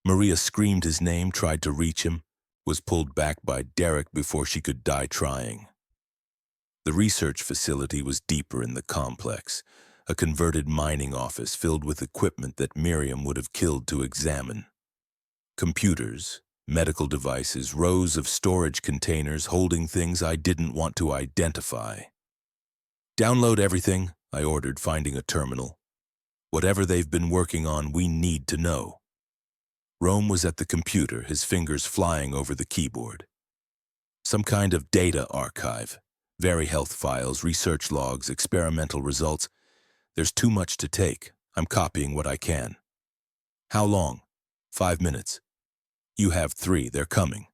Maria screamed his name, tried to reach him, was pulled back by Derek before she could die trying. The research facility was deeper in the complex, a converted mining office filled with equipment that Miriam would have killed to examine. Computers, medical devices, rows of storage containers holding things I didn't want to identify. "Download everything," I ordered, finding a terminal. "Whatever they've been working on, we need to know." Rome was at the computer, his fingers flying over the keyboard. "Some kind of data archive. Very health files, research logs, experimental results. There's too much to take. I'm copying what I can." "How long?" 5 minutes. "You have 3. They're coming."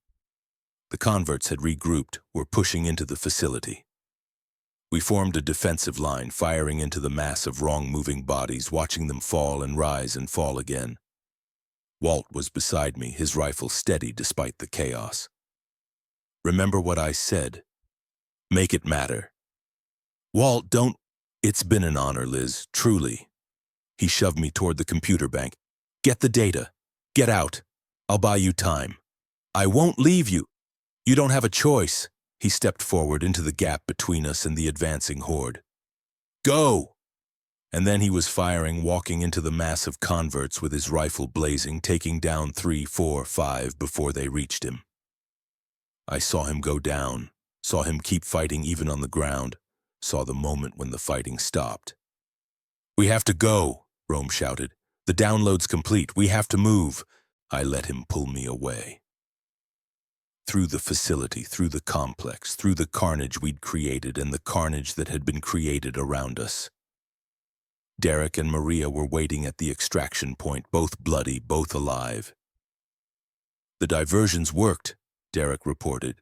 The converts had regrouped, were pushing into the facility. We formed a defensive line, firing into the mass of wrong-moving bodies, watching them fall and rise and fall again. Walt was beside me, his rifle steady despite the chaos. "Remember what I said. Make it matter." "Walt, don't—" "It's been an honor, Liz, truly." He shoved me toward the computer bank. "Get the data. Get out. I'll buy you time." "I won't leave you." "You don't have a choice." He stepped forward into the gap between us and the advancing horde. "Go!" And then he was firing, walking into the mass of converts with his rifle blazing, taking down 3, 4, 5 before they reached him. I saw him go down, saw him keep fighting even on the ground, saw the moment when the fighting stopped. "We have to go," Rome shouted. "The download's complete. We have to move." I let him pull me away. Through the facility, through the complex, through the carnage we'd created and the carnage that had been created around us. Derek and Maria were waiting at the extraction point, both bloody, both alive. "The diversions worked," Derek reported.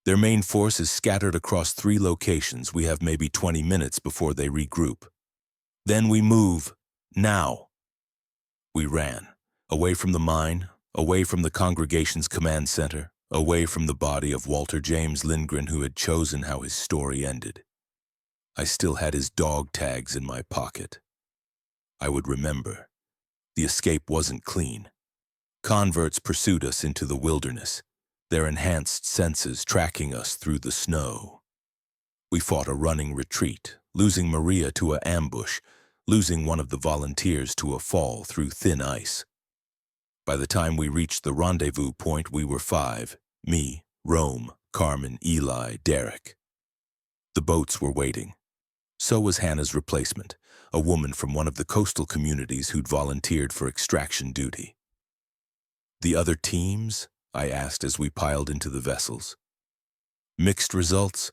"Their main force is scattered across 3 locations. We have maybe 20 minutes before they regroup. Then we move. Now." We ran, away from the mine, away from the congregation's command center, away from the body of Walter James Lindgren who had chosen how his story ended. I still had his dog tags in my pocket. I would remember. The escape wasn't clean. Converts pursued us into the wilderness, their enhanced senses tracking us through the snow. We fought a running retreat, losing Maria to an ambush, losing one of the volunteers to a fall through thin ice. By the time we reached the rendezvous point, we were 5, me, Rome, Carmen, Eli, Derek. The boats were waiting. So was Hannah's replacement, a woman from one of the coastal communities who'd volunteered for extraction duty. The other teams? I asked as we piled into the vessels. Mixed results.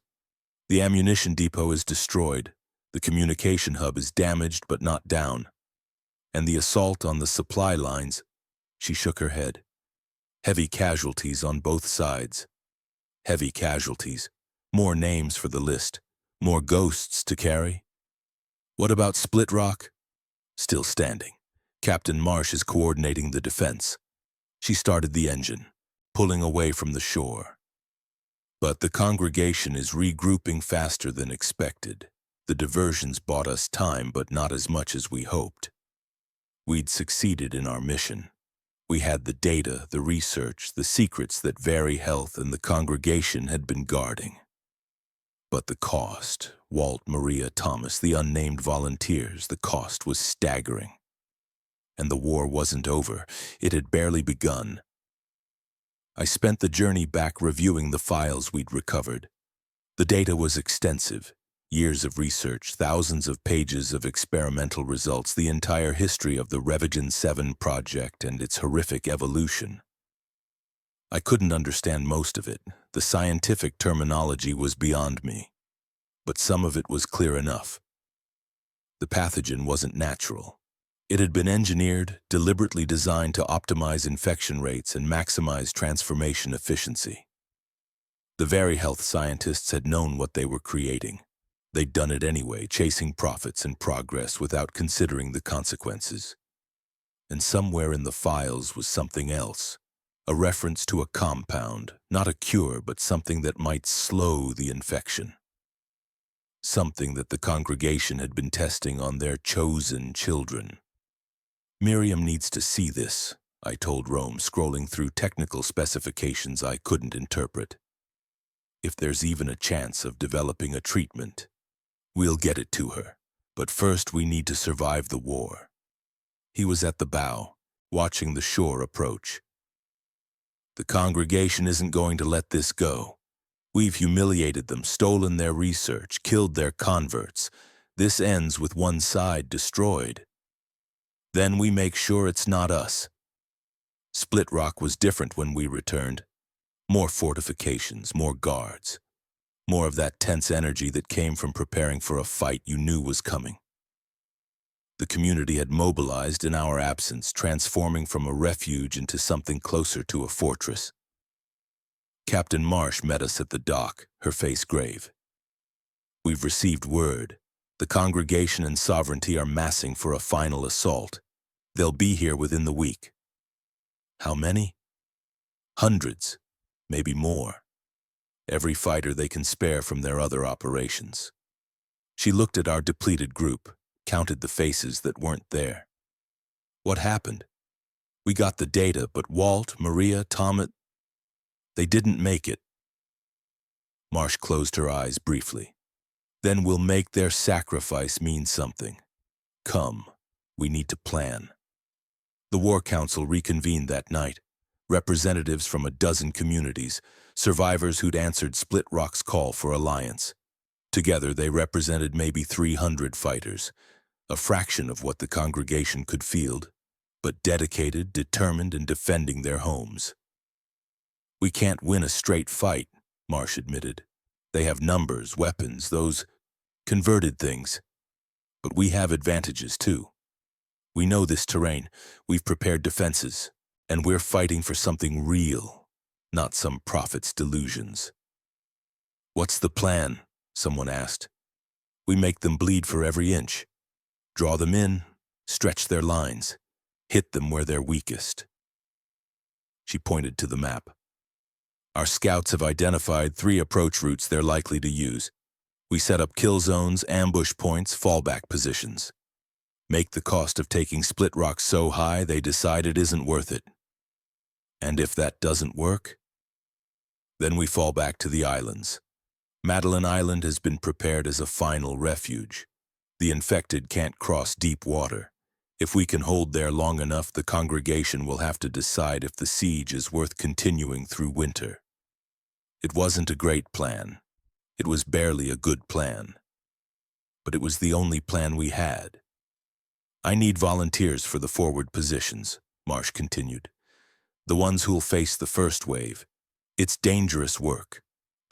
The ammunition depot is destroyed, the communication hub is damaged but not down, and the assault on the supply lines, she shook her head. Heavy casualties on both sides. Heavy casualties. More names for the list. More ghosts to carry. What about Split Rock? Still standing. Captain Marsh is coordinating the defense. She started the engine, pulling away from the shore. But the congregation is regrouping faster than expected. The diversions bought us time, but not as much as we hoped. We'd succeeded in our mission. We had the data, the research, the secrets that Very Health and the congregation had been guarding. But the cost, Walt, Maria, Thomas, the unnamed volunteers, the cost was staggering. And the war wasn't over. It had barely begun. I spent the journey back reviewing the files we'd recovered. The data was extensive. Years of research, thousands of pages of experimental results, the entire history of the Revigen 7 project and its horrific evolution. I couldn't understand most of it. The scientific terminology was beyond me. But some of it was clear enough. The pathogen wasn't natural. It had been engineered, deliberately designed to optimize infection rates and maximize transformation efficiency. The Very Health scientists had known what they were creating. They'd done it anyway, chasing profits and progress without considering the consequences. And somewhere in the files was something else, a reference to a compound, not a cure, but something that might slow the infection. Something that the congregation had been testing on their chosen children. Miriam needs to see this, I told Rome, scrolling through technical specifications I couldn't interpret. If there's even a chance of developing a treatment, we'll get it to her, but first we need to survive the war. He was at the bow, watching the shore approach. The congregation isn't going to let this go. We've humiliated them, stolen their research, killed their converts. This ends with one side destroyed. Then we make sure it's not us. Split Rock was different when we returned. More fortifications, more guards. More of that tense energy that came from preparing for a fight you knew was coming. The community had mobilized in our absence, transforming from a refuge into something closer to a fortress. Captain Marsh met us at the dock, her face grave. We've received word. The congregation and sovereignty are massing for a final assault. They'll be here within the week. How many? Hundreds, maybe more. Every fighter they can spare from their other operations. She looked at our depleted group, counted the faces that weren't there. What happened? We got the data, but Walt, Maria, Thomas, they didn't make it. Marsh closed her eyes briefly. Then we'll make their sacrifice mean something. Come, we need to plan. The War Council reconvened that night. Representatives from a dozen communities, survivors who'd answered Split Rock's call for alliance. Together they represented maybe 300 fighters, a fraction of what the congregation could field, but dedicated, determined, and defending their homes. We can't win a straight fight, Marsh admitted. They have numbers, weapons, those converted things. But we have advantages too. We know this terrain, we've prepared defenses, and we're fighting for something real, not some prophet's delusions. What's the plan? Someone asked. We make them bleed for every inch. Draw them in, stretch their lines, hit them where they're weakest. She pointed to the map. Our scouts have identified 3 approach routes they're likely to use. We set up kill zones, ambush points, fallback positions. Make the cost of taking Split Rock so high they decide it isn't worth it. And if that doesn't work, then we fall back to the islands. Madeline Island has been prepared as a final refuge. The infected can't cross deep water. If we can hold there long enough, the congregation will have to decide if the siege is worth continuing through winter. It wasn't a great plan. It was barely a good plan. But it was the only plan we had. I need volunteers for the forward positions, Marsh continued. The ones who'll face the first wave. It's dangerous work.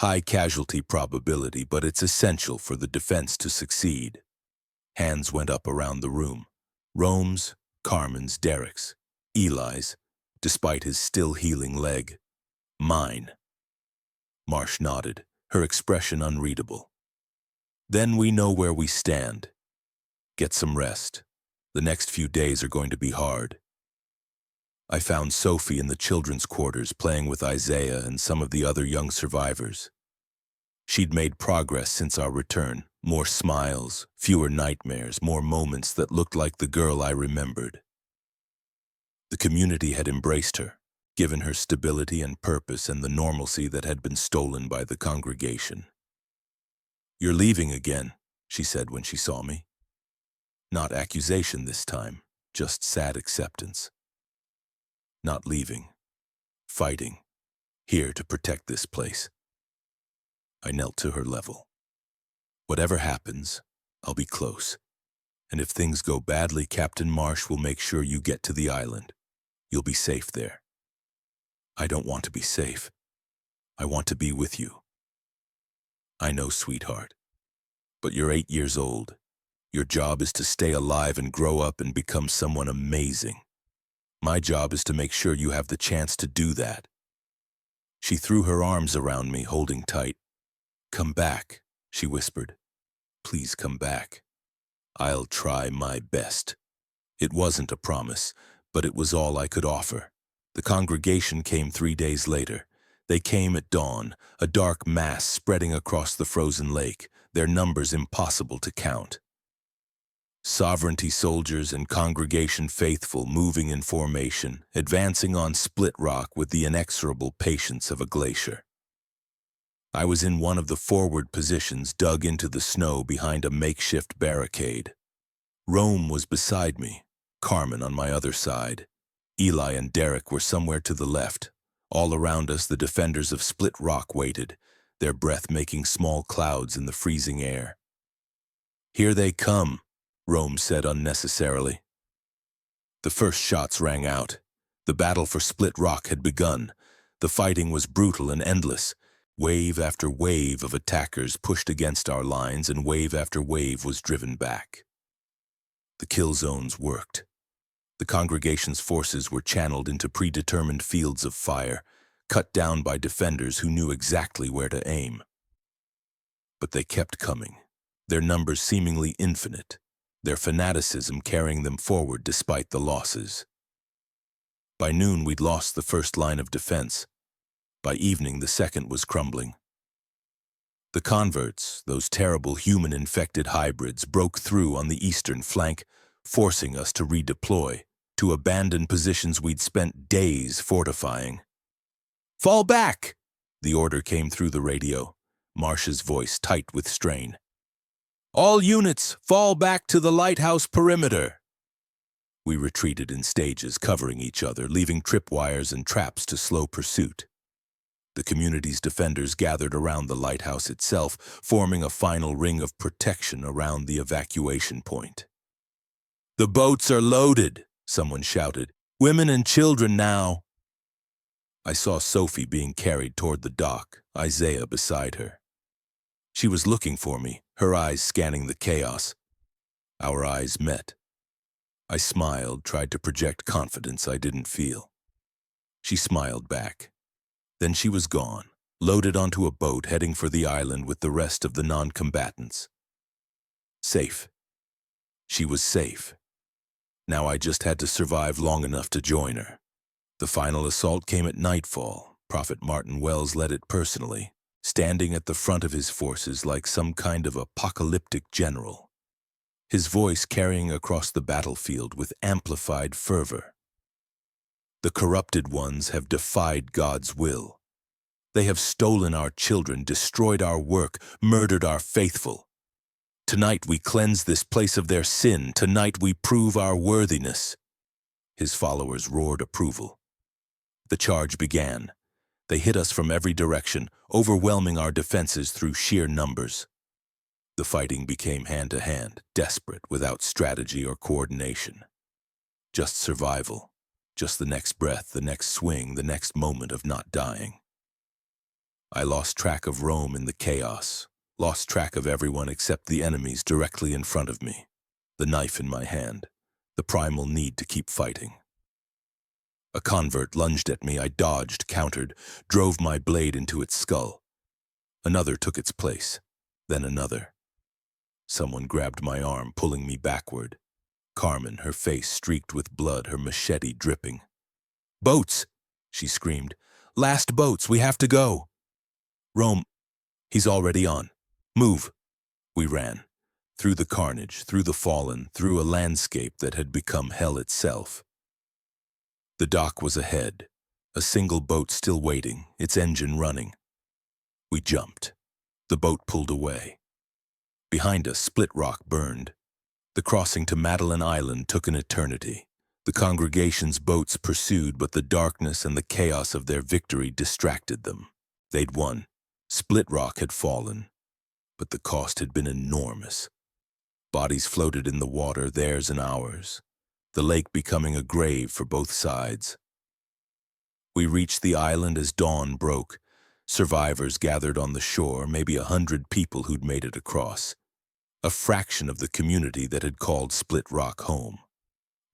High casualty probability, but it's essential for the defense to succeed. Hands went up around the room. Rome's, Carmen's, Derek's, Eli's, despite his still healing leg. Mine. Marsh nodded, her expression unreadable. Then we know where we stand. Get some rest. The next few days are going to be hard. I found Sophie in the children's quarters playing with Isaiah and some of the other young survivors. She'd made progress since our return. More smiles, fewer nightmares, more moments that looked like the girl I remembered. The community had embraced her, given her stability and purpose and the normalcy that had been stolen by the congregation. "You're leaving again," she said when she saw me. Not accusation this time, just sad acceptance. Not leaving. Fighting. Here to protect this place. I knelt to her level. "Whatever happens, I'll be close. And if things go badly, Captain Marsh will make sure you get to the island. You'll be safe there." "I don't want to be safe. I want to be with you." "I know, sweetheart. But you're 8 years old. Your job is to stay alive and grow up and become someone amazing. My job is to make sure you have the chance to do that." She threw her arms around me, holding tight. "Come back," she whispered. "Please come back. I'll try my best." It wasn't a promise, but it was all I could offer. The congregation came 3 days later. They came at dawn, a dark mass spreading across the frozen lake, their numbers impossible to count. Sovereignty soldiers and congregation faithful moving in formation, advancing on Split Rock with the inexorable patience of a glacier. I was in one of the forward positions dug into the snow behind a makeshift barricade. Rome was beside me, Carmen on my other side. Eli and Derek were somewhere to the left. All around us, the defenders of Split Rock waited, their breath making small clouds in the freezing air. "Here they come," Rome said unnecessarily. The first shots rang out. The battle for Split Rock had begun. The fighting was brutal and endless. Wave after wave of attackers pushed against our lines, and wave after wave was driven back. The kill zones worked. The congregation's forces were channeled into predetermined fields of fire, cut down by defenders who knew exactly where to aim. But they kept coming, their numbers seemingly infinite, their fanaticism carrying them forward despite the losses. By noon, we'd lost the first line of defense. By evening, the second was crumbling. The converts, those terrible human-infected hybrids, broke through on the eastern flank, forcing us to redeploy, to abandon positions we'd spent days fortifying. "Fall back!" The order came through the radio, Marsh's voice tight with strain. "All units, fall back to the lighthouse perimeter." We retreated in stages, covering each other, leaving tripwires and traps to slow pursuit. The community's defenders gathered around the lighthouse itself, forming a final ring of protection around the evacuation point. "The boats are loaded," someone shouted. "Women and children now." I saw Sophie being carried toward the dock, Isaiah beside her. She was looking for me, her eyes scanning the chaos. Our eyes met. I smiled, tried to project confidence I didn't feel. She smiled back. Then she was gone, loaded onto a boat heading for the island with the rest of the non-combatants. Safe. She was safe. Now I just had to survive long enough to join her. The final assault came at nightfall. Prophet Martin Wells led it personally, standing at the front of his forces like some kind of apocalyptic general, his voice carrying across the battlefield with amplified fervor. "The corrupted ones have defied God's will. They have stolen our children, destroyed our work, murdered our faithful. Tonight we cleanse this place of their sin. Tonight we prove our worthiness." His followers roared approval. The charge began. They hit us from every direction, overwhelming our defenses through sheer numbers. The fighting became hand-to-hand, desperate, without strategy or coordination. Just survival. Just the next breath, the next swing, the next moment of not dying. I lost track of Rome in the chaos, lost track of everyone except the enemies directly in front of me, the knife in my hand, the primal need to keep fighting. A convert lunged at me. I dodged, countered, drove my blade into its skull. Another took its place, then another. Someone grabbed my arm, pulling me backward. Carmen, her face streaked with blood, her machete dripping. "Boats!" she screamed. "Last boats, we have to go!" "Rome, he's already on. Move!" We ran. Through the carnage, through the fallen, through a landscape that had become hell itself. The dock was ahead, a single boat still waiting, its engine running. We jumped. The boat pulled away. Behind us, Split Rock burned. The crossing to Madeline Island took an eternity. The congregation's boats pursued, but the darkness and the chaos of their victory distracted them. They'd won. Split Rock had fallen, but the cost had been enormous. Bodies floated in the water, theirs and ours, the lake becoming a grave for both sides. We reached the island as dawn broke. Survivors gathered on the shore, maybe 100 people who'd made it across. A fraction of the community that had called Split Rock home.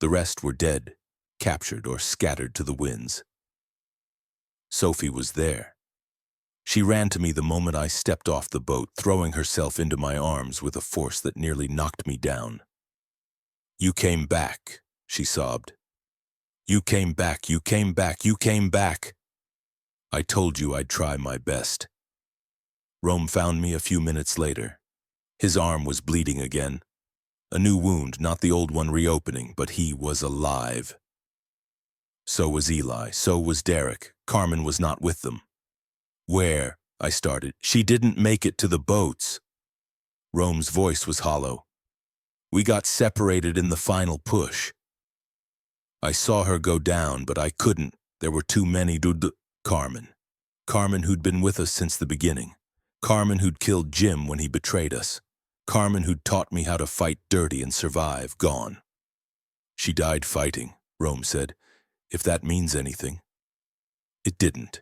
The rest were dead, captured or scattered to the winds. Sophie was there. She ran to me the moment I stepped off the boat, throwing herself into my arms with a force that nearly knocked me down. "You came back," she sobbed. "You came back, you came back, you came back. I told you I'd try my best." Rome found me a few minutes later. His arm was bleeding again. A new wound, not the old one reopening, but he was alive. So was Eli, so was Derek. Carmen was not with them. "Where?" I started. "She didn't make it to the boats." Rome's voice was hollow. "We got separated in the final push. I saw her go down, but I couldn't. There were too many Carmen. Carmen who'd been with us since the beginning. Carmen who'd killed Jim when he betrayed us. Carmen who'd taught me how to fight dirty and survive, gone." "She died fighting," Rome said. "If that means anything." It didn't.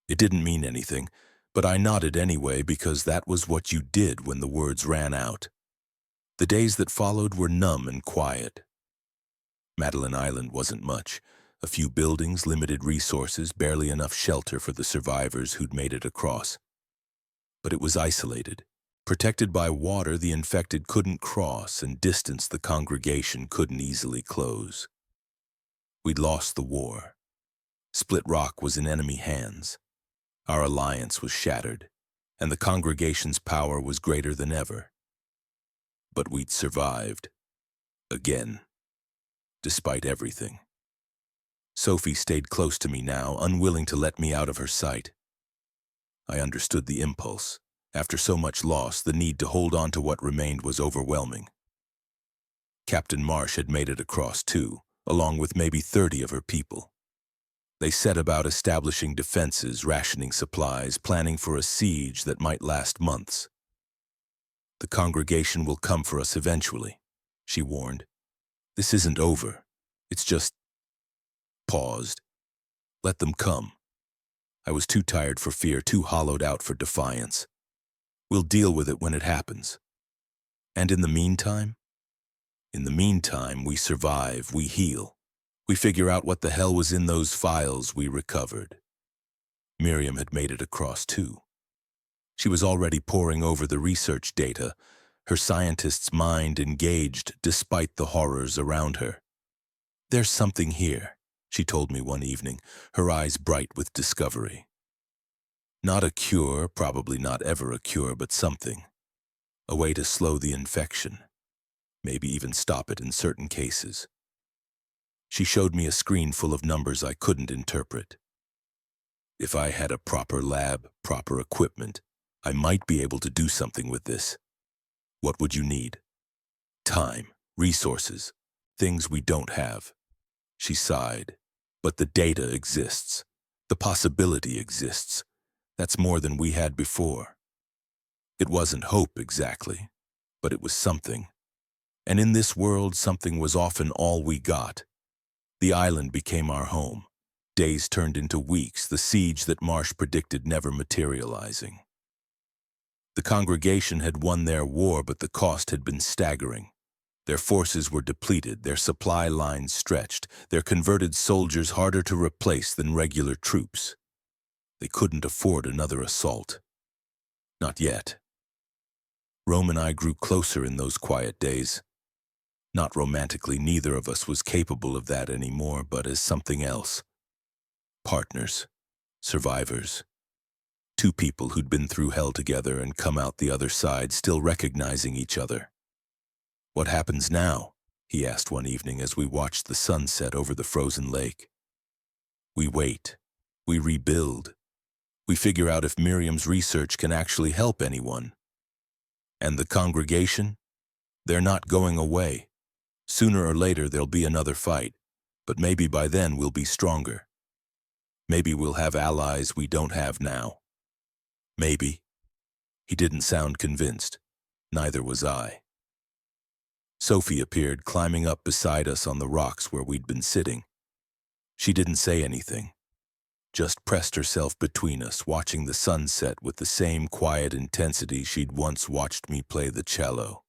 It didn't mean anything, but I nodded anyway because that was what you did when the words ran out. The days that followed were numb and quiet. Madeline Island wasn't much. A few buildings, limited resources, barely enough shelter for the survivors who'd made it across. But it was isolated. Protected by water the infected couldn't cross, and distance the congregation couldn't easily close. We'd lost the war. Split Rock was in enemy hands. Our alliance was shattered, and the congregation's power was greater than ever. But we'd survived. Again. Despite everything. Sophie stayed close to me now, unwilling to let me out of her sight. I understood the impulse. After so much loss, the need to hold on to what remained was overwhelming. Captain Marsh had made it across too, along with maybe 30 of her people. They set about establishing defenses, rationing supplies, planning for a siege that might last months. "The congregation will come for us eventually," she warned. "This isn't over. It's just..." Paused. "Let them come." I was too tired for fear, too hollowed out for defiance. "We'll deal with it when it happens." "And in the meantime?" "In the meantime, we survive, we heal. We figure out what the hell was in those files we recovered." Miriam had made it across too. She was already poring over the research data, her scientist's mind engaged despite the horrors around her. "There's something here," she told me one evening, her eyes bright with discovery. Not a cure, probably not ever a cure, but something. A way to slow the infection. Maybe even stop it in certain cases. She showed me a screen full of numbers I couldn't interpret. If I had a proper lab, proper equipment, I might be able to do something with this. What would you need? Time, resources, things we don't have. She sighed. But the data exists. The possibility exists. That's more than we had before. It wasn't hope exactly, but it was something. And in this world, something was often all we got. The island became our home. Days turned into weeks, the siege that Marsh predicted never materializing. The congregation had won their war, but the cost had been staggering. Their forces were depleted, their supply lines stretched, their converted soldiers harder to replace than regular troops. They couldn't afford another assault. Not yet. Rome and I grew closer in those quiet days. Not romantically, neither of us was capable of that anymore, but as something else. Partners. Survivors. Two people who'd been through hell together and come out the other side still recognizing each other. "What happens now?" he asked one evening as we watched the sun set over the frozen lake. "We wait. We rebuild. We figure out if Miriam's research can actually help anyone. And the congregation? They're not going away. Sooner or later there'll be another fight, but maybe by then we'll be stronger. Maybe we'll have allies we don't have now. Maybe." He didn't sound convinced. Neither was I. Sophie appeared, climbing up beside us on the rocks where we'd been sitting. She didn't say anything, just pressed herself between us, watching the sunset with the same quiet intensity she'd once watched me play the cello.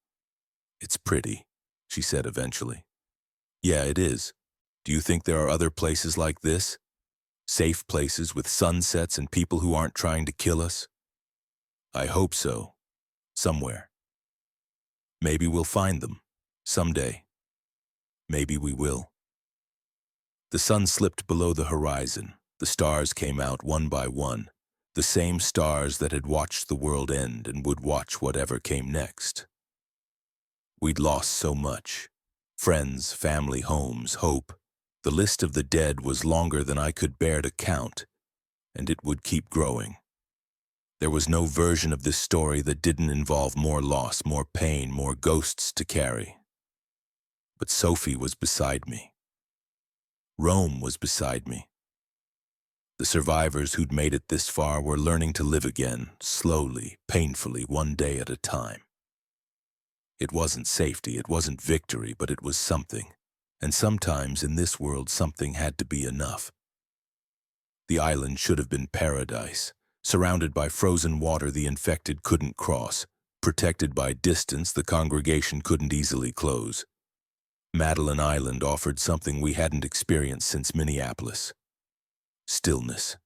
"It's pretty," she said eventually. "Yeah, it is. Do you think there are other places like this? Safe places with sunsets and people who aren't trying to kill us?" "I hope so. Somewhere. Maybe we'll find them. Someday. Maybe we will." The sun slipped below the horizon. The stars came out one by one, the same stars that had watched the world end and would watch whatever came next. We'd lost so much. Friends, family, homes, hope. The list of the dead was longer than I could bear to count, and it would keep growing. There was no version of this story that didn't involve more loss, more pain, more ghosts to carry. But Sophie was beside me. Rome was beside me. The survivors who'd made it this far were learning to live again, slowly, painfully, one day at a time. It wasn't safety, it wasn't victory, but it was something. And sometimes in this world, something had to be enough. The island should have been paradise. Surrounded by frozen water the infected couldn't cross. Protected by distance the congregation couldn't easily close. Madeline Island offered something we hadn't experienced since Minneapolis. Stillness.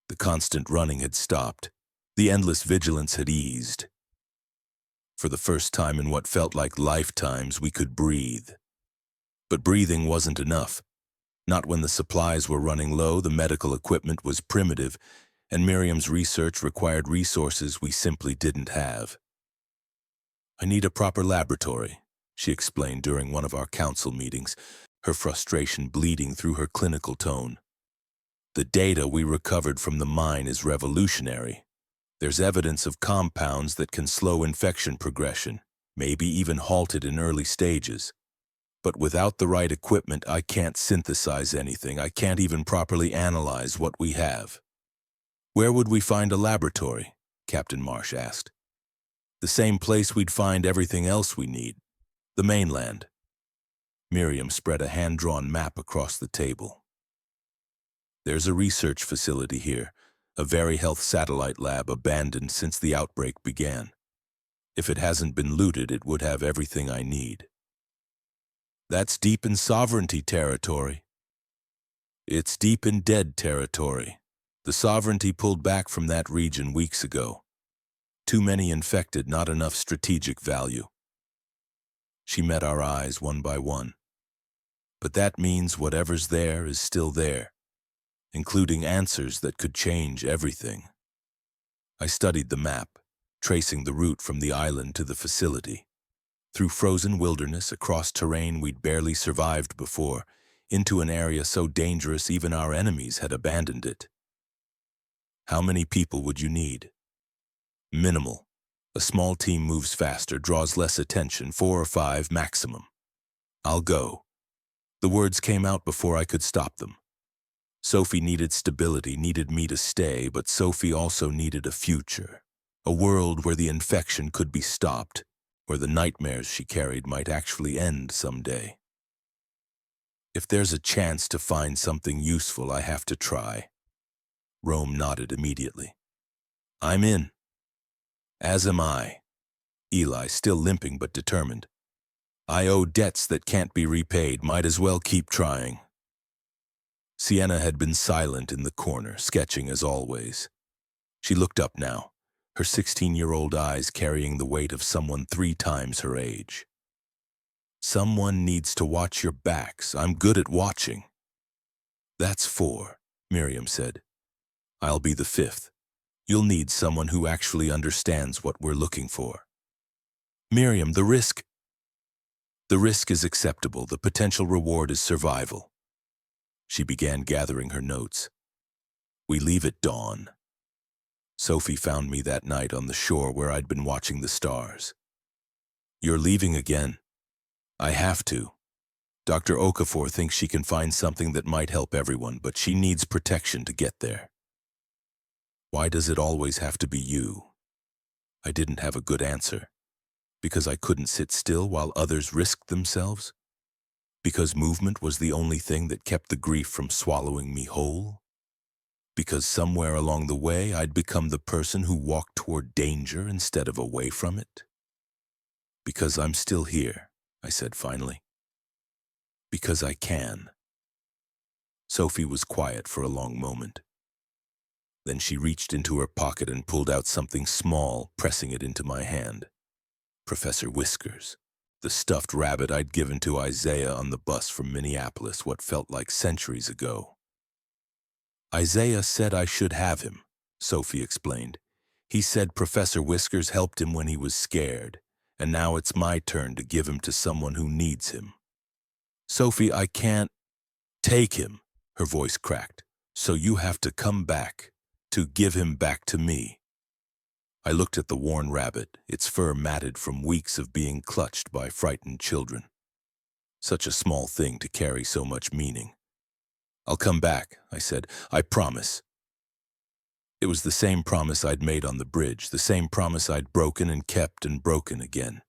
The constant running had stopped. The endless vigilance had eased. For the first time in what felt like lifetimes, we could breathe. But breathing wasn't enough. Not when the supplies were running low, the medical equipment was primitive, and Miriam's research required resources we simply didn't have. "I need a proper laboratory," she explained during one of our council meetings, her frustration bleeding through her clinical tone. "The data we recovered from the mine is revolutionary. There's evidence of compounds that can slow infection progression, maybe even halt it in early stages. But without the right equipment, I can't synthesize anything. I can't even properly analyze what we have." "Where would we find a laboratory?" Captain Marsh asked. "The same place we'd find everything else we need. The mainland." Miriam spread a hand-drawn map across the table. "There's a research facility here, a Very Health satellite lab abandoned since the outbreak began. If it hasn't been looted, it would have everything I need." "That's deep in sovereignty territory." "It's deep in dead territory. The sovereignty pulled back from that region weeks ago. Too many infected, not enough strategic value." She met our eyes one by one. "But that means whatever's there is still there, including answers that could change everything." I studied the map, tracing the route from the island to the facility. Through frozen wilderness, across terrain we'd barely survived before, into an area so dangerous even our enemies had abandoned it. "How many people would you need?" "Minimal. A small team moves faster, draws less attention, 4 or 5 maximum." "I'll go." The words came out before I could stop them. Sophie needed stability, needed me to stay, but Sophie also needed a future. A world where the infection could be stopped, where the nightmares she carried might actually end someday. If there's a chance to find something useful, I have to try. Rome nodded immediately. I'm in. As am I. Eli, still limping but determined. I owe debts that can't be repaid, might as well keep trying. Sienna had been silent in the corner, sketching as always. She looked up now, her 16-year-old eyes carrying the weight of someone 3 times her age. Someone needs to watch your backs. I'm good at watching. That's 4, Miriam said. I'll be the 5th. You'll need someone who actually understands what we're looking for. Miriam, the risk is acceptable. The potential reward is survival. She began gathering her notes. We leave at dawn. Sophie found me that night on the shore where I'd been watching the stars. You're leaving again? I have to. Dr. Okafor thinks she can find something that might help everyone, but she needs protection to get there. Why does it always have to be you? I didn't have a good answer. Because I couldn't sit still while others risked themselves? Because movement was the only thing that kept the grief from swallowing me whole? Because somewhere along the way I'd become the person who walked toward danger instead of away from it? Because I'm still here, I said finally. Because I can. Sophie was quiet for a long moment. Then she reached into her pocket and pulled out something small, pressing it into my hand. Professor Whiskers, the stuffed rabbit I'd given to Isaiah on the bus from Minneapolis what felt like centuries ago. Isaiah said I should have him, Sophie explained. He said Professor Whiskers helped him when he was scared, and now it's my turn to give him to someone who needs him. Sophie, I can't take him, her voice cracked, so you have to come back, to give him back to me. I looked at the worn rabbit, its fur matted from weeks of being clutched by frightened children. Such a small thing to carry so much meaning. I'll come back, I said. I promise. It was the same promise I'd made on the bridge, the same promise I'd broken and kept and broken again.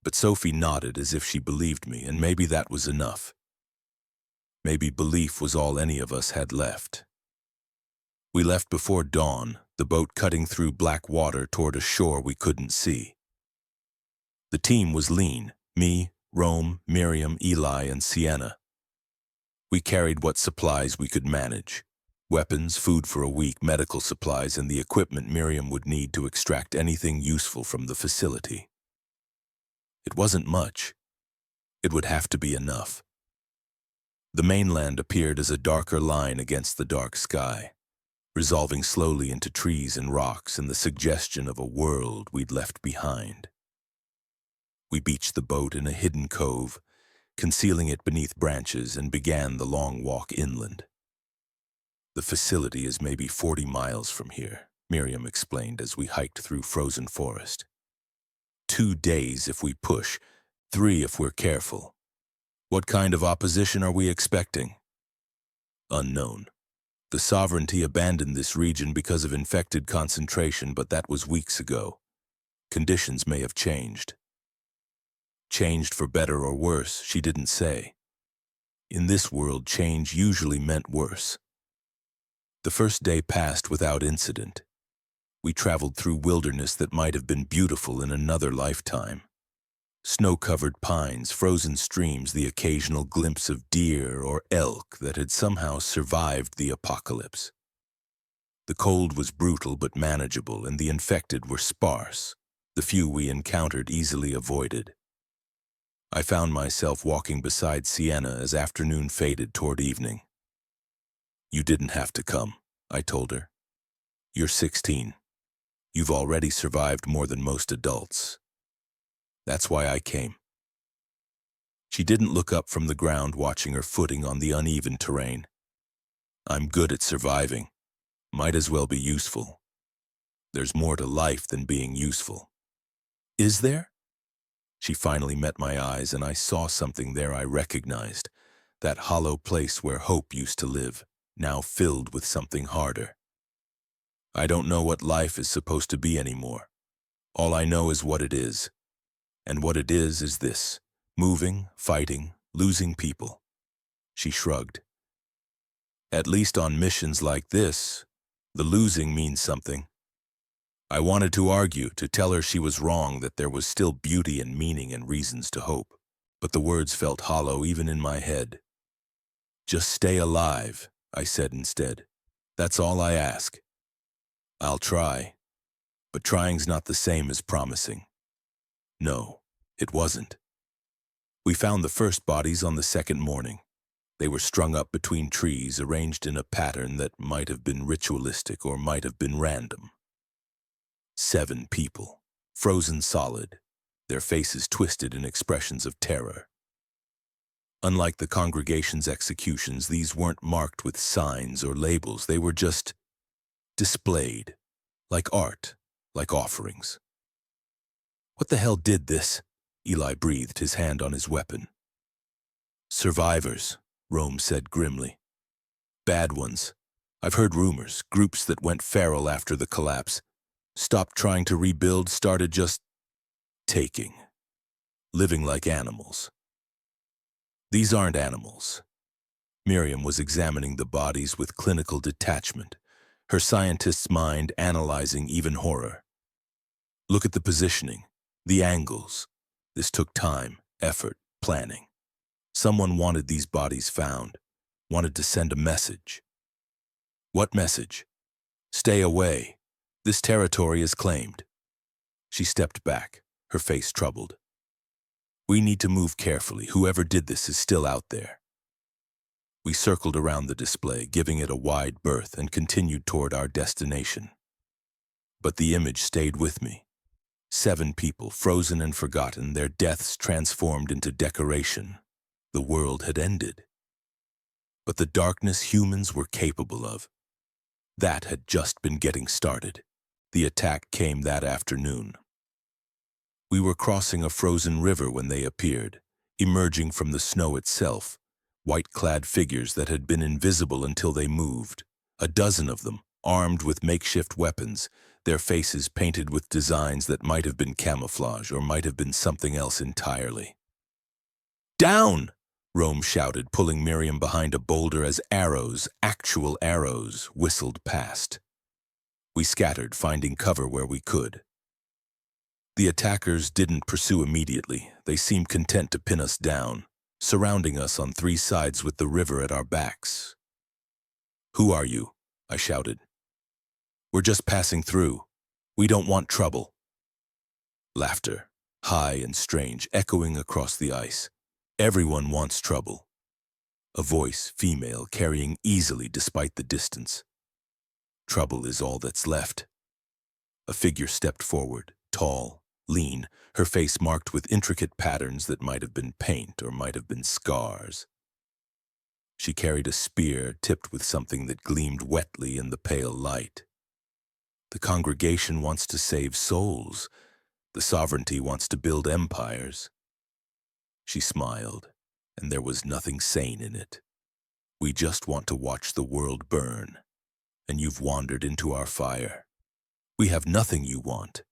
But Sophie nodded as if she believed me, and maybe that was enough. Maybe belief was all any of us had left. We left before dawn, the boat cutting through black water toward a shore we couldn't see. The team was lean, me, Rome, Miriam, Eli, and Sienna. We carried what supplies we could manage. Weapons, food for a week, medical supplies, and the equipment Miriam would need to extract anything useful from the facility. It wasn't much. It would have to be enough. The mainland appeared as a darker line against the dark sky, resolving slowly into trees and rocks and the suggestion of a world we'd left behind. We beached the boat in a hidden cove, concealing it beneath branches, and began the long walk inland. The facility is maybe 40 miles from here, Miriam explained as we hiked through frozen forest. 2 days if we push, 3 if we're careful. What kind of opposition are we expecting? Unknown. The sovereignty abandoned this region because of infected concentration, but that was weeks ago. Conditions may have changed. Changed for better or worse, she didn't say. In this world, change usually meant worse. The first day passed without incident. We traveled through wilderness that might have been beautiful in another lifetime. Snow-covered pines, frozen streams, the occasional glimpse of deer or elk that had somehow survived the apocalypse. The cold was brutal but manageable, and the infected were sparse, the few we encountered easily avoided. I found myself walking beside Sienna as afternoon faded toward evening. You didn't have to come, I told her. You're 16. You've already survived more than most adults. That's why I came. She didn't look up from the ground, watching her footing on the uneven terrain. I'm good at surviving. Might as well be useful. There's more to life than being useful. Is there? She finally met my eyes, and I saw something there I recognized. that hollow place where hope used to live, now filled with something harder. I don't know what life is supposed to be anymore. All I know is what it is. And what it is this: moving, fighting, losing people. She shrugged. At least on missions like this, the losing means something. I wanted to argue, to tell her she was wrong, that there was still beauty and meaning and reasons to hope. But the words felt hollow even in my head. Just stay alive, I said instead. That's all I ask. I'll try. But trying's not the same as promising. No, it wasn't. We found the first bodies on the second morning. They were strung up between trees, arranged in a pattern that might have been ritualistic or might have been random. 7 people, frozen solid, their faces twisted in expressions of terror. Unlike the congregation's executions, these weren't marked with signs or labels. They were just displayed, like art, like offerings. What the hell did this? Eli breathed, his hand on his weapon. Survivors, Rome said grimly. Bad ones. I've heard rumors, groups that went feral after the collapse. Stopped trying to rebuild, started just taking. Living like animals. These aren't animals. Miriam was examining the bodies with clinical detachment, her scientist's mind analyzing even horror. Look at the positioning, the angles. This took time, effort, planning. Someone wanted these bodies found, wanted to send a message. What message? Stay away. This territory is claimed. She stepped back, her face troubled. We need to move carefully. Whoever did this is still out there. We circled around the display, giving it a wide berth, and continued toward our destination. But the image stayed with me. 7 people, frozen and forgotten, their deaths transformed into decoration. The world had ended. But the darkness humans were capable of, that had just been getting started. The attack came that afternoon. We were crossing a frozen river when they appeared, emerging from the snow itself, white-clad figures that had been invisible until they moved. A dozen of them, armed with makeshift weapons, their faces painted with designs that might have been camouflage or might have been something else entirely. Down! Rome shouted, pulling Miriam behind a boulder as arrows, actual arrows, whistled past. We scattered, finding cover where we could. The attackers didn't pursue immediately. They seemed content to pin us down, surrounding us on 3 sides with the river at our backs. Who are you? I shouted. We're just passing through. We don't want trouble. Laughter, high and strange, echoing across the ice. Everyone wants trouble. A voice, female, carrying easily despite the distance. Trouble is all that's left. A figure stepped forward, tall, lean, her face marked with intricate patterns that might have been paint or might have been scars. She carried a spear tipped with something that gleamed wetly in the pale light. The congregation wants to save souls. The sovereignty wants to build empires. She smiled, and there was nothing sane in it. We just want to watch the world burn, and you've wandered into our fire. We have nothing you want.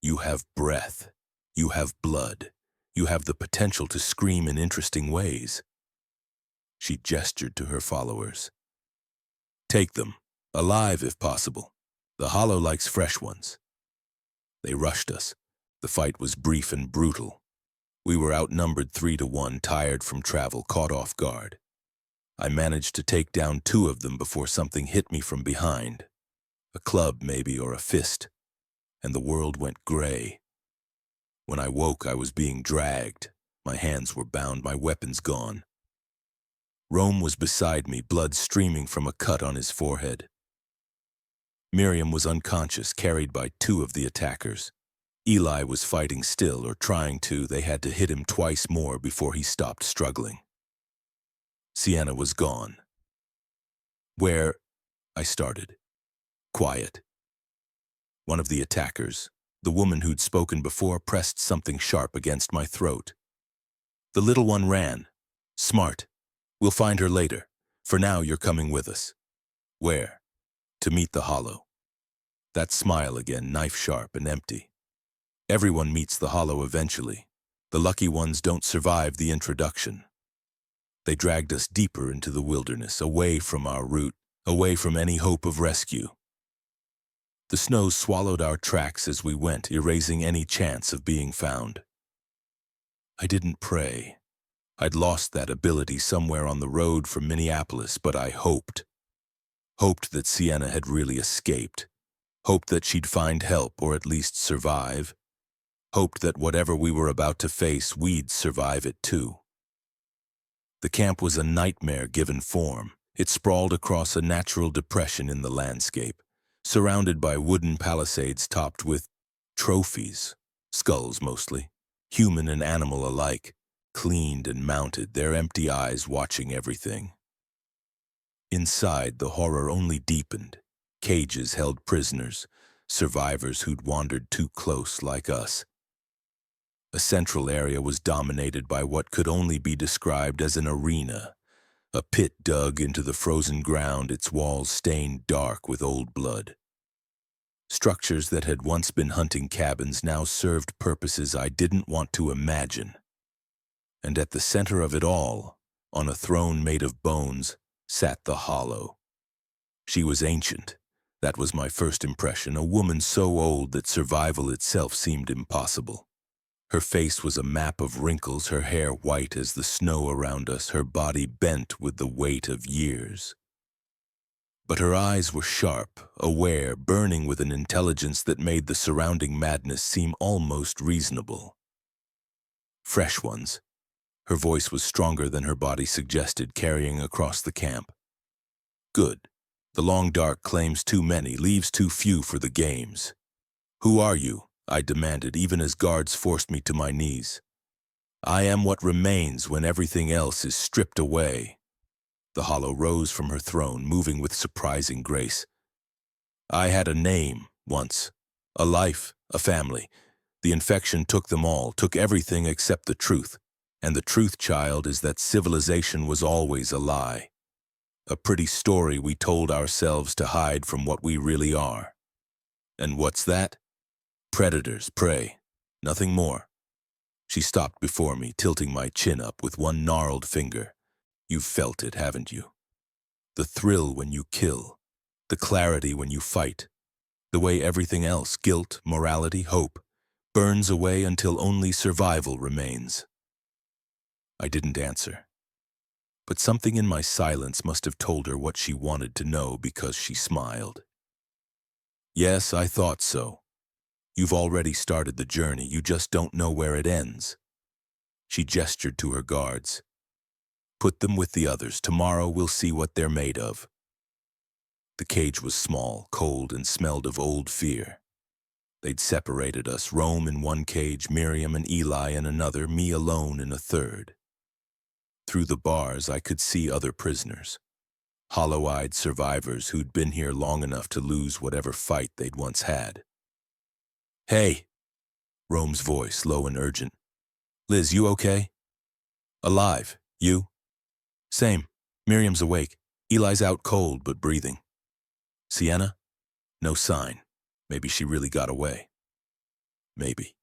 You have breath. You have blood. You have the potential to scream in interesting ways. She gestured to her followers. Take them, alive if possible. The Hollow likes fresh ones. They rushed us. The fight was brief and brutal. We were outnumbered 3-1, tired from travel, caught off guard. I managed to take down 2 of them before something hit me from behind. A club, maybe, or a fist. And the world went gray. When I woke, I was being dragged. My hands were bound, my weapons gone. Rome was beside me, blood streaming from a cut on his forehead. Miriam was unconscious, carried by 2 of the attackers. Eli was fighting still, or trying to. They had to hit him twice more before he stopped struggling. Sienna was gone. Where? I started. Quiet. One of the attackers, the woman who'd spoken before, pressed something sharp against my throat. The little one ran. Smart. We'll find her later. For now, you're coming with us. Where? To meet the Hollow. That smile again, knife sharp and empty. Everyone meets the Hollow eventually. The lucky ones don't survive the introduction. They dragged us deeper into the wilderness, away from our route, away from any hope of rescue. The snow swallowed our tracks as we went, erasing any chance of being found. I didn't pray. I'd lost that ability somewhere on the road from Minneapolis, but I hoped. Hoped that Sienna had really escaped. Hoped that she'd find help or at least survive. Hoped that whatever we were about to face, we'd survive it too. The camp was a nightmare given form. It sprawled across a natural depression in the landscape, surrounded by wooden palisades topped with trophies, skulls mostly, human and animal alike, cleaned and mounted, their empty eyes watching everything. Inside, the horror only deepened. Cages held prisoners, survivors who'd wandered too close like us. A central area was dominated by what could only be described as an arena, a pit dug into the frozen ground, its walls stained dark with old blood. Structures that had once been hunting cabins now served purposes I didn't want to imagine. And at the center of it all, on a throne made of bones, sat the Hollow. She was ancient. That was my first impression, a woman so old that survival itself seemed impossible. Her face was a map of wrinkles, her hair white as the snow around us, her body bent with the weight of years. But her eyes were sharp, aware, burning with an intelligence that made the surrounding madness seem almost reasonable. Fresh ones. Her voice was stronger than her body suggested, carrying across the camp. Good. The long dark claims too many, leaves too few for the games. Who are you? I demanded, even as guards forced me to my knees. I am what remains when everything else is stripped away. The Hollow rose from her throne, moving with surprising grace. I had a name, once. A life, a family. The infection took them all, took everything except the truth. And the truth, child, is that civilization was always a lie. A pretty story we told ourselves to hide from what we really are. And what's that? Predators, prey. Nothing more. She stopped before me, tilting my chin up with one gnarled finger. You've felt it, haven't you? The thrill when you kill. The clarity when you fight. The way everything else, guilt, morality, hope, burns away until only survival remains. I didn't answer. But something in my silence must have told her what she wanted to know, because she smiled. Yes, I thought so. You've already started the journey, you just don't know where it ends. She gestured to her guards. Put them with the others. Tomorrow we'll see what they're made of. The cage was small, cold, and smelled of old fear. They'd separated us, Rome in one cage, Miriam and Eli in another, me alone in a third. Through the bars, I could see other prisoners. Hollow-eyed survivors who'd been here long enough to lose whatever fight they'd once had. Hey! Rome's voice, low and urgent. Liz, you okay? Alive. You? Same. Miriam's awake. Eli's out cold, but breathing. Sienna? No sign. Maybe she really got away. Maybe.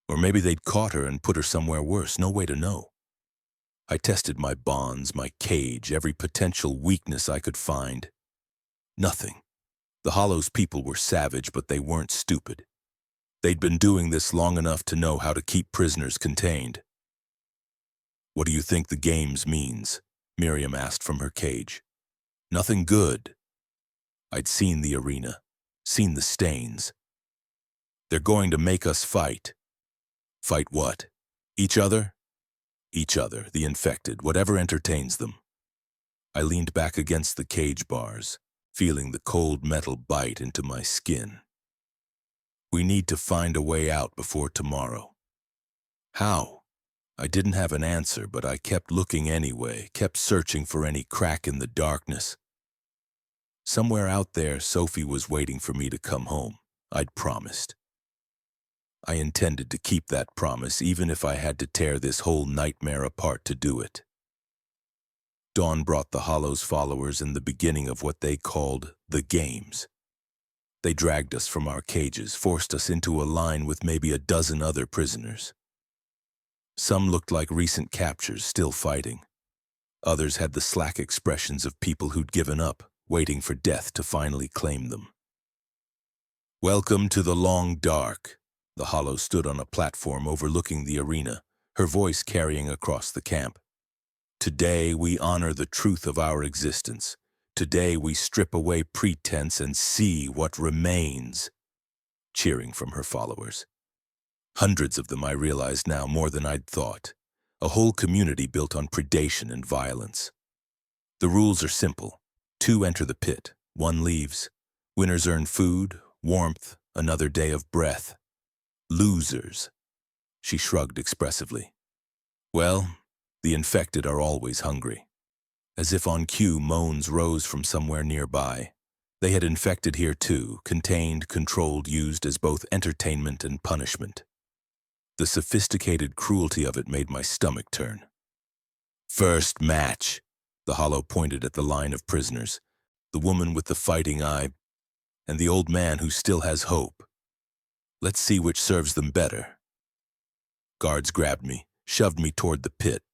Or maybe they'd caught her and put her somewhere worse. No way to know. I tested my bonds, my cage, every potential weakness I could find. Nothing. The Hollow's people were savage, but they weren't stupid. They'd been doing this long enough to know how to keep prisoners contained. What do you think the games means? Miriam asked from her cage. Nothing good. I'd seen the arena, seen the stains. They're going to make us fight. Fight what? Each other? Each other, the infected, whatever entertains them. I leaned back against the cage bars, feeling the cold metal bite into my skin. We need to find a way out before tomorrow. How? I didn't have an answer, but I kept looking anyway, kept searching for any crack in the darkness. Somewhere out there, Sophie was waiting for me to come home. I'd promised. I intended to keep that promise, even if I had to tear this whole nightmare apart to do it. Dawn brought the Hollow's followers in the beginning of what they called the games. They dragged us from our cages, forced us into a line with maybe a dozen other prisoners. Some looked like recent captures, still fighting. Others had the slack expressions of people who'd given up, waiting for death to finally claim them. "Welcome to the long dark." The Hollow stood on a platform overlooking the arena, her voice carrying across the camp. "Today we honor the truth of our existence. Today we strip away pretense and see what remains." Cheering from her followers. Hundreds of them, I realized now, more than I'd thought. A whole community built on predation and violence. The rules are simple. 2 enter the pit, 1 leaves. Winners earn food, warmth, another day of breath. Losers. She shrugged expressively. Well, the infected are always hungry. As if on cue, moans rose from somewhere nearby. They had infected here too, contained, controlled, used as both entertainment and punishment. The sophisticated cruelty of it made my stomach turn. "First match." The Hollow pointed at the line of prisoners, the woman with the fighting eye, and the old man who still has hope. "Let's see which serves them better." Guards grabbed me, shoved me toward the pit.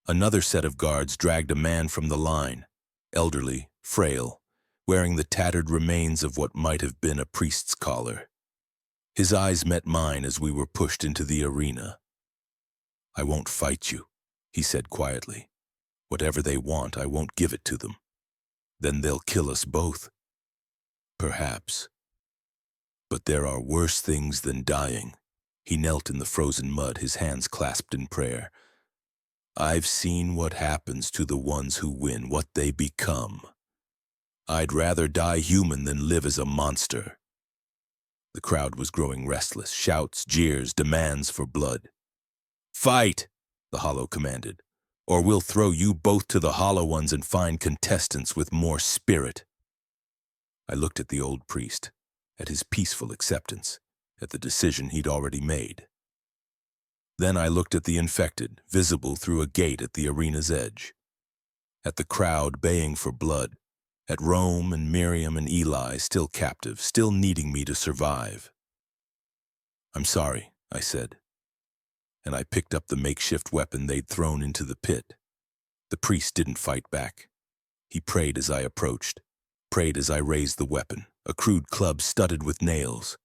Another set of guards dragged a man from the line, elderly, frail, wearing the tattered remains of what might have been a priest's collar. His eyes met mine as we were pushed into the arena. "I won't fight you," he said quietly. "Whatever they want, I won't give it to them. Then they'll kill us both. Perhaps. But there are worse things than dying." He knelt in the frozen mud, his hands clasped in prayer. "I've seen what happens to the ones who win, what they become. I'd rather die human than live as a monster." The crowd was growing restless, shouts, jeers, demands for blood. "Fight," the Hollow commanded, "or we'll throw you both to the Hollow Ones and find contestants with more spirit." I looked at the old priest, at his peaceful acceptance, at the decision he'd already made. Then I looked at the infected, visible through a gate at the arena's edge, at the crowd baying for blood, at Rome and Miriam and Eli still captive, still needing me to survive. "I'm sorry," I said, and I picked up the makeshift weapon they'd thrown into the pit. The priest didn't fight back. He prayed as I approached, prayed as I raised the weapon, a crude club studded with nails,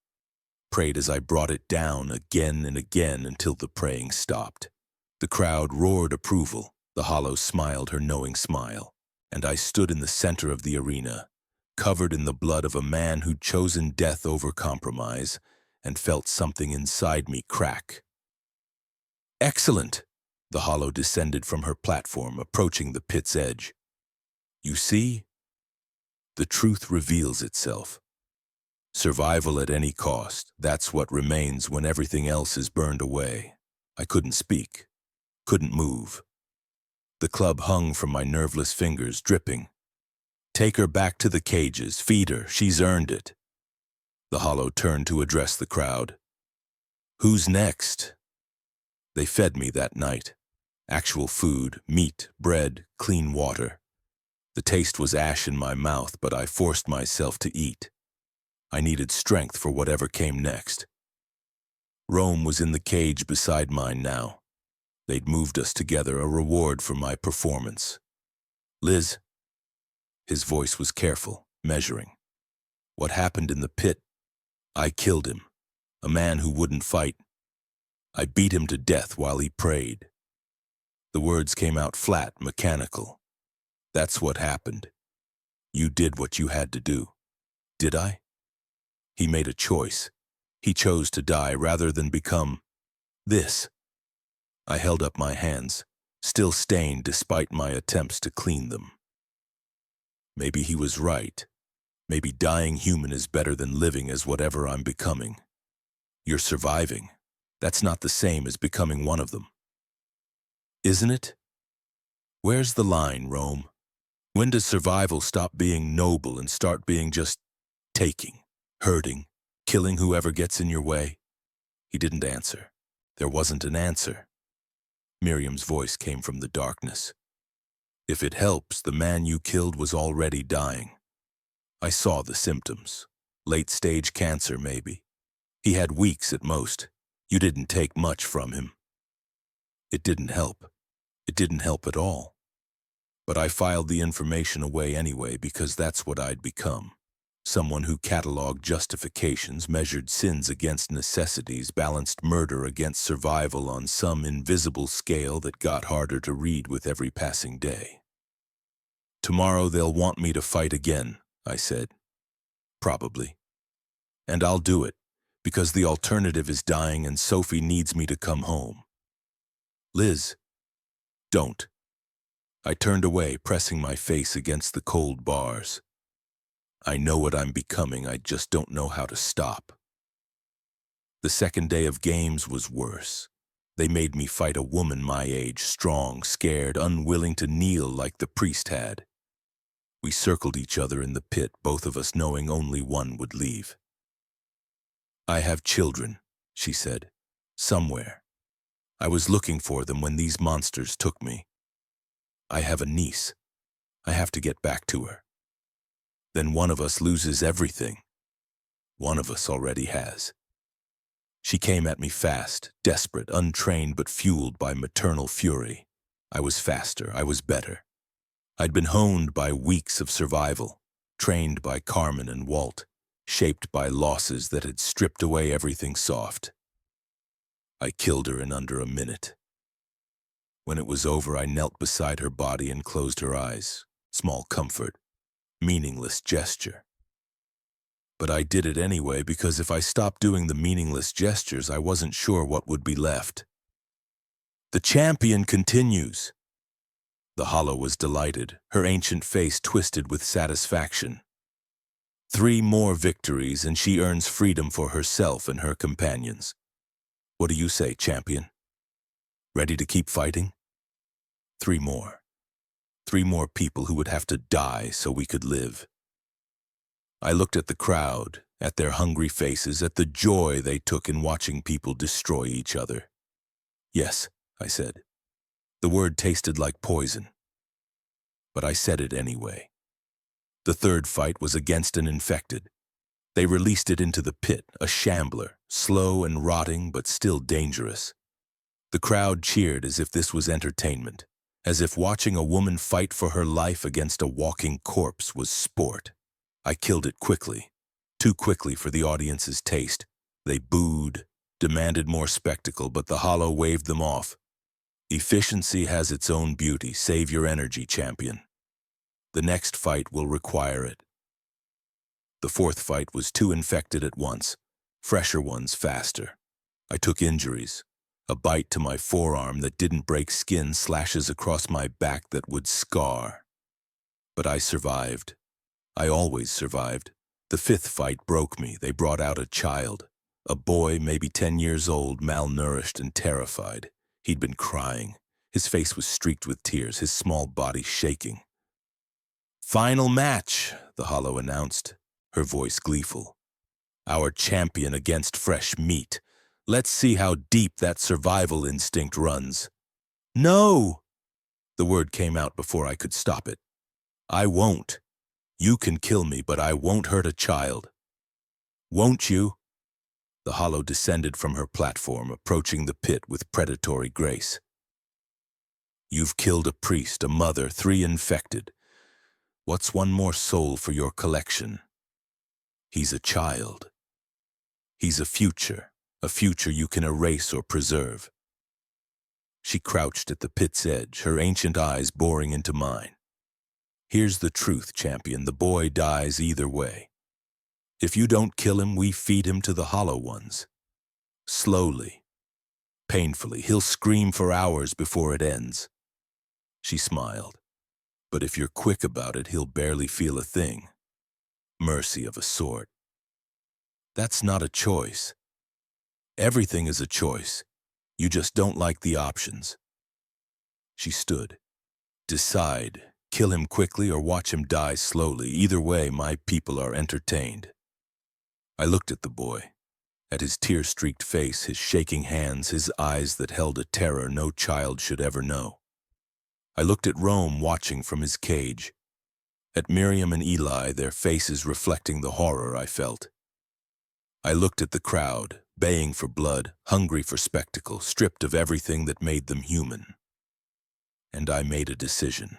prayed as I brought it down again and again until the praying stopped. The crowd roared approval. The Hollow smiled her knowing smile, and I stood in the center of the arena, covered in the blood of a man who'd chosen death over compromise, and felt something inside me crack. "Excellent!" The Hollow descended from her platform, approaching the pit's edge. "You see? The truth reveals itself. Survival at any cost, that's what remains when everything else is burned away." I couldn't speak, couldn't move. The club hung from my nerveless fingers, dripping. "Take her back to the cages, feed her, she's earned it." The Hollow turned to address the crowd. "Who's next?" They fed me that night. Actual food, meat, bread, clean water. The taste was ash in my mouth, but I forced myself to eat. I needed strength for whatever came next. Rome was in the cage beside mine now. They'd moved us together, a reward for my performance. "Liz." His voice was careful, measuring. "What happened in the pit? I killed him. A man who wouldn't fight. I beat him to death while he prayed." The words came out flat, mechanical. "That's what happened. You did what you had to do." "Did I?" He made a choice. He chose to die rather than become this. I held up my hands, still stained despite my attempts to clean them. Maybe he was right. Maybe dying human is better than living as whatever I'm becoming. You're surviving. That's not the same as becoming one of them. Isn't it? Where's the line, Rome? When does survival stop being noble and start being just taking, hurting, killing whoever gets in your way? He didn't answer. There wasn't an answer. Miriam's voice came from the darkness. If it helps, the man you killed was already dying. I saw the symptoms. Late-stage cancer, maybe. He had weeks at most. You didn't take much from him. It didn't help. It didn't help at all. But I filed the information away anyway because that's what I'd become. Someone who cataloged justifications, measured sins against necessities, balanced murder against survival on some invisible scale that got harder to read with every passing day. Tomorrow they'll want me to fight again, I said. Probably. And I'll do it, because the alternative is dying and Sophie needs me to come home. Liz, don't. I turned away, pressing my face against the cold bars. I know what I'm becoming, I just don't know how to stop. The second day of games was worse. They made me fight a woman my age, strong, scared, unwilling to kneel like the priest had. We circled each other in the pit, both of us knowing only one would leave. I have children, she said, somewhere. I was looking for them when these monsters took me. I have a niece. I have to get back to her. Then one of us loses everything. One of us already has. She came at me fast, desperate, untrained, but fueled by maternal fury. I was faster, I was better. I'd been honed by weeks of survival, trained by Carmen and Walt, shaped by losses that had stripped away everything soft. I killed her in under a minute. When it was over, I knelt beside her body and closed her eyes. Small comfort. Meaningless gesture. But I did it anyway because if I stopped doing the meaningless gestures, I wasn't sure what would be left. The champion continues. The Hollow was delighted, her ancient face twisted with satisfaction. 3 more victories and she earns freedom for herself and her companions. What do you say, champion? Ready to keep fighting? 3 more. 3 more people who would have to die so we could live. I looked at the crowd, at their hungry faces, at the joy they took in watching people destroy each other. Yes, I said. The word tasted like poison. But I said it anyway. The third fight was against an infected. They released it into the pit, a shambler, slow and rotting but still dangerous. The crowd cheered as if this was entertainment, as if watching a woman fight for her life against a walking corpse was sport. I killed it quickly, too quickly for the audience's taste. They booed, demanded more spectacle, but the Hollow waved them off. Efficiency has its own beauty. Save your energy, champion. The next fight will require it. The fourth fight was 2 infected at once, fresher ones faster. I took injuries. A bite to my forearm that didn't break skin, slashes across my back that would scar. But I survived. I always survived. The 5th fight broke me. They brought out a child. A boy, maybe 10 years old, malnourished and terrified. He'd been crying. His face was streaked with tears, his small body shaking. Final match, the Hollow announced, her voice gleeful. Our champion against fresh meat. Let's see how deep that survival instinct runs. No! The word came out before I could stop it. I won't. You can kill me, but I won't hurt a child. Won't you? The Hollow descended from her platform, approaching the pit with predatory grace. You've killed a priest, a mother, 3 infected. What's one more soul for your collection? He's a child. He's a future you can erase or preserve. She crouched at the pit's edge, her ancient eyes boring into mine. Here's the truth, champion. The boy dies either way. If you don't kill him, we feed him to the Hollow ones. Slowly, painfully, he'll scream for hours before it ends. She smiled. But if you're quick about it, he'll barely feel a thing. Mercy of a sort. That's not a choice. Everything is a choice. You just don't like the options. She stood. Decide. Kill him quickly or watch him die slowly. Either way, my people are entertained. I looked at the boy, at his tear-streaked face, his shaking hands, his eyes that held a terror no child should ever know. I looked at Rome watching from his cage, at Miriam and Eli, their faces reflecting the horror I felt. I looked at the crowd, baying for blood, hungry for spectacle, stripped of everything that made them human. And I made a decision.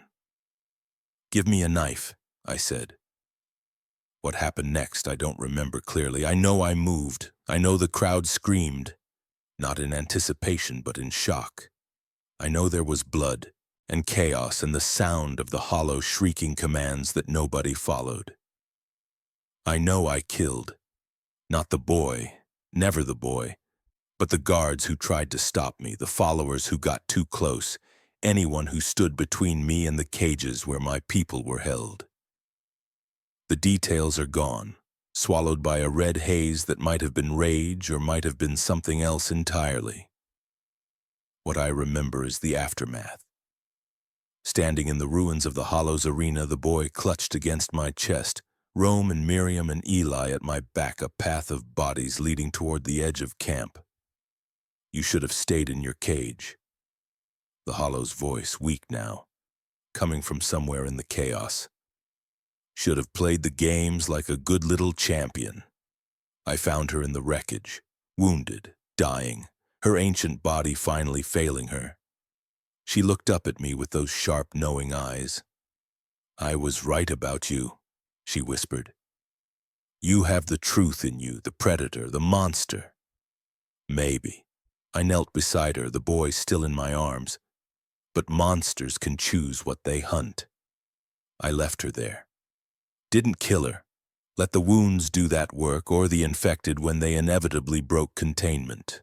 "Give me a knife," I said. What happened next, I don't remember clearly. I know I moved. I know the crowd screamed, not in anticipation, but in shock. I know there was blood and chaos and the sound of the hollow, shrieking commands that nobody followed. I know I killed. Not the boy, never the boy, but the guards who tried to stop me, the followers who got too close, anyone who stood between me and the cages where my people were held. The details are gone, swallowed by a red haze that might have been rage or might have been something else entirely. What I remember is the aftermath. Standing in the ruins of the Hollows arena, the boy clutched against my chest, Rome and Miriam and Eli at my back, a path of bodies leading toward the edge of camp. "You should have stayed in your cage." The Hollow's voice, weak now, coming from somewhere in the chaos. "Should have played the games like a good little champion." I found her in the wreckage, wounded, dying, her ancient body finally failing her. She looked up at me with those sharp, knowing eyes. "I was right about you," she whispered. "You have the truth in you, the predator, the monster." Maybe. I knelt beside her, the boy still in my arms. But monsters can choose what they hunt. I left her there. Didn't kill her. Let the wounds do that work, or the infected when they inevitably broke containment.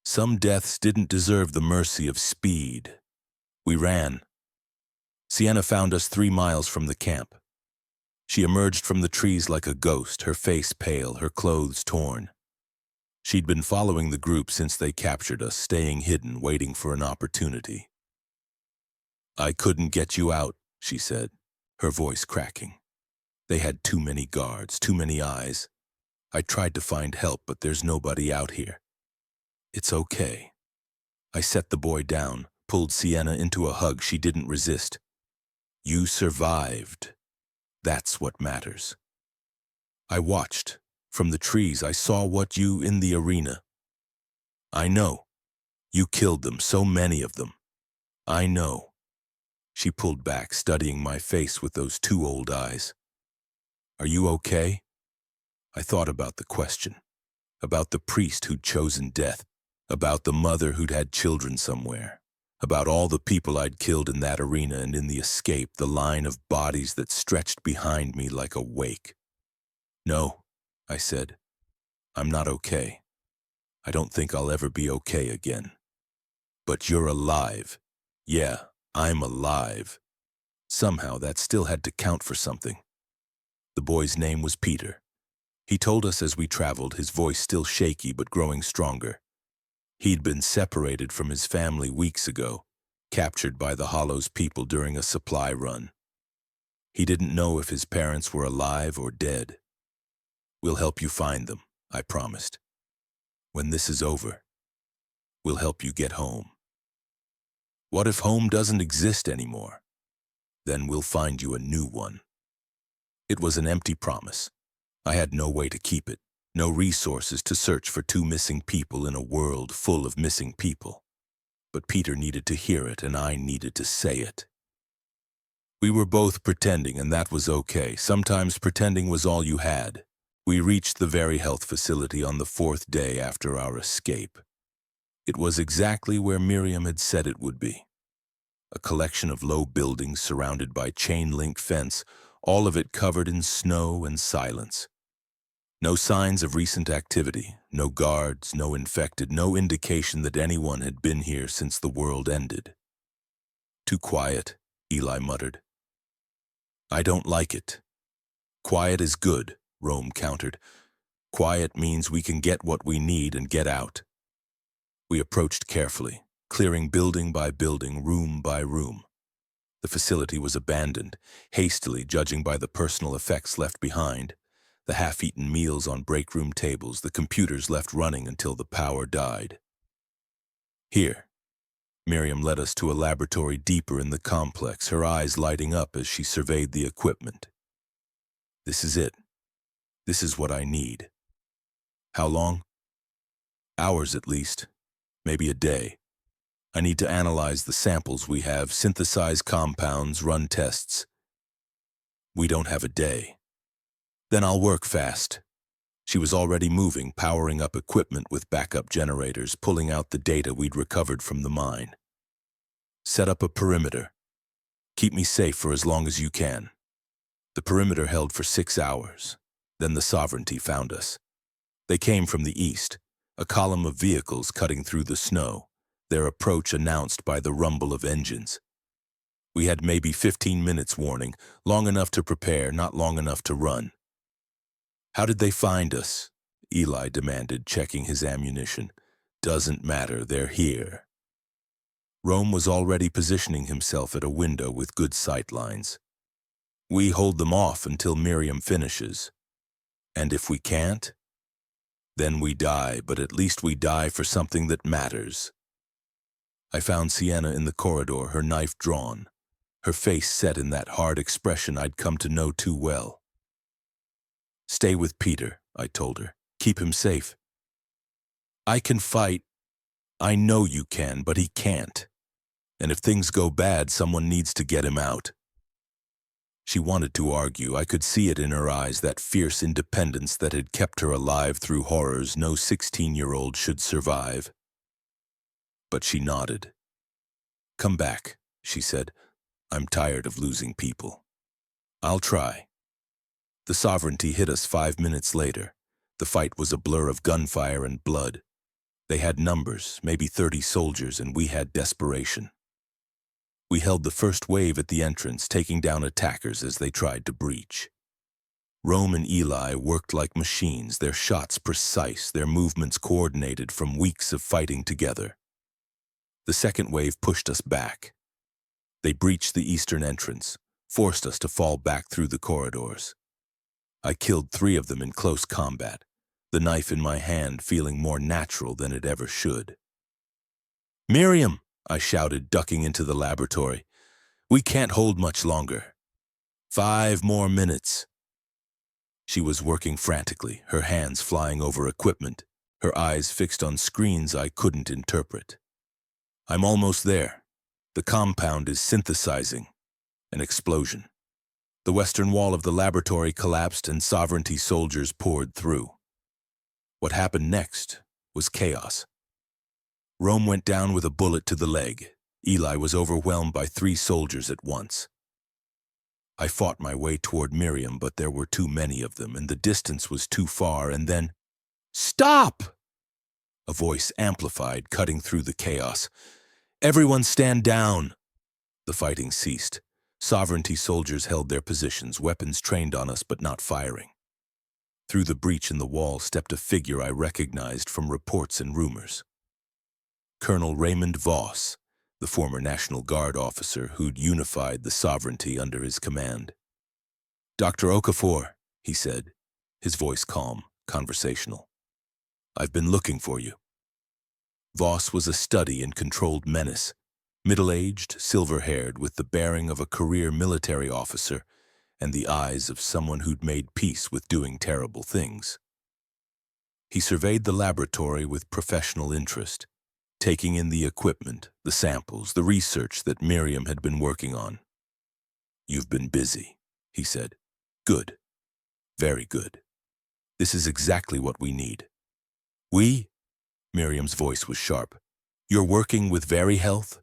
Some deaths didn't deserve the mercy of speed. We ran. Sienna found us 3 miles from the camp. She emerged from the trees like a ghost, her face pale, her clothes torn. She'd been following the group since they captured us, staying hidden, waiting for an opportunity. "I couldn't get you out," she said, her voice cracking. "They had too many guards, too many eyes. I tried to find help, but there's nobody out here. It's okay." I set the boy down, pulled Sienna into a hug she didn't resist. "You survived. That's what matters." I watched. From the trees, I saw what you in the arena. "I know. You killed them, so many of them. I know." She pulled back, studying my face with those 2 old eyes. "Are you okay?" I thought about the question, about the priest who'd chosen death, about the mother who'd had children somewhere, about all the people I'd killed in that arena and in the escape, the line of bodies that stretched behind me like a wake. "No," I said. "I'm not okay. I don't think I'll ever be okay again." "But you're alive." "Yeah, I'm alive." Somehow that still had to count for something. The boy's name was Peter. He told us as we traveled, his voice still shaky but growing stronger. He'd been separated from his family weeks ago, captured by the Hollow's people during a supply run. He didn't know if his parents were alive or dead. "We'll help you find them," I promised. "When this is over, we'll help you get home." "What if home doesn't exist anymore?" "Then we'll find you a new one." It was an empty promise. I had no way to keep it, no resources to search for 2 missing people in a world full of missing people. But Peter needed to hear it, and I needed to say it. We were both pretending, and that was okay. Sometimes pretending was all you had. We reached the Very Health facility on the 4th day after our escape. It was exactly where Miriam had said it would be. A collection of low buildings surrounded by chain-link fence, all of it covered in snow and silence. No signs of recent activity, no guards, no infected, no indication that anyone had been here since the world ended. "Too quiet," Eli muttered. "I don't like it." "Quiet is good," Rome countered. "Quiet means we can get what we need and get out." We approached carefully, clearing building by building, room by room. The facility was abandoned, hastily judging by the personal effects left behind. The half-eaten meals on break room tables, the computers left running until the power died. "Here." Miriam led us to a laboratory deeper in the complex, her eyes lighting up as she surveyed the equipment. This is it. This is what I need. How long? Hours at least. Maybe a day. I need to analyze the samples we have, synthesize compounds, run tests. We don't have a day. Then I'll work fast. She was already moving, powering up equipment with backup generators, pulling out the data we'd recovered from the mine. Set up a perimeter. Keep me safe for as long as you can. The perimeter held for 6 hours. Then the Sovereignty found us. They came from the east, a column of vehicles cutting through the snow, their approach announced by the rumble of engines. We had maybe 15 minutes warning, long enough to prepare, not long enough to run. How did they find us? Eli demanded, checking his ammunition. Doesn't matter, they're here. Rome was already positioning himself at a window with good sight lines. We hold them off until Miriam finishes. And if we can't? Then we die, but at least we die for something that matters. I found Sienna in the corridor, her knife drawn, her face set in that hard expression I'd come to know too well. Stay with Peter, I told her. Keep him safe. I can fight. I know you can, but he can't. And if things go bad, someone needs to get him out. She wanted to argue. I could see it in her eyes, that fierce independence that had kept her alive through horrors no 16-year-old should survive. But she nodded. Come back, she said. I'm tired of losing people. I'll try. The Sovereignty hit us 5 minutes later. The fight was a blur of gunfire and blood. They had numbers, maybe 30 soldiers, and we had desperation. We held the first wave at the entrance, taking down attackers as they tried to breach. Rome and Eli worked like machines, their shots precise, their movements coordinated from weeks of fighting together. The second wave pushed us back. They breached the eastern entrance, forced us to fall back through the corridors. I killed 3 of them in close combat, the knife in my hand feeling more natural than it ever should. Miriam! I shouted, ducking into the laboratory. We can't hold much longer. 5 more minutes. She was working frantically, her hands flying over equipment, her eyes fixed on screens I couldn't interpret. I'm almost there. The compound is synthesizing. An explosion. The western wall of the laboratory collapsed and Sovereignty soldiers poured through. What happened next was chaos. Rome went down with a bullet to the leg. Eli was overwhelmed by 3 soldiers at once. I fought my way toward Miriam, but there were too many of them, and the distance was too far, and then... Stop! A voice amplified, cutting through the chaos. Everyone stand down! The fighting ceased. Sovereignty soldiers held their positions, weapons trained on us but not firing. Through the breach in the wall stepped a figure I recognized from reports and rumors. Colonel Raymond Voss, the former National Guard officer who'd unified the Sovereignty under his command. Dr. Okafor, he said, his voice calm, conversational. I've been looking for you. Voss was a study in controlled menace, middle-aged, silver-haired, with the bearing of a career military officer and the eyes of someone who'd made peace with doing terrible things. He surveyed the laboratory with professional interest, taking in the equipment, the samples, the research that Miriam had been working on. You've been busy, he said. Good. Very good. This is exactly what we need. We? Miriam's voice was sharp. You're working with Very Health?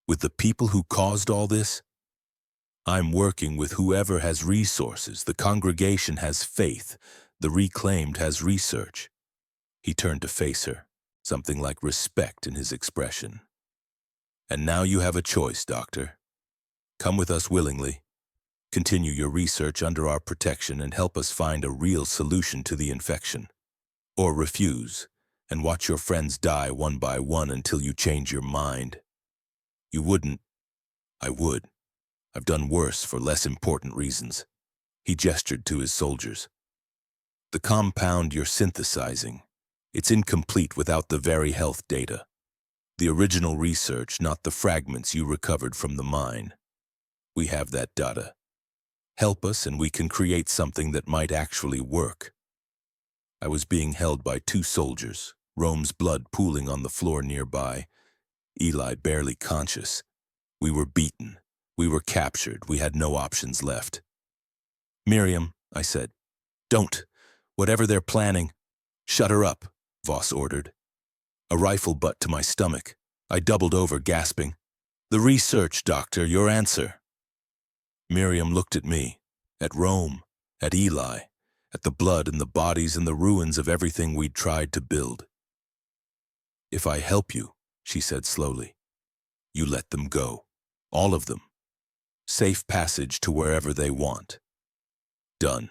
With the people who caused all this? I'm working with whoever has resources. The congregation has faith. The Reclaimed has research. He turned to face her, something like respect in his expression. And now you have a choice, Doctor. Come with us willingly. Continue your research under our protection and help us find a real solution to the infection. Or refuse, and watch your friends die one by one until you change your mind. You wouldn't. I would. I've done worse for less important reasons. He gestured to his soldiers. The compound you're synthesizing, it's incomplete without the Very Health data. The original research, not the fragments you recovered from the mine. We have that data. Help us and we can create something that might actually work. I was being held by 2 soldiers, Rome's blood pooling on the floor nearby, Eli barely conscious. We were beaten. We were captured. We had no options left. "Miriam," I said, "don't. Whatever they're planning, shut her up," Voss ordered. A rifle butt to my stomach. I doubled over, gasping, "The research, doctor, your answer." Miriam looked at me, at Rome, at Eli, at the blood and the bodies and the ruins of everything we'd tried to build. "If I help you," she said slowly, "you let them go. All of them. Safe passage to wherever they want. Done.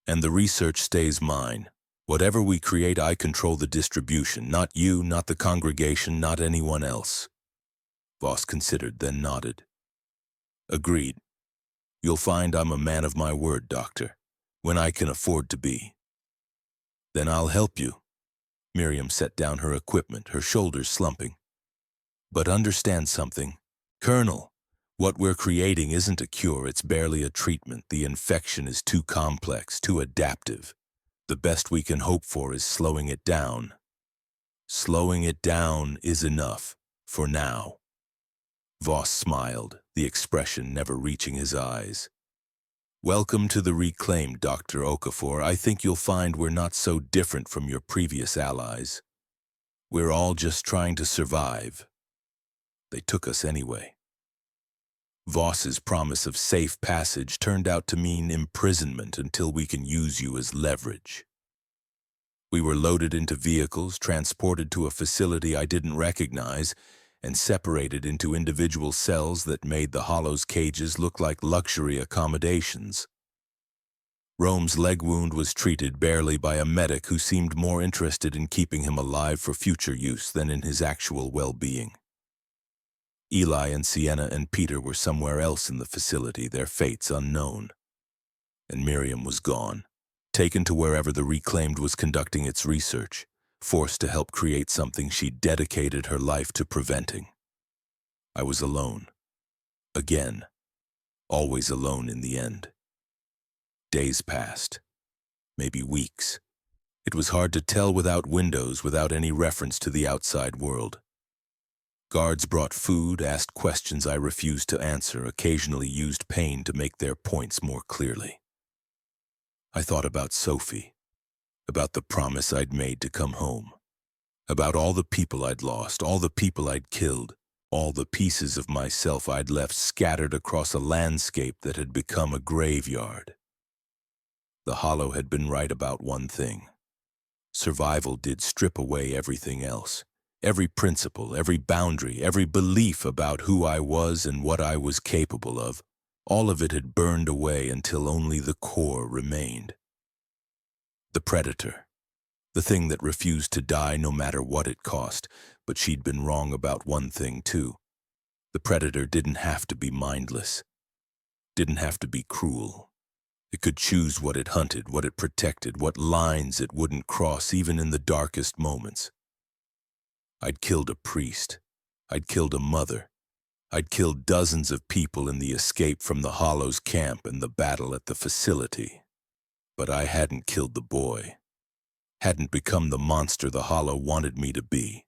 And the research stays mine. Whatever we create, I control the distribution. Not you, not the congregation, not anyone else." Voss considered, then nodded. "Agreed. You'll find I'm a man of my word, doctor, when I can afford to be." "Then I'll help you." Miriam set down her equipment, her shoulders slumping. "But understand something, Colonel. What we're creating isn't a cure, it's barely a treatment. The infection is too complex, too adaptive. The best we can hope for is slowing it down. Slowing it down is enough, for now." Voss smiled, the expression never reaching his eyes. "Welcome to the Reclaimed, Dr. Okafor. I think you'll find we're not so different from your previous allies. We're all just trying to survive. They took us anyway." Voss's promise of safe passage turned out to mean imprisonment until we can use you as leverage. We were loaded into vehicles, transported to a facility I didn't recognize, and separated into individual cells that made the Hollow's cages look like luxury accommodations. Rome's leg wound was treated barely by a medic who seemed more interested in keeping him alive for future use than in his actual well-being. Eli and Sienna and Peter were somewhere else in the facility, their fates unknown. And Miriam was gone, taken to wherever the Reclaimed was conducting its research, forced to help create something she'd dedicated her life to preventing. I was alone. Again. Always alone in the end. Days passed. Maybe weeks. It was hard to tell without windows, without any reference to the outside world. Guards brought food, asked questions I refused to answer, occasionally used pain to make their points more clearly. I thought about Sophie, about the promise I'd made to come home, about all the people I'd lost, all the people I'd killed, all the pieces of myself I'd left scattered across a landscape that had become a graveyard. The Hollow had been right about one thing. Survival did strip away everything else. Every principle, every boundary, every belief about who I was and what I was capable of, all of it had burned away until only the core remained. The predator, the thing that refused to die no matter what it cost, but she'd been wrong about one thing too. The predator didn't have to be mindless, didn't have to be cruel. It could choose what it hunted, what it protected, what lines it wouldn't cross even in the darkest moments. I'd killed a priest. I'd killed a mother. I'd killed dozens of people in the escape from the Hollow's camp and the battle at the facility. But I hadn't killed the boy. Hadn't become the monster the Hollow wanted me to be.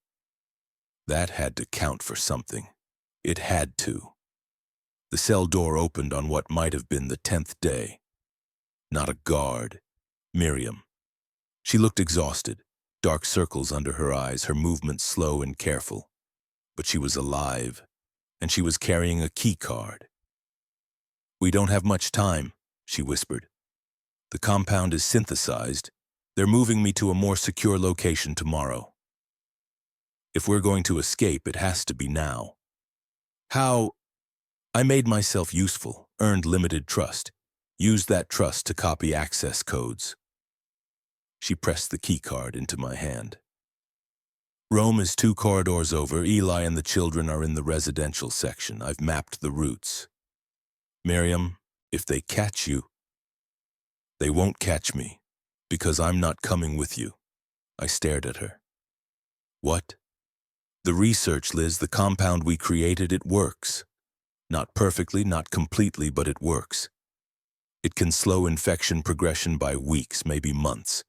That had to count for something. It had to. The cell door opened on what might have been the 10th day. Not a guard. Miriam. She looked exhausted. Dark circles under her eyes, her movements slow and careful. But she was alive, and she was carrying a key card. "We don't have much time," she whispered. "The compound is synthesized. They're moving me to a more secure location tomorrow. If we're going to escape, it has to be now." How? I made myself useful, earned limited trust, used that trust to copy access codes. She pressed the key card into my hand. "Rome is 2 corridors over. Eli and the children are in the residential section. I've mapped the routes. Miriam, if they catch you..." "They won't catch me, because I'm not coming with you." I stared at her. "What?" The research, Liz, the compound we created, it works. Not perfectly, not completely, but it works. It can slow infection progression by weeks, maybe months.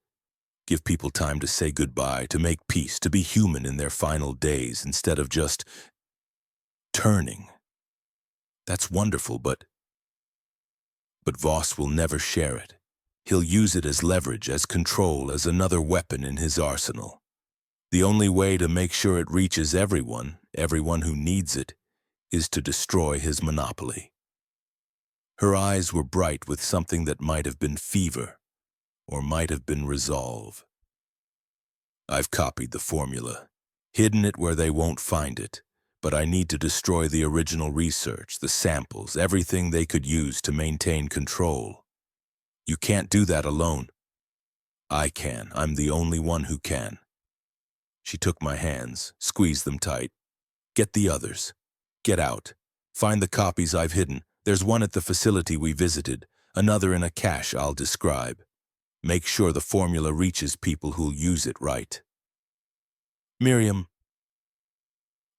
Give people time to say goodbye, to make peace, to be human in their final days instead of just turning. That's wonderful, but Voss will never share it. He'll use it as leverage, as control, as another weapon in his arsenal. The only way to make sure it reaches everyone who needs it, is to destroy his monopoly. Her eyes were bright with something that might have been fever, or might have been resolve. I've copied the formula, hidden it where they won't find it, but I need to destroy the original research, the samples, everything they could use to maintain control. You can't do that alone. I can. I'm the only one who can. She took my hands, squeezed them tight. Get the others. Get out. Find the copies I've hidden. There's one at the facility we visited, another in a cache I'll describe. Make sure the formula reaches people who'll use it right. Miriam,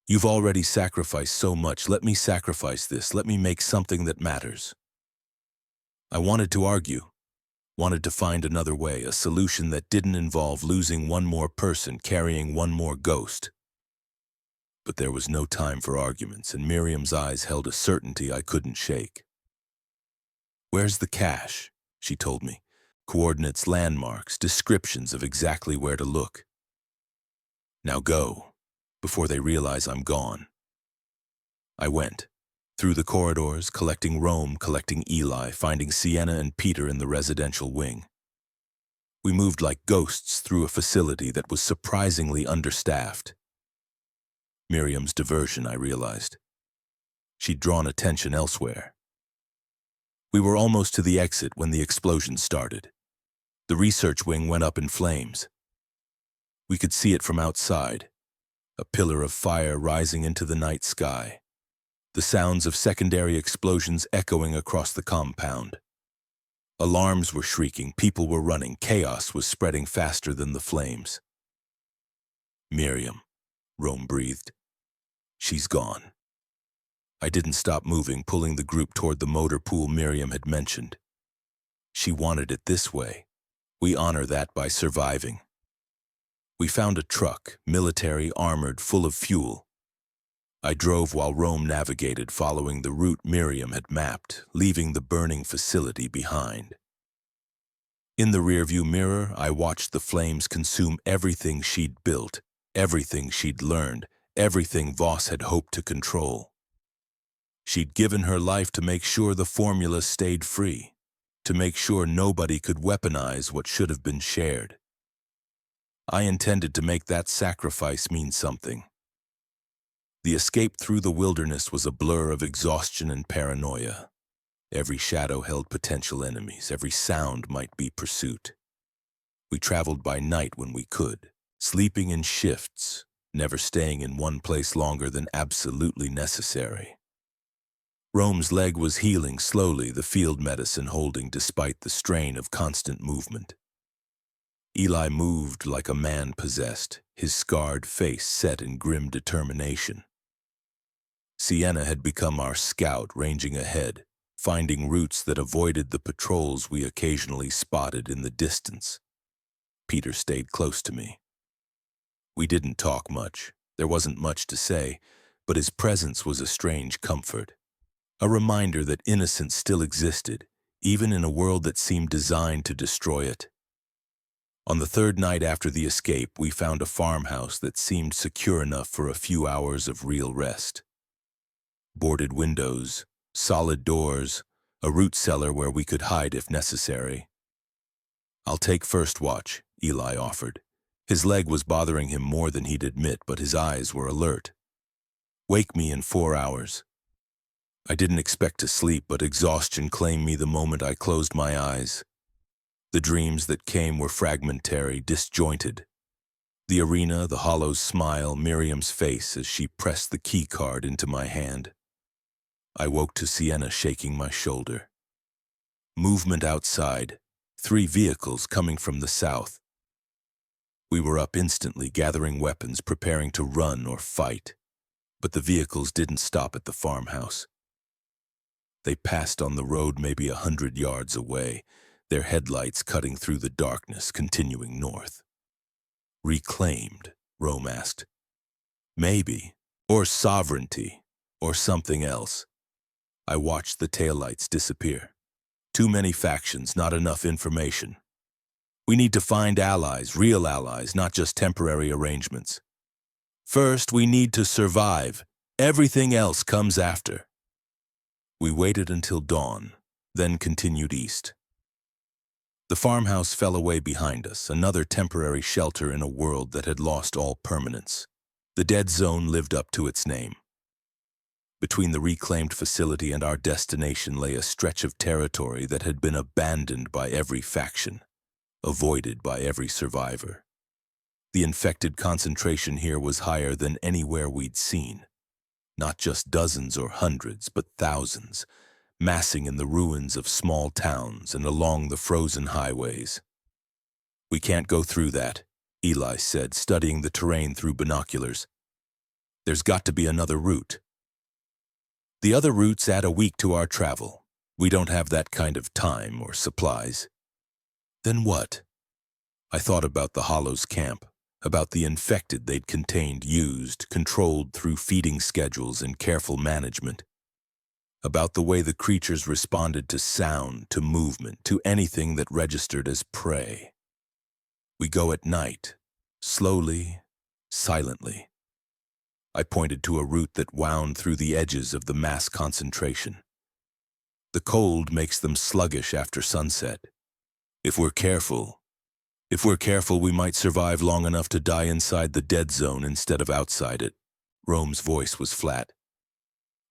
you've already sacrificed so much. Let me sacrifice this. Let me make something that matters. I wanted to argue, wanted to find another way, a solution that didn't involve losing one more person, carrying one more ghost. But there was no time for arguments, and Miriam's eyes held a certainty I couldn't shake. Where's the cache? She told me. Coordinates, landmarks, descriptions of exactly where to look. Now go, before they realize I'm gone. I went. Through the corridors, collecting Rome, collecting Eli, finding Sienna and Peter in the residential wing. We moved like ghosts through a facility that was surprisingly understaffed. Miriam's diversion, I realized. She'd drawn attention elsewhere. We were almost to the exit when the explosion started. The research wing went up in flames. We could see it from outside, a pillar of fire rising into the night sky. The sounds of secondary explosions echoing across the compound. Alarms were shrieking, people were running, chaos was spreading faster than the flames. Miriam, Rome breathed. She's gone. I didn't stop moving, pulling the group toward the motor pool Miriam had mentioned. She wanted it this way. We honor that by surviving. We found a truck, military, armored, full of fuel. I drove while Rome navigated, following the route Miriam had mapped, leaving the burning facility behind. In the rearview mirror, I watched the flames consume everything she'd built, everything she'd learned, everything Voss had hoped to control. She'd given her life to make sure the formula stayed free, to make sure nobody could weaponize what should have been shared. I intended to make that sacrifice mean something. The escape through the wilderness was a blur of exhaustion and paranoia. Every shadow held potential enemies, every sound might be pursuit. We traveled by night when we could, sleeping in shifts, never staying in one place longer than absolutely necessary. Rome's leg was healing slowly, the field medicine holding despite the strain of constant movement. Eli moved like a man possessed, his scarred face set in grim determination. Sienna had become our scout, ranging ahead, finding routes that avoided the patrols we occasionally spotted in the distance. Peter stayed close to me. We didn't talk much. There wasn't much to say, but his presence was a strange comfort. A reminder that innocence still existed, even in a world that seemed designed to destroy it. On the third night after the escape, we found a farmhouse that seemed secure enough for a few hours of real rest. Boarded windows, solid doors, a root cellar where we could hide if necessary. I'll take first watch, Eli offered. His leg was bothering him more than he'd admit, but his eyes were alert. Wake me in 4 hours. I didn't expect to sleep, but exhaustion claimed me the moment I closed my eyes. The dreams that came were fragmentary, disjointed. The arena, the hollow smile, Miriam's face as she pressed the key card into my hand. I woke to Sienna shaking my shoulder. Movement outside, 3 vehicles coming from the south. We were up instantly, gathering weapons, preparing to run or fight. But the vehicles didn't stop at the farmhouse. They passed on the road maybe 100 yards away, their headlights cutting through the darkness, continuing north. Reclaimed, Rome asked. Maybe, or sovereignty, or something else. I watched the taillights disappear. Too many factions, not enough information. We need to find allies, real allies, not just temporary arrangements. First, we need to survive. Everything else comes after. We waited until dawn, then continued east. The farmhouse fell away behind us, another temporary shelter in a world that had lost all permanence. The dead zone lived up to its name. Between the reclaimed facility and our destination lay a stretch of territory that had been abandoned by every faction, avoided by every survivor. The infected concentration here was higher than anywhere we'd seen. Not just dozens or hundreds, but thousands, massing in the ruins of small towns and along the frozen highways. We can't go through that, Eli said, studying the terrain through binoculars. There's got to be another route. The other routes add a week to our travel. We don't have that kind of time or supplies. Then what? I thought about the Hollows camp, about the infected they'd contained, used, controlled through feeding schedules and careful management. About the way the creatures responded to sound, to movement, to anything that registered as prey. We go at night, slowly, silently. I pointed to a route that wound through the edges of the mass concentration. The cold makes them sluggish after sunset. If we're careful, we might survive long enough to die inside the dead zone instead of outside it. Rome's voice was flat.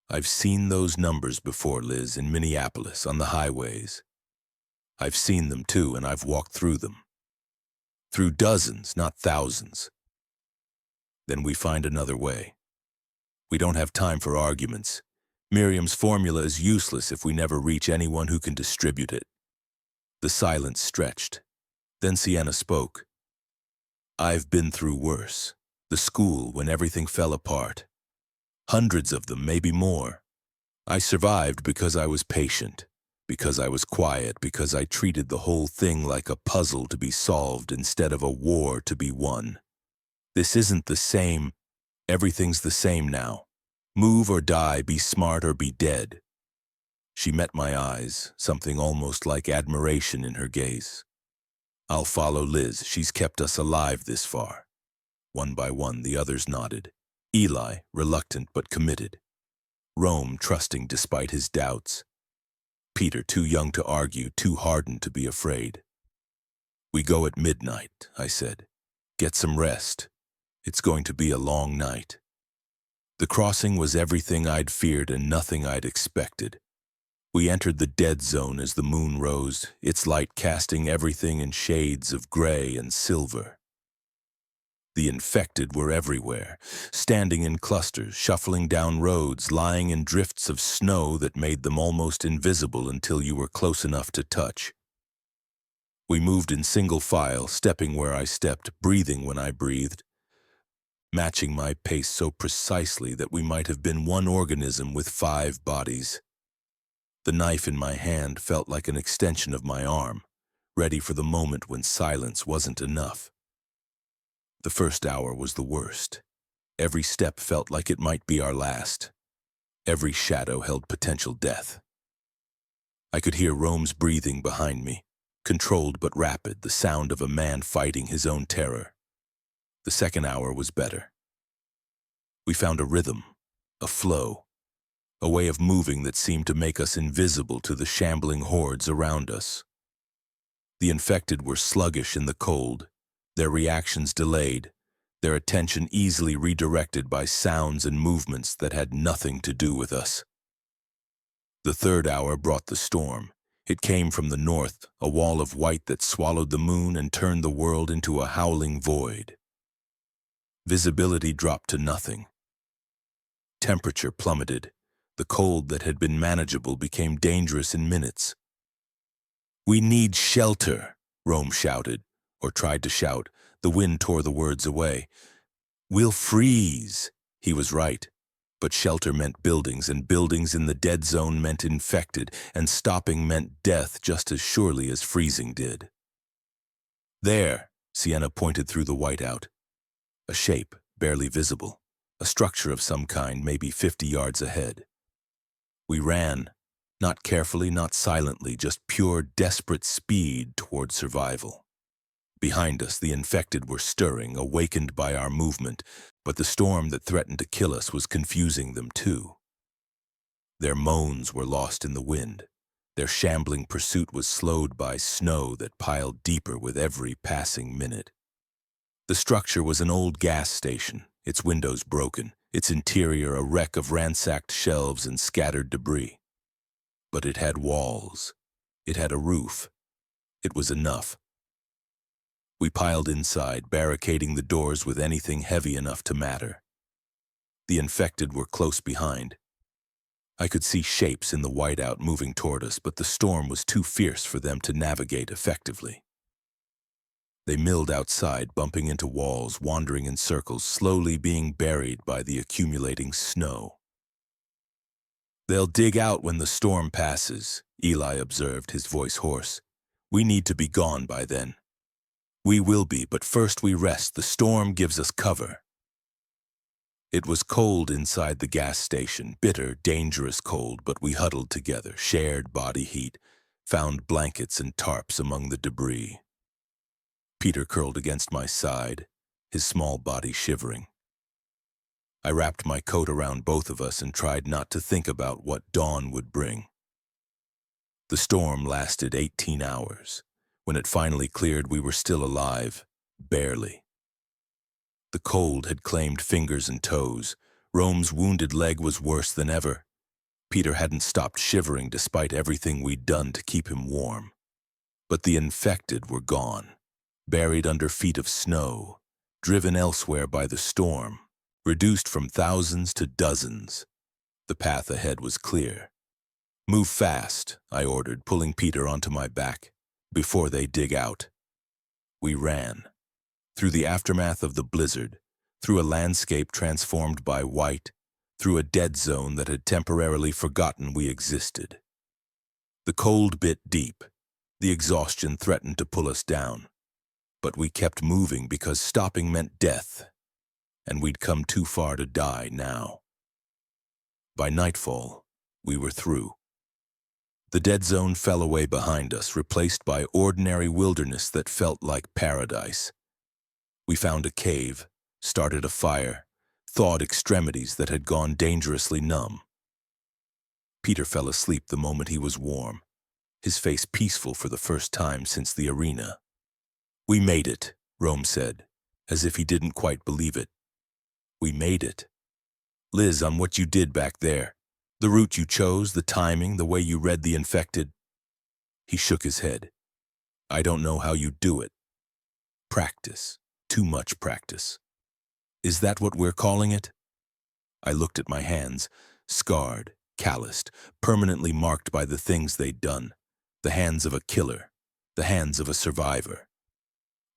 I've seen those numbers before, Liz, in Minneapolis, on the highways. I've seen them too, and I've walked through them. Through dozens, not thousands. Then we find another way. We don't have time for arguments. Miriam's formula is useless if we never reach anyone who can distribute it. The silence stretched. Then Sienna spoke. I've been through worse. The school, when everything fell apart. Hundreds of them, maybe more. I survived because I was patient, because I was quiet, because I treated the whole thing like a puzzle to be solved instead of a war to be won. This isn't the same. Everything's the same now. Move or die, be smart or be dead. She met my eyes, something almost like admiration in her gaze. I'll follow Liz. She's kept us alive this far. One by one, the others nodded. Eli, reluctant but committed. Rome, trusting despite his doubts. Peter, too young to argue, too hardened to be afraid. We go at midnight, I said. Get some rest. It's going to be a long night. The crossing was everything I'd feared and nothing I'd expected. We entered the dead zone as the moon rose, its light casting everything in shades of gray and silver. The infected were everywhere, standing in clusters, shuffling down roads, lying in drifts of snow that made them almost invisible until you were close enough to touch. We moved in single file, stepping where I stepped, breathing when I breathed, matching my pace so precisely that we might have been one organism with 5 bodies. The knife in my hand felt like an extension of my arm, ready for the moment when silence wasn't enough. The first hour was the worst. Every step felt like it might be our last. Every shadow held potential death. I could hear Rome's breathing behind me, controlled but rapid, the sound of a man fighting his own terror. The second hour was better. We found a rhythm, a flow, a way of moving that seemed to make us invisible to the shambling hordes around us. The infected were sluggish in the cold, their reactions delayed, their attention easily redirected by sounds and movements that had nothing to do with us. The third hour brought the storm. It came from the north, a wall of white that swallowed the moon and turned the world into a howling void. Visibility dropped to nothing. Temperature plummeted. The cold that had been manageable became dangerous in minutes. "We need shelter," Rome shouted, or tried to shout, The wind tore the words away. "We'll freeze." He was right. But shelter meant buildings, and buildings in the dead zone meant infected, and stopping meant death just as surely as freezing did. "There," Sienna pointed through the whiteout. A shape, barely visible. A structure of some kind, maybe 50 yards ahead. We ran, not carefully, not silently, just pure, desperate speed toward survival. Behind us, the infected were stirring, awakened by our movement, but the storm that threatened to kill us was confusing them too. Their moans were lost in the wind. Their shambling pursuit was slowed by snow that piled deeper with every passing minute. The structure was an old gas station, its windows broken, its interior a wreck of ransacked shelves and scattered debris. But it had walls. It had a roof. It was enough. We piled inside, barricading the doors with anything heavy enough to matter. The infected were close behind. I could see shapes in the whiteout moving toward us, but the storm was too fierce for them to navigate effectively. They milled outside, bumping into walls, wandering in circles, slowly being buried by the accumulating snow. "They'll dig out when the storm passes," Eli observed, his voice hoarse. "We need to be gone by then." "We will be, but first we rest. The storm gives us cover." It was cold inside the gas station, bitter, dangerous cold, but we huddled together, shared body heat, found blankets and tarps among the debris. Peter curled against my side, his small body shivering. I wrapped my coat around both of us and tried not to think about what dawn would bring. The storm lasted 18 hours. When it finally cleared, we were still alive, barely. The cold had claimed fingers and toes. Rome's wounded leg was worse than ever. Peter hadn't stopped shivering despite everything we'd done to keep him warm. But the infected were gone, buried under feet of snow, driven elsewhere by the storm, reduced from thousands to dozens. The path ahead was clear. "Move fast," I ordered, pulling Peter onto my back, "before they dig out." We ran. Through the aftermath of the blizzard, through a landscape transformed by white, through a dead zone that had temporarily forgotten we existed. The cold bit deep. The exhaustion threatened to pull us down. But we kept moving because stopping meant death, and we'd come too far to die now. By nightfall, we were through. The dead zone fell away behind us, replaced by ordinary wilderness that felt like paradise. We found a cave, started a fire, thawed extremities that had gone dangerously numb. Peter fell asleep the moment he was warm, his face peaceful for the first time since the arena. "We made it," Rome said, as if he didn't quite believe it. "We made it. Liz, on what you did back there. The route you chose, the timing, the way you read the infected." He shook his head. "I don't know how you do it. Practice. Too much practice. Is that what we're calling it?" I looked at my hands, scarred, calloused, permanently marked by the things they'd done. The hands of a killer, the hands of a survivor.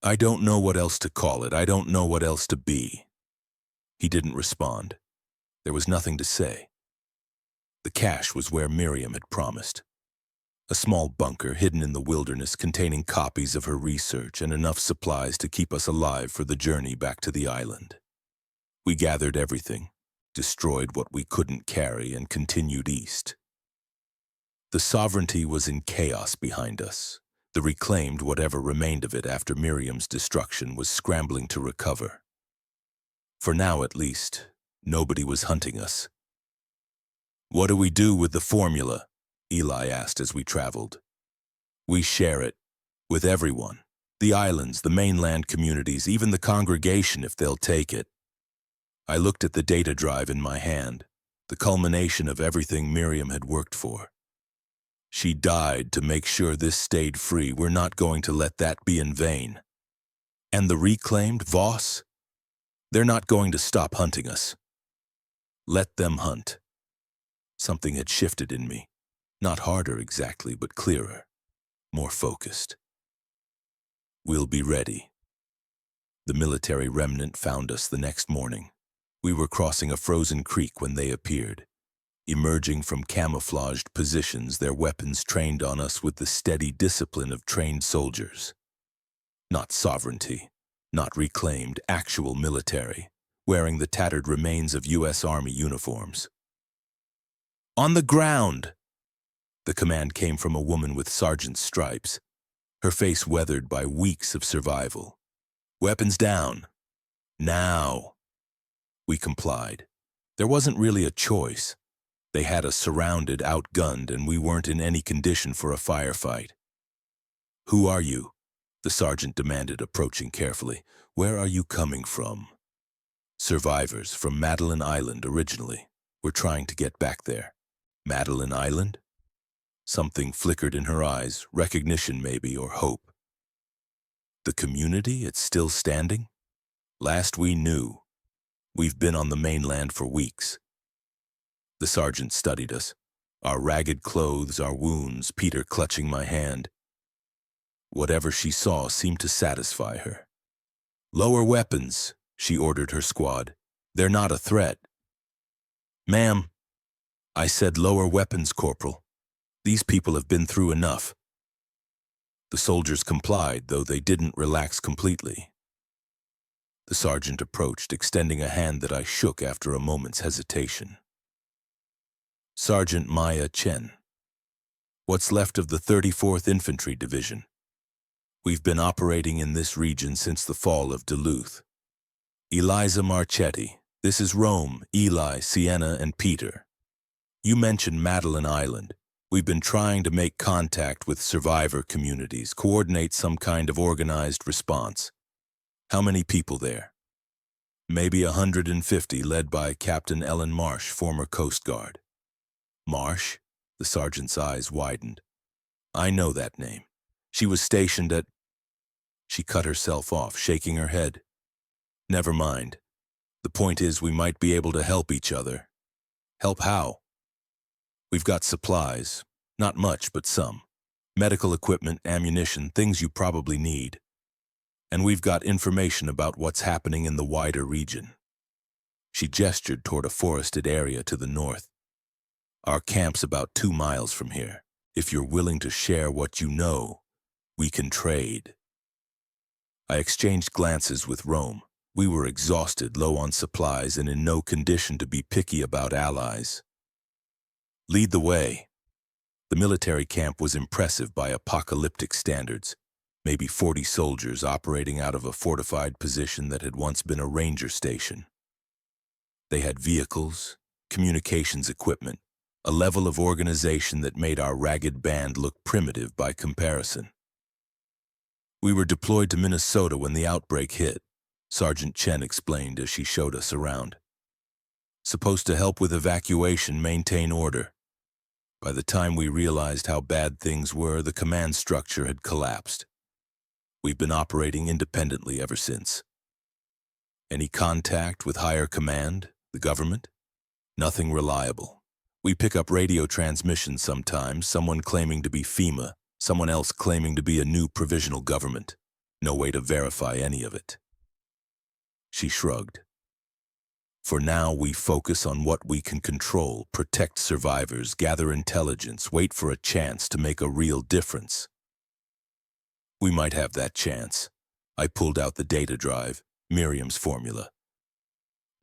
"I don't know what else to call it. I don't know what else to be." He didn't respond. There was nothing to say. The cache was where Miriam had promised. A small bunker hidden in the wilderness containing copies of her research and enough supplies to keep us alive for the journey back to the island. We gathered everything, destroyed what we couldn't carry, and continued east. The sovereignty was in chaos behind us. The reclaimed, whatever remained of it after Miriam's destruction, was scrambling to recover. For now, at least, nobody was hunting us. "What do we do with the formula?" Eli asked as we traveled. "We share it. With everyone. The islands, the mainland communities, even the congregation if they'll take it." I looked at the data drive in my hand, the culmination of everything Miriam had worked for. She died to make sure this stayed free. We're not going to let that be in vain. And the reclaimed, Voss? They're not going to stop hunting us. Let them hunt. Something had shifted in me. Not harder exactly, but clearer, more focused. "We'll be ready." The military remnant found us the next morning. We were crossing a frozen creek when they appeared. Emerging from camouflaged positions, their weapons trained on us with the steady discipline of trained soldiers. Not sovereignty, not reclaimed, actual military, wearing the tattered remains of U.S. Army uniforms. "On the ground!" The command came from a woman with sergeant's stripes, her face weathered by weeks of survival. "Weapons down. Now." We complied. There wasn't really a choice. They had us surrounded, outgunned, and we weren't in any condition for a firefight. "Who are you?" the sergeant demanded, approaching carefully. "Where are you coming from?" "Survivors from Madeline Island originally. We're trying to get back there." "Madeline Island?" Something flickered in her eyes, recognition maybe, or hope. "The community, it's still standing?" "Last we knew. We've been on the mainland for weeks." The sergeant studied us, our ragged clothes, our wounds, Peter clutching my hand. Whatever she saw seemed to satisfy her. "Lower weapons," she ordered her squad. "They're not a threat." "Ma'am," I said, "lower weapons, Corporal. These people have been through enough." The soldiers complied, though they didn't relax completely. The sergeant approached, extending a hand that I shook after a moment's hesitation. "Sergeant Maya Chen. What's left of the 34th Infantry Division. We've been operating in this region since the fall of Duluth." "Eliza Marchetti. This is Rome, Eli, Sienna, and Peter. You mentioned Madeline Island. We've been trying to make contact with survivor communities, coordinate some kind of organized response. How many people there?" "Maybe 150, led by Captain Ellen Marsh, former Coast Guard." "Marsh?" The sergeant's eyes widened. "I know that name. She was stationed at—" She cut herself off, shaking her head. "Never mind. The point is we might be able to help each other." "Help how?" "We've got supplies. Not much, but some. Medical equipment, ammunition, things you probably need. And we've got information about what's happening in the wider region." She gestured toward a forested area to the north. "Our camp's about 2 miles from here. If you're willing to share what you know, we can trade." I exchanged glances with Rome. We were exhausted, low on supplies, and in no condition to be picky about allies. "Lead the way." The military camp was impressive by apocalyptic standards. Maybe 40 soldiers operating out of a fortified position that had once been a ranger station. They had vehicles, communications equipment, a level of organization that made our ragged band look primitive by comparison. "We were deployed to Minnesota when the outbreak hit," Sergeant Chen explained as she showed us around. "Supposed to help with evacuation, maintain order. By the time we realized how bad things were, the command structure had collapsed. We've been operating independently ever since." "Any contact with higher command, the government?" "Nothing reliable. We pick up radio transmissions sometimes, someone claiming to be FEMA, someone else claiming to be a new provisional government. No way to verify any of it." She shrugged. "For now, we focus on what we can control, protect survivors, gather intelligence, wait for a chance to make a real difference." "We might have that chance." I pulled out the data drive, Miriam's formula.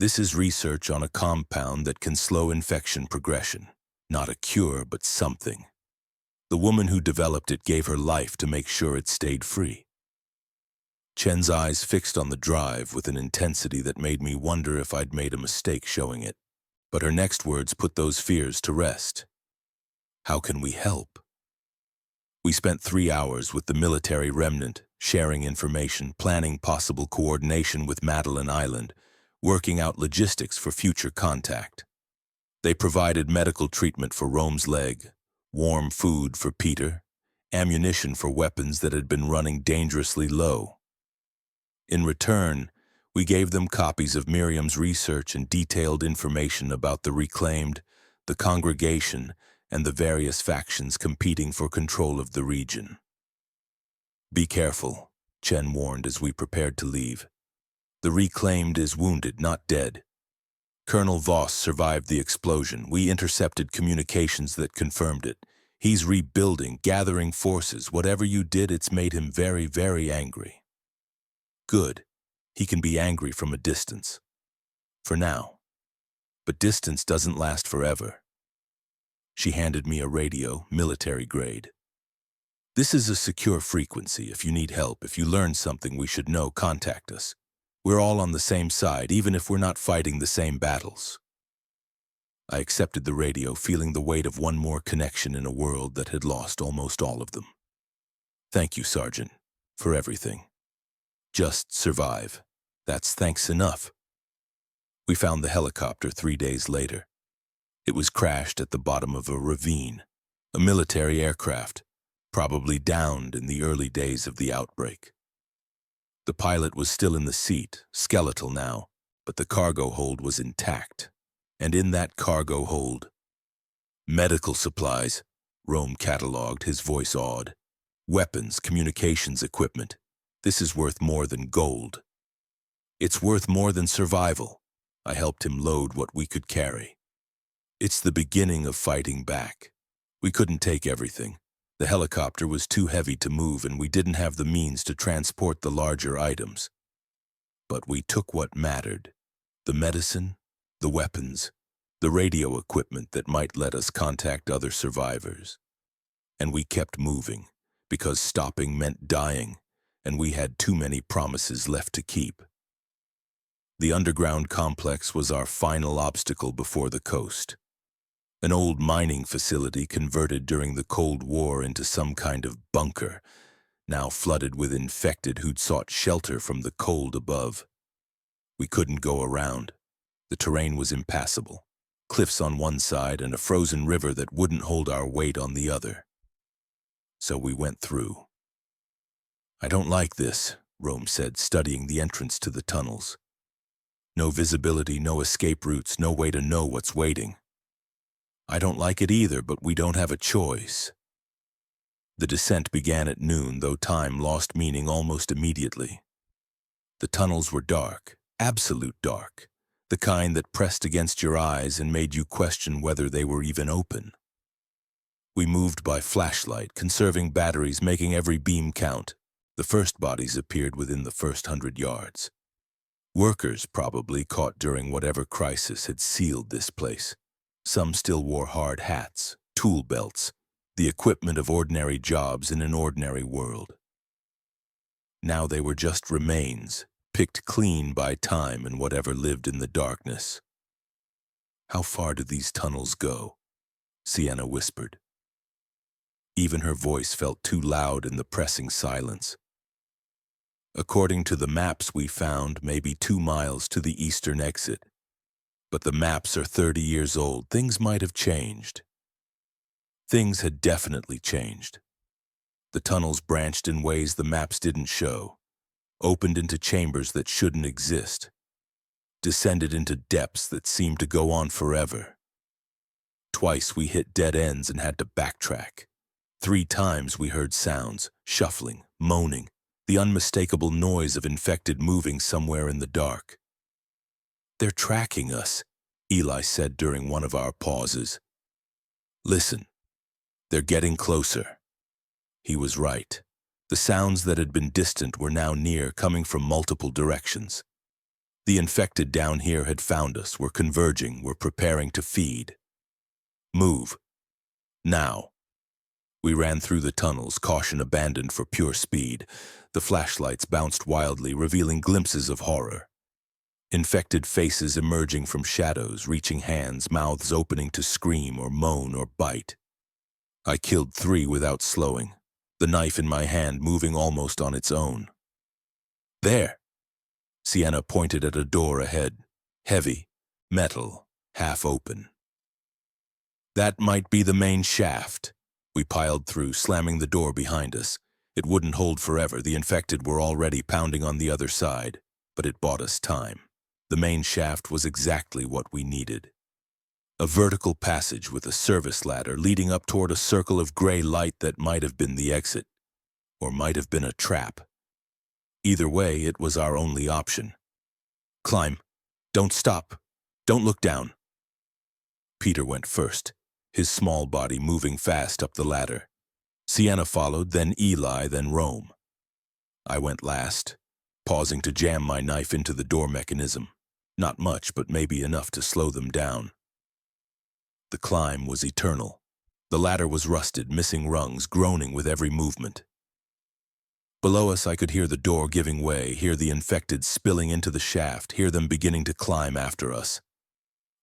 "This is research on a compound that can slow infection progression. Not a cure, but something. The woman who developed it gave her life to make sure it stayed free." Chen's eyes fixed on the drive with an intensity that made me wonder if I'd made a mistake showing it. But her next words put those fears to rest. "How can we help?" We spent 3 hours with the military remnant, sharing information, planning possible coordination with Madeline Island, working out logistics for future contact. They provided medical treatment for Rome's leg, warm food for Peter, ammunition for weapons that had been running dangerously low. In return, we gave them copies of Miriam's research and detailed information about the reclaimed, the congregation, and the various factions competing for control of the region. "Be careful," Chen warned as we prepared to leave. The reclaimed is wounded, not dead. Colonel Voss survived the explosion. We intercepted communications that confirmed it. He's rebuilding, gathering forces. Whatever you did, it's made him very, very angry. Good. He can be angry from a distance. For now. But distance doesn't last forever. She handed me a radio, military grade. This is a secure frequency. If you need help, if you learn something we should know, contact us. We're all on the same side, even if we're not fighting the same battles. I accepted the radio, feeling the weight of one more connection in a world that had lost almost all of them. Thank you, Sergeant, for everything. Just survive. That's thanks enough. We found the helicopter 3 days later. It was crashed at the bottom of a ravine, a military aircraft, probably downed in the early days of the outbreak. The pilot was still in the seat, skeletal now, but the cargo hold was intact. And in that cargo hold, medical supplies, Rome cataloged, his voice awed. Weapons, communications equipment. This is worth more than gold. It's worth more than survival. I helped him load what we could carry. It's the beginning of fighting back. We couldn't take everything. The helicopter was too heavy to move, and we didn't have the means to transport the larger items. But we took what mattered: the medicine, the weapons, the radio equipment that might let us contact other survivors. And we kept moving, because stopping meant dying, and we had too many promises left to keep. The underground complex was our final obstacle before the coast. An old mining facility converted during the Cold War into some kind of bunker, now flooded with infected who'd sought shelter from the cold above. We couldn't go around. The terrain was impassable. Cliffs on one side and a frozen river that wouldn't hold our weight on the other. So we went through. I don't like this, Rome said, studying the entrance to the tunnels. No visibility, no escape routes, no way to know what's waiting. I don't like it either, but we don't have a choice. The descent began at noon, though time lost meaning almost immediately. The tunnels were dark, absolute dark, the kind that pressed against your eyes and made you question whether they were even open. We moved by flashlight, conserving batteries, making every beam count. The first bodies appeared within the first 100 yards. Workers, probably caught during whatever crisis had sealed this place. Some still wore hard hats, tool belts, the equipment of ordinary jobs in an ordinary world. Now they were just remains, picked clean by time and whatever lived in the darkness. How far do these tunnels go? Sienna whispered. Even her voice felt too loud in the pressing silence. According to the maps we found, maybe 2 miles to the eastern exit. But the maps are 30 years old. Things might have changed. Things had definitely changed. The tunnels branched in ways the maps didn't show, opened into chambers that shouldn't exist, descended into depths that seemed to go on forever. Twice we hit dead ends and had to backtrack. 3 times we heard sounds, shuffling, moaning, the unmistakable noise of infected moving somewhere in the dark. They're tracking us, Eli said during one of our pauses. Listen, they're getting closer. He was right. The sounds that had been distant were now near, coming from multiple directions. The infected down here had found us, were converging, were preparing to feed. Move. Now. We ran through the tunnels, caution abandoned for pure speed. The flashlights bounced wildly, revealing glimpses of horror. Infected faces emerging from shadows, reaching hands, mouths opening to scream or moan or bite. I killed 3 without slowing, the knife in my hand moving almost on its own. There! Sienna pointed at a door ahead, heavy, metal, half open. That might be the main shaft. We piled through, slamming the door behind us. It wouldn't hold forever. The infected were already pounding on the other side, but it bought us time. The main shaft was exactly what we needed. A vertical passage with a service ladder leading up toward a circle of gray light that might have been the exit, or might have been a trap. Either way, it was our only option. Climb. Don't stop. Don't look down. Peter went first, his small body moving fast up the ladder. Sienna followed, then Eli, then Rome. I went last, pausing to jam my knife into the door mechanism. Not much, but maybe enough to slow them down. The climb was eternal. The ladder was rusted, missing rungs, groaning with every movement. Below us, I could hear the door giving way, hear the infected spilling into the shaft, hear them beginning to climb after us.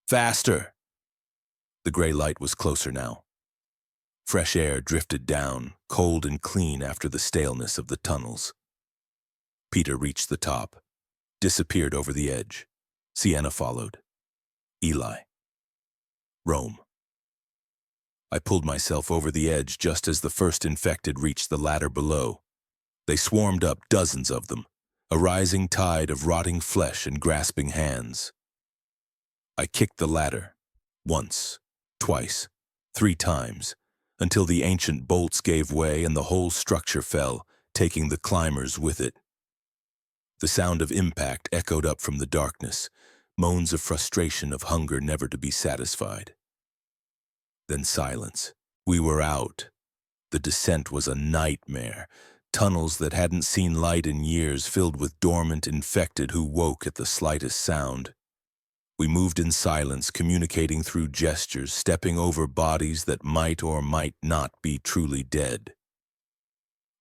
Faster! The gray light was closer now. Fresh air drifted down, cold and clean after the staleness of the tunnels. Peter reached the top, disappeared over the edge. Sienna followed. Eli. Rome. I pulled myself over the edge just as the first infected reached the ladder below. They swarmed up, dozens of them, a rising tide of rotting flesh and grasping hands. I kicked the ladder, once, twice, 3 times, until the ancient bolts gave way and the whole structure fell, taking the climbers with it. The sound of impact echoed up from the darkness, moans of frustration, of hunger never to be satisfied. Then silence. We were out. The descent was a nightmare. Tunnels that hadn't seen light in years, filled with dormant infected who woke at the slightest sound. We moved in silence, communicating through gestures, stepping over bodies that might or might not be truly dead.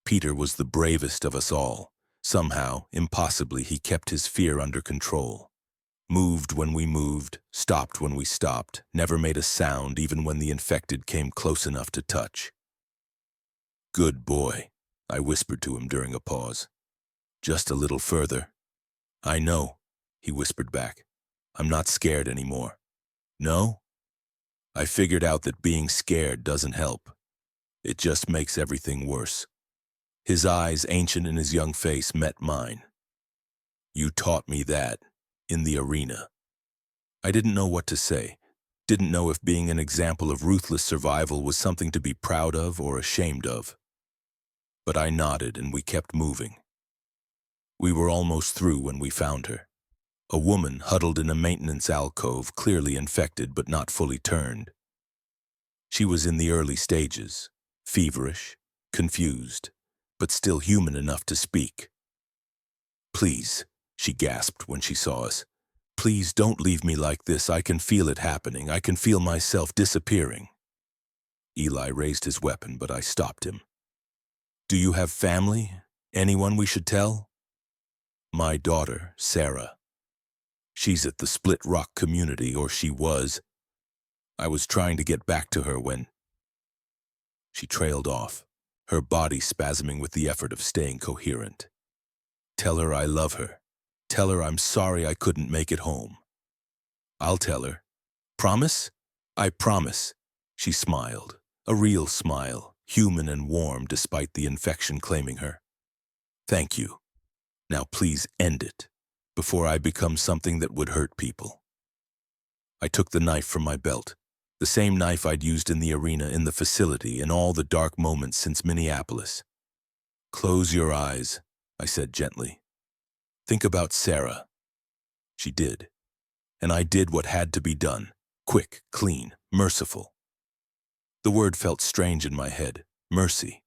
Peter was the bravest of us all. Somehow, impossibly, he kept his fear under control. Moved when we moved, stopped when we stopped, never made a sound even when the infected came close enough to touch. Good boy, I whispered to him during a pause. Just a little further. I know, he whispered back. I'm not scared anymore. No? I figured out that being scared doesn't help. It just makes everything worse. His eyes, ancient in his young face, met mine. You taught me that, in the arena. I didn't know what to say, didn't know if being an example of ruthless survival was something to be proud of or ashamed of. But I nodded and we kept moving. We were almost through when we found her. A woman huddled in a maintenance alcove, clearly infected but not fully turned. She was in the early stages, feverish, confused, but still human enough to speak. Please, she gasped when she saw us. Please don't leave me like this. I can feel it happening. I can feel myself disappearing. Eli raised his weapon, but I stopped him. Do you have family? Anyone we should tell? My daughter, Sarah. She's at the Split Rock community, or she was. I was trying to get back to her when... She trailed off, her body spasming with the effort of staying coherent. Tell her I love her. Tell her I'm sorry I couldn't make it home. I'll tell her. Promise? I promise. She smiled, a real smile, human and warm despite the infection claiming her. Thank you. Now please end it, before I become something that would hurt people. I took the knife from my belt, the same knife I'd used in the arena, in the facility, in all the dark moments since Minneapolis. Close your eyes, I said gently. Think about Sarah. She did. And I did what had to be done. Quick, clean, merciful. The word felt strange in my head, mercy.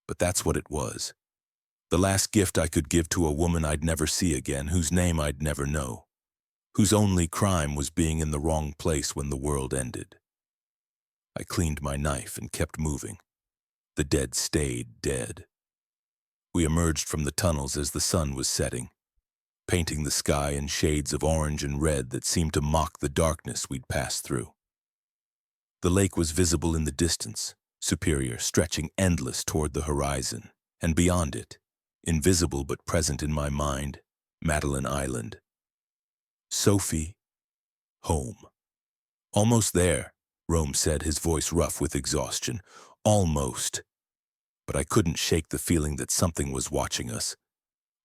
But that's what it was. The last gift I could give to a woman I'd never see again, whose name I'd never know, whose only crime was being in the wrong place when the world ended. I cleaned my knife and kept moving. The dead stayed dead. We emerged from the tunnels as the sun was setting, painting the sky in shades of orange and red that seemed to mock the darkness we'd passed through. The lake was visible in the distance, Superior, stretching endless toward the horizon, and beyond it, invisible but present in my mind, Madeline Island. Sophie, home. Almost there, Rome said, his voice rough with exhaustion. Almost. But I couldn't shake the feeling that something was watching us.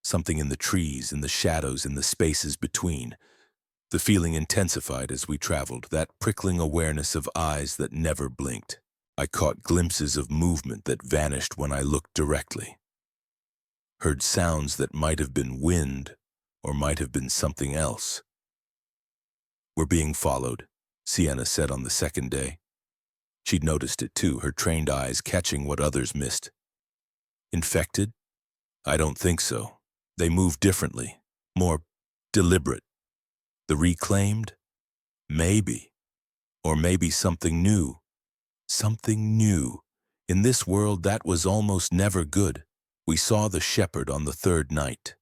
Something in the trees, in the shadows, in the spaces between. The feeling intensified as we traveled, that prickling awareness of eyes that never blinked. I caught glimpses of movement that vanished when I looked directly. Heard sounds that might have been wind or might have been something else. "We're being followed," Sienna said on the second day. She'd noticed it too, her trained eyes catching what others missed. "Infected? I don't think so. They move differently, more deliberate. The reclaimed? Maybe. Or maybe something new. Something new. In this world that was almost never good." We saw the shepherd on the third night.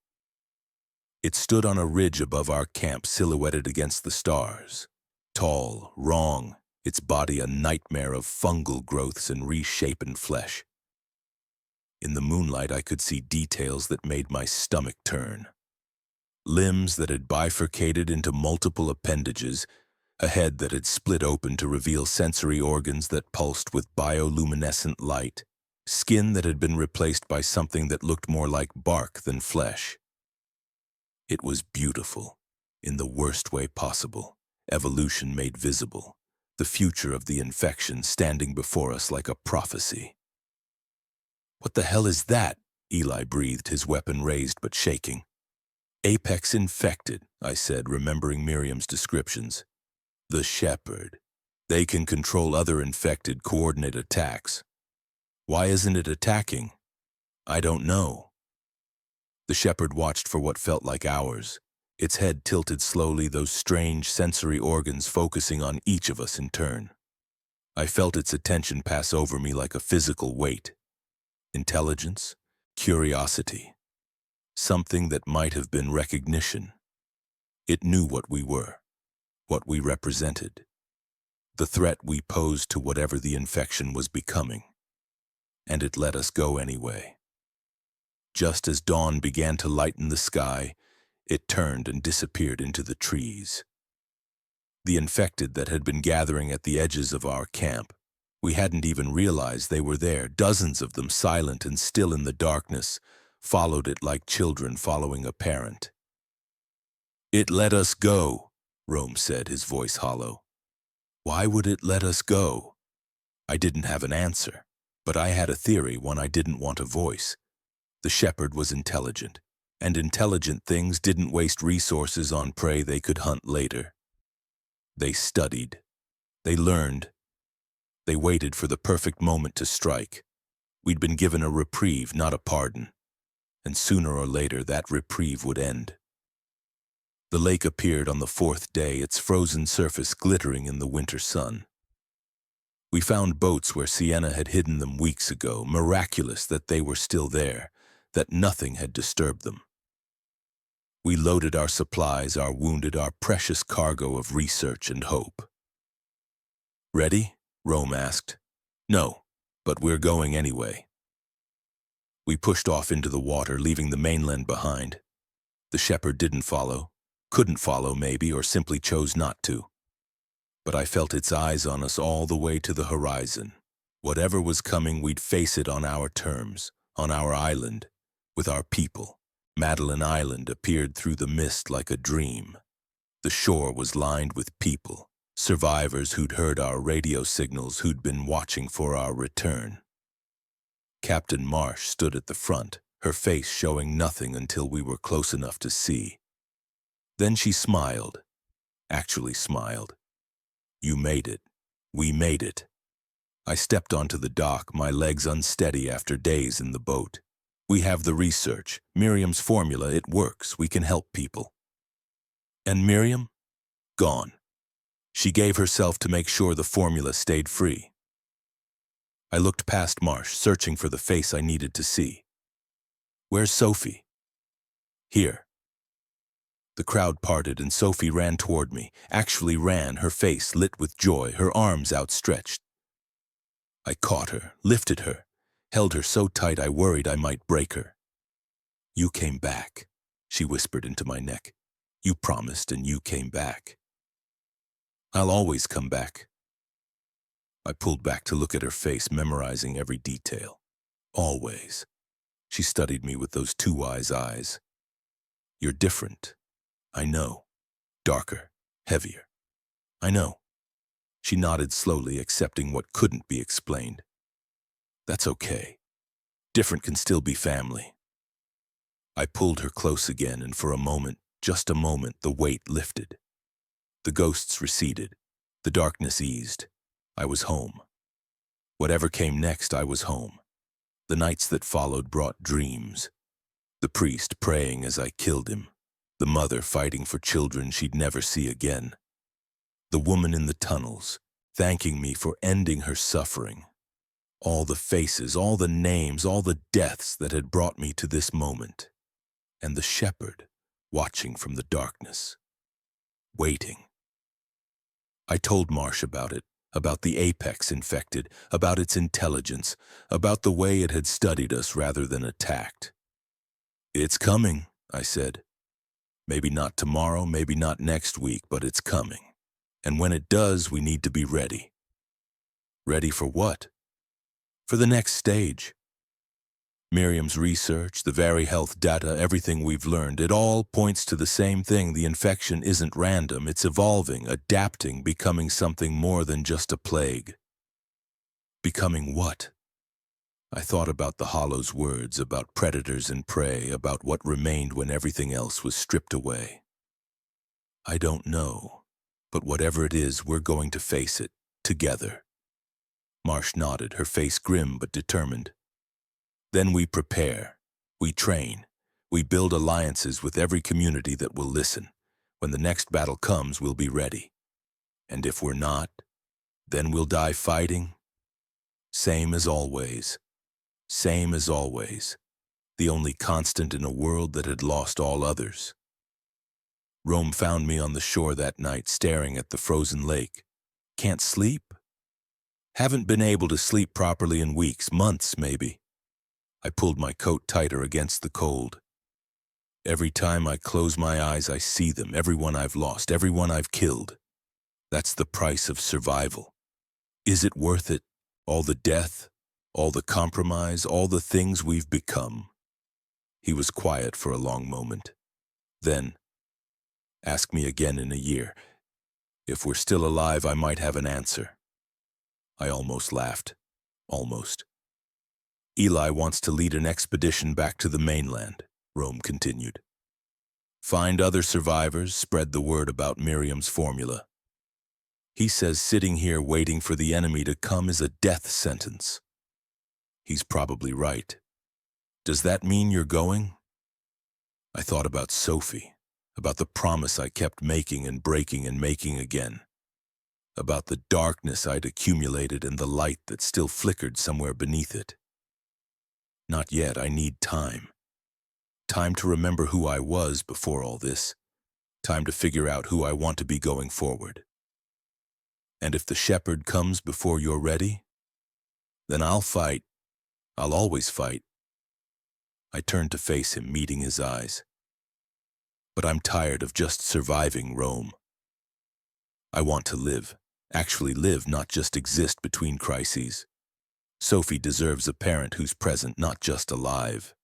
It stood on a ridge above our camp, silhouetted against the stars. Tall, wrong, its body a nightmare of fungal growths and reshapen flesh. In the moonlight I could see details that made my stomach turn. Limbs that had bifurcated into multiple appendages, a head that had split open to reveal sensory organs that pulsed with bioluminescent light, skin that had been replaced by something that looked more like bark than flesh. It was beautiful, in the worst way possible, evolution made visible, the future of the infection standing before us like a prophecy. "What the hell is that?" Eli breathed, his weapon raised but shaking. "Apex infected," I said, remembering Miriam's descriptions. "The shepherd. They can control other infected, coordinate attacks. Why isn't it attacking? I don't know." The shepherd watched for what felt like hours, its head tilted slowly, those strange sensory organs focusing on each of us in turn. I felt its attention pass over me like a physical weight. Intelligence, curiosity, something that might have been recognition. It knew what we were, what we represented, the threat we posed to whatever the infection was becoming. And it let us go anyway. Just as dawn began to lighten the sky, it turned and disappeared into the trees. The infected that had been gathering at the edges of our camp, we hadn't even realized they were there, dozens of them silent and still in the darkness, followed it like children following a parent. "It let us go," Rome said, his voice hollow. "Why would it let us go?" I didn't have an answer, but I had a theory, one I didn't want to voice. The shepherd was intelligent, and intelligent things didn't waste resources on prey they could hunt later. They studied. They learned. They waited for the perfect moment to strike. We'd been given a reprieve, not a pardon. And sooner or later, that reprieve would end. The lake appeared on the fourth day, its frozen surface glittering in the winter sun. We found boats where Sienna had hidden them weeks ago, miraculous that they were still there, that nothing had disturbed them. We loaded our supplies, our wounded, our precious cargo of research and hope. "Ready?" Rome asked. "No, but we're going anyway." We pushed off into the water, leaving the mainland behind. The shepherd didn't follow, couldn't follow maybe, or simply chose not to. But I felt its eyes on us all the way to the horizon. Whatever was coming, we'd face it on our terms, on our island, with our people. Madeline Island appeared through the mist like a dream. The shore was lined with people, survivors who'd heard our radio signals, who'd been watching for our return. Captain Marsh stood at the front, her face showing nothing until we were close enough to see. Then she smiled, actually smiled. "You made it. We made it." I stepped onto the dock, my legs unsteady after days in the boat. "We have the research, Miriam's formula, it works, we can help people." And Miriam? Gone. She gave herself to make sure the formula stayed free. I looked past Marsh, searching for the face I needed to see. "Where's Sophie?" "Here." The crowd parted and Sophie ran toward me, actually ran, her face lit with joy, her arms outstretched. I caught her, lifted her, held her so tight I worried I might break her. "You came back," she whispered into my neck. "You promised and you came back." "I'll always come back." I pulled back to look at her face, memorizing every detail. "Always." She studied me with those two wise eyes. "You're different. I know. Darker, heavier. I know." She nodded slowly, accepting what couldn't be explained. "That's okay. Different can still be family." I pulled her close again, and for a moment, Just a moment, the weight lifted. The ghosts receded. The darkness eased. I was home. Whatever came next, I was home. The nights that followed brought dreams. The priest praying as I killed him. The mother fighting for children she'd never see again. The woman in the tunnels, thanking me for ending her suffering. All the faces, all the names, all the deaths that had brought me to this moment. And the shepherd, watching from the darkness. Waiting. I told Marsh about it, about the apex infected, about its intelligence, about the way it had studied us rather than attacked. "It's coming," I said. "Maybe not tomorrow, maybe not next week, but it's coming. And when it does, we need to be ready." Ready for what? For the next stage. Miriam's research, the very health data, everything we've learned, it all points to the same thing. The infection isn't random, it's evolving, adapting, becoming something more than just a plague. Becoming what? I thought about the Hollow's words, about predators and prey, about what remained when everything else was stripped away. I don't know, but whatever it is, we're going to face it, together. Marsh nodded, her face grim but determined. Then we prepare, we train, we build alliances with every community that will listen. When the next battle comes, we'll be ready. And if we're not, then we'll die fighting. Same as always. Same as always. The only constant in a world that had lost all others. Rome found me on the shore that night, staring at the frozen lake. Can't sleep? Haven't been able to sleep properly in weeks, months maybe. I pulled my coat tighter against the cold. Every time I close my eyes, I see them, everyone I've lost, everyone I've killed. That's the price of survival. Is it worth it? All the death, all the compromise, all the things we've become. He was quiet for a long moment. Then, ask me again in a year. If we're still alive, I might have an answer. I almost laughed. Almost. Eli wants to lead an expedition back to the mainland, Rome continued. Find other survivors, spread the word about Miriam's formula. He says sitting here waiting for the enemy to come is a death sentence. He's probably right. Does that mean you're going? I thought about Sophie, about the promise I kept making and breaking and making again, about the darkness I'd accumulated and the light that still flickered somewhere beneath it. Not yet, I need time. Time to remember who I was before all this. Time to figure out who I want to be going forward. And if the shepherd comes before you're ready, then I'll fight. I'll always fight. I turned to face him, meeting his eyes. But I'm tired of just surviving Rome. I want to live, actually live, not just exist between crises. Sophie deserves a parent who's present, not just alive.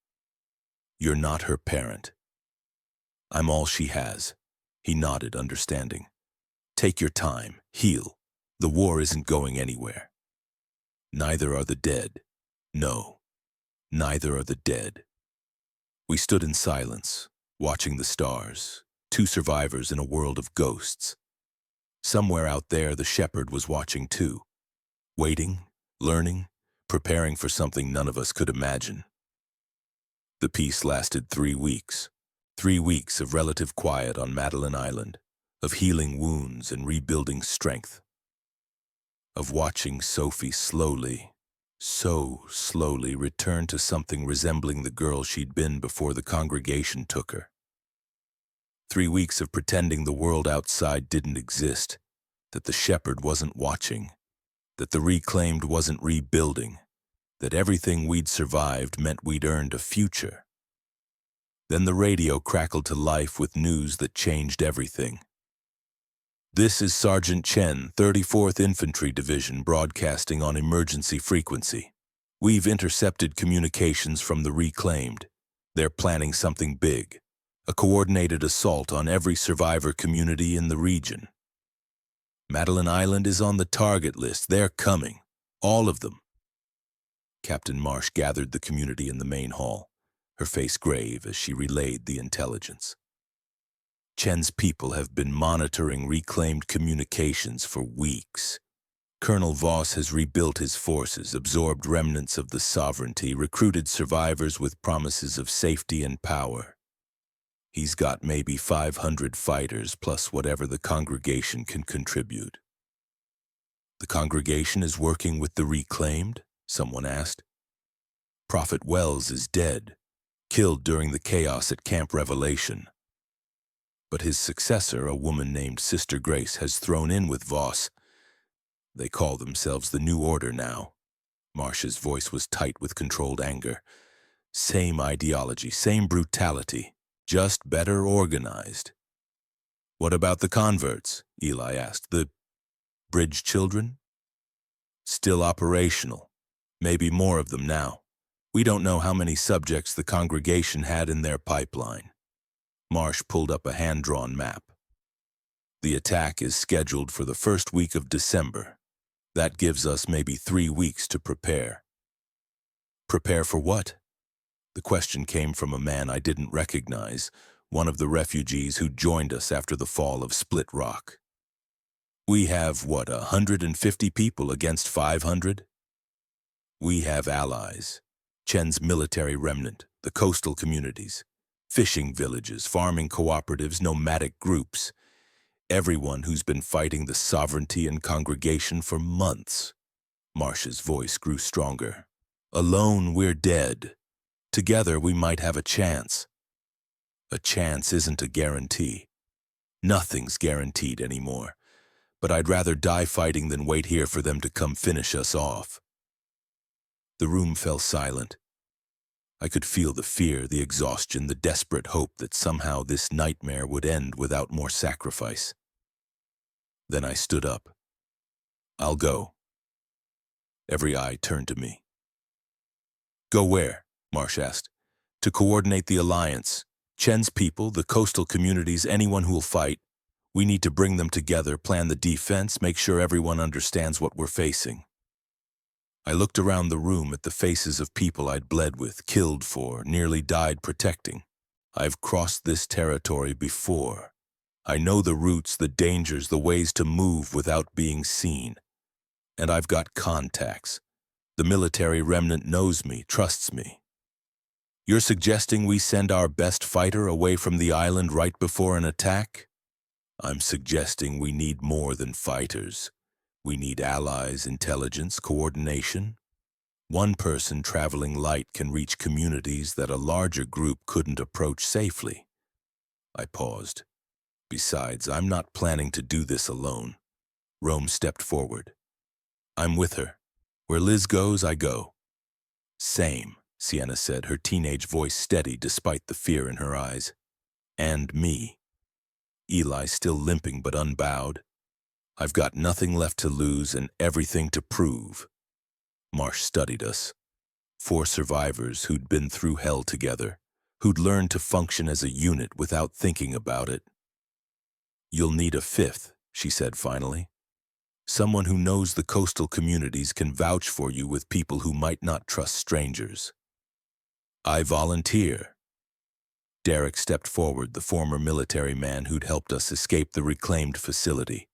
You're not her parent. I'm all she has. He nodded, understanding. Take your time, heal. The war isn't going anywhere. Neither are the dead. No, neither are the dead. We stood in silence, watching the stars, two survivors in a world of ghosts. Somewhere out there, the shepherd was watching too, waiting, learning, preparing for something none of us could imagine. The peace lasted 3 weeks. 3 weeks of relative quiet on Madeline Island, of healing wounds and rebuilding strength, of watching Sophie slowly, so slowly, return to something resembling the girl she'd been before the congregation took her. 3 weeks of pretending the world outside didn't exist, that the shepherd wasn't watching, that the reclaimed wasn't rebuilding, that everything we'd survived meant we'd earned a future. Then the radio crackled to life with news that changed everything. This is Sergeant Chen, 34th Infantry Division, broadcasting on emergency frequency. We've intercepted communications from the reclaimed. They're planning something big, a coordinated assault on every survivor community in the region. Madeline Island is on the target list. They're coming. All of them. Captain Marsh gathered the community in the main hall, her face grave as she relayed the intelligence. Chen's people have been monitoring reclaimed communications for weeks. Colonel Voss has rebuilt his forces, absorbed remnants of the sovereignty, recruited survivors with promises of safety and power. He's got maybe 500 fighters plus whatever the congregation can contribute. The congregation is working with the reclaimed? Someone asked. Prophet Wells is dead, killed during the chaos at Camp Revelation. But his successor, a woman named Sister Grace, has thrown in with Voss. They call themselves the New Order now. Marsh's voice was tight with controlled anger. Same ideology, same brutality, just better organized. What about the converts? Eli asked. The bridge children? Still operational. Maybe more of them now. We don't know how many subjects the congregation had in their pipeline. Marsh pulled up a hand-drawn map. The attack is scheduled for the first week of December. That gives us maybe 3 weeks to prepare. Prepare for what? The question came from a man I didn't recognize, one of the refugees who joined us after the fall of Split Rock. We have, 150 people against 500? We have allies. Chen's military remnant, the coastal communities, fishing villages, farming cooperatives, nomadic groups. Everyone who's been fighting the sovereignty and congregation for months. Marsh's voice grew stronger. Alone, we're dead. Together, we might have a chance. A chance isn't a guarantee. Nothing's guaranteed anymore. But I'd rather die fighting than wait here for them to come finish us off. The room fell silent. I could feel the fear, the exhaustion, the desperate hope that somehow this nightmare would end without more sacrifice. Then I stood up. I'll go. Every eye turned to me. Go where? Marsh asked. To coordinate the alliance. Chen's people, the coastal communities, anyone who'll fight. We need to bring them together, plan the defense, make sure everyone understands what we're facing. I looked around the room at the faces of people I'd bled with, killed for, nearly died protecting. I've crossed this territory before. I know the routes, the dangers, the ways to move without being seen. And I've got contacts. The military remnant knows me, trusts me. You're suggesting we send our best fighter away from the island right before an attack? I'm suggesting we need more than fighters. We need allies, intelligence, coordination. One person traveling light can reach communities that a larger group couldn't approach safely. I paused. Besides, I'm not planning to do this alone. Rome stepped forward. I'm with her. Where Liz goes, I go. Same, Sienna said, her teenage voice steady despite the fear in her eyes. And me. Eli still limping but unbowed. I've got nothing left to lose and everything to prove. Marsh studied us. 4 survivors who'd been through hell together, who'd learned to function as a unit without thinking about it. You'll need a 5th, she said finally. Someone who knows the coastal communities can vouch for you with people who might not trust strangers. I volunteer. Derek stepped forward, the former military man who'd helped us escape the reclaimed facility.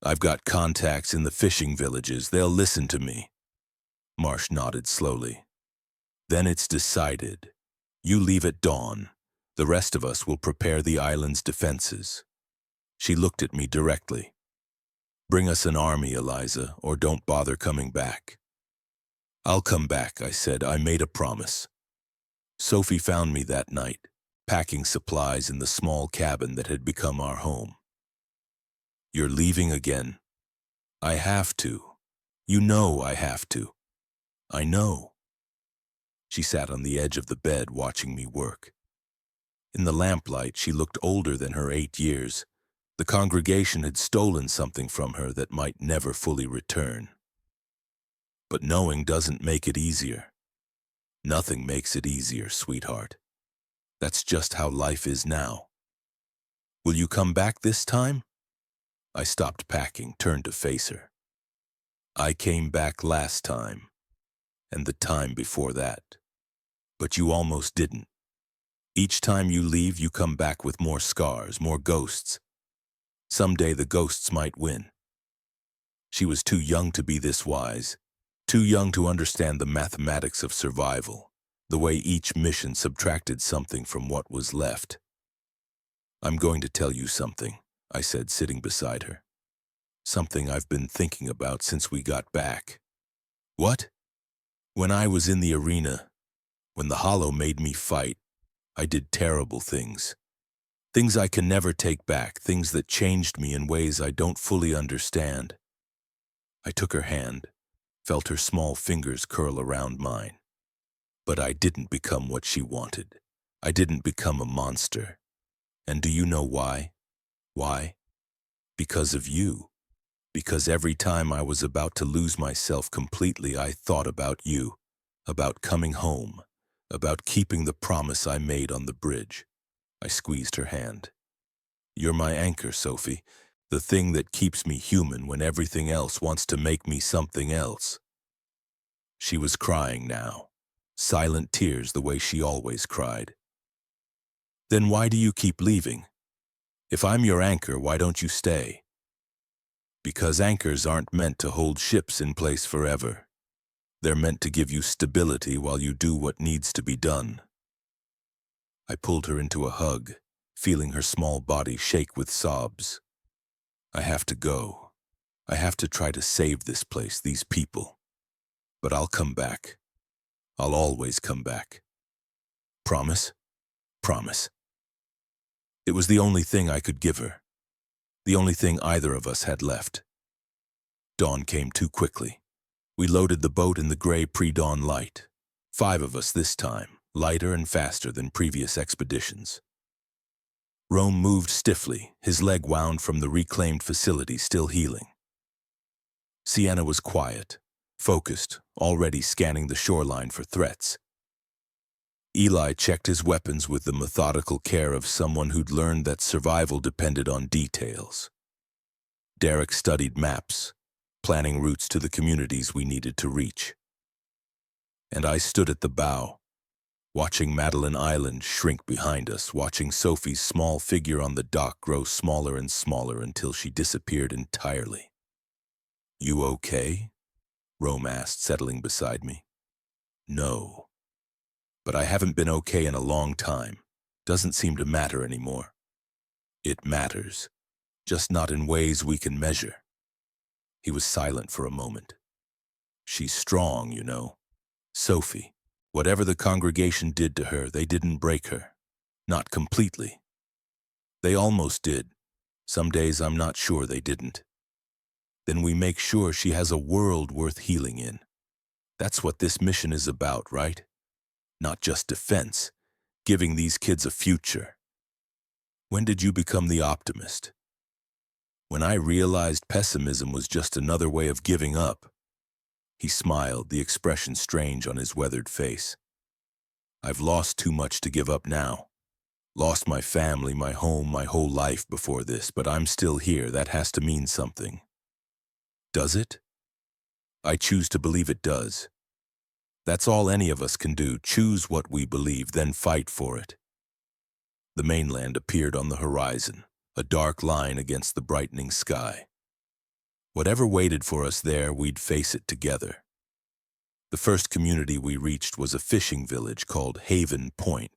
I've got contacts in the fishing villages. They'll listen to me. Marsh nodded slowly. Then it's decided. You leave at dawn. The rest of us will prepare the island's defenses. She looked at me directly. Bring us an army, Eliza, or don't bother coming back. I'll come back, I said. I made a promise. Sophie found me that night, packing supplies in the small cabin that had become our home. You're leaving again. I have to. You know I have to. I know. She sat on the edge of the bed watching me work. In the lamplight, she looked older than her 8 years. The congregation had stolen something from her that might never fully return. But knowing doesn't make it easier. Nothing makes it easier, sweetheart. That's just how life is now. Will you come back this time? I stopped packing, turned to face her. I came back last time, and the time before that. But you almost didn't. Each time you leave, you come back with more scars, more ghosts. Someday the ghosts might win. She was too young to be this wise, too young to understand the mathematics of survival, the way each mission subtracted something from what was left. "I'm going to tell you something," I said, sitting beside her. "Something I've been thinking about since we got back." "What?" "When I was in the arena, when the Hollow made me fight, I did terrible things. Things I can never take back, things that changed me in ways I don't fully understand." I took her hand, felt her small fingers curl around mine. "But I didn't become what she wanted. I didn't become a monster. And do you know why? Why? Because of you. Because every time I was about to lose myself completely, I thought about you, about coming home, about keeping the promise I made on the bridge." I squeezed her hand. "You're my anchor, Sophie, the thing that keeps me human when everything else wants to make me something else." She was crying now, silent tears the way she always cried. "Then why do you keep leaving? If I'm your anchor, why don't you stay?" "Because anchors aren't meant to hold ships in place forever. They're meant to give you stability while you do what needs to be done." I pulled her into a hug, feeling her small body shake with sobs. "I have to go. I have to try to save this place, these people. But I'll come back. I'll always come back. Promise? Promise." It was the only thing I could give her, the only thing either of us had left. Dawn came too quickly. We loaded the boat in the gray pre-dawn light. 5 of us this time, lighter and faster than previous expeditions. Rome moved stiffly, his leg wound from the reclaimed facility still healing. Sienna was quiet, focused, already scanning the shoreline for threats. Eli checked his weapons with the methodical care of someone who'd learned that survival depended on details. Derek studied maps, planning routes to the communities we needed to reach. And I stood at the bow, watching Madeline Island shrink behind us, watching Sophie's small figure on the dock grow smaller and smaller until she disappeared entirely. "You okay?" Rome asked, settling beside me. "No. But I haven't been okay in a long time. Doesn't seem to matter anymore." "It matters, just not in ways we can measure." He was silent for a moment. "She's strong, you know. Sophie, whatever the congregation did to her, they didn't break her. Not completely. They almost did. Some days I'm not sure they didn't. Then we make sure she has a world worth healing in. That's what this mission is about, right? Not just defense, giving these kids a future." "When did you become the optimist?" "When I realized pessimism was just another way of giving up." He smiled, the expression strange on his weathered face. "I've lost too much to give up now. Lost my family, my home, my whole life before this, but I'm still here. That has to mean something." "Does it?" "I choose to believe it does. That's all any of us can do, choose what we believe, then fight for it." The mainland appeared on the horizon, a dark line against the brightening sky. Whatever waited for us there, we'd face it together. The first community we reached was a fishing village called Haven Point.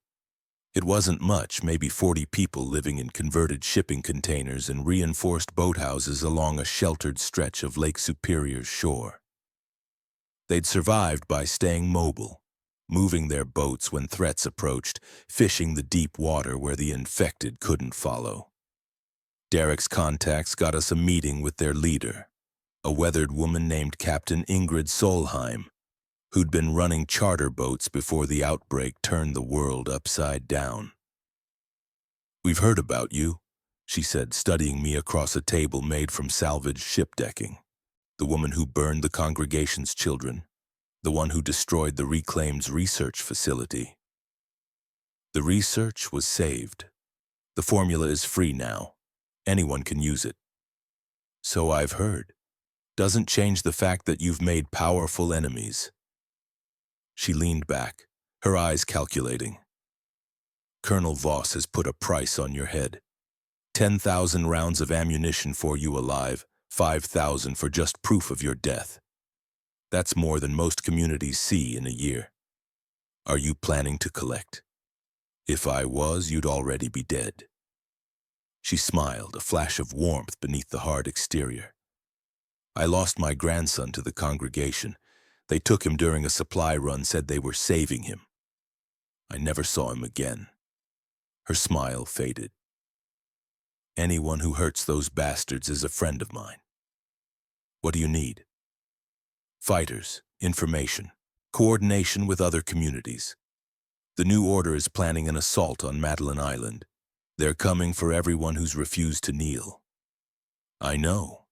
It wasn't much, maybe 40 people living in converted shipping containers and reinforced boathouses along a sheltered stretch of Lake Superior's shore. They'd survived by staying mobile, moving their boats when threats approached, fishing the deep water where the infected couldn't follow. Derek's contacts got us a meeting with their leader, a weathered woman named Captain Ingrid Solheim, who'd been running charter boats before the outbreak turned the world upside down. "We've heard about you," she said, studying me across a table made from salvaged ship decking. "The woman who burned the congregation's children, the one who destroyed the Reclaimed's research facility. The research was saved. The formula is free now. Anyone can use it." "So I've heard. Doesn't change the fact that you've made powerful enemies." She leaned back, her eyes calculating. Colonel Voss has put a price on your head. 10,000 rounds of ammunition for you alive, 5,000 for just proof of your death. That's more than most communities see in a year. Are you planning to collect? If I was, you'd already be dead." She smiled, a flash of warmth beneath the hard exterior. "I lost my grandson to the congregation. They took him during a supply run, said they were saving him. I never saw him again." Her smile faded. "Anyone who hurts those bastards is a friend of mine. What do you need?" "Fighters, information, coordination with other communities. The new order is planning an assault on Madeline Island. They're coming for everyone who's refused to kneel." "I know.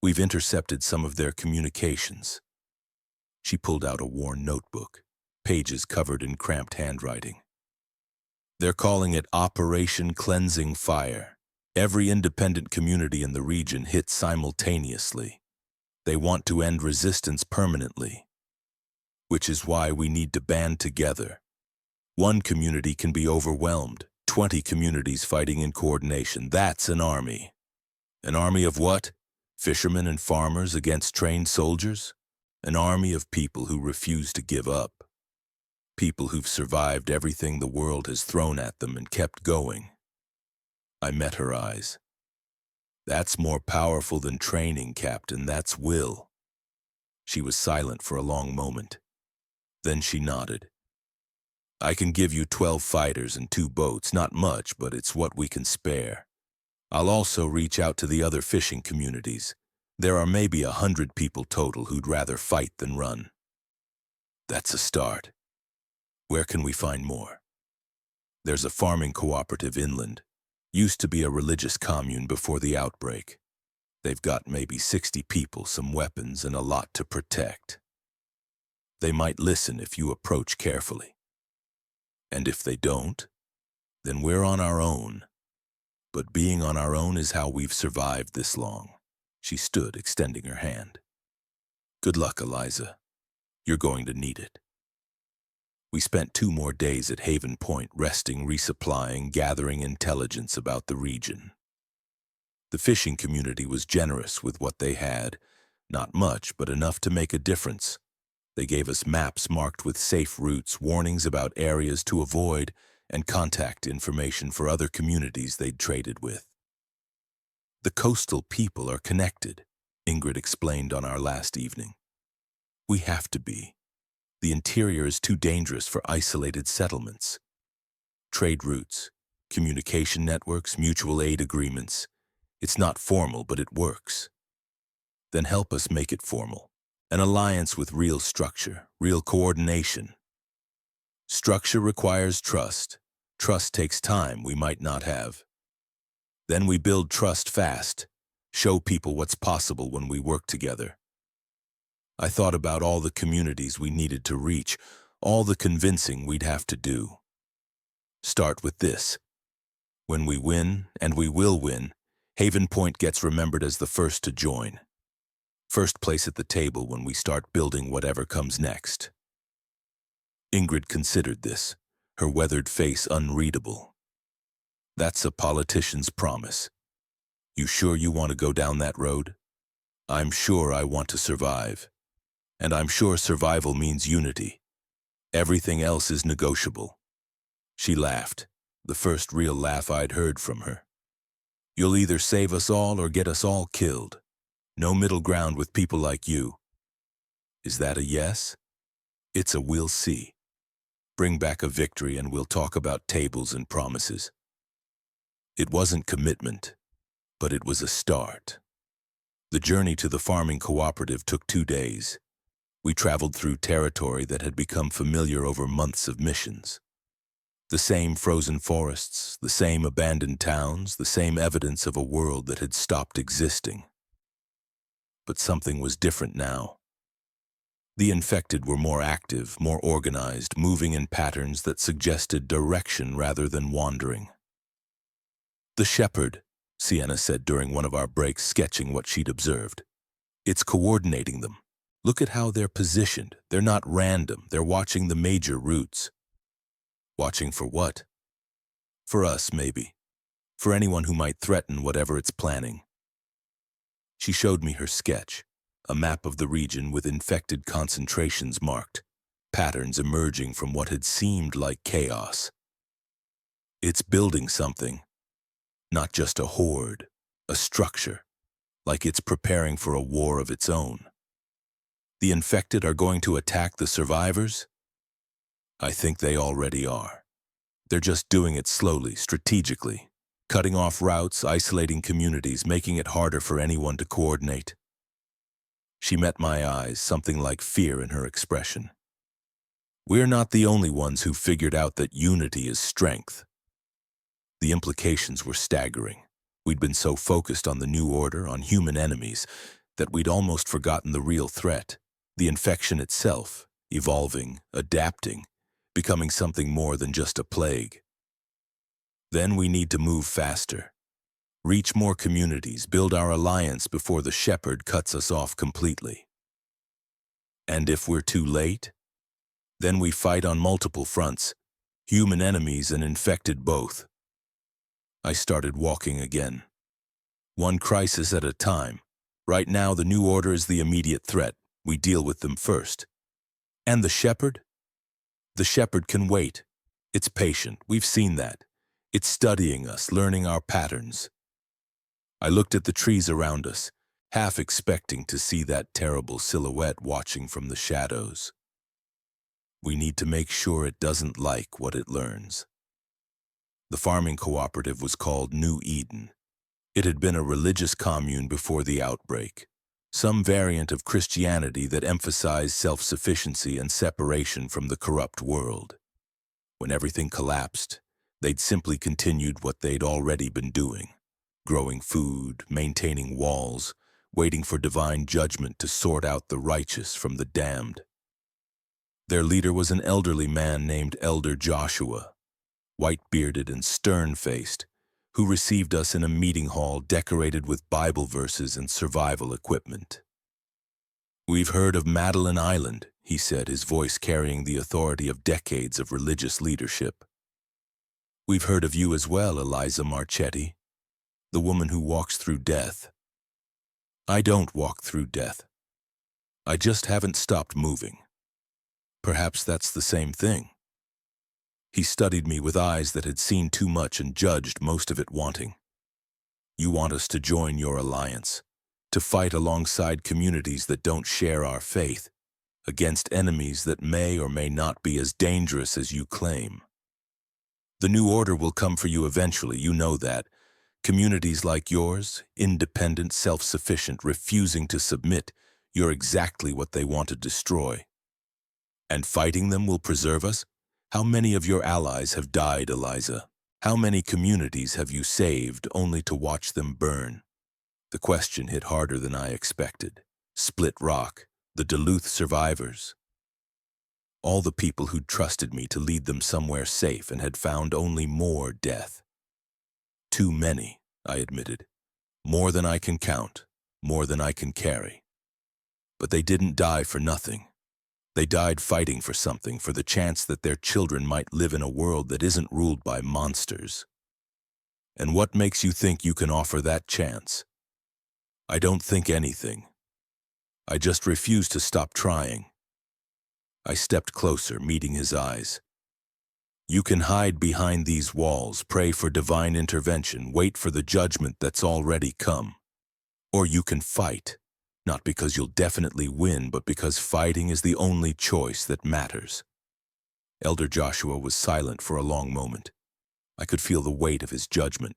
We've intercepted some of their communications." She pulled out a worn notebook, pages covered in cramped handwriting. "They're calling it Operation Cleansing Fire. Every independent community in the region hit simultaneously. They want to end resistance permanently, which is why we need to band together. One community can be overwhelmed, 20 communities fighting in coordination. That's an army. An army of what? Fishermen and farmers against trained soldiers? An army of people who refuse to give up. People who've survived everything the world has thrown at them and kept going." I met her eyes. "That's more powerful than training, Captain. That's will." She was silent for a long moment. Then she nodded. "I can give you 12 fighters and 2 boats. Not much, but it's what we can spare. I'll also reach out to the other fishing communities. There are maybe 100 people total who'd rather fight than run." "That's a start. Where can we find more?" "There's a farming cooperative inland. Used to be a religious commune before the outbreak. They've got maybe 60 people, some weapons, and a lot to protect. They might listen if you approach carefully. And if they don't, then we're on our own. But being on our own is how we've survived this long." She stood, extending her hand. "Good luck, Eliza. You're going to need it." We spent 2 more days at Haven Point, resting, resupplying, gathering intelligence about the region. The fishing community was generous with what they had. Not much, but enough to make a difference. They gave us maps marked with safe routes, warnings about areas to avoid, and contact information for other communities they'd traded with. "The coastal people are connected," Ingrid explained on our last evening. "We have to be. The interior is too dangerous for isolated settlements. Trade routes, communication networks, mutual aid agreements. It's not formal, but it works." "Then help us make it formal. An alliance with real structure, real coordination." "Structure requires trust. Trust takes time we might not have. Then we build trust fast, show people what's possible when we work together." I thought about all the communities we needed to reach, all the convincing we'd have to do. Start with this. When we win, and we will win, Haven Point gets remembered as the first to join. First place at the table when we start building whatever comes next. Ingrid considered this, her weathered face unreadable. "That's a politician's promise. You sure you want to go down that road?" "I'm sure I want to survive. And I'm sure survival means unity. Everything else is negotiable." She laughed, the first real laugh I'd heard from her. "You'll either save us all or get us all killed. No middle ground with people like you." "Is that a yes?" "It's a we'll see. Bring back a victory and we'll talk about tables and promises." It wasn't commitment, but it was a start. The journey to the farming cooperative took 2 days. We traveled through territory that had become familiar over months of missions. The same frozen forests, the same abandoned towns, the same evidence of a world that had stopped existing. But something was different now. The infected were more active, more organized, moving in patterns that suggested direction rather than wandering. "The shepherd," Sienna said during one of our breaks, sketching what she'd observed. "It's coordinating them. Look at how they're positioned. They're not random. They're watching the major routes." "Watching for what?" For us, maybe. For anyone who might threaten whatever it's planning. She showed me her sketch, a map of the region with infected concentrations marked, patterns emerging from what had seemed like chaos. It's building something, not just a horde, a structure, like it's preparing for a war of its own. The infected are going to attack the survivors? I think they already are. They're just doing it slowly, strategically, cutting off routes, isolating communities, making it harder for anyone to coordinate. She met my eyes, something like fear in her expression. We're not the only ones who figured out that unity is strength. The implications were staggering. We'd been so focused on the new order, on human enemies, that we'd almost forgotten the real threat, the infection itself, evolving, adapting, becoming something more than just a plague. Then we need to move faster, reach more communities, build our alliance before the shepherd cuts us off completely. And if we're too late, then we fight on multiple fronts, human enemies and infected both. I started walking again. One crisis at a time. Right now, the new order is the immediate threat. We deal with them first. And the shepherd? The shepherd can wait. It's patient. We've seen that. It's studying us, learning our patterns. I looked at the trees around us, half expecting to see that terrible silhouette watching from the shadows. We need to make sure it doesn't like what it learns. The farming cooperative was called New Eden. It had been a religious commune before the outbreak, some variant of Christianity that emphasized self-sufficiency and separation from the corrupt world. When everything collapsed, they'd simply continued what they'd already been doing, growing food, maintaining walls, waiting for divine judgment to sort out the righteous from the damned. Their leader was an elderly man named Elder Joshua, white-bearded and stern-faced, who received us in a meeting hall decorated with Bible verses and survival equipment. "We've heard of Madeline Island," he said, his voice carrying the authority of decades of religious leadership. "We've heard of you as well, Eliza Marchetti, the woman who walks through death." "I don't walk through death. I just haven't stopped moving." "Perhaps that's the same thing." He studied me with eyes that had seen too much and judged most of it wanting. "You want us to join your alliance, to fight alongside communities that don't share our faith, against enemies that may or may not be as dangerous as you claim. The new order will come for you eventually, you know that. Communities like yours, independent, self-sufficient, refusing to submit, you're exactly what they want to destroy. And fighting them will preserve us? How many of your allies have died, Eliza? How many communities have you saved only to watch them burn?" The question hit harder than I expected. Split Rock, the Duluth survivors. All the people who'd trusted me to lead them somewhere safe and had found only more death. "Too many," I admitted. "More than I can count, more than I can carry." But they didn't die for nothing. They died fighting for something, for the chance that their children might live in a world that isn't ruled by monsters. And what makes you think you can offer that chance? I don't think anything. I just refuse to stop trying. I stepped closer, meeting his eyes. "You can hide behind these walls, pray for divine intervention, wait for the judgment that's already come. Or you can fight. Not because you'll definitely win, but because fighting is the only choice that matters." Elder Joshua was silent for a long moment. I could feel the weight of his judgment,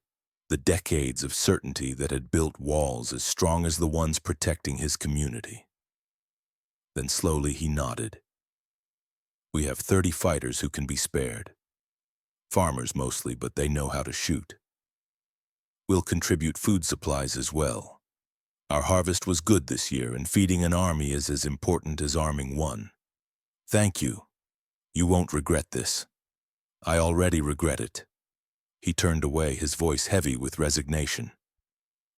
the decades of certainty that had built walls as strong as the ones protecting his community. Then slowly he nodded. "We have 30 fighters who can be spared. Farmers mostly, but they know how to shoot. We'll contribute food supplies as well. Our harvest was good this year, and feeding an army is as important as arming one. Thank you. You won't regret this." "I already regret it." He turned away, his voice heavy with resignation.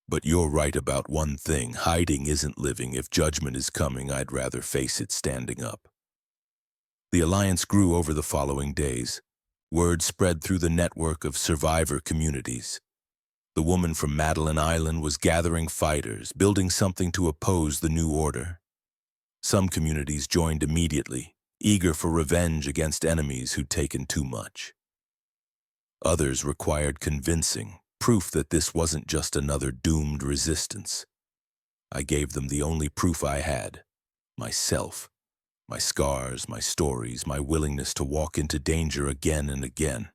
"But you're right about one thing. Hiding isn't living. If judgment is coming, I'd rather face it standing up." The alliance grew over the following days. Word spread through the network of survivor communities. The woman from Madeline Island was gathering fighters, building something to oppose the new order. Some communities joined immediately, eager for revenge against enemies who'd taken too much. Others required convincing, proof that this wasn't just another doomed resistance. I gave them the only proof I had, myself, my scars, my stories, my willingness to walk into danger again and again.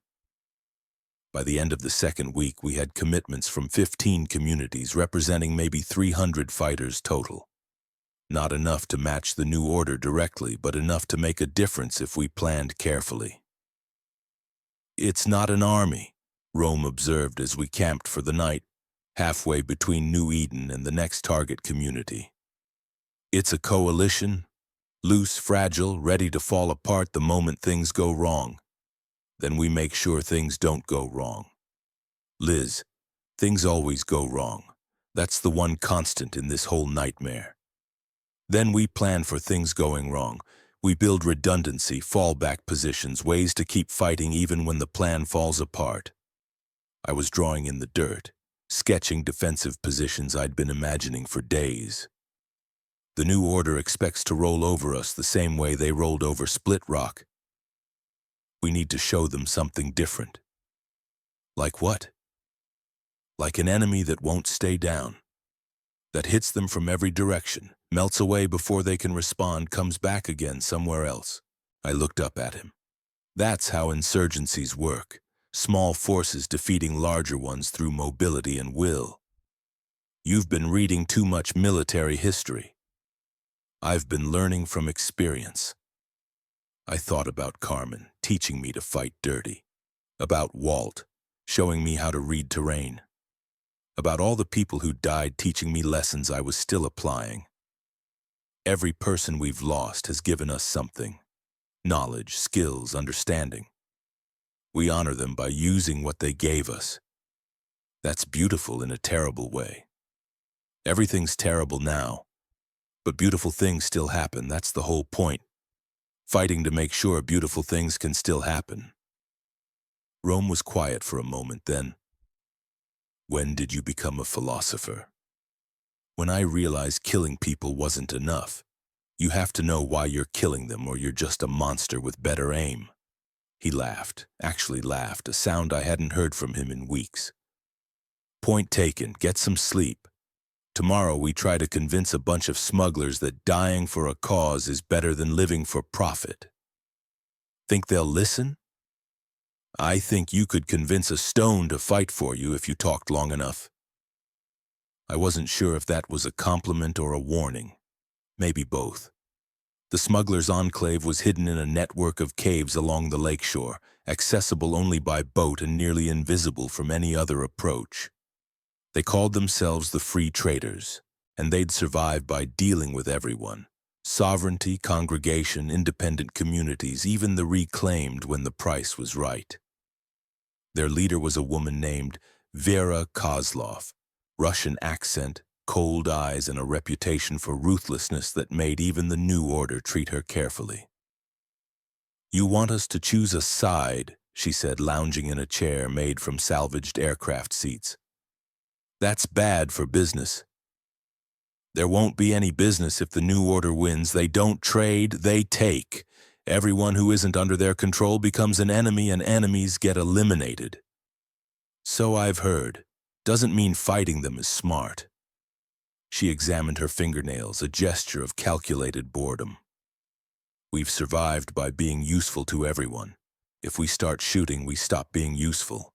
By the end of the second week, we had commitments from 15 communities representing maybe 300 fighters total. Not enough to match the new order directly, but enough to make a difference if we planned carefully. "It's not an army," Rome observed as we camped for the night, halfway between New Eden and the next target community. "It's a coalition, loose, fragile, ready to fall apart the moment things go wrong. Then we make sure things don't go wrong. Liz, things always go wrong. That's the one constant in this whole nightmare. Then we plan for things going wrong. We build redundancy, fallback positions, ways to keep fighting even when the plan falls apart." I was drawing in the dirt, sketching defensive positions I'd been imagining for days. The new order expects to roll over us the same way they rolled over Split Rock. We need to show them something different. Like what? Like an enemy that won't stay down, that hits them from every direction, melts away before they can respond, comes back again somewhere else. I looked up at him. That's how insurgencies work. Small forces defeating larger ones through mobility and will. You've been reading too much military history. I've been learning from experience. I thought about Carmen, teaching me to fight dirty. About Walt, showing me how to read terrain. About all the people who died teaching me lessons I was still applying. Every person we've lost has given us something. Knowledge, skills, understanding. We honor them by using what they gave us. That's beautiful in a terrible way. Everything's terrible now, but beautiful things still happen. That's the whole point. Fighting to make sure beautiful things can still happen. Rome was quiet for a moment then. "When did you become a philosopher?" "When I realized killing people wasn't enough. You have to know why you're killing them or you're just a monster with better aim." He laughed, actually laughed, a sound I hadn't heard from him in weeks. "Point taken, get some sleep. Tomorrow we try to convince a bunch of smugglers that dying for a cause is better than living for profit. Think they'll listen? I think you could convince a stone to fight for you if you talked long enough." I wasn't sure if that was a compliment or a warning. Maybe both. The smugglers' enclave was hidden in a network of caves along the lakeshore, accessible only by boat and nearly invisible from any other approach. They called themselves the Free Traders, and they'd survive by dealing with everyone. Sovereignty, congregation, independent communities, even the reclaimed when the price was right. Their leader was a woman named Vera Kozlov, Russian accent, cold eyes, and a reputation for ruthlessness that made even the new order treat her carefully. "You want us to choose a side," she said, lounging in a chair made from salvaged aircraft seats. "That's bad for business." "There won't be any business if the new order wins. They don't trade, they take. Everyone who isn't under their control becomes an enemy and enemies get eliminated." "So I've heard. Doesn't mean fighting them is smart." She examined her fingernails, a gesture of calculated boredom. "We've survived by being useful to everyone. If we start shooting, we stop being useful.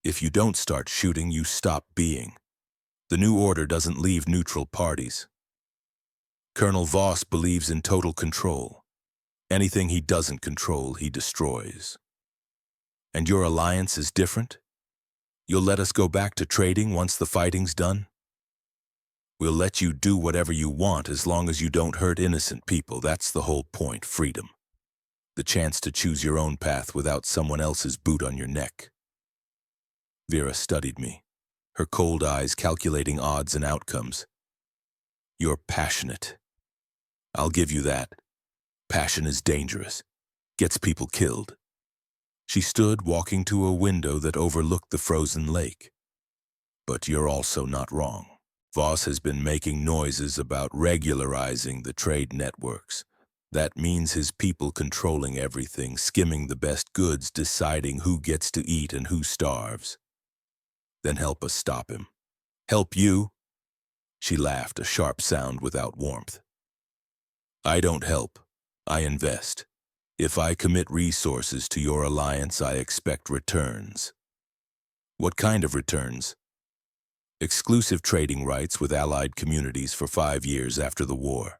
If you don't start shooting, you stop being. The new order doesn't leave neutral parties. Colonel Voss believes in total control. Anything he doesn't control, he destroys. And your alliance is different? You'll let us go back to trading once the fighting's done? We'll let you do whatever you want as long as you don't hurt innocent people. That's the whole point, freedom. The chance to choose your own path without someone else's boot on your neck." Vera studied me, her cold eyes calculating odds and outcomes. "You're passionate. I'll give you that. Passion is dangerous. Gets people killed." She stood walking to a window that overlooked the frozen lake. But you're also not wrong. Voss has been making noises about regularizing the trade networks. That means his people controlling everything, skimming the best goods, deciding who gets to eat and who starves. Then help us stop him. Help you? She laughed, a sharp sound without warmth. I don't help. I invest. If I commit resources to your alliance, I expect returns. What kind of returns? Exclusive trading rights with allied communities for 5 years after the war.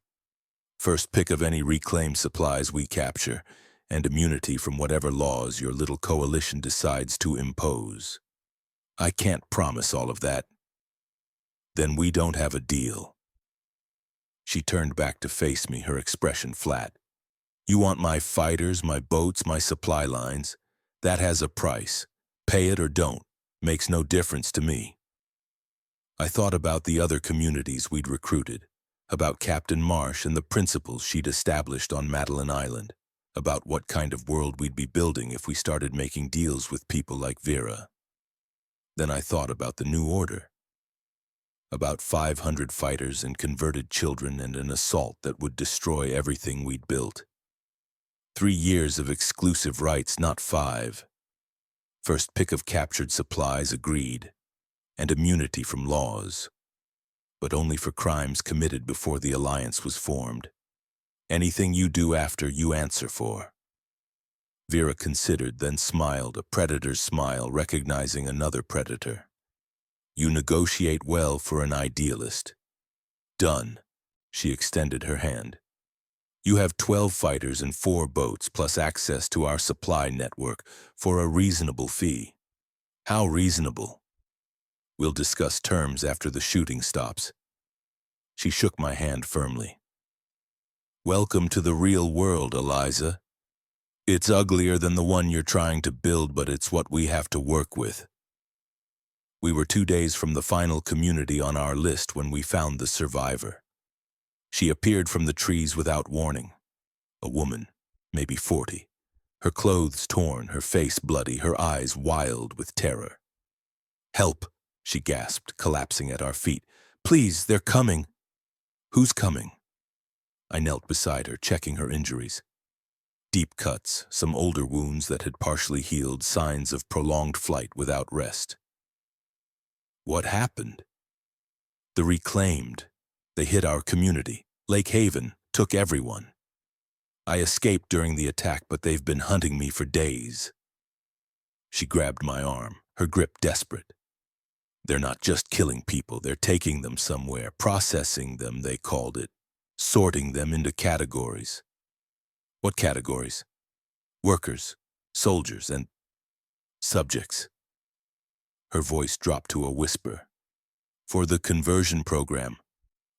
First pick of any reclaimed supplies we capture, and immunity from whatever laws your little coalition decides to impose. I can't promise all of that. Then we don't have a deal. She turned back to face me, her expression flat. You want my fighters, my boats, my supply lines? That has a price. Pay it or don't. Makes no difference to me. I thought about the other communities we'd recruited, about Captain Marsh and the principles she'd established on Madeline Island, about what kind of world we'd be building if we started making deals with people like Vera. Then I thought about the new order, about 500 fighters and converted children and an assault that would destroy everything we'd built. 3 years of exclusive rights, not 5. First pick of captured supplies, agreed, and immunity from laws, but only for crimes committed before the alliance was formed. Anything you do after, you answer for. Vera considered, then smiled, a predator's smile, recognizing another predator. You negotiate well for an idealist. Done. She extended her hand. You have 12 fighters and 4 boats, plus access to our supply network for a reasonable fee. How reasonable? We'll discuss terms after the shooting stops. She shook my hand firmly. Welcome to the real world, Eliza. It's uglier than the one you're trying to build, but it's what we have to work with. We were 2 days from the final community on our list when we found the survivor. She appeared from the trees without warning. A woman, maybe 40. Her clothes torn, her face bloody, her eyes wild with terror. Help, she gasped, collapsing at our feet. Please, they're coming. Who's coming? I knelt beside her, checking her injuries. Deep cuts, some older wounds that had partially healed, signs of prolonged flight without rest. What happened? The reclaimed. They hit our community. Lake Haven took everyone. I escaped during the attack, but they've been hunting me for days. She grabbed my arm, her grip desperate. They're not just killing people, they're taking them somewhere, processing them, they called it, sorting them into categories. What categories? Workers, soldiers, and subjects. Her voice dropped to a whisper. For the conversion program,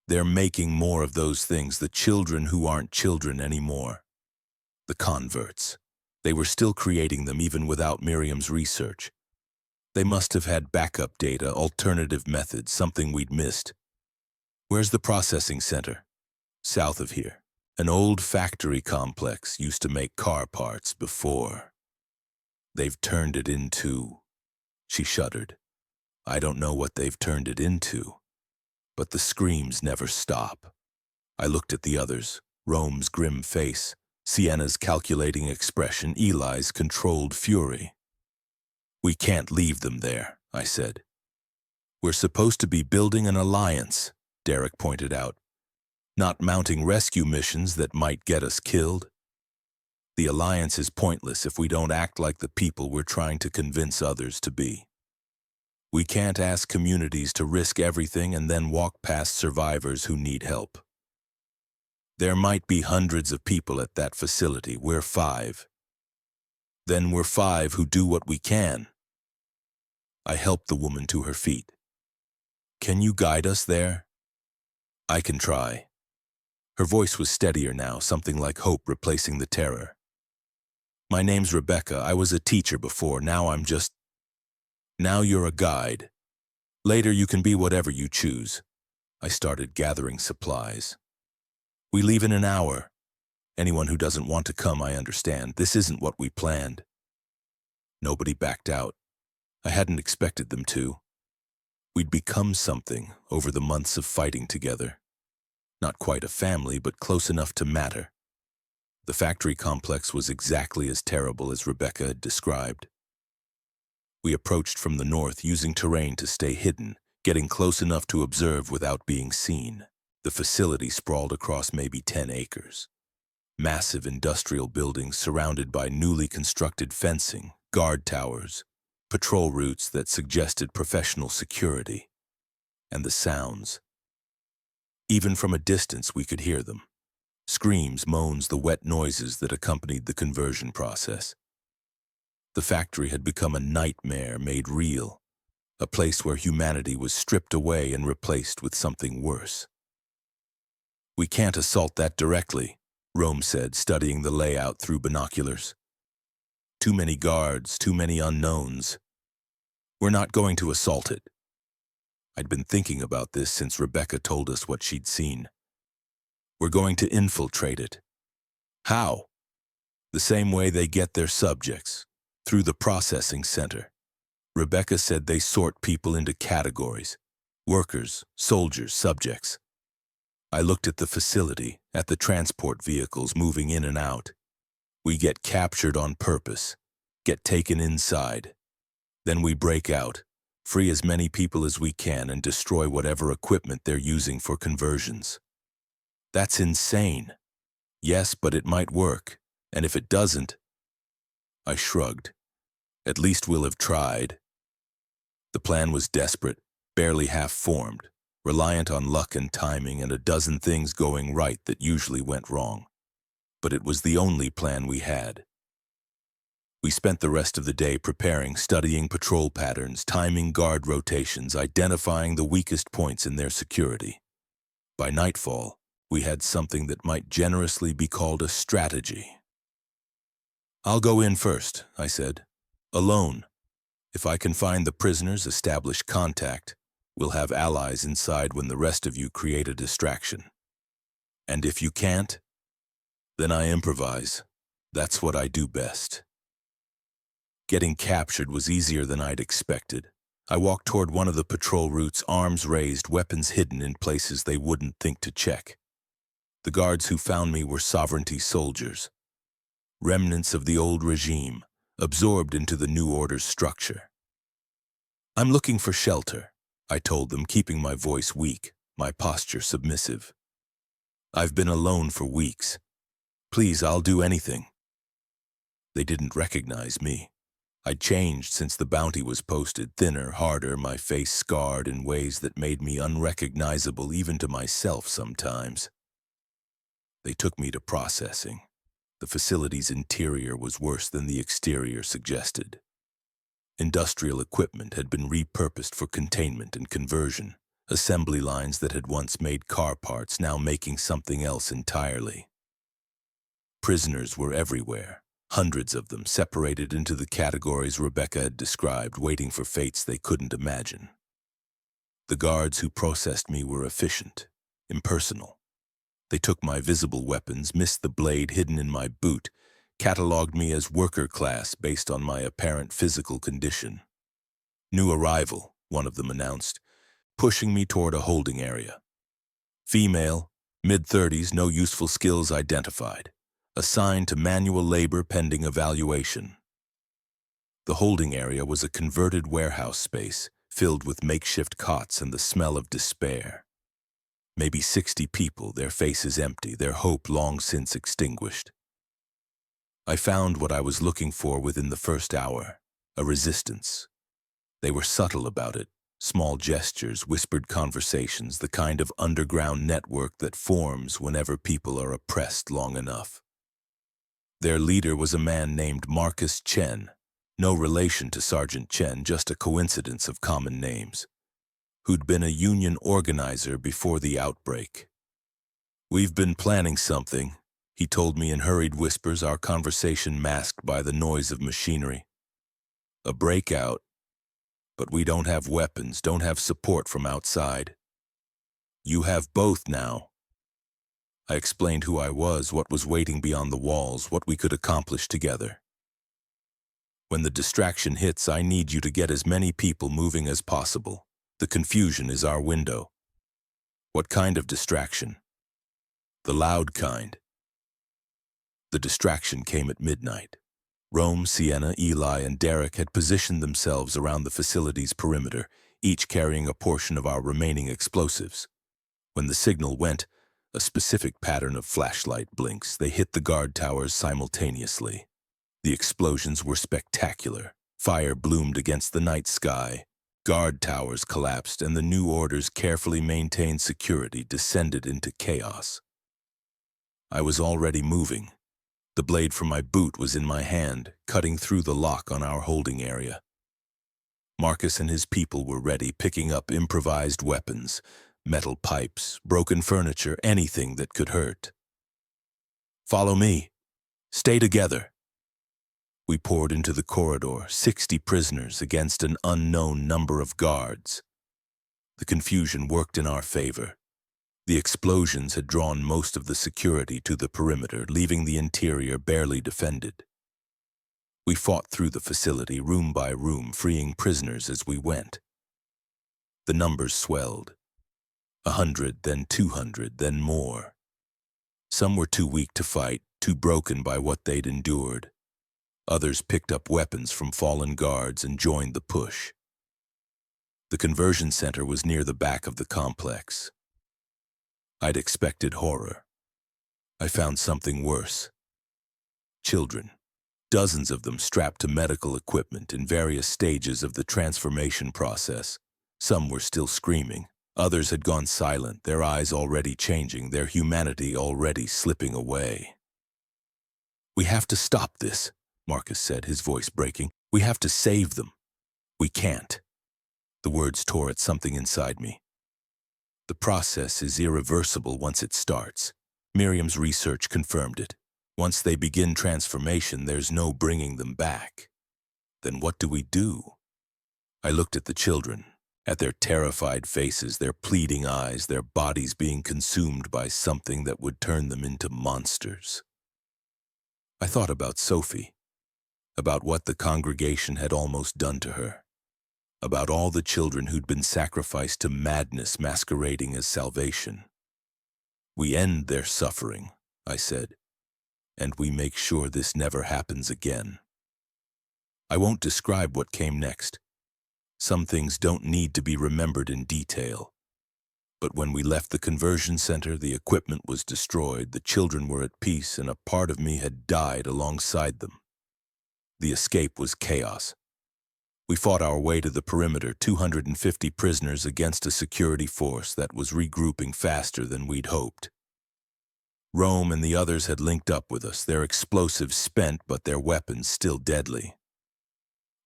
they're making more of those things, the children who aren't children anymore. The converts. They were still creating them even without Miriam's research. They must have had backup data, alternative methods, something we'd missed. Where's the processing center? South of here. An old factory complex used to make car parts before. They've turned it into... She shuddered. I don't know what they've turned it into, but the screams never stop. I looked at the others, Rome's grim face, Sienna's calculating expression, Eli's controlled fury. We can't leave them there, I said. We're supposed to be building an alliance, Derek pointed out, not mounting rescue missions that might get us killed. The alliance is pointless if we don't act like the people we're trying to convince others to be. We can't ask communities to risk everything and then walk past survivors who need help. There might be hundreds of people at that facility. We're 5. Then we're 5 who do what we can. I helped the woman to her feet. Can you guide us there? I can try. Her voice was steadier now, something like hope replacing the terror. My name's Rebecca. I was a teacher before. Now you're a guide. Later you can be whatever you choose. I started gathering supplies. We leave in an hour. Anyone who doesn't want to come, I understand. This isn't what we planned. Nobody backed out. I hadn't expected them to. We'd become something over the months of fighting together. Not quite a family, but close enough to matter. The factory complex was exactly as terrible as Rebecca had described. We approached from the north using terrain to stay hidden, getting close enough to observe without being seen. The facility sprawled across maybe 10 acres. Massive industrial buildings surrounded by newly constructed fencing, guard towers, patrol routes that suggested professional security. And the sounds. Even from a distance we could hear them. Screams, moans, the wet noises that accompanied the conversion process. The factory had become a nightmare made real, a place where humanity was stripped away and replaced with something worse. "We can't assault that directly," Rome said, studying the layout through binoculars. "Too many guards, too many unknowns. We're not going to assault it." I'd been thinking about this since Rebecca told us what she'd seen. "We're going to infiltrate it." "How?" "The same way they get their subjects, through the processing center." Rebecca said they sort people into categories: workers, soldiers, subjects. I looked at the facility, at the transport vehicles moving in and out. We get captured on purpose, get taken inside. Then we break out, free as many people as we can, and destroy whatever equipment they're using for conversions. "That's insane." "Yes, but it might work. And if it doesn't..." I shrugged. "At least we'll have tried." The plan was desperate, barely half-formed, reliant on luck and timing and a dozen things going right that usually went wrong. But it was the only plan we had. We spent the rest of the day preparing, studying patrol patterns, timing guard rotations, identifying the weakest points in their security. By nightfall, we had something that might generously be called a strategy. "I'll go in first," I said. "Alone. If I can find the prisoners, establish contact, we'll have allies inside when the rest of you create a distraction. And if you can't, then I improvise. That's what I do best." Getting captured was easier than I'd expected. I walked toward one of the patrol routes, arms raised, weapons hidden in places they wouldn't think to check. The guards who found me were sovereignty soldiers, remnants of the old regime, absorbed into the new order's structure. "I'm looking for shelter," I told them, keeping my voice weak, my posture submissive. "I've been alone for weeks. Please, I'll do anything." They didn't recognize me. I'd changed since the bounty was posted, thinner, harder, my face scarred in ways that made me unrecognizable even to myself sometimes. They took me to processing. The facility's interior was worse than the exterior suggested. Industrial equipment had been repurposed for containment and conversion, assembly lines that had once made car parts now making something else entirely. Prisoners were everywhere, hundreds of them separated into the categories Rebecca had described, waiting for fates they couldn't imagine. The guards who processed me were efficient, impersonal. They took my visible weapons, missed the blade hidden in my boot, catalogued me as worker class based on my apparent physical condition. "New arrival," one of them announced, pushing me toward a holding area. "Female, mid-30s, no useful skills identified. Assigned to manual labor pending evaluation." The holding area was a converted warehouse space filled with makeshift cots and the smell of despair. Maybe 60 people, their faces empty, their hope long since extinguished. I found what I was looking for within the first hour, a resistance. They were subtle about it, small gestures, whispered conversations, the kind of underground network that forms whenever people are oppressed long enough. Their leader was a man named Marcus Chen, no relation to Sergeant Chen, just a coincidence of common names, who'd been a union organizer before the outbreak. "We've been planning something," he told me in hurried whispers, our conversation masked by the noise of machinery. "A breakout. But we don't have weapons, don't have support from outside. You have both now." I explained who I was, what was waiting beyond the walls, what we could accomplish together. When the distraction hits, I need you to get as many people moving as possible. The confusion is our window. What kind of distraction? The loud kind. The distraction came at midnight. Rome, Sienna, Eli, and Derek had positioned themselves around the facility's perimeter, each carrying a portion of our remaining explosives. When the signal went, a specific pattern of flashlight blinks. They hit the guard towers simultaneously. The explosions were spectacular. Fire bloomed against the night sky. Guard towers collapsed, and the new order's carefully maintained security descended into chaos. I was already moving. The blade from my boot was in my hand, cutting through the lock on our holding area. Marcus and his people were ready, picking up improvised weapons, metal pipes, broken furniture, anything that could hurt. "Follow me. Stay together." We poured into the corridor, 60 prisoners against an unknown number of guards. The confusion worked in our favor. The explosions had drawn most of the security to the perimeter, leaving the interior barely defended. We fought through the facility, room by room, freeing prisoners as we went. The numbers swelled. 100, then 200, then more. Some were too weak to fight, too broken by what they'd endured. Others picked up weapons from fallen guards and joined the push. The conversion center was near the back of the complex. I'd expected horror. I found something worse. Children, dozens of them strapped to medical equipment in various stages of the transformation process. Some were still screaming. Others had gone silent, their eyes already changing, their humanity already slipping away. "We have to stop this," Marcus said, his voice breaking. "We have to save them." "We can't." The words tore at something inside me. The process is irreversible once it starts. Miriam's research confirmed it. Once they begin transformation, there's no bringing them back. Then what do we do? I looked at the children, at their terrified faces, their pleading eyes, their bodies being consumed by something that would turn them into monsters. I thought about Sophie, about what the congregation had almost done to her, about all the children who'd been sacrificed to madness masquerading as salvation. "We end their suffering," I said, "and we make sure this never happens again." I won't describe what came next. Some things don't need to be remembered in detail. But when we left the conversion center, the equipment was destroyed, the children were at peace, and a part of me had died alongside them. The escape was chaos. We fought our way to the perimeter, 250 prisoners against a security force that was regrouping faster than we'd hoped. Rome and the others had linked up with us, their explosives spent but their weapons still deadly.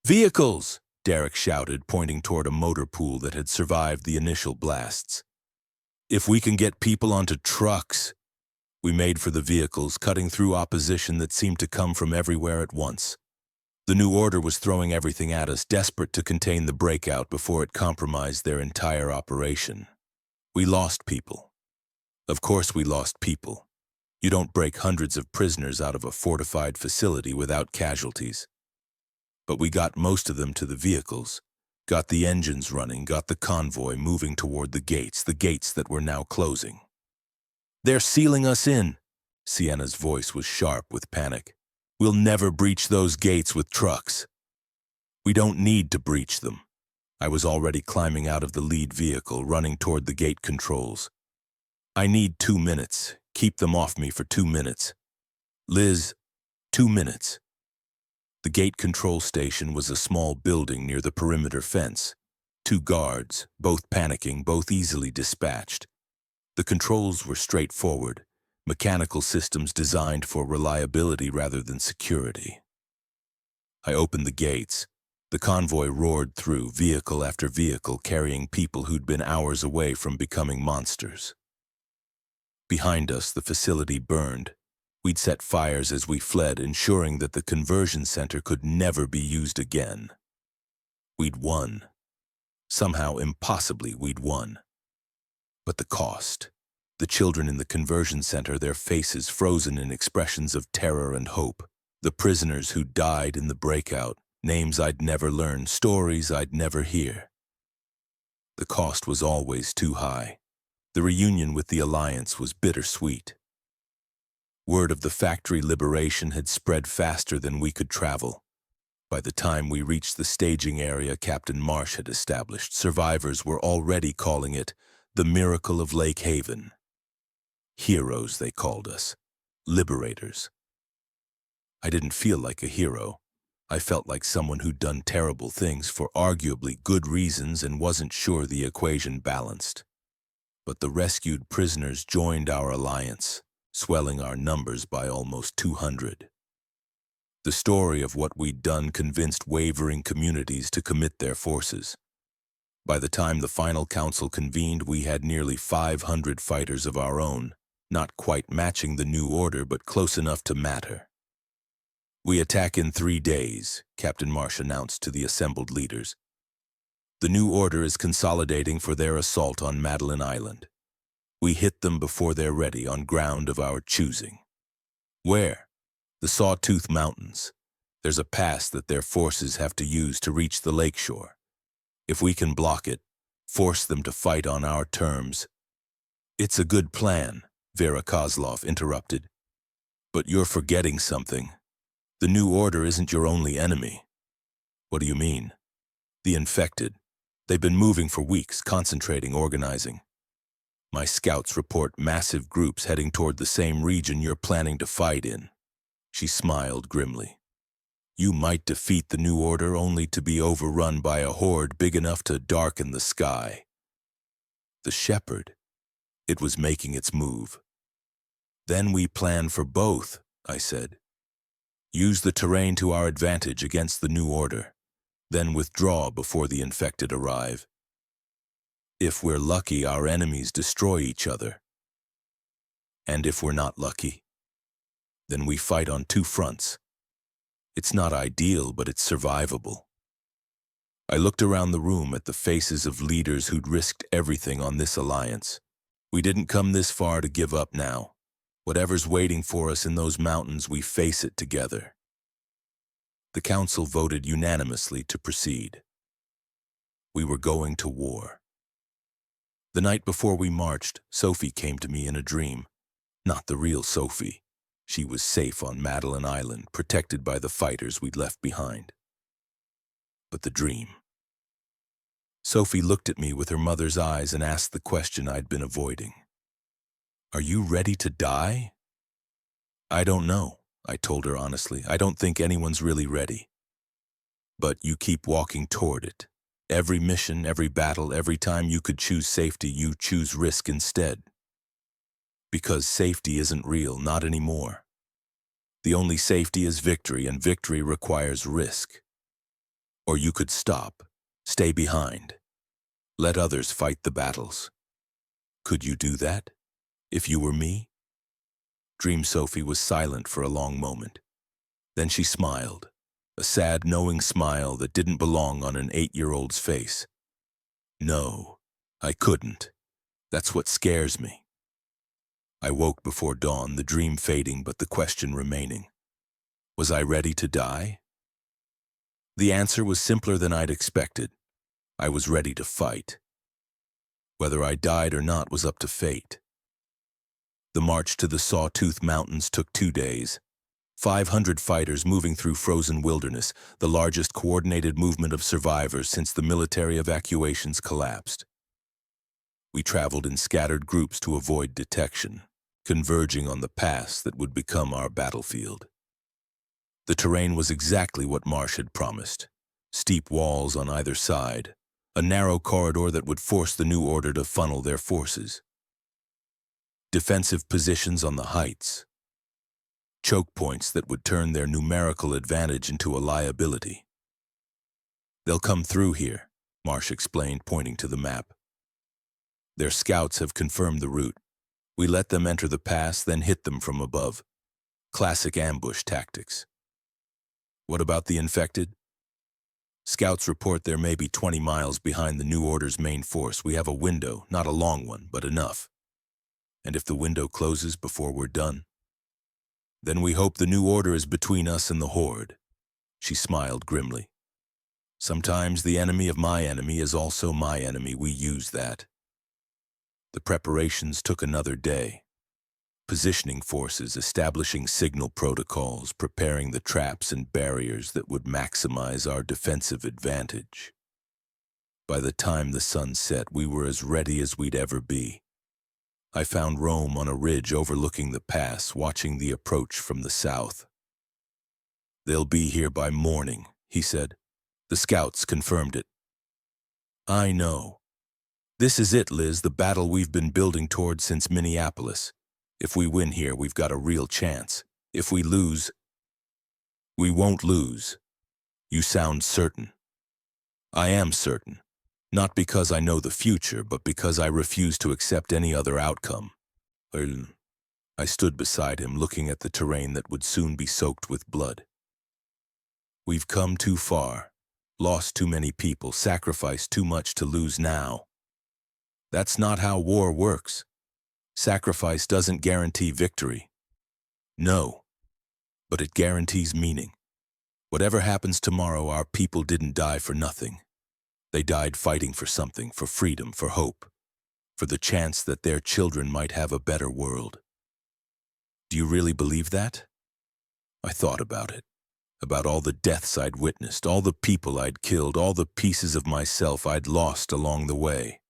"Vehicles!" Derek shouted, pointing toward a motor pool that had survived the initial blasts. "If we can get people onto trucks." We made for the vehicles, cutting through opposition that seemed to come from everywhere at once. The new order was throwing everything at us, desperate to contain the breakout before it compromised their entire operation. We lost people. Of course we lost people. You don't break hundreds of prisoners out of a fortified facility without casualties. But we got most of them to the vehicles, got the engines running, got the convoy moving toward the gates that were now closing. "They're sealing us in." Sienna's voice was sharp with panic. "We'll never breach those gates with trucks." "We don't need to breach them." I was already climbing out of the lead vehicle, running toward the gate controls. "I need 2 minutes. Keep them off me for 2 minutes. Liz, 2 minutes." The gate control station was a small building near the perimeter fence. 2 guards, both panicking, both easily dispatched. The controls were straightforward, mechanical systems designed for reliability rather than security. I opened the gates. The convoy roared through, vehicle after vehicle, carrying people who'd been hours away from becoming monsters. Behind us, the facility burned. We'd set fires as we fled, ensuring that the conversion center could never be used again. We'd won. Somehow, impossibly, we'd won. But the cost. The children in the conversion center, their faces frozen in expressions of terror and hope. The prisoners who died in the breakout, Names I'd never learn, stories I'd never hear. The cost was always too high. The reunion with the Alliance was bittersweet. Word of the factory liberation had spread faster than we could travel. By the time we reached the staging area Captain Marsh had established, survivors were already calling it the Miracle of Lake Haven. Heroes, they called us. Liberators. I didn't feel like a hero. I felt like someone who'd done terrible things for arguably good reasons and wasn't sure the equation balanced. But the rescued prisoners joined our alliance, swelling our numbers by almost 200. The story of what we'd done convinced wavering communities to commit their forces. By the time the final council convened, we had nearly 500 fighters of our own, not quite matching the new order, but close enough to matter. "We attack in 3 days," Captain Marsh announced to the assembled leaders. "The new order is consolidating for their assault on Madeline Island. We hit them before they're ready on ground of our choosing." "Where?" "The Sawtooth Mountains. There's a pass that their forces have to use to reach the lakeshore. If we can block it, force them to fight on our terms." "It's a good plan," Vera Kozlov interrupted. "But you're forgetting something. The new order isn't your only enemy." "What do you mean?" "The infected. They've been moving for weeks, concentrating, organizing. My scouts report massive groups heading toward the same region you're planning to fight in." She smiled grimly. "You might defeat the new order only to be overrun by a horde big enough to darken the sky." The Shepherd. It was making its move. "Then we plan for both," I said. "Use the terrain to our advantage against the new order, then withdraw before the infected arrive. If we're lucky, our enemies destroy each other. And if we're not lucky, then we fight on 2 fronts. It's not ideal, but it's survivable." I looked around the room at the faces of leaders who'd risked everything on this alliance. We didn't come this far to give up now. Whatever's waiting for us in those mountains, we face it together. The council voted unanimously to proceed. We were going to war. The night before we marched, Sophie came to me in a dream. Not the real Sophie. She was safe on Madeline Island, protected by the fighters we'd left behind. But the dream. Sophie looked at me with her mother's eyes and asked the question I'd been avoiding. "Are you ready to die?" "I don't know," I told her honestly. "I don't think anyone's really ready. But you keep walking toward it. Every mission, every battle, every time you could choose safety, you choose risk instead. Because safety isn't real, not anymore. The only safety is victory, and victory requires risk. Or you could stop, stay behind, let others fight the battles. Could you do that, if you were me?" Dream Sophie was silent for a long moment. Then she smiled, a sad, knowing smile that didn't belong on an 8-year-old's face. "No, I couldn't. That's what scares me." I woke before dawn, the dream fading but the question remaining. Was I ready to die? The answer was simpler than I'd expected. I was ready to fight. Whether I died or not was up to fate. The march to the Sawtooth Mountains took 2 days. 500 fighters moving through frozen wilderness, the largest coordinated movement of survivors since the military evacuations collapsed. We traveled in scattered groups to avoid detection, converging on the pass that would become our battlefield. The terrain was exactly what Marsh had promised. Steep walls on either side, a narrow corridor that would force the new order to funnel their forces. Defensive positions on the heights. Choke points that would turn their numerical advantage into a liability. "They'll come through here," Marsh explained, pointing to the map. "Their scouts have confirmed the route. We let them enter the pass, then hit them from above. Classic ambush tactics." "What about the infected?" "Scouts report there may be 20 miles behind the new order's main force. We have a window, not a long one, but enough. And if the window closes before we're done, then we hope the new order is between us and the horde." She smiled grimly. Sometimes the enemy of my enemy is also my enemy. We use that. The preparations took another day. Positioning forces, establishing signal protocols, preparing the traps and barriers that would maximize our defensive advantage. By the time the sun set, we were as ready as we'd ever be. I found Rome on a ridge overlooking the pass, watching the approach from the south. "They'll be here by morning," he said. "The scouts confirmed it." "I know. This is it, Liz, the battle we've been building towards since Minneapolis. If we win here, we've got a real chance. If we lose, we won't lose." "You sound certain." "I am certain. Not because I know the future, but because I refuse to accept any other outcome." I stood beside him, looking at the terrain that would soon be soaked with blood. "We've come too far, lost too many people, sacrificed too much to lose now. That's not how war works. Sacrifice doesn't guarantee victory." "No, but it guarantees meaning. Whatever happens tomorrow, our people didn't die for nothing. They died fighting for something, for freedom, for hope, for the chance that their children might have a better world." "Do you really believe that?" I thought about it, about all the deaths I'd witnessed, all the people I'd killed, all the pieces of myself I'd lost along the way.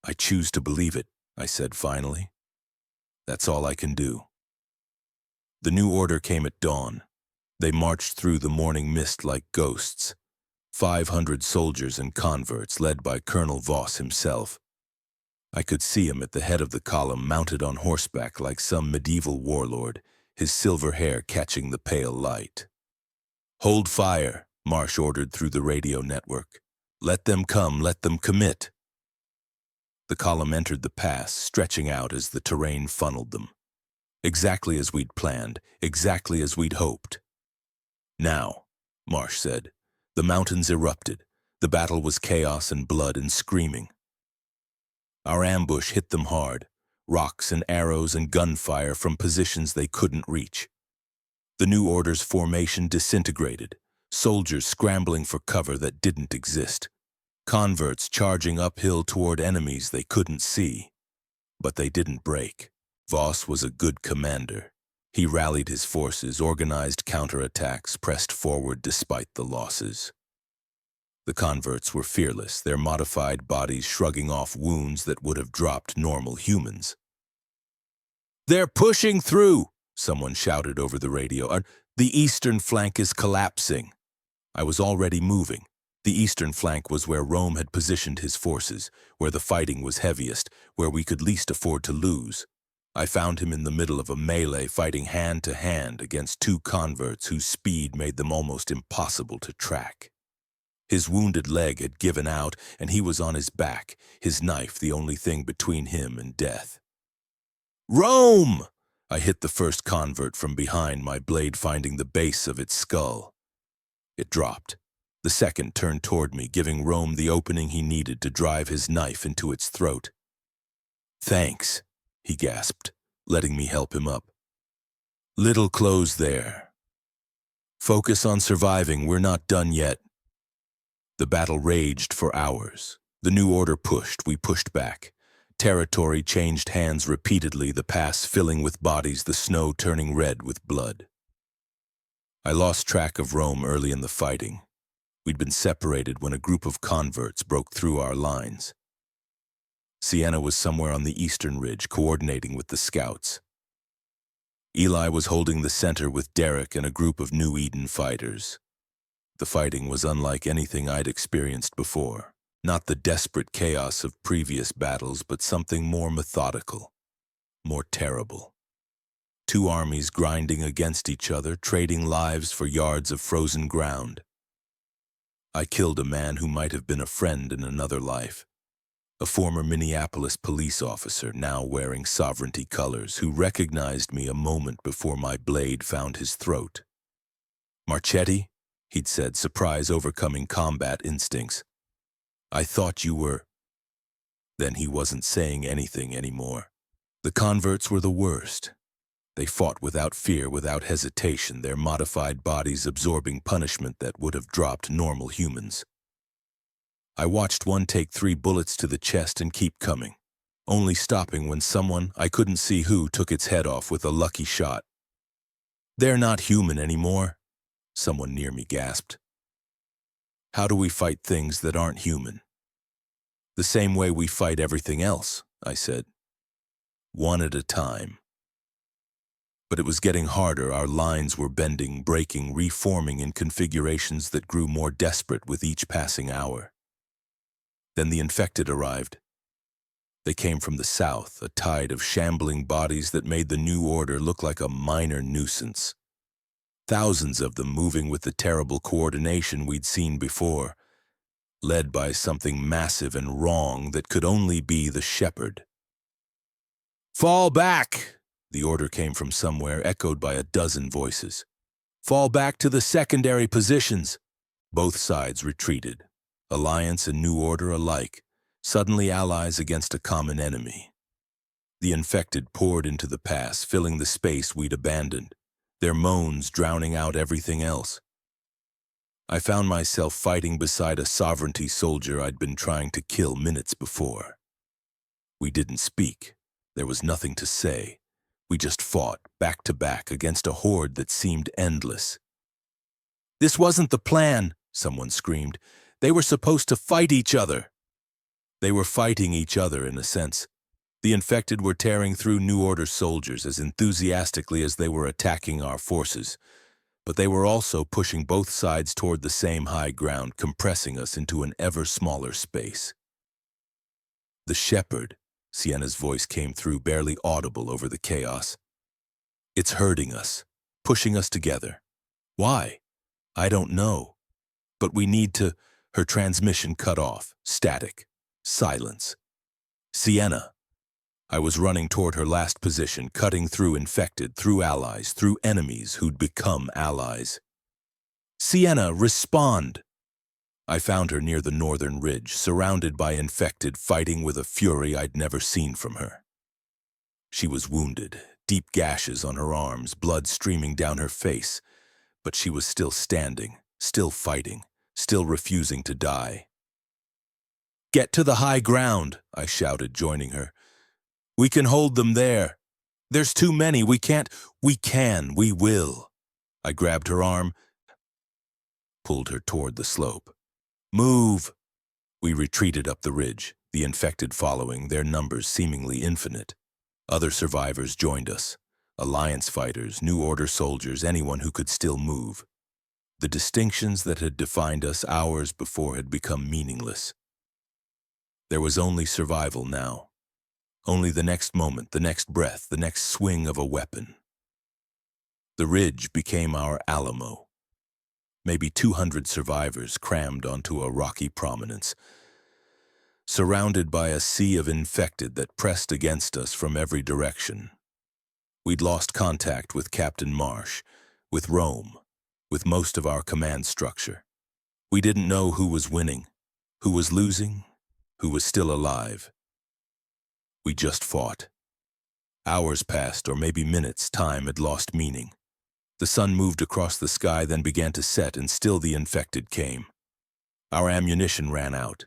"I choose to believe it," I said finally. "That's all I can do." The new order came at dawn. They marched through the morning mist like ghosts. 500 soldiers and converts, led by Colonel Voss himself. I could see him at the head of the column, mounted on horseback like some medieval warlord, his silver hair catching the pale light. "Hold fire," Marsh ordered through the radio network. "Let them come, let them commit." The column entered the pass, stretching out as the terrain funneled them. Exactly as we'd planned, exactly as we'd hoped. "Now," Marsh said. The mountains erupted. The battle was chaos and blood and screaming. Our ambush hit them hard, rocks and arrows and gunfire from positions they couldn't reach. The new order's formation disintegrated, soldiers scrambling for cover that didn't exist, converts charging uphill toward enemies they couldn't see. But they didn't break. Voss was a good commander. He rallied his forces, organized counterattacks, pressed forward despite the losses. The converts were fearless, their modified bodies shrugging off wounds that would have dropped normal humans. "They're pushing through!" someone shouted over the radio. "The eastern flank is collapsing." I was already moving. The eastern flank was where Rome had positioned his forces, where the fighting was heaviest, where we could least afford to lose. I found him in the middle of a melee, fighting hand to hand against two converts whose speed made them almost impossible to track. His wounded leg had given out, and he was on his back, his knife the only thing between him and death. "Rome!" I hit the first convert from behind, my blade finding the base of its skull. It dropped. The second turned toward me, giving Rome the opening he needed to drive his knife into its throat. "Thanks," he gasped, letting me help him up. "Little close there. Focus on surviving, we're not done yet." The battle raged for hours. The new order pushed, we pushed back. Territory changed hands repeatedly, the pass filling with bodies, the snow turning red with blood. I lost track of Rome early in the fighting. We'd been separated when a group of converts broke through our lines. Sienna was somewhere on the eastern ridge, coordinating with the scouts. Eli was holding the center with Derek and a group of New Eden fighters. The fighting was unlike anything I'd experienced before. Not the desperate chaos of previous battles, but something more methodical, more terrible. Two armies grinding against each other, trading lives for yards of frozen ground. I killed a man who might have been a friend in another life. A former Minneapolis police officer, now wearing sovereignty colors, who recognized me a moment before my blade found his throat. "Marchetti?" he'd said, surprise overcoming combat instincts. "I thought you were—" Then he wasn't saying anything anymore. The converts were the worst. They fought without fear, without hesitation, their modified bodies absorbing punishment that would have dropped normal humans. I watched one take 3 bullets to the chest and keep coming, only stopping when someone, I couldn't see who, took its head off with a lucky shot. "They're not human anymore," someone near me gasped. "How do we fight things that aren't human?" "The same way we fight everything else," I said. "One at a time." But it was getting harder. Our lines were bending, breaking, reforming in configurations that grew more desperate with each passing hour. Then the infected arrived. They came from the south, a tide of shambling bodies that made the new order look like a minor nuisance. Thousands of them moving with the terrible coordination we'd seen before, led by something massive and wrong that could only be the shepherd. "Fall back!" The order came from somewhere, echoed by a dozen voices. "Fall back to the secondary positions!" Both sides retreated, Alliance and New Order alike, suddenly allies against a common enemy. The infected poured into the pass, filling the space we'd abandoned, their moans drowning out everything else. I found myself fighting beside a sovereignty soldier I'd been trying to kill minutes before. We didn't speak. There was nothing to say. We just fought, back to back, against a horde that seemed endless. "This wasn't the plan," someone screamed. "They were supposed to fight each other." They were fighting each other, in a sense. The infected were tearing through New Order soldiers as enthusiastically as they were attacking our forces. But they were also pushing both sides toward the same high ground, compressing us into an ever smaller space. "The shepherd," Sienna's voice came through, barely audible over the chaos. "It's herding us, pushing us together. Why? I don't know. But we need to—" Her transmission cut off, static, silence. "Sienna." I was running toward her last position, cutting through infected, through allies, through enemies who'd become allies. "Sienna, respond!" I found her near the northern ridge, surrounded by infected, fighting with a fury I'd never seen from her. She was wounded, deep gashes on her arms, blood streaming down her face, but she was still standing, still fighting, still refusing to die. "Get to the high ground," I shouted, joining her. "We can hold them there. There's too many. We can't." "We can. We will." I grabbed her arm, pulled her toward the slope. "Move!" We retreated up the ridge, the infected following, their numbers seemingly infinite. Other survivors joined us. Alliance fighters, New Order soldiers, anyone who could still move. The distinctions that had defined us hours before had become meaningless. There was only survival now. Only the next moment, the next breath, the next swing of a weapon. The ridge became our Alamo. Maybe 200 survivors crammed onto a rocky prominence, surrounded by a sea of infected that pressed against us from every direction. We'd lost contact with Captain Marsh, with Rome, with most of our command structure. We didn't know who was winning, who was losing, who was still alive. We just fought. Hours passed, or maybe minutes. Time had lost meaning. The sun moved across the sky, then began to set, and still the infected came. Our ammunition ran out.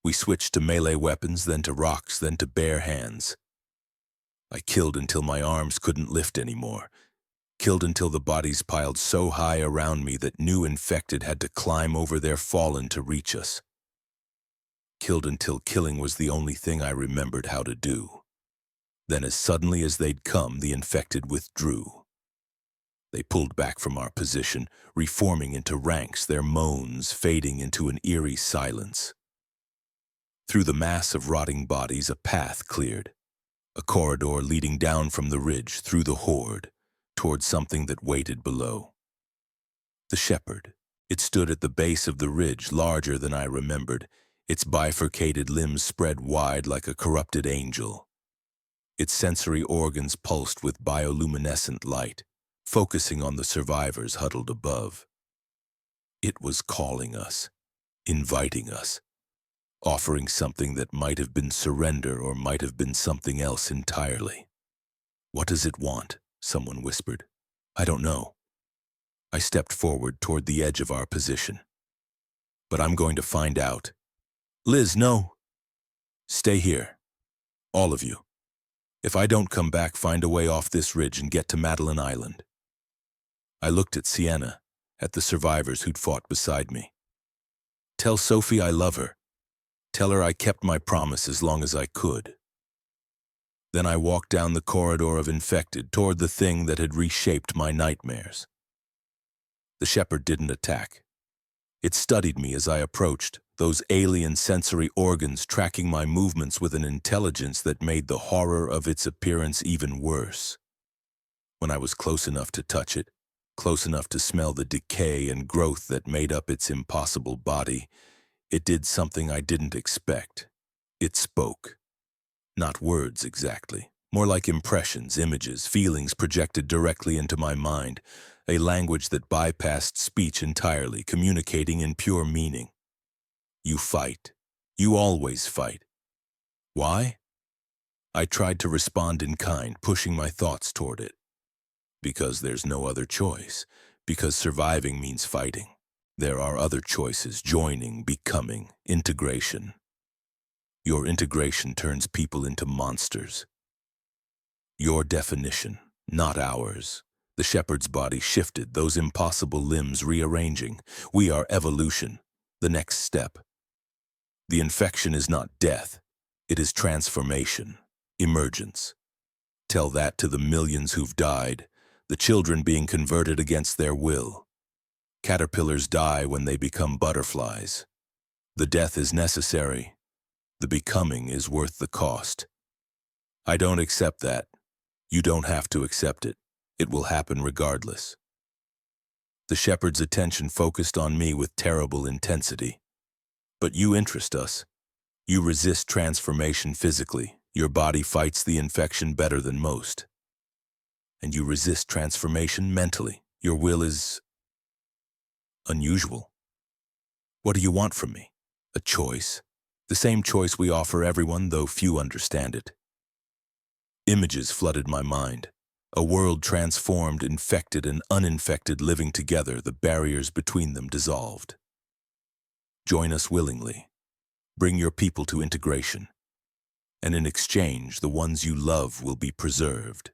We switched to melee weapons, then to rocks, then to bare hands. I killed until my arms couldn't lift anymore. Killed until the bodies piled so high around me that new infected had to climb over their fallen to reach us. Killed until killing was the only thing I remembered how to do. Then as suddenly as they'd come, the infected withdrew. They pulled back from our position, reforming into ranks, their moans fading into an eerie silence. Through the mass of rotting bodies, a path cleared. A corridor leading down from the ridge, through the horde, toward something that waited below. The shepherd. It stood at the base of the ridge, larger than I remembered, its bifurcated limbs spread wide like a corrupted angel. Its sensory organs pulsed with bioluminescent light, focusing on the survivors huddled above. It was calling us, inviting us, offering something that might have been surrender or might have been something else entirely. What does it want? Someone whispered. I don't know. I stepped forward toward the edge of our position. But I'm going to find out. Liz, no. Stay here. All of you. If I don't come back, find a way off this ridge and get to Madeline Island. I looked at Sienna, at the survivors who'd fought beside me. Tell Sophie I love her. Tell her I kept my promise as long as I could. Then I walked down the corridor of infected toward the thing that had reshaped my nightmares. The shepherd didn't attack. It studied me as I approached, those alien sensory organs tracking my movements with an intelligence that made the horror of its appearance even worse. When I was close enough to touch it, close enough to smell the decay and growth that made up its impossible body, it did something I didn't expect. It spoke. Not words exactly, more like impressions, images, feelings projected directly into my mind, a language that bypassed speech entirely, communicating in pure meaning. You fight. You always fight. Why? I tried to respond in kind, pushing my thoughts toward it. Because there's no other choice. Because surviving means fighting. There are other choices: joining, becoming, integration. Your integration turns people into monsters. Your definition, not ours. The shepherd's body shifted, those impossible limbs rearranging. We are evolution, the next step. The infection is not death. It is transformation, emergence. Tell that to the millions who've died, the children being converted against their will. Caterpillars die when they become butterflies. The death is necessary. The becoming is worth the cost. I don't accept that. You don't have to accept it. It will happen regardless. The shepherd's attention focused on me with terrible intensity. But you interest us. You resist transformation physically. Your body fights the infection better than most. And you resist transformation mentally. Your will is unusual. What do you want from me? A choice. The same choice we offer everyone, though few understand it. Images flooded my mind. A world transformed, infected and uninfected living together, the barriers between them dissolved. Join us willingly. Bring your people to integration. And in exchange, the ones you love will be preserved.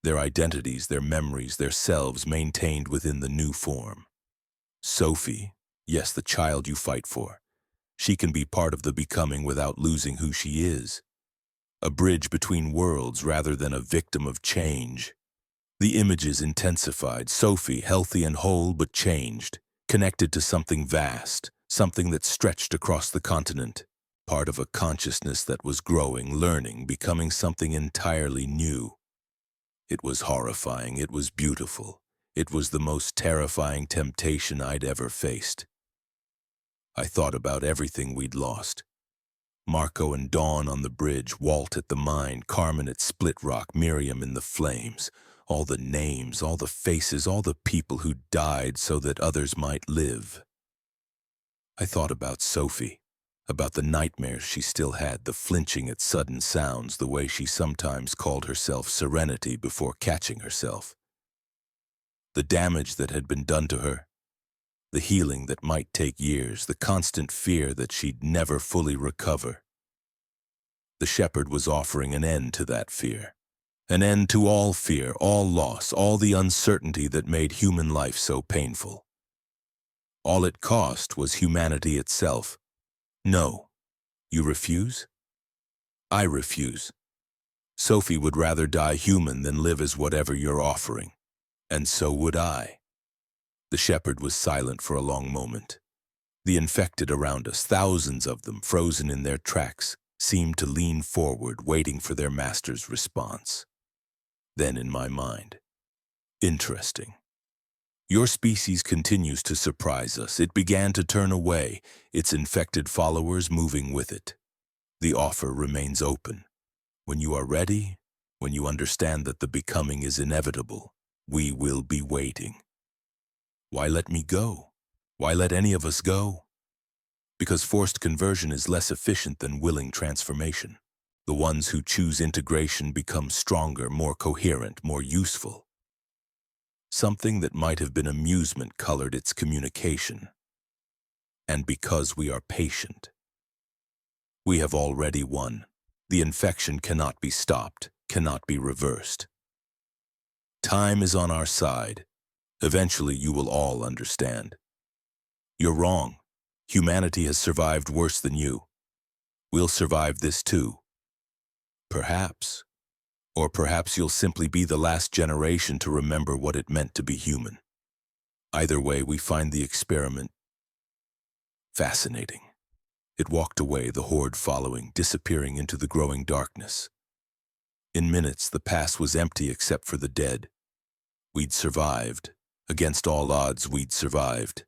Their identities, their memories, their selves maintained within the new form. Sophie, yes, the child you fight for. She can be part of the becoming without losing who she is. A bridge between worlds rather than a victim of change. The images intensified. Sophie, healthy and whole but changed, connected to something vast, something that stretched across the continent, part of a consciousness that was growing, learning, becoming something entirely new. It was horrifying. It was beautiful. It was the most terrifying temptation I'd ever faced. I thought about everything we'd lost. Marco and Dawn on the bridge, Walt at the mine, Carmen at Split Rock, Miriam in the flames. All the names, all the faces, all the people who died so that others might live. I thought about Sophie, about the nightmares she still had, the flinching at sudden sounds, the way she sometimes called herself Serenity before catching herself. The damage that had been done to her, the healing that might take years, the constant fear that she'd never fully recover. The shepherd was offering an end to that fear, an end to all fear, all loss, all the uncertainty that made human life so painful. All it cost was humanity itself. No. You refuse? I refuse. Sophie would rather die human than live as whatever you're offering. And so would I. The shepherd was silent for a long moment. The infected around us, thousands of them frozen in their tracks, seemed to lean forward, waiting for their master's response. Then in my mind, interesting. Your species continues to surprise us. It began to turn away, its infected followers moving with it. The offer remains open. When you are ready, when you understand that the becoming is inevitable, we will be waiting. Why let me go? Why let any of us go? Because forced conversion is less efficient than willing transformation. The ones who choose integration become stronger, more coherent, more useful. Something that might have been amusement colored its communication. And because we are patient, we have already won. The infection cannot be stopped, cannot be reversed. Time is on our side. Eventually you will all understand. You're wrong. Humanity has survived worse than you. We'll survive this too. Perhaps. Or perhaps you'll simply be the last generation to remember what it meant to be human. Either way, we find the experiment fascinating. It walked away, the horde following, disappearing into the growing darkness. In minutes, the pass was empty except for the dead. We'd survived. Against all odds, we'd survived.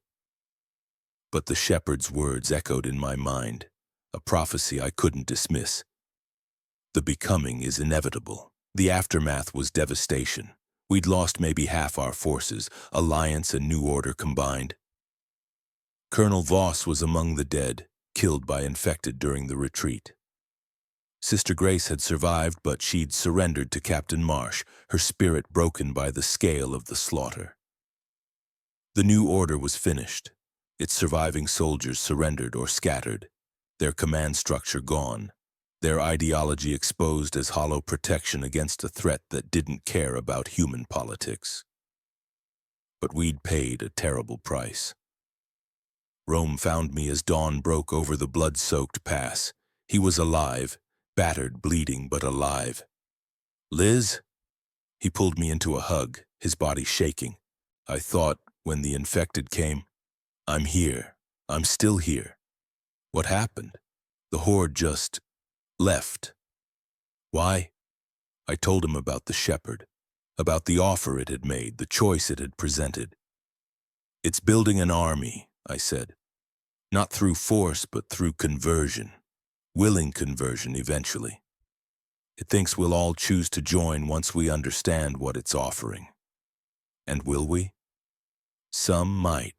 But the shepherd's words echoed in my mind, a prophecy I couldn't dismiss. The becoming is inevitable. The aftermath was devastation. We'd lost maybe half our forces, Alliance and New Order combined. Colonel Voss was among the dead, killed by infected during the retreat. Sister Grace had survived, but she'd surrendered to Captain Marsh, her spirit broken by the scale of the slaughter. The New Order was finished. Its surviving soldiers surrendered or scattered, their command structure gone, their ideology exposed as hollow protection against a threat that didn't care about human politics. But we'd paid a terrible price. Rome found me as dawn broke over the blood-soaked pass. He was alive, battered, bleeding, but alive. "Liz?" He pulled me into a hug, his body shaking. I thought, when the infected came, "I'm here. I'm still here." What happened? The horde just left. Why? I told him about the shepherd, about the offer it had made, the choice it had presented. "It's building an army," I said. "Not through force, but through conversion. Willing conversion eventually. It thinks we'll all choose to join once we understand what it's offering." And will we? Some might.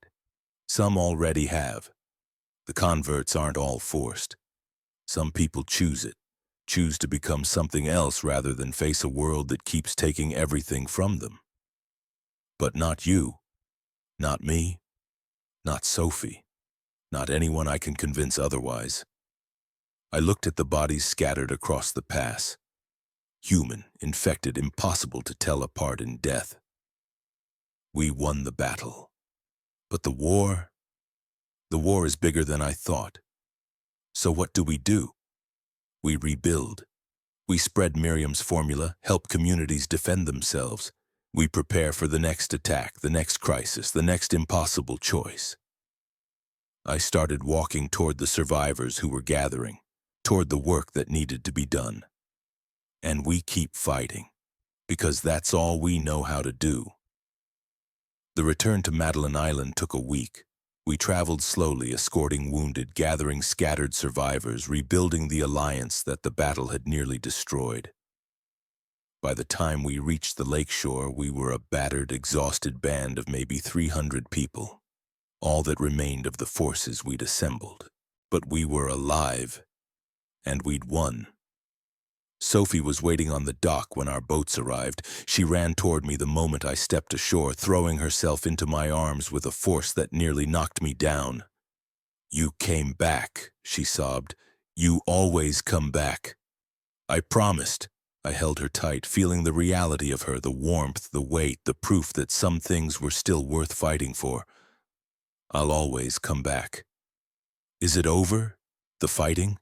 Some already have. The converts aren't all forced. Some people choose it, choose to become something else rather than face a world that keeps taking everything from them. But not you, not me, not Sophie, not anyone I can convince otherwise. I looked at the bodies scattered across the pass. Human, infected, impossible to tell apart in death. We won the battle. But the war is bigger than I thought. So what do? We rebuild. We spread Miriam's formula, help communities defend themselves. We prepare for the next attack, the next crisis, the next impossible choice. I started walking toward the survivors who were gathering, toward the work that needed to be done. And we keep fighting, because that's all we know how to do. The return to Madeline Island took a week. We traveled slowly, escorting wounded, gathering scattered survivors, rebuilding the alliance that the battle had nearly destroyed. By the time we reached the lakeshore, we were a battered, exhausted band of maybe 300 people, all that remained of the forces we'd assembled. But we were alive, and we'd won. Sophie was waiting on the dock when our boats arrived. She ran toward me the moment I stepped ashore, throwing herself into my arms with a force that nearly knocked me down. "You came back," she sobbed. "You always come back." "I promised." I held her tight, feeling the reality of her, the warmth, the weight, the proof that some things were still worth fighting for. "I'll always come back." "Is it over? The fighting?"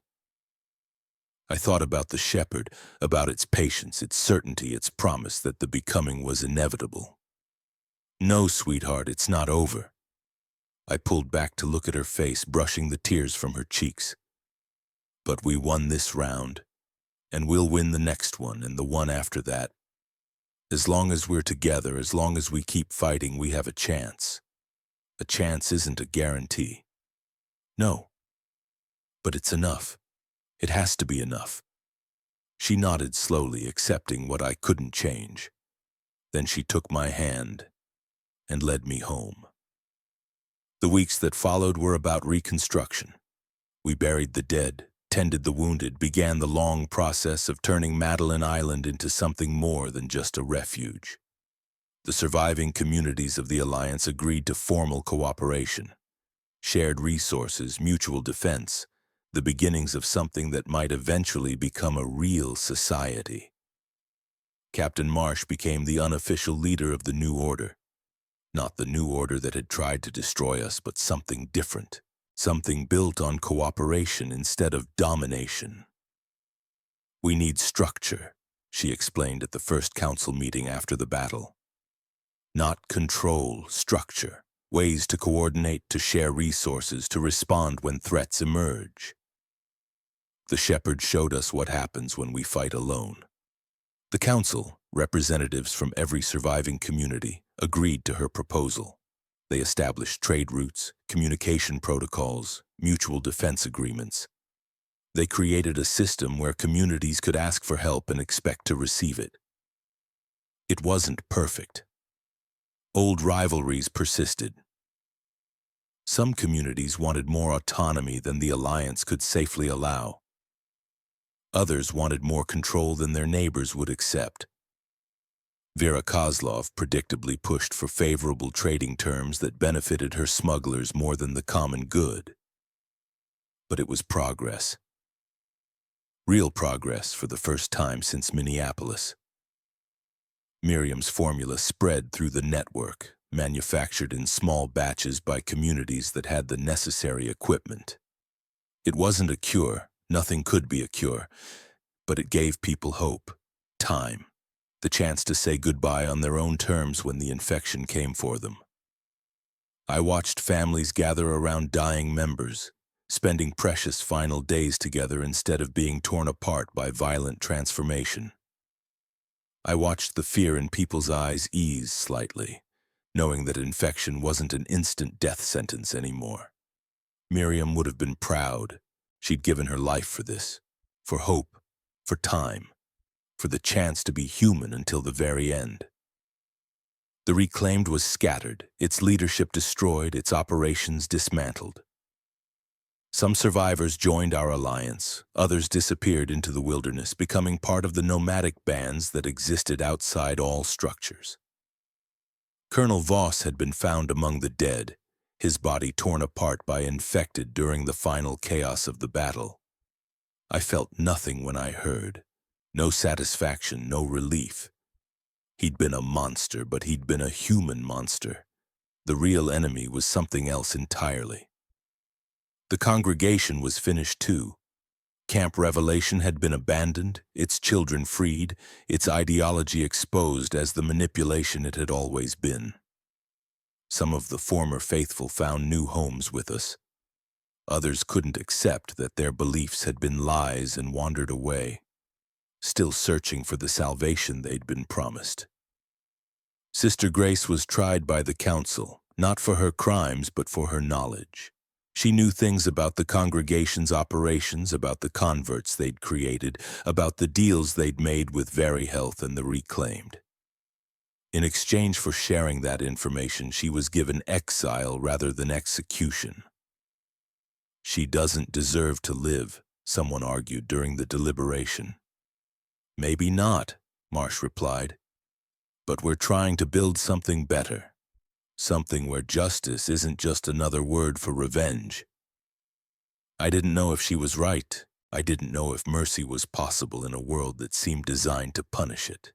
I thought about the shepherd, about its patience, its certainty, its promise that the becoming was inevitable. "No, sweetheart, it's not over." I pulled back to look at her face, brushing the tears from her cheeks. "But we won this round, and we'll win the next one and the one after that. As long as we're together, as long as we keep fighting, we have a chance. A chance isn't a guarantee. No. But it's enough. It has to be enough." She nodded slowly, accepting what I couldn't change. Then she took my hand and led me home. The weeks that followed were about reconstruction. We buried the dead, tended the wounded, began the long process of turning Madeline Island into something more than just a refuge. The surviving communities of the Alliance agreed to formal cooperation, shared resources, mutual defense, the beginnings of something that might eventually become a real society. Captain Marsh became the unofficial leader of the new order. Not the new order that had tried to destroy us, but something different. Something built on cooperation instead of domination. "We need structure," she explained at the first council meeting after the battle. "Not control, structure. Ways to coordinate, to share resources, to respond when threats emerge." The shepherd showed us what happens when we fight alone. The council, representatives from every surviving community, agreed to her proposal. They established trade routes, communication protocols, mutual defense agreements. They created a system where communities could ask for help and expect to receive it. It wasn't perfect. Old rivalries persisted. Some communities wanted more autonomy than the Alliance could safely allow. Others wanted more control than their neighbors would accept. Vera Kozlov predictably pushed for favorable trading terms that benefited her smugglers more than the common good. But it was progress. Real progress for the first time since Minneapolis. Miriam's formula spread through the network, manufactured in small batches by communities that had the necessary equipment. It wasn't a cure, nothing could be a cure, but it gave people hope, time. The chance to say goodbye on their own terms when the infection came for them. I watched families gather around dying members, spending precious final days together instead of being torn apart by violent transformation. I watched the fear in people's eyes ease slightly, knowing that infection wasn't an instant death sentence anymore. Miriam would have been proud. She'd given her life for this, for hope, for time, for the chance to be human until the very end. The Reclaimed was scattered, its leadership destroyed, its operations dismantled. Some survivors joined our alliance, others disappeared into the wilderness, becoming part of the nomadic bands that existed outside all structures. Colonel Voss had been found among the dead, his body torn apart by infected during the final chaos of the battle. I felt nothing when I heard. No satisfaction, no relief. He'd been a monster, but he'd been a human monster. The real enemy was something else entirely. The congregation was finished too. Camp Revelation had been abandoned, its children freed, its ideology exposed as the manipulation it had always been. Some of the former faithful found new homes with us. Others couldn't accept that their beliefs had been lies and wandered away, still searching for the salvation they'd been promised. Sister Grace was tried by the council, not for her crimes but for her knowledge. She knew things about the congregation's operations, about the converts they'd created, about the deals they'd made with Very Health and the Reclaimed. In exchange for sharing that information, she was given exile rather than execution. "She doesn't deserve to live," someone argued during the deliberation. "Maybe not," Marsh replied. "But we're trying to build something better. Something where justice isn't just another word for revenge." I didn't know if she was right. I didn't know if mercy was possible in a world that seemed designed to punish it.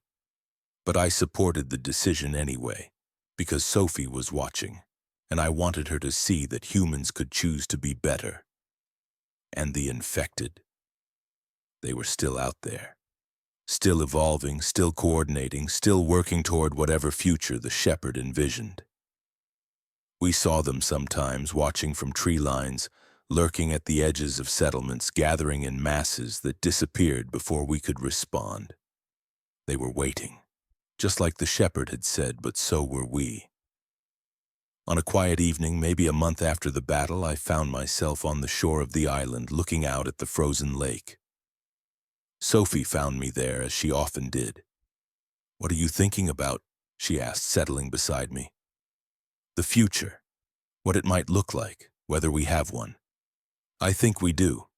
But I supported the decision anyway, because Sophie was watching, and I wanted her to see that humans could choose to be better. And the infected. They were still out there. Still evolving, still coordinating, still working toward whatever future the shepherd envisioned. We saw them sometimes, watching from tree lines, lurking at the edges of settlements, gathering in masses that disappeared before we could respond. They were waiting, just like the shepherd had said, but so were we. On a quiet evening, maybe a month after the battle, I found myself on the shore of the island, looking out at the frozen lake. Sophie found me there, as she often did. "What are you thinking about?" she asked, settling beside me. "The future. What it might look like, whether we have one." "I think we do."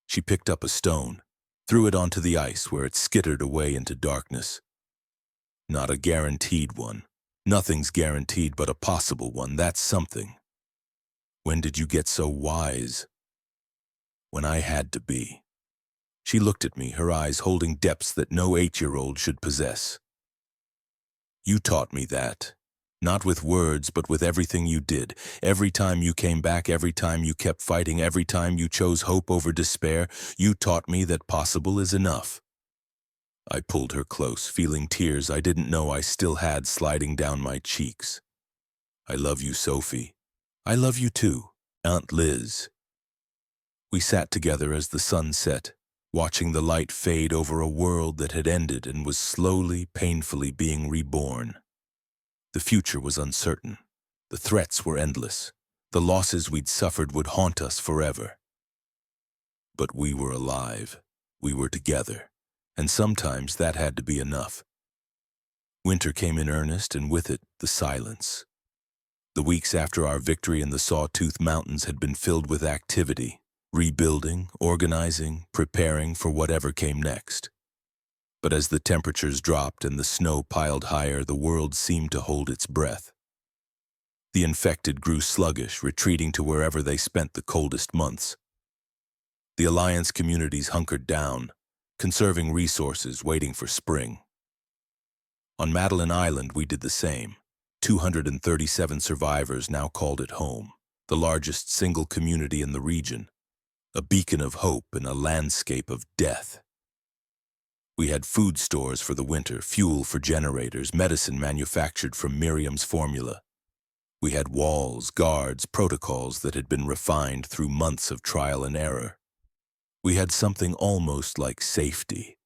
She picked up a stone, threw it onto the ice where it skittered away into darkness. Not a guaranteed one. Nothing's guaranteed but a possible one. That's something. When did you get so wise? When I had to be. She looked at me, her eyes holding depths that no 8-year-old should possess. You taught me that. Not with words, but with everything you did. Every time you came back, every time you kept fighting, every time you chose hope over despair, you taught me that possible is enough. I pulled her close, feeling tears I didn't know I still had sliding down my cheeks. I love you, Sophie. I love you too, Aunt Liz. We sat together as the sun set, watching the light fade over a world that had ended and was slowly, painfully being reborn. The future was uncertain. The threats were endless. The losses we'd suffered would haunt us forever. But we were alive. We were together. And sometimes that had to be enough. Winter came in earnest, and with it, the silence. The weeks after our victory in the Sawtooth Mountains had been filled with activity, rebuilding, organizing, preparing for whatever came next. But as the temperatures dropped and the snow piled higher, the world seemed to hold its breath. The infected grew sluggish, retreating to wherever they spent the coldest months. The Alliance communities hunkered down, conserving resources, waiting for spring. On Madeline Island, we did the same. 237 survivors now called it home, the largest single community in the region, a beacon of hope in a landscape of death. We had food stores for the winter, fuel for generators, medicine manufactured from Miriam's formula. We had walls, guards, protocols that had been refined through months of trial and error. We had something almost like safety,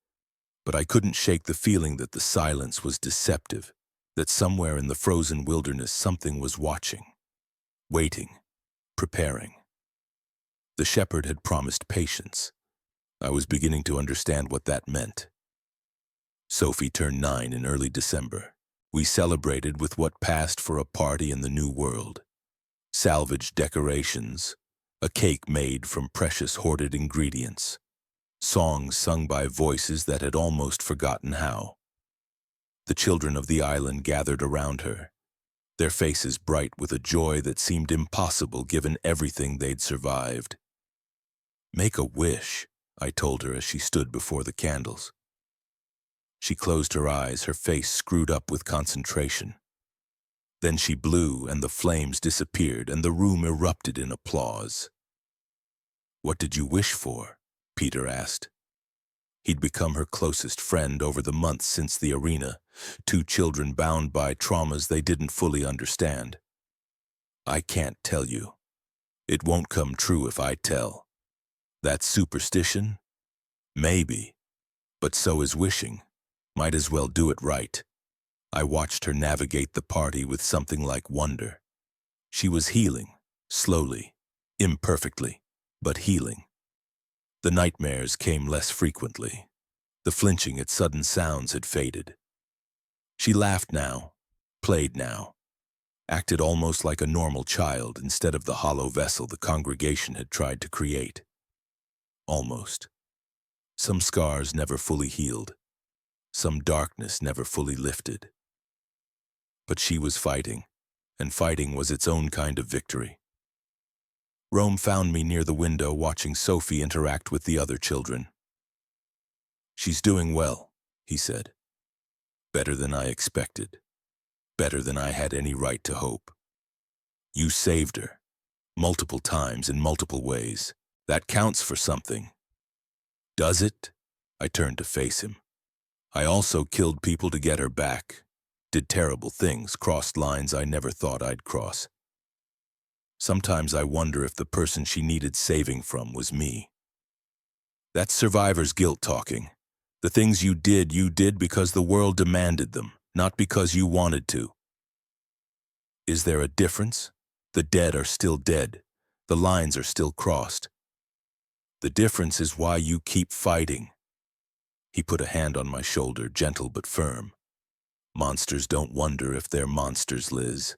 but I couldn't shake the feeling that the silence was deceptive, that somewhere in the frozen wilderness something was watching, waiting, preparing. The shepherd had promised patience. I was beginning to understand what that meant. Sophie turned 9 in early December. We celebrated with what passed for a party in the new world. Salvaged decorations, a cake made from precious hoarded ingredients, songs sung by voices that had almost forgotten how. The children of the island gathered around her, their faces bright with a joy that seemed impossible given everything they'd survived. "Make a wish," I told her as she stood before the candles. She closed her eyes, her face screwed up with concentration. Then she blew, and the flames disappeared, and the room erupted in applause. "What did you wish for?" Peter asked. He'd become her closest friend over the months since the arena, 2 children bound by traumas they didn't fully understand. "I can't tell you. It won't come true if I tell. That's superstition? Maybe. But so is wishing. Might as well do it right." I watched her navigate the party with something like wonder. She was healing, slowly, imperfectly, but healing. The nightmares came less frequently. The flinching at sudden sounds had faded. She laughed now, played now, acted almost like a normal child instead of the hollow vessel the congregation had tried to create. Almost. Some scars never fully healed. Some darkness never fully lifted. But she was fighting, and fighting was its own kind of victory. Rome found me near the window watching Sophie interact with the other children. "She's doing well," he said. "Better than I expected. Better than I had any right to hope. You saved her. Multiple times in multiple ways. That counts for something." "Does it?" I turned to face him. "I also killed people to get her back. Did terrible things, crossed lines I never thought I'd cross. Sometimes I wonder if the person she needed saving from was me." "That's survivor's guilt talking. The things you did because the world demanded them, not because you wanted to." "Is there a difference? The dead are still dead. The lines are still crossed. The difference is why you keep fighting." He put a hand on my shoulder, gentle but firm. "Monsters don't wonder if they're monsters, Liz.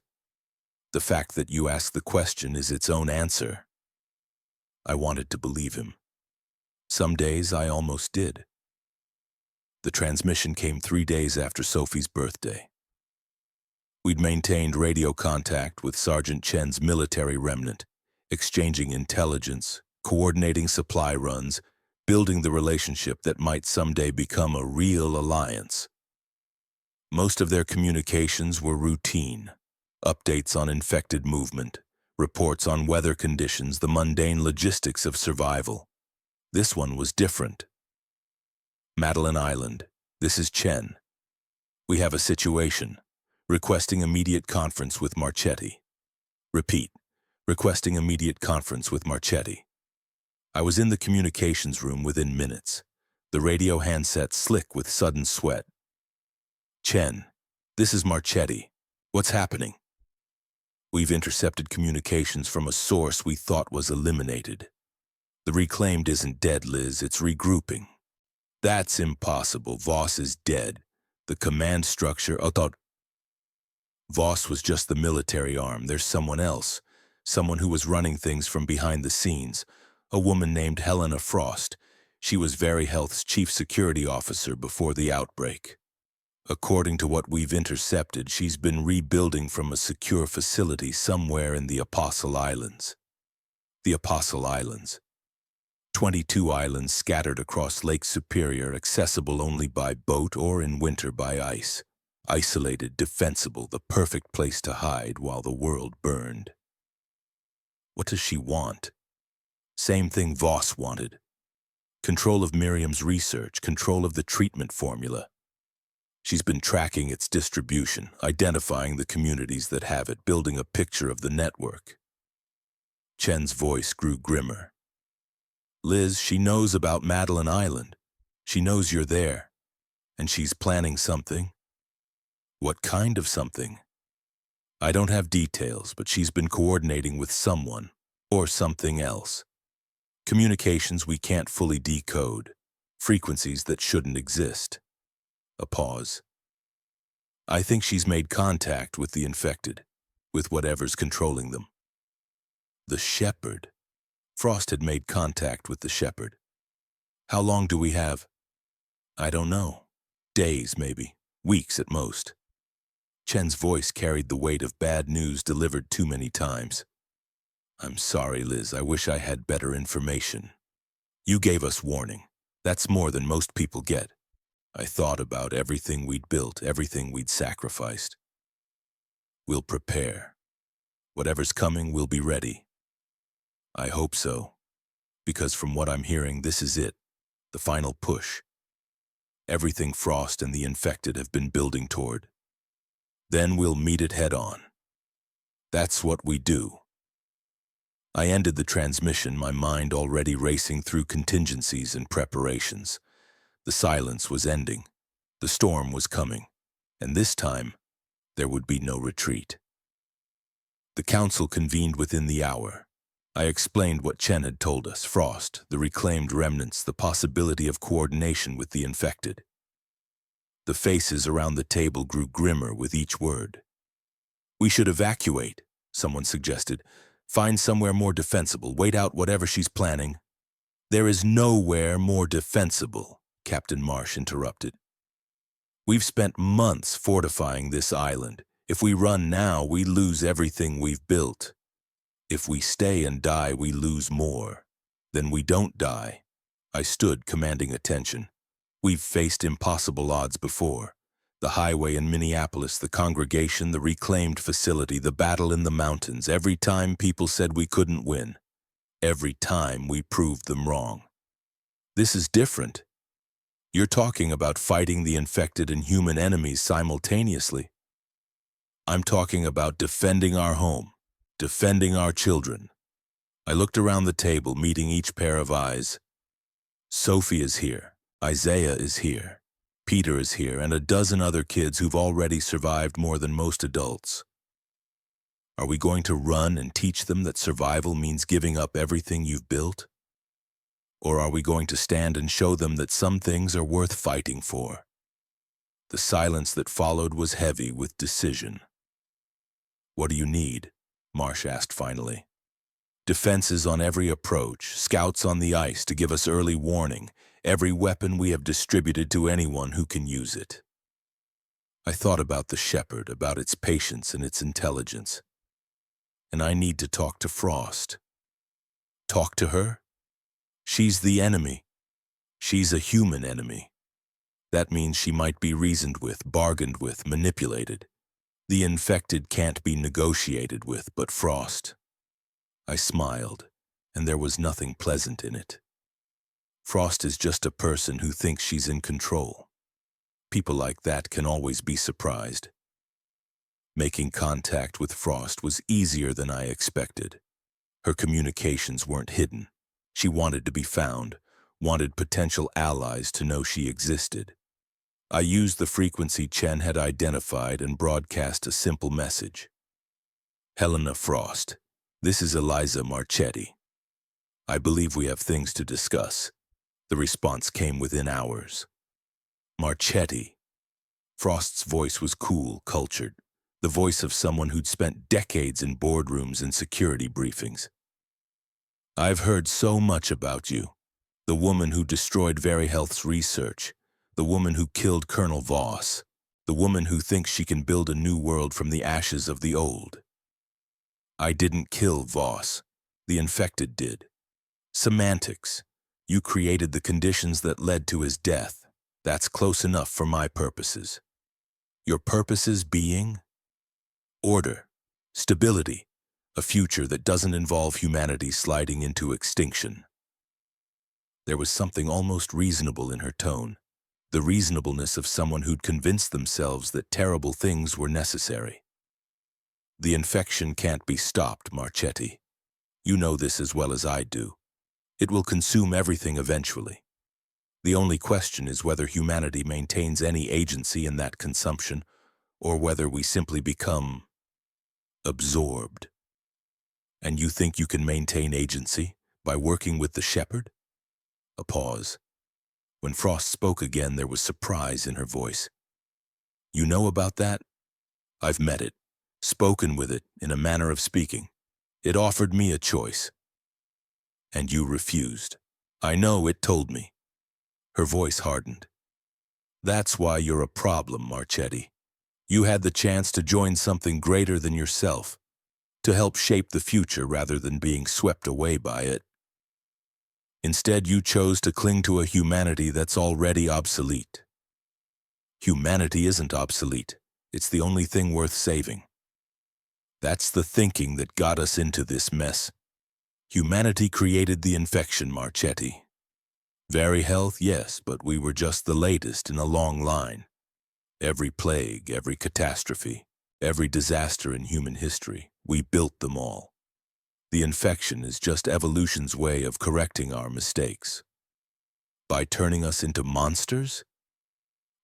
The fact that you ask the question is its own answer." I wanted to believe him. Some days I almost did. The transmission came 3 days after Sophie's birthday. We'd maintained radio contact with Sergeant Chen's military remnant, exchanging intelligence, coordinating supply runs, building the relationship that might someday become a real alliance. Most of their communications were routine, updates on infected movement, reports on weather conditions, the mundane logistics of survival. This one was different. Madeline Island, this is Chen. We have a situation. Requesting immediate conference with Marchetti. Repeat. Requesting immediate conference with Marchetti. I was in the communications room within minutes, the radio handset slick with sudden sweat. Chen, this is Marchetti. What's happening? We've intercepted communications from a source we thought was eliminated. The reclaimed isn't dead, Liz, it's regrouping. That's impossible. Voss is dead. The command structure, Voss was just the military arm. There's someone else, someone who was running things from behind the scenes, a woman named Helena Frost. She was Very Health's chief security officer before the outbreak. According to what we've intercepted, she's been rebuilding from a secure facility somewhere in the Apostle Islands. The Apostle Islands. 22 islands scattered across Lake Superior, accessible only by boat or in winter by ice. Isolated, defensible, the perfect place to hide while the world burned. What does she want? Same thing Voss wanted. Control of Miriam's research, control of the treatment formula. She's been tracking its distribution, identifying the communities that have it, building a picture of the network. Chen's voice grew grimmer. Liz, she knows about Madeline Island. She knows you're there. And she's planning something. What kind of something? I don't have details, but she's been coordinating with someone, or something else. Communications we can't fully decode, frequencies that shouldn't exist. A pause. I think she's made contact with the infected, with whatever's controlling them. The shepherd. Frost had made contact with the shepherd. How long do we have? I don't know. Days, maybe. Weeks at most. Chen's voice carried the weight of bad news delivered too many times. I'm sorry, Liz. I wish I had better information. You gave us warning. That's more than most people get. I thought about everything we'd built, everything we'd sacrificed. We'll prepare. Whatever's coming, we'll be ready. I hope so. Because from what I'm hearing, this is it. The final push. Everything Frost and the infected have been building toward. Then we'll meet it head-on. That's what we do. I ended the transmission, my mind already racing through contingencies and preparations. The silence was ending. The storm was coming. And this time, there would be no retreat. The council convened within the hour. I explained what Chen had told us, Frost, the reclaimed remnants, the possibility of coordination with the infected. The faces around the table grew grimmer with each word. We should evacuate, someone suggested. Find somewhere more defensible, wait out whatever she's planning. There is nowhere more defensible, Captain Marsh interrupted. We've spent months fortifying this island. If we run now, we lose everything we've built. If we stay and die, we lose more. Then we don't die. I stood, commanding attention. We've faced impossible odds before. The highway in Minneapolis, the congregation, the reclaimed facility, the battle in the mountains. Every time people said we couldn't win. Every time we proved them wrong. This is different. You're talking about fighting the infected and human enemies simultaneously. I'm talking about defending our home, defending our children. I looked around the table, meeting each pair of eyes. Sophie is here. Isaiah is here. Peter is here, and a dozen other kids who've already survived more than most adults. Are we going to run and teach them that survival means giving up everything you've built? Or are we going to stand and show them that some things are worth fighting for? The silence that followed was heavy with decision. What do you need? Marsh asked finally. Defenses on every approach, scouts on the ice to give us early warning, every weapon we have distributed to anyone who can use it. I thought about the shepherd, about its patience and its intelligence. And I need to talk to Frost. Talk to her? She's the enemy. She's a human enemy. That means she might be reasoned with, bargained with, manipulated. The infected can't be negotiated with, but Frost. I smiled, and there was nothing pleasant in it. Frost is just a person who thinks she's in control. People like that can always be surprised. Making contact with Frost was easier than I expected. Her communications weren't hidden. She wanted to be found, wanted potential allies to know she existed. I used the frequency Chen had identified and broadcast a simple message. Helena Frost, this is Eliza Marchetti. I believe we have things to discuss. The response came within hours. Marchetti. Frost's voice was cool, cultured, the voice of someone who'd spent decades in boardrooms and security briefings. I've heard so much about you. The woman who destroyed VeriHealth's research, the woman who killed Colonel Voss, the woman who thinks she can build a new world from the ashes of the old. I didn't kill Voss. The infected did. Semantics. You created the conditions that led to his death. That's close enough for my purposes. Your purposes being? Order, stability, a future that doesn't involve humanity sliding into extinction. There was something almost reasonable in her tone, the reasonableness of someone who'd convinced themselves that terrible things were necessary. The infection can't be stopped, Marchetti. You know this as well as I do. It will consume everything eventually. The only question is whether humanity maintains any agency in that consumption, or whether we simply become absorbed. And you think you can maintain agency by working with the shepherd? A pause. When Frost spoke again, there was surprise in her voice. You know about that? I've met it, spoken with it in a manner of speaking. It offered me a choice. And you refused. I know, it told me. Her voice hardened. That's why you're a problem, Marchetti. You had the chance to join something greater than yourself, to help shape the future rather than being swept away by it. Instead, you chose to cling to a humanity that's already obsolete. Humanity isn't obsolete. It's the only thing worth saving. That's the thinking that got us into this mess. Humanity created the infection, Marchetti. VeriHealth, yes, but we were just the latest in a long line. Every plague, every catastrophe, every disaster in human history, we built them all. The infection is just evolution's way of correcting our mistakes. By turning us into monsters?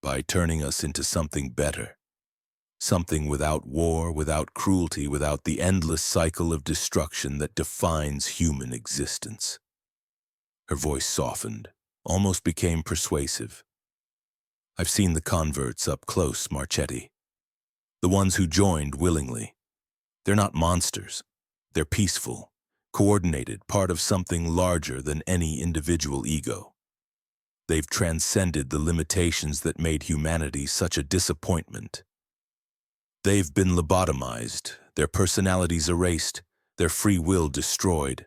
By turning us into something better. Something without war, without cruelty, without the endless cycle of destruction that defines human existence. Her voice softened, almost became persuasive. I've seen the converts up close, Marchetti. The ones who joined willingly. They're not monsters. They're peaceful, coordinated, part of something larger than any individual ego. They've transcended the limitations that made humanity such a disappointment. They've been lobotomized, their personalities erased, their free will destroyed.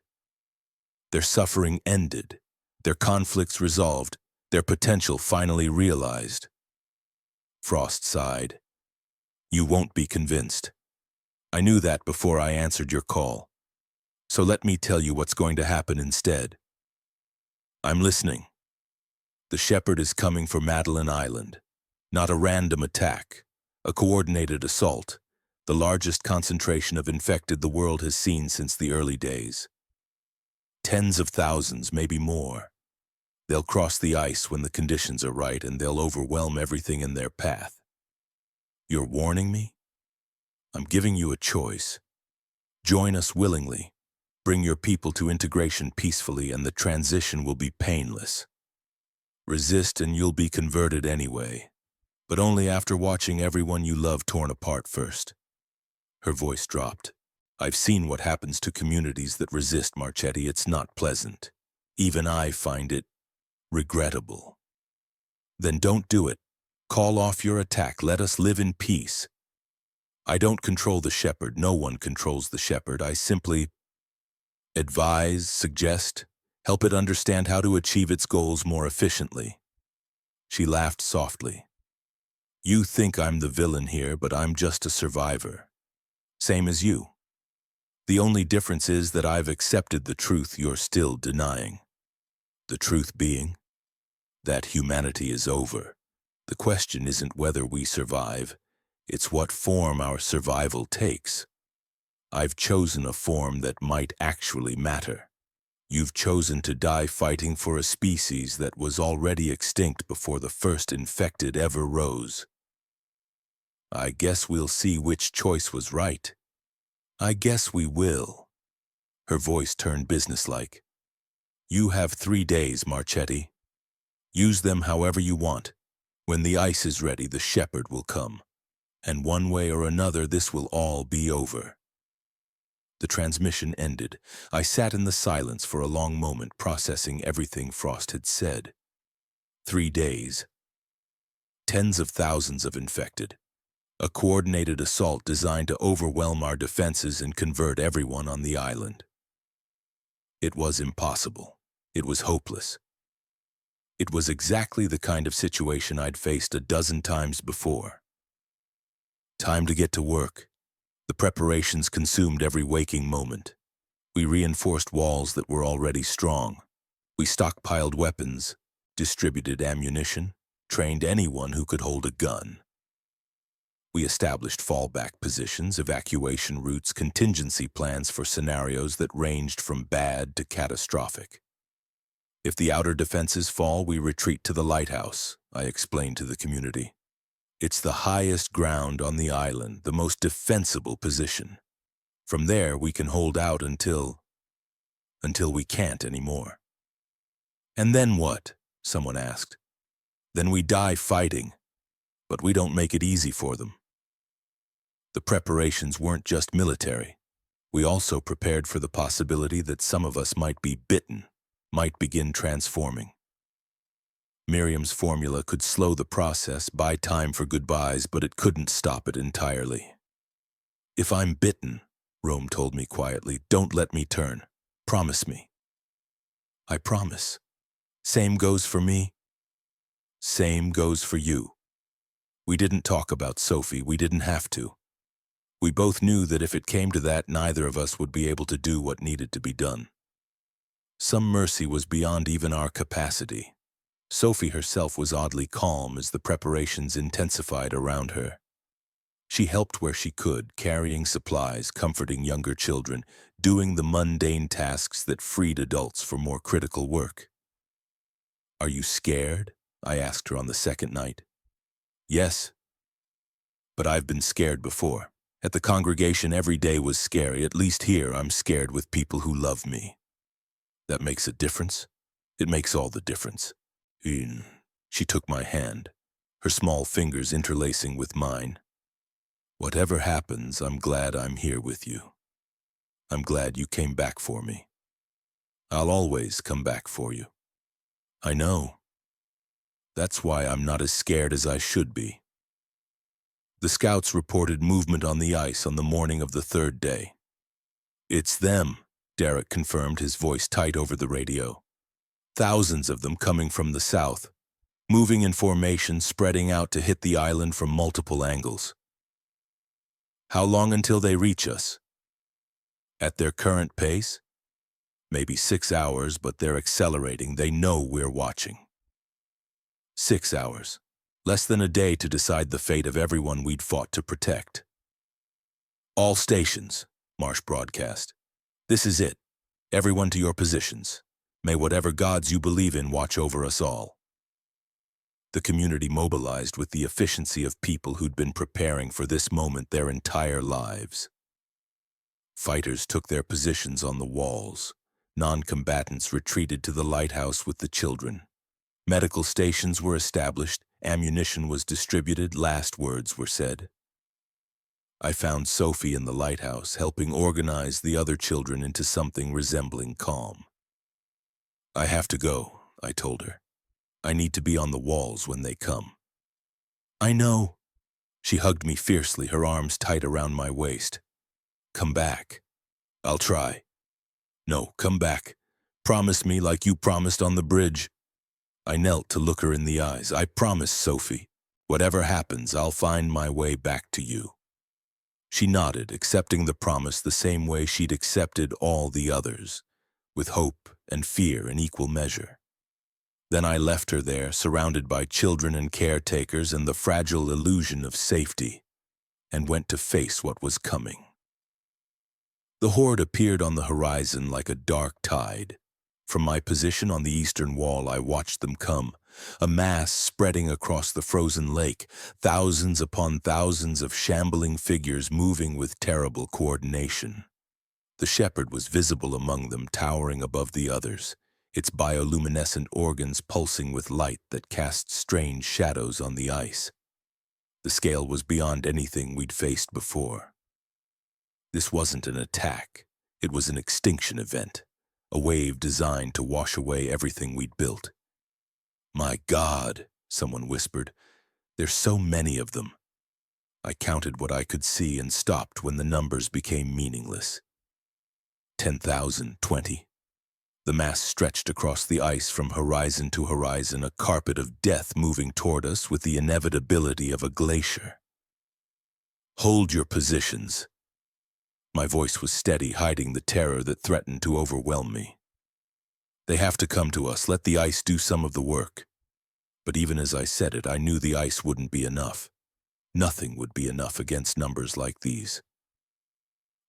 Their suffering ended, their conflicts resolved, their potential finally realized. Frost sighed. You won't be convinced. I knew that before I answered your call. So let me tell you what's going to happen instead. I'm listening. The shepherd is coming for Madeline Island. Not a random attack, a coordinated assault, the largest concentration of infected the world has seen since the early days. Tens of thousands, maybe more. They'll cross the ice when the conditions are right, and they'll overwhelm everything in their path. You're warning me? I'm giving you a choice. Join us willingly. Bring your people to integration peacefully, and the transition will be painless. Resist and you'll be converted anyway, but only after watching everyone you love torn apart first. Her voice dropped. I've seen what happens to communities that resist, Marchetti. It's not pleasant. Even I find it regrettable. Then don't do it. Call off your attack. Let us live in peace. I don't control the shepherd. No one controls the shepherd. I simply advise, suggest, help it understand how to achieve its goals more efficiently. She laughed softly. You think I'm the villain here, but I'm just a survivor. Same as you. The only difference is that I've accepted the truth you're still denying. The truth being that humanity is over. The question isn't whether we survive, it's what form our survival takes. I've chosen a form that might actually matter. You've chosen to die fighting for a species that was already extinct before the first infected ever rose. I guess we'll see which choice was right. I guess we will. Her voice turned businesslike. You have 3 days, Marchetti. Use them however you want. When the ice is ready, the shepherd will come. And one way or another, this will all be over. The transmission ended. I sat in the silence for a long moment, processing everything Frost had said. 3 days. Tens of thousands of infected. A coordinated assault designed to overwhelm our defenses and convert everyone on the island. It was impossible. It was hopeless. It was exactly the kind of situation I'd faced a dozen times before. Time to get to work. The preparations consumed every waking moment. We reinforced walls that were already strong. We stockpiled weapons, distributed ammunition, trained anyone who could hold a gun. We established fallback positions, evacuation routes, contingency plans for scenarios that ranged from bad to catastrophic. If the outer defenses fall, we retreat to the lighthouse, I explained to the community. It's the highest ground on the island, the most defensible position. From there, we can hold out until we can't anymore. And then what? Someone asked. Then we die fighting, but we don't make it easy for them. The preparations weren't just military. We also prepared for the possibility that some of us might be bitten, might begin transforming. Miriam's formula could slow the process, buy time for goodbyes, but it couldn't stop it entirely. If I'm bitten, Rome told me quietly, don't let me turn. Promise me. I promise. Same goes for me. Same goes for you. We didn't talk about Sophie. We didn't have to. We both knew that if it came to that, neither of us would be able to do what needed to be done. Some mercy was beyond even our capacity. Sophie herself was oddly calm as the preparations intensified around her. She helped where she could, carrying supplies, comforting younger children, doing the mundane tasks that freed adults for more critical work. Are you scared? I asked her on the second night. Yes, but I've been scared before. At the congregation, every day was scary. At least here, I'm scared with people who love me. That makes a difference. It makes all the difference. She took my hand, her small fingers interlacing with mine. Whatever happens, I'm glad I'm here with you. I'm glad you came back for me. I'll always come back for you. I know. That's why I'm not as scared as I should be. The scouts reported movement on the ice on the morning of the 3rd day. It's them, Derek confirmed, his voice tight over the radio. Thousands of them coming from the south, moving in formation, spreading out to hit the island from multiple angles. How long until they reach us? At their current pace? Maybe 6 hours, but they're accelerating. They know we're watching. 6 hours. Less than a day to decide the fate of everyone we'd fought to protect. All stations, Marsh broadcast. This is it. Everyone to your positions. May whatever gods you believe in watch over us all. The community mobilized with the efficiency of people who'd been preparing for this moment their entire lives. Fighters took their positions on the walls. Non-combatants retreated to the lighthouse with the children. Medical stations were established. Ammunition was distributed. Last words were said. I found Sophie in the lighthouse, helping organize the other children into something resembling calm. "I have to go," I told her. "I need to be on the walls when they come." "I know." She hugged me fiercely, her arms tight around my waist. "Come back." "I'll try." "No, come back. Promise me like you promised on the bridge." I knelt to look her in the eyes. "I promise, Sophie. Whatever happens, I'll find my way back to you." She nodded, accepting the promise the same way she'd accepted all the others, with hope and fear in equal measure. Then I left her there, surrounded by children and caretakers and the fragile illusion of safety, and went to face what was coming. The horde appeared on the horizon like a dark tide. From my position on the eastern wall, I watched them come, a mass spreading across the frozen lake, thousands upon thousands of shambling figures moving with terrible coordination. The shepherd was visible among them, towering above the others, its bioluminescent organs pulsing with light that cast strange shadows on the ice. The scale was beyond anything we'd faced before. This wasn't an attack. It was an extinction event, a wave designed to wash away everything we'd built. "My God," someone whispered, "there's so many of them." I counted what I could see and stopped when the numbers became meaningless. 10,000, 20. The mass stretched across the ice from horizon to horizon, a carpet of death moving toward us with the inevitability of a glacier. "Hold your positions." My voice was steady, hiding the terror that threatened to overwhelm me. "They have to come to us. Let the ice do some of the work." But even as I said it, I knew the ice wouldn't be enough. Nothing would be enough against numbers like these.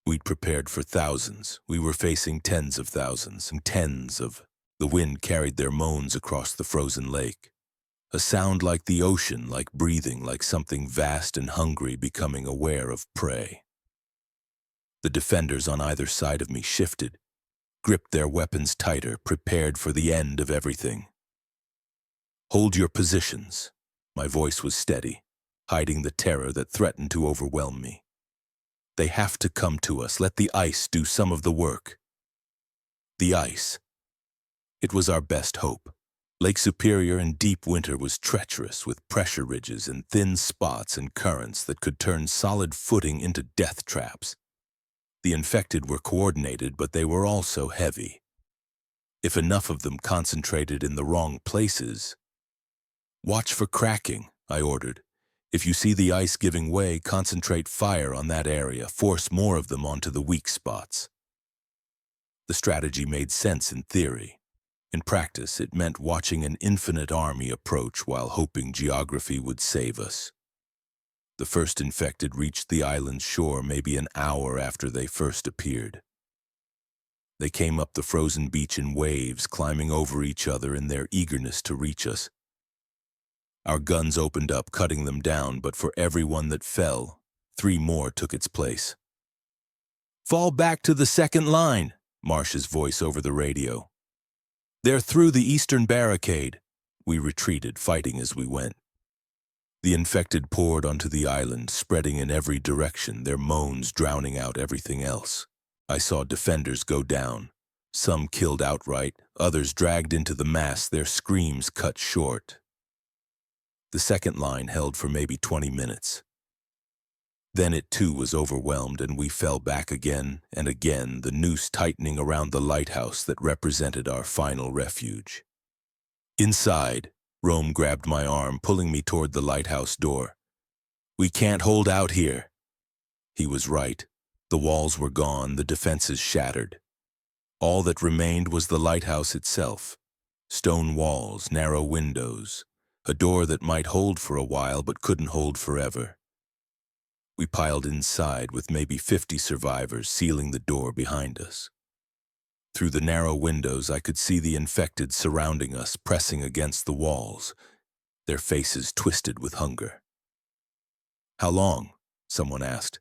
We'd prepared for thousands. We were facing tens of thousands, and tens of... The wind carried their moans across the frozen lake. A sound like the ocean, like breathing, like something vast and hungry becoming aware of prey. The defenders on either side of me shifted, gripped their weapons tighter, prepared for the end of everything. "Hold your positions." My voice was steady, hiding the terror that threatened to overwhelm me. "They have to come to us. Let the ice do some of the work." The ice. It was our best hope. Lake Superior in deep winter was treacherous, with pressure ridges and thin spots and currents that could turn solid footing into death traps. The infected were coordinated, but they were also heavy. If enough of them concentrated in the wrong places... "Watch for cracking," I ordered. "If you see the ice giving way, concentrate fire on that area. Force more of them onto the weak spots." The strategy made sense in theory. In practice, it meant watching an infinite army approach while hoping geography would save us. The first infected reached the island's shore maybe an hour after they first appeared. They came up the frozen beach in waves, climbing over each other in their eagerness to reach us. Our guns opened up, cutting them down, but for every one that fell, 3 more took its place. "Fall back to the second line," Marsh's voice over the radio. "They're through the eastern barricade." We retreated, fighting as we went. The infected poured onto the island, spreading in every direction, their moans drowning out everything else. I saw defenders go down, some killed outright, others dragged into the mass, their screams cut short. The second line held for maybe 20 minutes. Then it too was overwhelmed, and we fell back again and again, the noose tightening around the lighthouse that represented our final refuge. Inside, Rome grabbed my arm, pulling me toward the lighthouse door. "We can't hold out here." He was right. The walls were gone, the defenses shattered. All that remained was the lighthouse itself. Stone walls, narrow windows, a door that might hold for a while but couldn't hold forever. We piled inside with maybe 50 survivors, sealing the door behind us. Through the narrow windows, I could see the infected surrounding us, pressing against the walls, their faces twisted with hunger. "How long?" someone asked.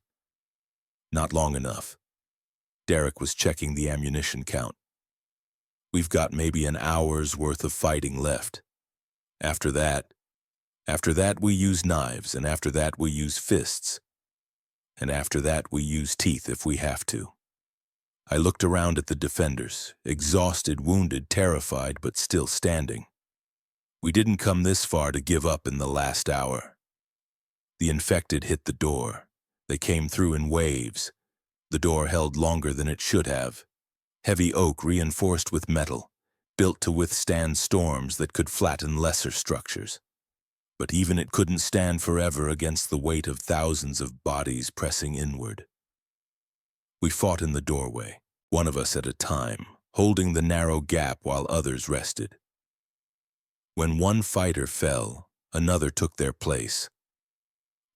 "Not long enough." Derek was checking the ammunition count. "We've got maybe an hour's worth of fighting left. After that we use knives, and after that we use fists. and after that we use teeth if we have to. I looked around at the defenders, exhausted, wounded, terrified, but still standing. We didn't come this far to give up in the last hour. The infected hit the door. They came through in waves. The door held longer than it should have. Heavy oak reinforced with metal, built to withstand storms that could flatten lesser structures. But even it couldn't stand forever against the weight of thousands of bodies pressing inward. We fought in the doorway, one of us at a time, holding the narrow gap while others rested. When one fighter fell, another took their place.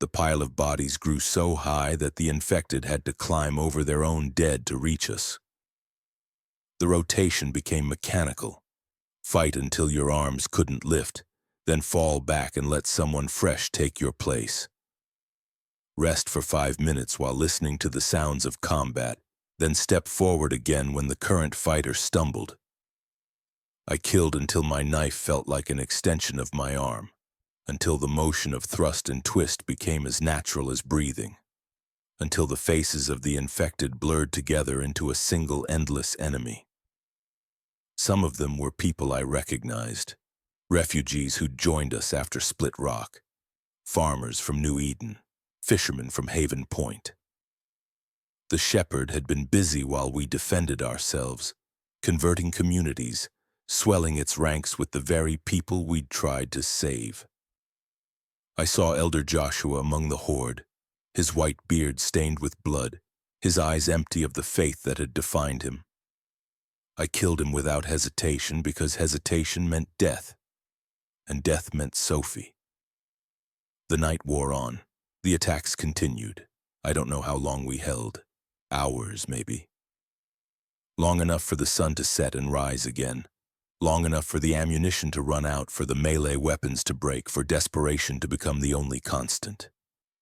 The pile of bodies grew so high that the infected had to climb over their own dead to reach us. The rotation became mechanical. Fight until your arms couldn't lift, then fall back and let someone fresh take your place. Rest for 5 minutes while listening to the sounds of combat, then step forward again when the current fighter stumbled. I killed until my knife felt like an extension of my arm, until the motion of thrust and twist became as natural as breathing, until the faces of the infected blurred together into a single endless enemy. Some of them were people I recognized, refugees who'd joined us after Split Rock, farmers from New Eden, fishermen from Haven Point. The shepherd had been busy while we defended ourselves, converting communities, swelling its ranks with the very people we'd tried to save. I saw Elder Joshua among the horde, his white beard stained with blood, his eyes empty of the faith that had defined him. I killed him without hesitation because hesitation meant death, and death meant Sophie. The night wore on. The attacks continued. I don't know how long we held. Hours, maybe. Long enough for the sun to set and rise again. Long enough for the ammunition to run out, for the melee weapons to break, for desperation to become the only constant.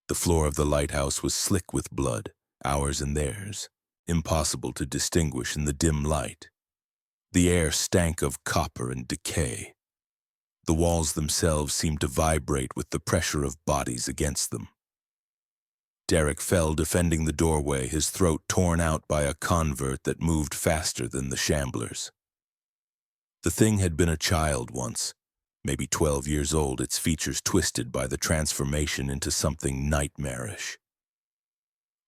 The floor of the lighthouse was slick with blood, ours and theirs, impossible to distinguish in the dim light. The air stank of copper and decay. The walls themselves seemed to vibrate with the pressure of bodies against them. Derek fell defending the doorway, his throat torn out by a convert that moved faster than the shamblers. The thing had been a child once, maybe 12 years old, its features twisted by the transformation into something nightmarish.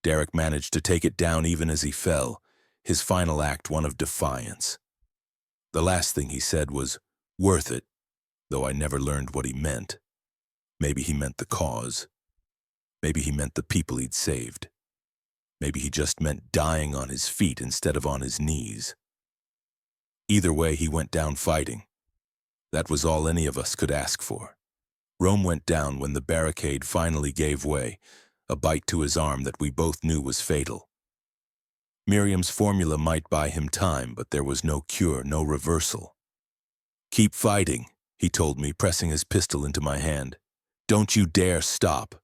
Derek managed to take it down even as he fell, his final act one of defiance. The last thing he said was, "Worth it," though I never learned what he meant. Maybe he meant the cause. Maybe he meant the people he'd saved. Maybe he just meant dying on his feet instead of on his knees. Either way, he went down fighting. That was all any of us could ask for. Rome went down when the barricade finally gave way, a bite to his arm that we both knew was fatal. Miriam's formula might buy him time, but there was no cure, no reversal. "Keep fighting," he told me, pressing his pistol into my hand. "Don't you dare stop."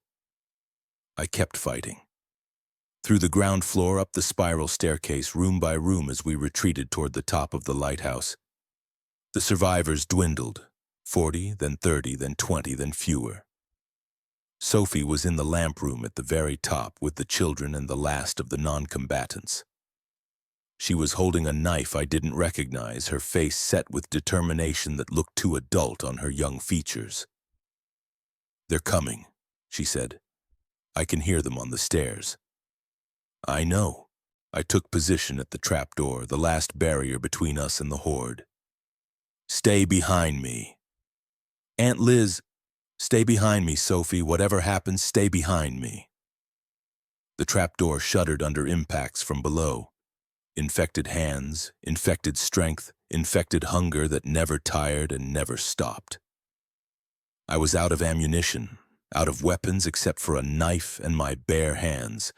I kept fighting. Through the ground floor, up the spiral staircase, room by room as we retreated toward the top of the lighthouse. The survivors dwindled, 40, then 30, then 20, then fewer. Sophie was in the lamp room at the very top with the children and the last of the non-combatants. She was holding a knife I didn't recognize, her face set with determination that looked too adult on her young features. "They're coming," she said. "I can hear them on the stairs." I know. I took position at the trapdoor, the last barrier between us and the horde. "Stay behind me." "Aunt Liz," "Stay behind me, Sophie. Whatever happens, stay behind me." The trapdoor shuddered under impacts from below. Infected hands, infected strength, infected hunger that never tired and never stopped. I was out of ammunition, out of weapons except for a knife and my bare hands,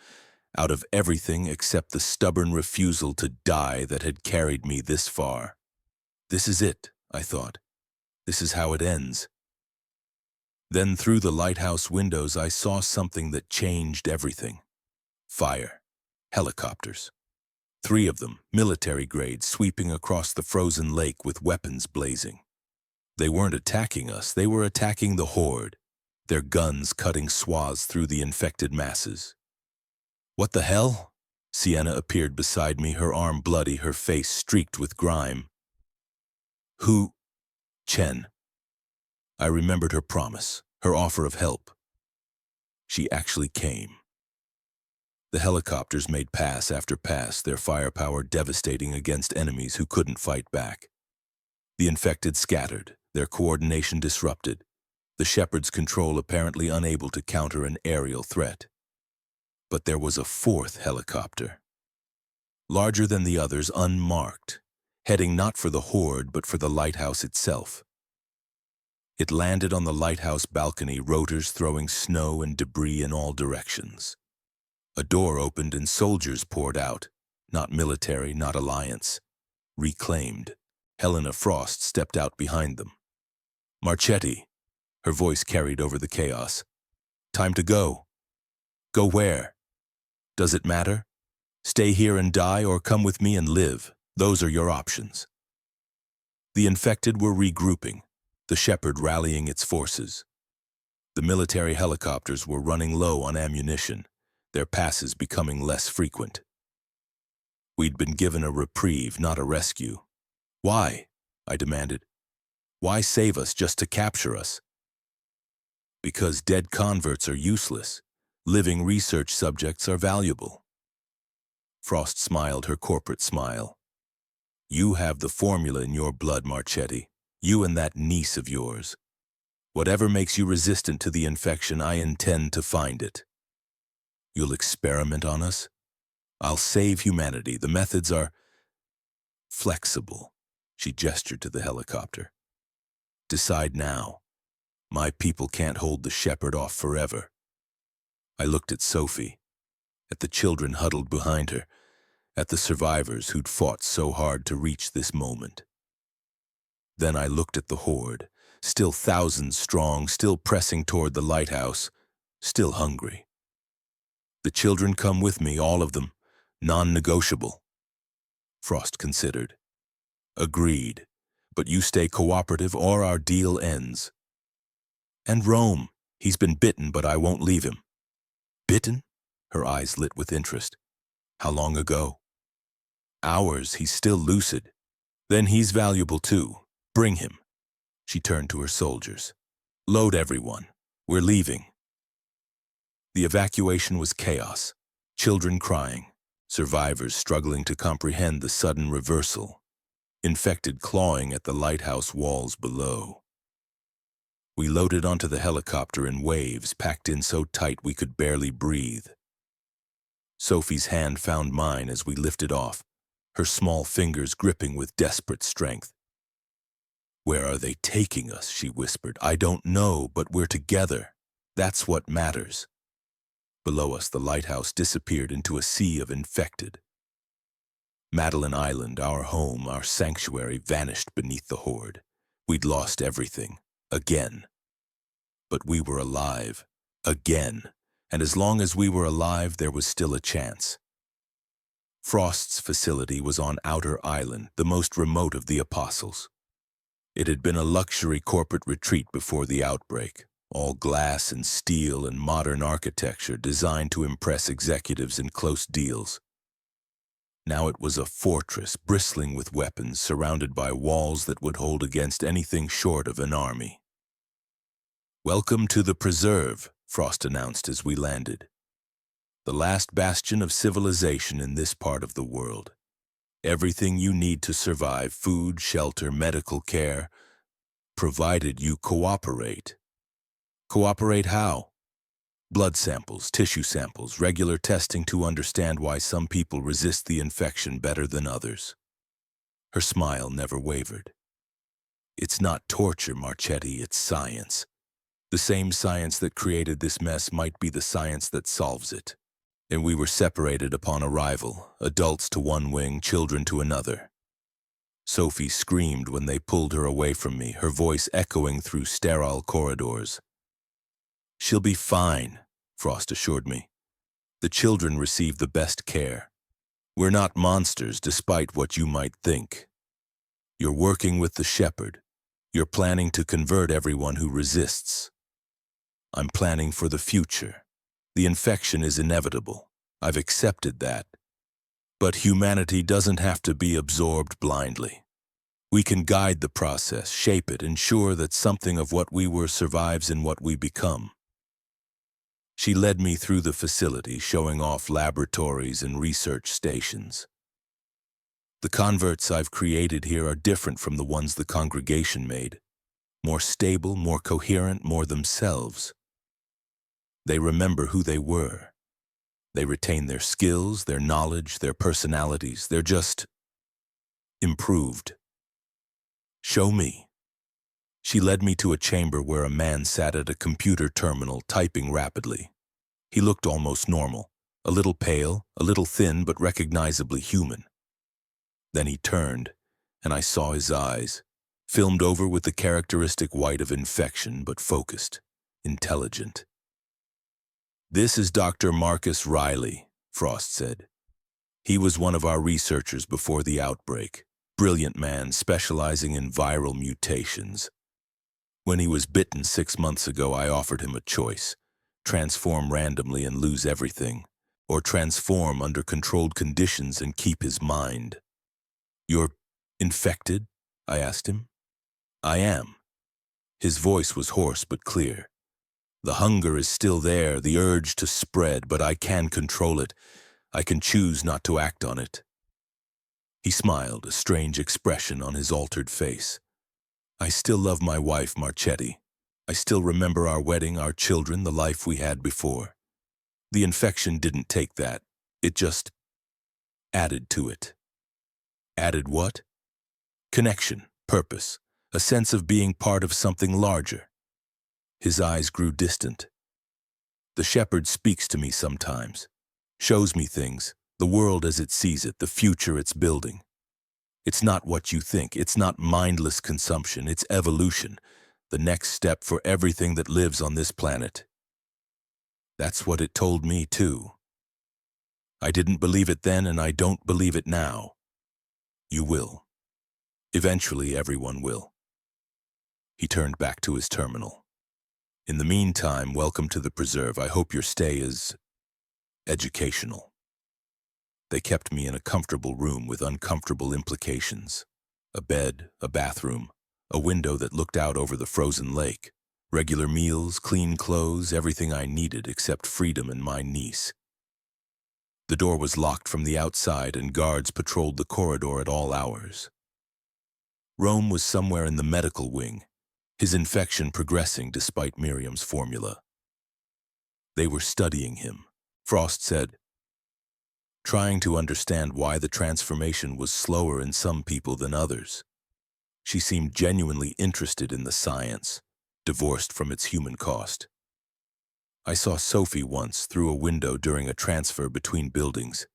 out of everything except the stubborn refusal to die that had carried me this far. This is it, I thought. This is how it ends. Then through the lighthouse windows I saw something that changed everything. Fire. Helicopters. 3 of them, military grade, sweeping across the frozen lake with weapons blazing. They weren't attacking us, they were attacking the horde, their guns cutting swaths through the infected masses. What the hell? Sienna appeared beside me, her arm bloody, her face streaked with grime. Who? Chen. I remembered her promise, her offer of help. She actually came. The helicopters made pass after pass, their firepower devastating against enemies who couldn't fight back. The infected scattered, their coordination disrupted, the Shepherd's control apparently unable to counter an aerial threat. But there was a fourth helicopter. Larger than the others, unmarked, heading not for the horde but for the lighthouse itself. It landed on the lighthouse balcony, rotors throwing snow and debris in all directions. A door opened and soldiers poured out, not military, not alliance. Reclaimed. Helena Frost stepped out behind them. Marchetti, her voice carried over the chaos. Time to go. Go where? Does it matter? Stay here and die or come with me and live. Those are your options. The infected were regrouping, the Shepherd rallying its forces. The military helicopters were running low on ammunition, their passes becoming less frequent. We'd been given a reprieve, not a rescue. Why? I demanded. Why save us just to capture us? Because dead converts are useless. Living research subjects are valuable. Frost smiled her corporate smile. You have the formula in your blood, Marchetti. You and that niece of yours. Whatever makes you resistant to the infection, I intend to find it. You'll experiment on us? I'll save humanity. The methods are flexible. She gestured to the helicopter. Decide now. My people can't hold the Shepherd off forever. I looked at Sophie, at the children huddled behind her, at the survivors who'd fought so hard to reach this moment. Then I looked at the horde, still thousands strong, still pressing toward the lighthouse, still hungry. The children come with me, all of them, non-negotiable. Frost considered. Agreed, but you stay cooperative or our deal ends. And Rome, he's been bitten, but I won't leave him. Bitten? Her eyes lit with interest. How long ago? Hours, he's still lucid. Then he's valuable too. Bring him. She turned to her soldiers. Load everyone. We're leaving. The evacuation was chaos. Children crying. Survivors struggling to comprehend the sudden reversal. Infected clawing at the lighthouse walls below. We loaded onto the helicopter in waves, packed in so tight we could barely breathe. Sophie's hand found mine as we lifted off, her small fingers gripping with desperate strength. Where are they taking us? She whispered. I don't know, but we're together. That's what matters. Below us, the lighthouse disappeared into a sea of infected. Madeline Island, our home, our sanctuary, vanished beneath the horde. We'd lost everything. Again. But we were alive. Again. And as long as we were alive, there was still a chance. Frost's facility was on Outer Island, the most remote of the apostles. It had been a luxury corporate retreat before the outbreak, all glass and steel and modern architecture designed to impress executives in close deals. Now it was a fortress bristling with weapons, surrounded by walls that would hold against anything short of an army. Welcome to the Preserve, Frost announced as we landed. The last bastion of civilization in this part of the world. Everything you need to survive, food, shelter, medical care, provided you cooperate. Cooperate how? Blood samples, tissue samples, regular testing to understand why some people resist the infection better than others. Her smile never wavered. It's not torture, Marchetti, it's science. The same science that created this mess might be the science that solves it. And we were separated upon arrival, adults to one wing, children to another. Sophie screamed when they pulled her away from me, her voice echoing through sterile corridors. She'll be fine, Frost assured me. The children receive the best care. We're not monsters, despite what you might think. You're working with the Shepherd. You're planning to convert everyone who resists. I'm planning for the future. The infection is inevitable. I've accepted that. But humanity doesn't have to be absorbed blindly. We can guide the process, shape it, ensure that something of what we were survives in what we become. She led me through the facility, showing off laboratories and research stations. The converts I've created here are different from the ones the congregation made. More stable, more coherent, more themselves. They remember who they were. They retain their skills, their knowledge, their personalities. They're just improved. Show me. She led me to a chamber where a man sat at a computer terminal, typing rapidly. He looked almost normal, a little pale, a little thin, but recognizably human. Then he turned, and I saw his eyes, filmed over with the characteristic white of infection, but focused, intelligent. "This is Dr. Marcus Riley," Frost said. "He was one of our researchers before the outbreak. Brilliant man specializing in viral mutations. When he was bitten 6 months ago, I offered him a choice: transform randomly and lose everything, or transform under controlled conditions and keep his mind." "You're infected?" I asked him. "I am." His voice was hoarse but clear. "The hunger is still there, the urge to spread, but I can control it. I can choose not to act on it." He smiled, a strange expression on his altered face. "I still love my wife, Marchetti. I still remember our wedding, our children, the life we had before. The infection didn't take that. It just added to it." "Added what?" "Connection, purpose, a sense of being part of something larger." His eyes grew distant. "The shepherd speaks to me sometimes, shows me things, the world as it sees it, the future it's building. It's not what you think, it's not mindless consumption, it's evolution, the next step for everything that lives on this planet." That's what it told me, too. I didn't believe it then, and I don't believe it now. You will. Eventually, everyone will. He turned back to his terminal. "In the meantime, welcome to the preserve. I hope your stay is educational." They kept me in a comfortable room with uncomfortable implications. A bed, a bathroom, a window that looked out over the frozen lake, regular meals, clean clothes, everything I needed except freedom and my niece. The door was locked from the outside and guards patrolled the corridor at all hours. Rome was somewhere in the medical wing, his infection progressing despite Miriam's formula. They were studying him, Frost said, trying to understand why the transformation was slower in some people than others. She seemed genuinely interested in the science, divorced from its human cost. I saw Sophie once through a window during a transfer between buildings.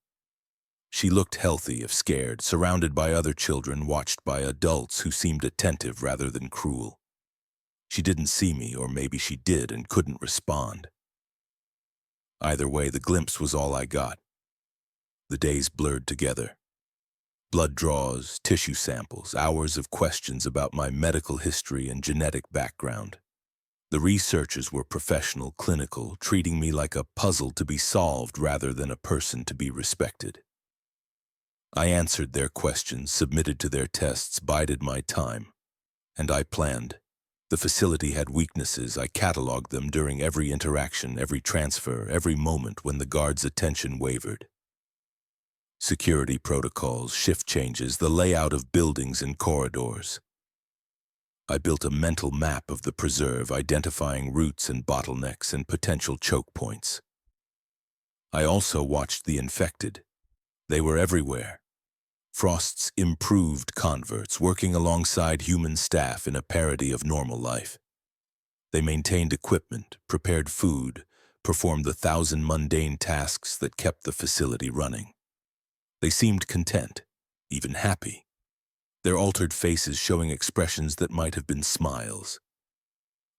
She looked healthy if scared, surrounded by other children, watched by adults who seemed attentive rather than cruel. She didn't see me, or maybe she did and couldn't respond. Either way, the glimpse was all I got. The days blurred together. Blood draws, tissue samples, hours of questions about my medical history and genetic background. The researchers were professional, clinical, treating me like a puzzle to be solved rather than a person to be respected. I answered their questions, submitted to their tests, bided my time. And I planned. The facility had weaknesses. I cataloged them during every interaction, every transfer, every moment when the guard's attention wavered. Security protocols, shift changes, the layout of buildings and corridors. I built a mental map of the preserve, identifying routes and bottlenecks and potential choke points. I also watched the infected. They were everywhere. Frost's improved converts, working alongside human staff in a parody of normal life. They maintained equipment, prepared food, performed the 1,000 mundane tasks that kept the facility running. They seemed content, even happy, their altered faces showing expressions that might have been smiles.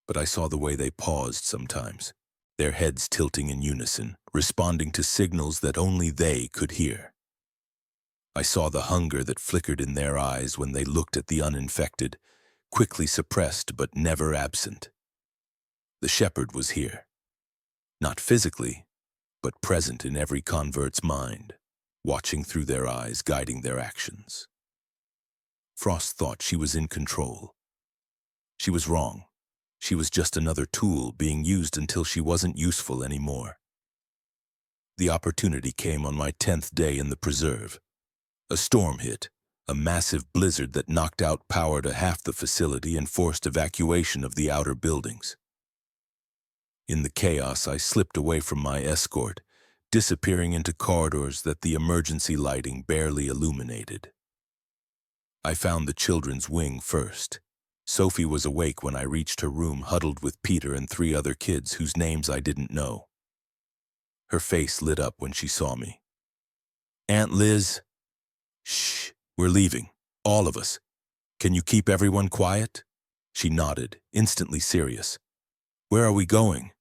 But I saw the way they paused sometimes, their heads tilting in unison, responding to signals that only they could hear. I saw the hunger that flickered in their eyes when they looked at the uninfected, quickly suppressed but never absent. The shepherd was here. Not physically, but present in every convert's mind, watching through their eyes, guiding their actions. Frost thought she was in control. She was wrong. She was just another tool being used until she wasn't useful anymore. The opportunity came on my 10th day in the preserve. A storm hit, a massive blizzard that knocked out power to half the facility and forced evacuation of the outer buildings. In the chaos, I slipped away from my escort, disappearing into corridors that the emergency lighting barely illuminated. I found the children's wing first. Sophie was awake when I reached her room, huddled with Peter and 3 other kids whose names I didn't know. Her face lit up when she saw me. "Aunt Liz." "Shh, we're leaving, all of us. Can you keep everyone quiet?" She nodded, instantly serious. "Where are we going?"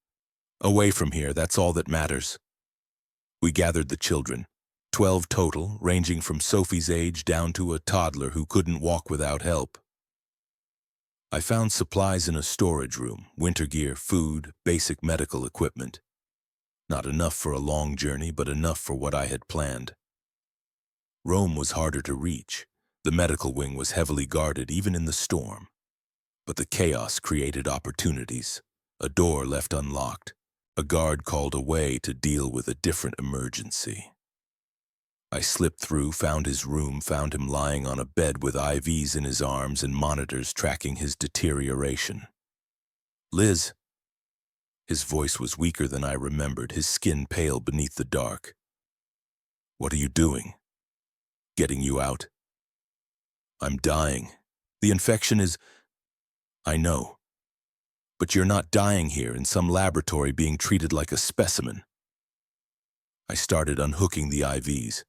"Away from here, that's all that matters." We gathered the children, 12 total, ranging from Sophie's age down to a toddler who couldn't walk without help. I found supplies in a storage room, winter gear, food, basic medical equipment. Not enough for a long journey, but enough for what I had planned. Rome was harder to reach. The medical wing was heavily guarded, even in the storm. But the chaos created opportunities. A door left unlocked. A guard called away to deal with a different emergency. I slipped through, found his room, found him lying on a bed with IVs in his arms and monitors tracking his deterioration. "Liz." His voice was weaker than I remembered, his skin pale beneath the dark. "What are you doing?" "Getting you out." "I'm dying. The infection is—" "I know. But you're not dying here in some laboratory being treated like a specimen." I started unhooking the IVs.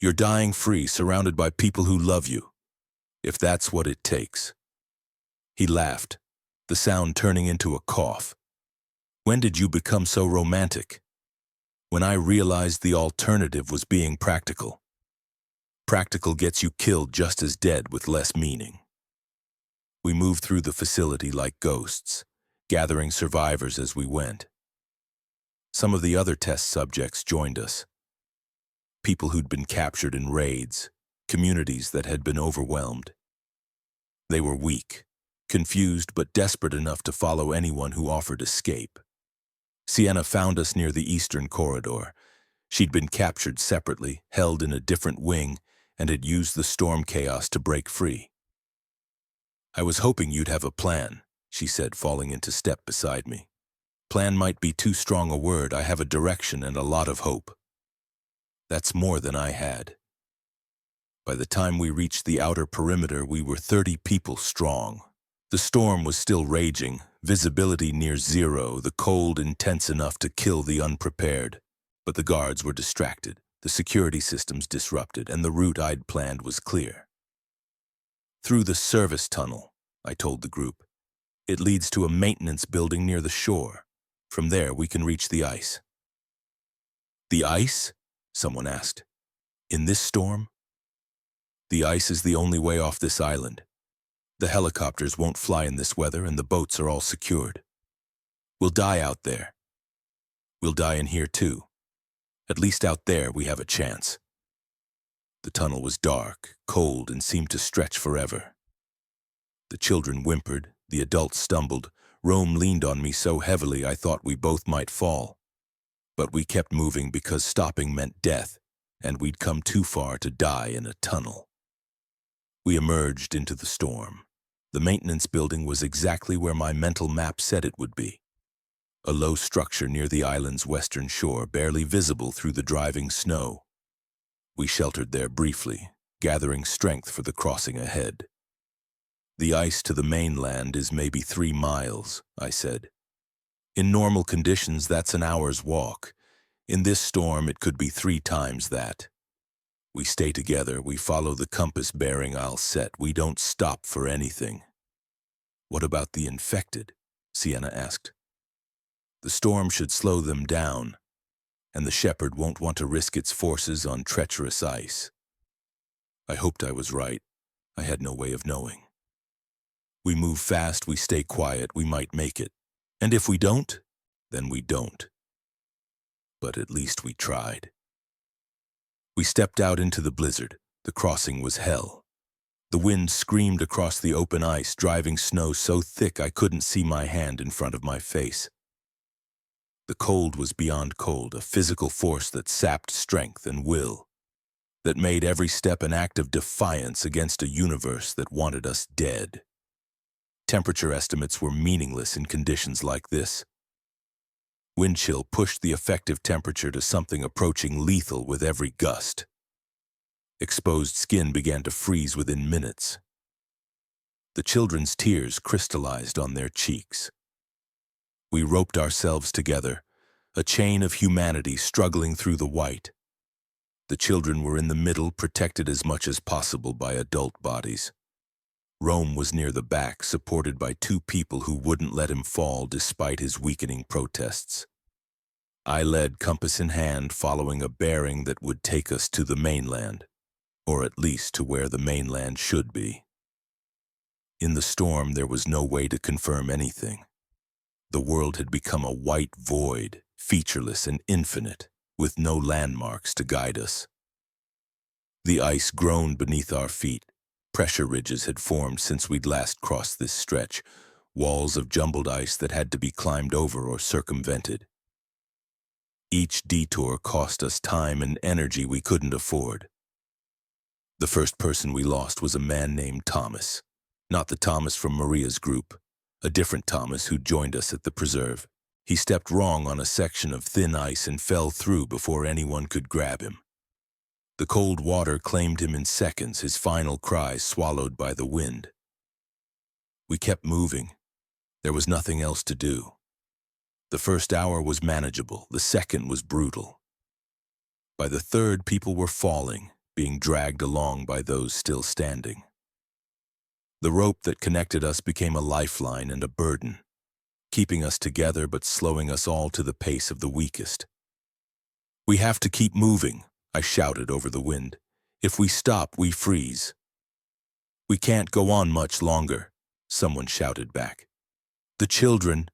"You're dying free, surrounded by people who love you, if that's what it takes." He laughed, the sound turning into a cough. "When did you become so romantic?" "When I realized the alternative was being practical. Practical gets you killed just as dead with less meaning." We moved through the facility like ghosts, gathering survivors as we went. Some of the other test subjects joined us. People who'd been captured in raids, communities that had been overwhelmed. They were weak, confused but desperate enough to follow anyone who offered escape. Sienna found us near the eastern corridor. She'd been captured separately, held in a different wing, and had used the storm chaos to break free. "I was hoping you'd have a plan," she said, falling into step beside me. "Plan might be too strong a word. I have a direction and a lot of hope." That's more than I had. By the time we reached the outer perimeter, we were 30 people strong. The storm was still raging, visibility near zero, the cold intense enough to kill the unprepared. But the guards were distracted, the security systems disrupted, and the route I'd planned was clear. "Through the service tunnel," I told the group. "It leads to a maintenance building near the shore. From there, we can reach the ice." "The ice?" someone asked. "In this storm?" "The ice is the only way off this island. The helicopters won't fly in this weather, and the boats are all secured. We'll die out there. We'll die in here too. At least out there we have a chance." The tunnel was dark, cold, and seemed to stretch forever. The children whimpered, the adults stumbled. Rome leaned on me so heavily I thought we both might fall. But we kept moving because stopping meant death, and we'd come too far to die in a tunnel. We emerged into the storm. The maintenance building was exactly where my mental map said it would be. A low structure near the island's western shore, barely visible through the driving snow. We sheltered there briefly, gathering strength for the crossing ahead. "The ice to the mainland is maybe 3 miles, I said. "In normal conditions, that's an hour's walk. In this storm, it could be 3 times that. We stay together, we follow the compass bearing I'll set. We don't stop for anything." "What about the infected?" Sienna asked. "The storm should slow them down, and the shepherd won't want to risk its forces on treacherous ice." I hoped I was right. I had no way of knowing. "We move fast, we stay quiet, we might make it. And if we don't, then we don't." but at least we tried. We stepped out into the blizzard. The crossing was hell. The wind screamed across the open ice, driving snow so thick I couldn't see my hand in front of my face. The cold was beyond cold, a physical force that sapped strength and will, that made every step an act of defiance against a universe that wanted us dead. Temperature estimates were meaningless in conditions like this. Wind chill pushed the effective temperature to something approaching lethal with every gust. Exposed skin began to freeze within minutes. The children's tears crystallized on their cheeks. We roped ourselves together, a chain of humanity struggling through the white. The children were in the middle, protected as much as possible by adult bodies. Rome was near the back, supported by two people who wouldn't let him fall despite his weakening protests. I led, compass in hand, following a bearing that would take us to the mainland, or at least to where the mainland should be. In the storm, there was no way to confirm anything. The world had become a white void, featureless and infinite, with no landmarks to guide us. The ice groaned beneath our feet. Pressure ridges had formed since we'd last crossed this stretch, walls of jumbled ice that had to be climbed over or circumvented. Each detour cost us time and energy we couldn't afford. The first person we lost was a man named Thomas, not the Thomas from Maria's group, a different Thomas who joined us at the preserve. He stepped wrong on a section of thin ice and fell through before anyone could grab him. The cold water claimed him in seconds, his final cries swallowed by the wind. We kept moving. There was nothing else to do. The first hour was manageable, the second was brutal. By the third, people were falling, being dragged along by those still standing. The rope that connected us became a lifeline and a burden, keeping us together but slowing us all to the pace of the weakest. "We have to keep moving," I shouted over the wind. "If we stop, we freeze." "We can't go on much longer," someone shouted back. The children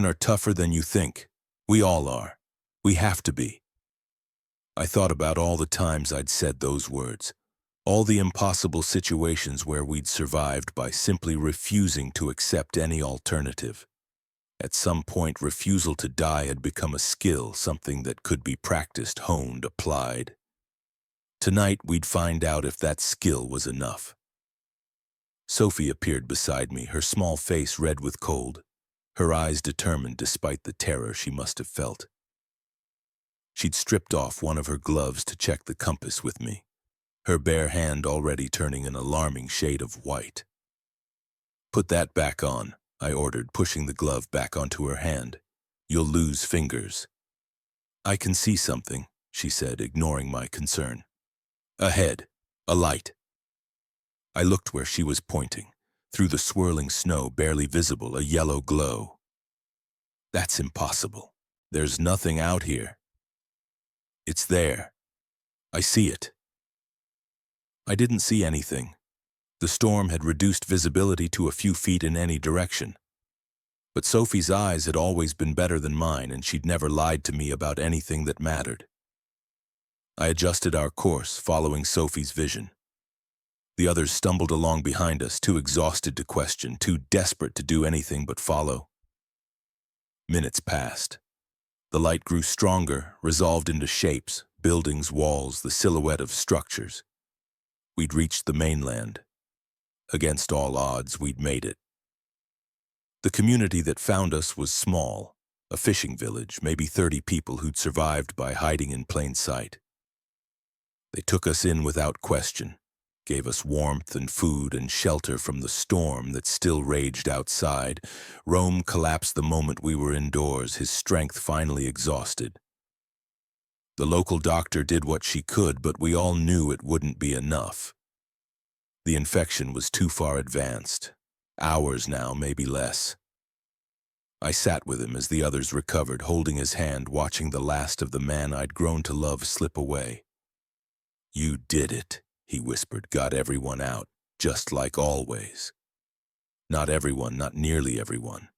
are tougher than you think. We all are. We have to be." I thought about all the times I'd said those words, all the impossible situations where we'd survived by simply refusing to accept any alternative. At some point, refusal to die had become a skill, something that could be practiced, honed, applied. Tonight, we'd find out if that skill was enough. Sophie appeared beside me, her small face red with cold, her eyes determined despite the terror she must have felt. She'd stripped off one of her gloves to check the compass with me, her bare hand already turning an alarming shade of white. "Put that back on," I ordered, pushing the glove back onto her hand. "You'll lose fingers." "I can see something," she said, ignoring my concern. "Ahead, a light." I looked where she was pointing. Through the swirling snow, barely visible, a yellow glow. "That's impossible. There's nothing out here." "It's there. I see it." I didn't see anything. The storm had reduced visibility to a few feet in any direction. But Sophie's eyes had always been better than mine, and she'd never lied to me about anything that mattered. I adjusted our course, following Sophie's vision. The others stumbled along behind us, too exhausted to question, too desperate to do anything but follow. Minutes passed. The light grew stronger, resolved into shapes, buildings, walls, the silhouette of structures. We'd reached the mainland. Against all odds, we'd made it. The community that found us was small, a fishing village, maybe 30 people who'd survived by hiding in plain sight. They took us in without question, gave us warmth and food and shelter from the storm that still raged outside. Rome collapsed the moment we were indoors, his strength finally exhausted. The local doctor did what she could, but we all knew it wouldn't be enough. The infection was too far advanced. Hours now, maybe less. I sat with him as the others recovered, holding his hand, watching the last of the man I'd grown to love slip away. "You did it," he whispered. "Got everyone out, just like always. Not everyone, not nearly everyone.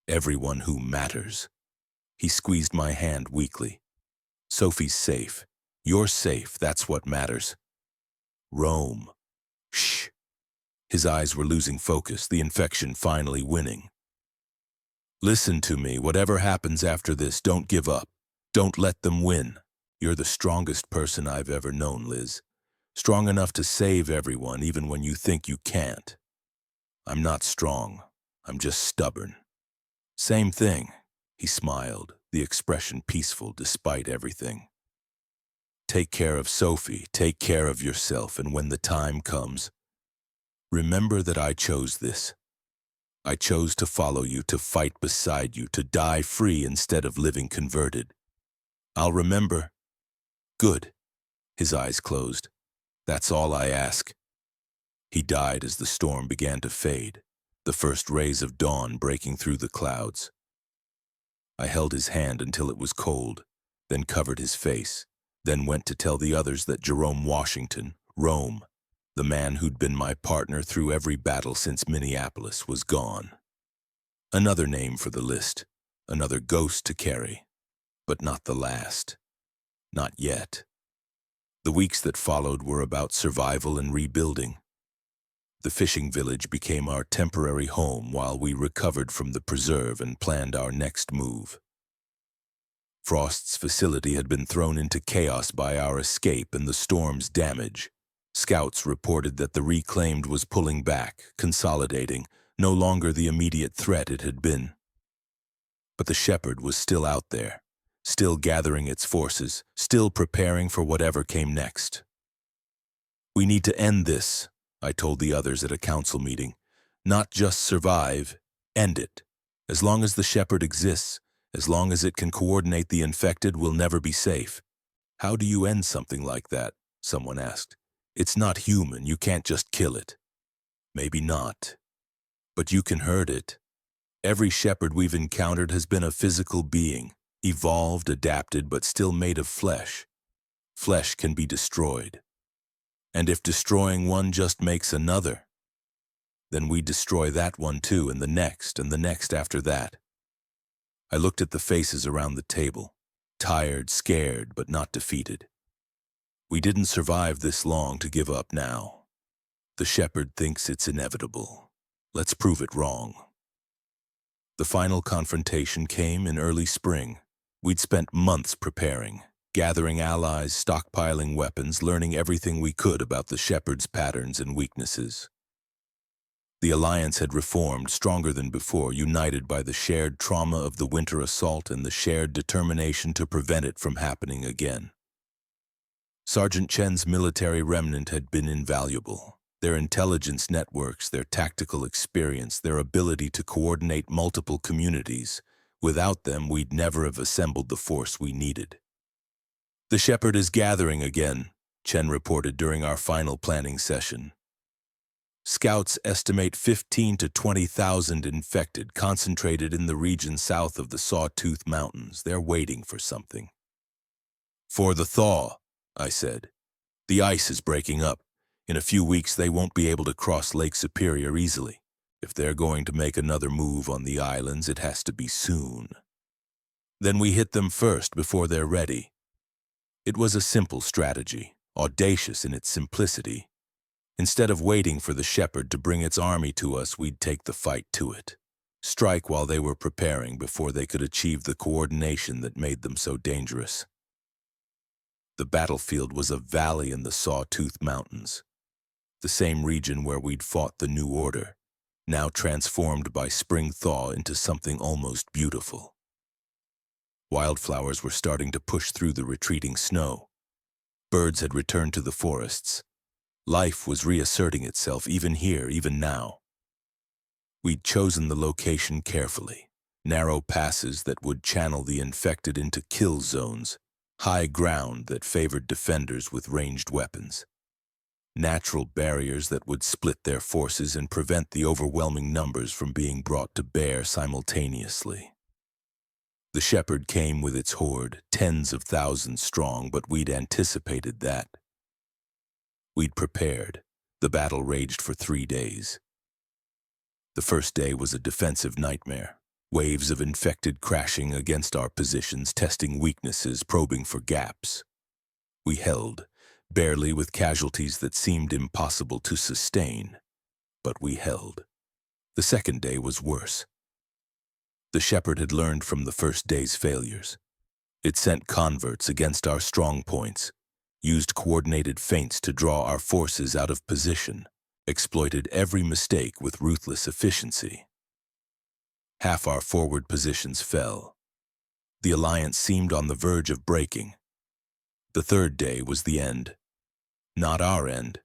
Everyone who matters." He squeezed my hand weakly. Sophie's safe. You're safe, that's what matters. Rome. Shh. His eyes were losing focus, the infection finally winning. Listen to me, whatever happens after this, don't give up. Don't let them win. You're the strongest person I've ever known, Liz. Strong enough to save everyone, even when you think you can't. I'm not strong. I'm just stubborn. Same thing. He smiled, the expression peaceful despite everything. Take care of Sophie, take care of yourself, and when the time comes, remember that I chose this. I chose to follow you, to fight beside you, to die free instead of living converted. I'll remember. Good. His eyes closed. That's all I ask. He died as the storm began to fade, the first rays of dawn breaking through the clouds. I held his hand until it was cold, then covered his face, then went to tell the others that Jerome Washington, Rome, the man who'd been my partner through every battle since Minneapolis, was gone. Another name for the list, another ghost to carry, but not the last. Not yet. The weeks that followed were about survival and rebuilding. The fishing village became our temporary home while we recovered from the preserve and planned our next move. Frost's facility had been thrown into chaos by our escape and the storm's damage. Scouts reported that the reclaimed was pulling back, consolidating, no longer the immediate threat it had been. But the shepherd was still out there, still gathering its forces, still preparing for whatever came next. We need to end this, I told the others at a council meeting. Not just survive, end it. As long as the shepherd exists, as long as it can coordinate the infected, we'll never be safe. How do you end something like that? Someone asked. It's not human, you can't just kill it. Maybe not. But you can hurt it. Every shepherd we've encountered has been a physical being, evolved, adapted, but still made of flesh. Flesh can be destroyed. And if destroying one just makes another, then we destroy that one too, and the next after that. I looked at the faces around the table, tired, scared, but not defeated. We didn't survive this long to give up now. The shepherd thinks it's inevitable. Let's prove it wrong. The final confrontation came in early spring. We'd spent months preparing, gathering allies, stockpiling weapons, learning everything we could about the shepherd's patterns and weaknesses. The alliance had reformed, stronger than before, united by the shared trauma of the winter assault and the shared determination to prevent it from happening again. Sergeant Chen's military remnant had been invaluable. Their intelligence networks, their tactical experience, their ability to coordinate multiple communities. Without them, we'd never have assembled the force we needed. The shepherd is gathering again, Chen reported during our final planning session. Scouts estimate 15 to 20,000 infected, concentrated in the region south of the Sawtooth Mountains. They're waiting for something. For the thaw, I said. The ice is breaking up. In a few weeks, they won't be able to cross Lake Superior easily. If they're going to make another move on the islands, it has to be soon. Then we hit them first before they're ready. It was a simple strategy, audacious in its simplicity. Instead of waiting for the shepherd to bring its army to us, we'd take the fight to it. Strike while they were preparing before they could achieve the coordination that made them so dangerous. The battlefield was a valley in the Sawtooth Mountains, the same region where we'd fought the New Order, now transformed by spring thaw into something almost beautiful. Wildflowers were starting to push through the retreating snow. Birds had returned to the forests. Life was reasserting itself even here, even now. We'd chosen the location carefully, narrow passes that would channel the infected into kill zones, high ground that favored defenders with ranged weapons, natural barriers that would split their forces and prevent the overwhelming numbers from being brought to bear simultaneously. The shepherd came with its horde, tens of thousands strong, but we'd anticipated that. We'd prepared. The battle raged for 3 days. The first day was a defensive nightmare. Waves of infected crashing against our positions, testing weaknesses, probing for gaps. We held, barely, with casualties that seemed impossible to sustain, but we held. The second day was worse. The shepherd had learned from the first day's failures. It sent converts against our strong points, used coordinated feints to draw our forces out of position, exploited every mistake with ruthless efficiency. Half our forward positions fell. The alliance seemed on the verge of breaking. The third day was the end. Not our end,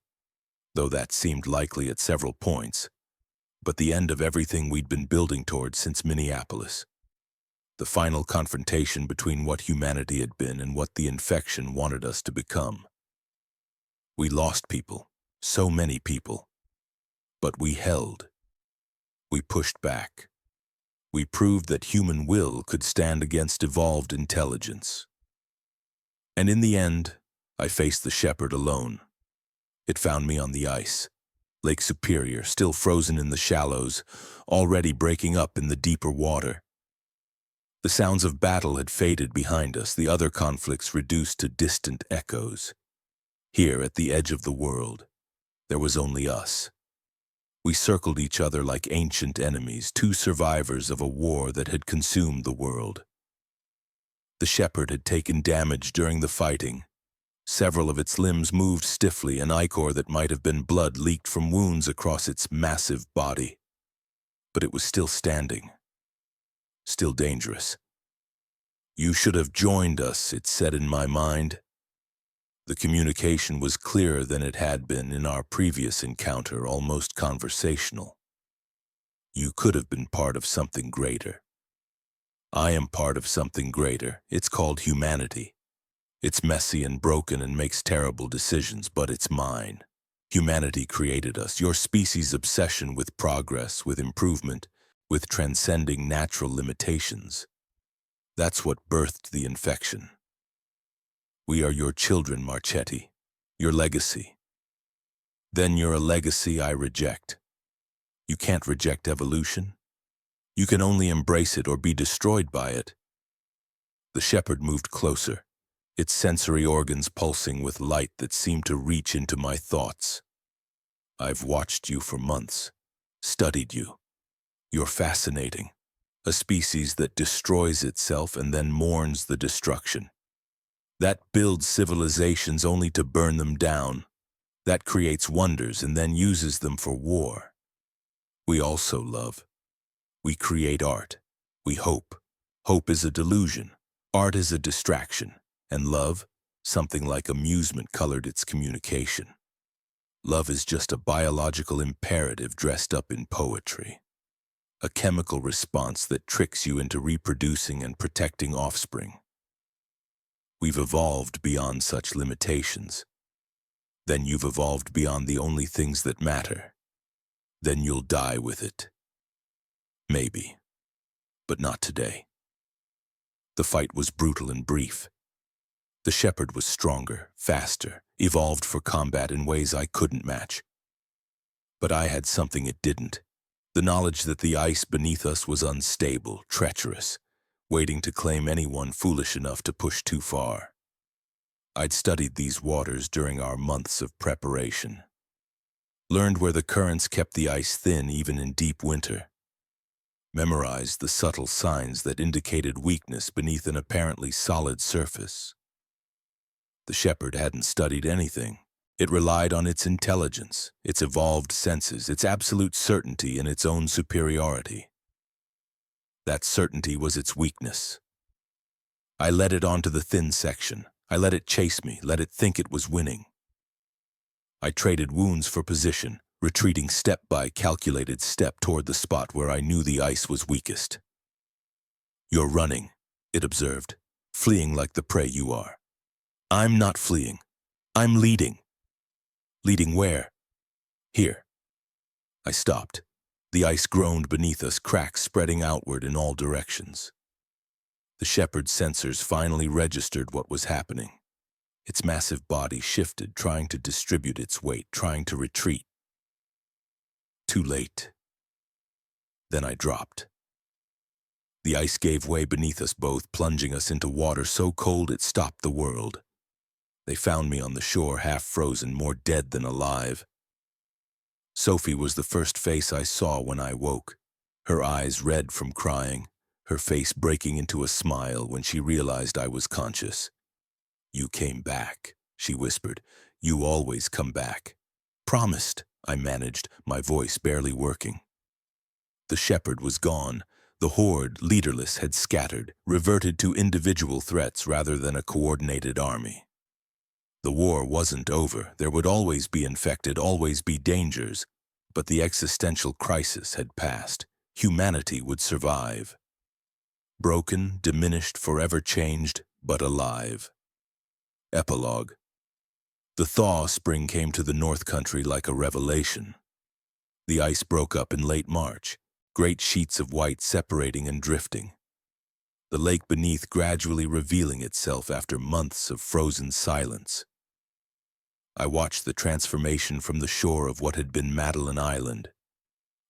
though that seemed likely at several points, but the end of everything we'd been building towards since Minneapolis. The final confrontation between what humanity had been and what the infection wanted us to become. We lost people, so many people, but we held. We pushed back. We proved that human will could stand against evolved intelligence. And in the end, I faced the shepherd alone. It found me on the ice, Lake Superior, still frozen in the shallows, already breaking up in the deeper water. The sounds of battle had faded behind us, the other conflicts reduced to distant echoes. Here, at the edge of the world, there was only us. We circled each other like ancient enemies, two survivors of a war that had consumed the world. The shepherd had taken damage during the fighting. Several of its limbs moved stiffly, an ichor that might have been blood leaked from wounds across its massive body. But it was still standing, still dangerous. "You should have joined us," it said in my mind. The communication was clearer than it had been in our previous encounter, almost conversational. "You could have been part of something greater." I am part of something greater. It's called humanity. It's messy and broken and makes terrible decisions, but it's mine. Humanity created us. Your species' obsession with progress, with improvement, with transcending natural limitations. That's what birthed the infection. We are your children, Marchetti, your legacy. Then you're a legacy I reject. You can't reject evolution. You can only embrace it or be destroyed by it. The shepherd moved closer, its sensory organs pulsing with light that seemed to reach into my thoughts. "I've watched you for months, studied you. You're fascinating. A species that destroys itself and then mourns the destruction. That builds civilizations only to burn them down. That creates wonders and then uses them for war. We also love. We create art. We hope. Hope is a delusion. Art is a distraction. And love, something like amusement colored its communication. Love is just a biological imperative dressed up in poetry. A chemical response that tricks you into reproducing and protecting offspring. We've evolved beyond such limitations. Then you've evolved beyond the only things that matter. Then you'll die with it. Maybe. But not today." The fight was brutal and brief. The shepherd was stronger, faster, evolved for combat in ways I couldn't match. But I had something it didn't. The knowledge that the ice beneath us was unstable, treacherous, waiting to claim anyone foolish enough to push too far. I'd studied these waters during our months of preparation. Learned where the currents kept the ice thin even in deep winter. Memorized the subtle signs that indicated weakness beneath an apparently solid surface. The shepherd hadn't studied anything. It relied on its intelligence, its evolved senses, its absolute certainty in its own superiority. That certainty was its weakness. I led it onto the thin section. I let it chase me, let it think it was winning. I traded wounds for position, retreating step by calculated step toward the spot where I knew the ice was weakest. "You're running," it observed, "fleeing like the prey you are." "I'm not fleeing. I'm leading." "Leading where?" "Here." I stopped. The ice groaned beneath us, cracks spreading outward in all directions. The shepherd's sensors finally registered what was happening. Its massive body shifted, trying to distribute its weight, trying to retreat. Too late. Then I dropped. The ice gave way beneath us both, plunging us into water so cold it stopped the world. They found me on the shore, half frozen, more dead than alive. Sophie was the first face I saw when I woke, her eyes red from crying, her face breaking into a smile when she realized I was conscious. "You came back," she whispered. "You always come back." "Promised," I managed, my voice barely working. The shepherd was gone. The horde, leaderless, had scattered, reverted to individual threats rather than a coordinated army. The war wasn't over. There would always be infected, always be dangers, but the existential crisis had passed. Humanity would survive. Broken, diminished, forever changed, but alive. Epilogue. The thaw spring came to the North Country like a revelation. The ice broke up in late March, great sheets of white separating and drifting. The lake beneath gradually revealing itself after months of frozen silence. I watched the transformation from the shore of what had been Madeline Island.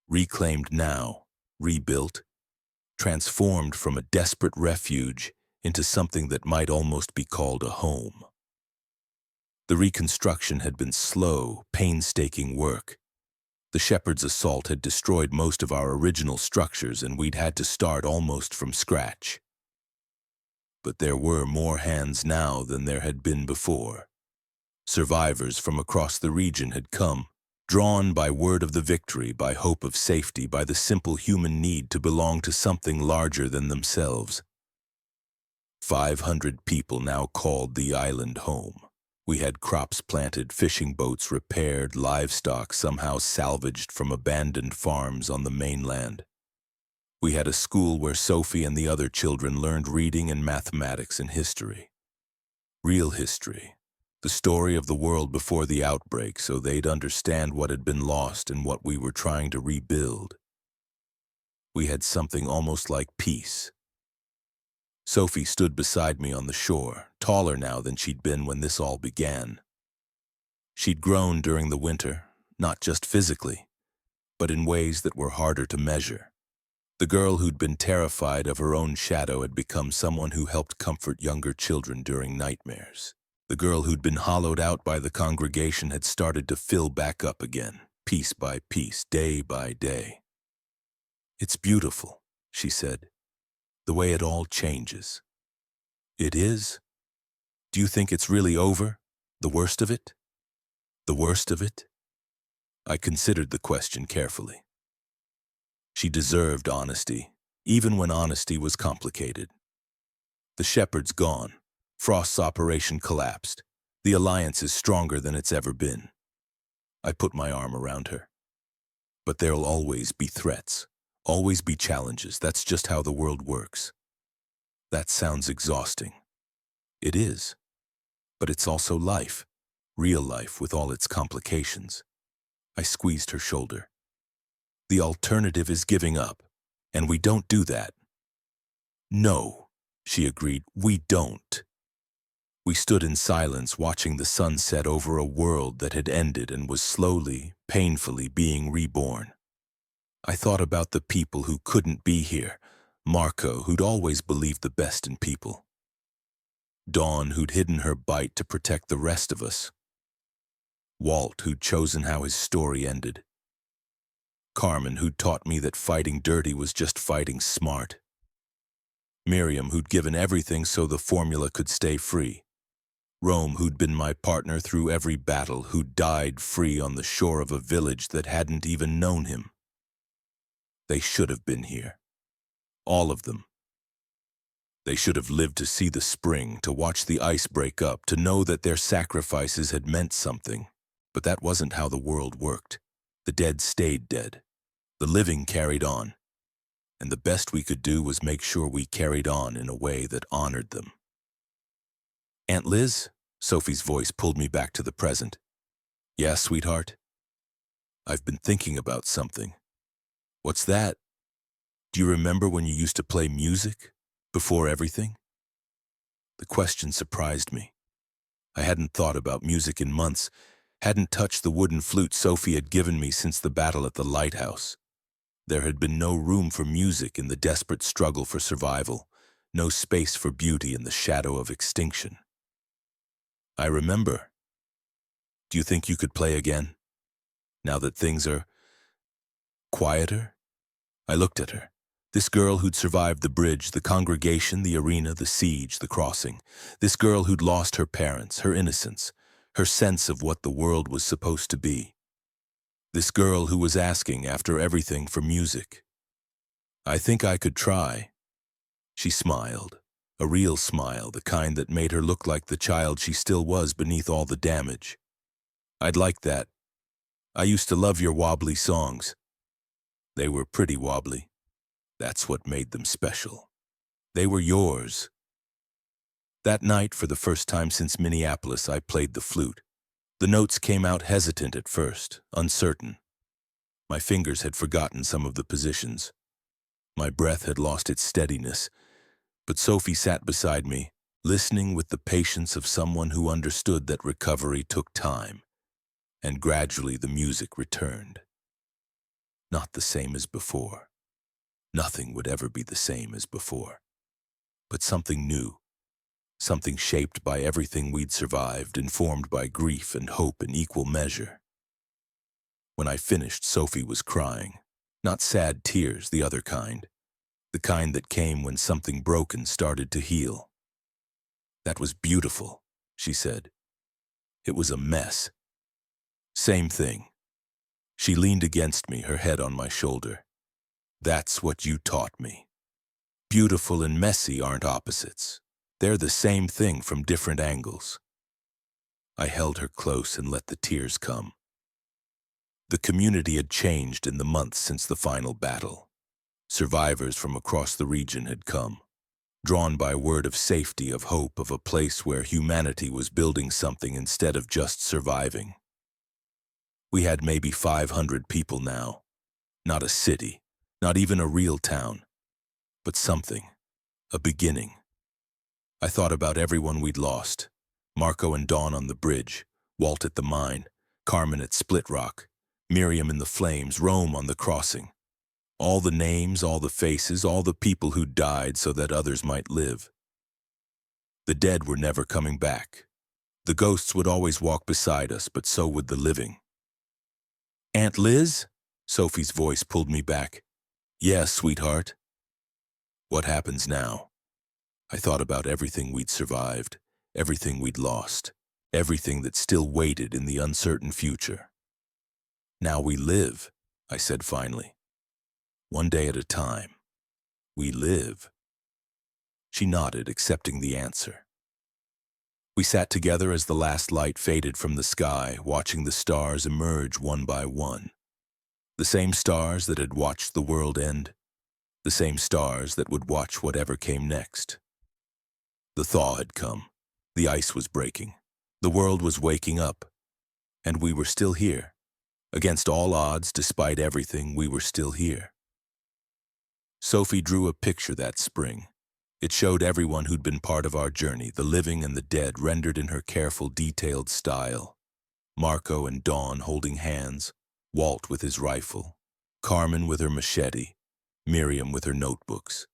Reclaimed now, rebuilt, transformed from a desperate refuge into something that might almost be called a home. The reconstruction had been slow, painstaking work. The shepherd's assault had destroyed most of our original structures, and we'd had to start almost from scratch. But there were more hands now than there had been before. Survivors from across the region had come, drawn by word of the victory, by hope of safety, by the simple human need to belong to something larger than themselves. 500 people now called the island home. We had crops planted, fishing boats repaired, livestock somehow salvaged from abandoned farms on the mainland. We had a school where Sophie and the other children learned reading and mathematics and history. Real history. The story of the world before the outbreak, so they'd understand what had been lost and what we were trying to rebuild. We had something almost like peace. Sophie stood beside me on the shore, taller now than she'd been when this all began. She'd grown during the winter, not just physically, but in ways that were harder to measure. The girl who'd been terrified of her own shadow had become someone who helped comfort younger children during nightmares. The girl who'd been hollowed out by the congregation had started to fill back up again, piece by piece, day by day. "It's beautiful," she said, "the way it all changes." "It is? Do you think it's really over? The worst of it? The worst of it?" I considered the question carefully. She deserved honesty, even when honesty was complicated. The shepherd's gone. Frost's operation collapsed. The alliance is stronger than it's ever been. I put my arm around her. But there'll always be threats, always be challenges. That's just how the world works. That sounds exhausting. It is. But it's also life, real life with all its complications. I squeezed her shoulder. The alternative is giving up, and we don't do that. "No," she agreed, "we don't." We stood in silence, watching the sun set over a world that had ended and was slowly, painfully being reborn. I thought about the people who couldn't be here. Marco, who'd always believed the best in people. Dawn, who'd hidden her bite to protect the rest of us. Walt, who'd chosen how his story ended. Carmen, who'd taught me that fighting dirty was just fighting smart. Miriam, who'd given everything so the formula could stay free. Rome, who'd been my partner through every battle, who died free on the shore of a village that hadn't even known him. They should have been here. All of them. They should have lived to see the spring, to watch the ice break up, to know that their sacrifices had meant something. But that wasn't how the world worked. The dead stayed dead. The living carried on. And the best we could do was make sure we carried on in a way that honored them. "Aunt Liz?" Sophie's voice pulled me back to the present. "Yeah, sweetheart? I've been thinking about something." "What's that?" "Do you remember when you used to play music? Before everything?" The question surprised me. I hadn't thought about music in months, hadn't touched the wooden flute Sophie had given me since the battle at the lighthouse. There had been no room for music in the desperate struggle for survival, no space for beauty in the shadow of extinction. I remember. Do you think you could play again, now that things are quieter? I looked at her. This girl who'd survived the bridge, the congregation, the arena, the siege, the crossing. This girl who'd lost her parents, her innocence, her sense of what the world was supposed to be. This girl who was asking, after everything, for music. I think I could try. She smiled, a real smile, the kind that made her look like the child she still was beneath all the damage. I'd like that. I used to love your wobbly songs. They were pretty wobbly. That's what made them special. They were yours. That night, for the first time since Minneapolis, I played the flute. The notes came out hesitant at first, uncertain. My fingers had forgotten some of the positions. My breath had lost its steadiness. But Sophie sat beside me, listening with the patience of someone who understood that recovery took time. And gradually the music returned. Not the same as before. Nothing would ever be the same as before. But something new. Something shaped by everything we'd survived, informed by grief and hope in equal measure. When I finished, Sophie was crying. Not sad tears, the other kind. The kind that came when something broken started to heal. That was beautiful, she said. It was a mess. Same thing. She leaned against me, her head on my shoulder. That's what you taught me. Beautiful and messy aren't opposites. They're the same thing from different angles. I held her close and let the tears come. The community had changed in the months since the final battle. Survivors from across the region had come, drawn by word of safety, of hope, of a place where humanity was building something instead of just surviving. We had maybe 500 people now. Not a city, not even a real town, but something, a beginning. I thought about everyone we'd lost. Marco and Dawn on the bridge, Walt at the mine, Carmen at Split Rock, Miriam in the flames, Rome on the crossing. All the names, all the faces, all the people who died so that others might live. The dead were never coming back. The ghosts would always walk beside us, but so would the living. Aunt Liz? Sophie's voice pulled me back. Yes, sweetheart. What happens now? I thought about everything we'd survived, everything we'd lost, everything that still waited in the uncertain future. Now we live, I said finally. One day at a time. We live. She nodded, accepting the answer. We sat together as the last light faded from the sky, watching the stars emerge one by one. The same stars that had watched the world end, the same stars that would watch whatever came next. The thaw had come. The ice was breaking. The world was waking up. And we were still here. Against all odds, despite everything, we were still here. Sophie drew a picture that spring. It showed everyone who'd been part of our journey, the living and the dead, rendered in her careful, detailed style. Marco and Dawn holding hands, Walt with his rifle, Carmen with her machete, Miriam with her notebooks.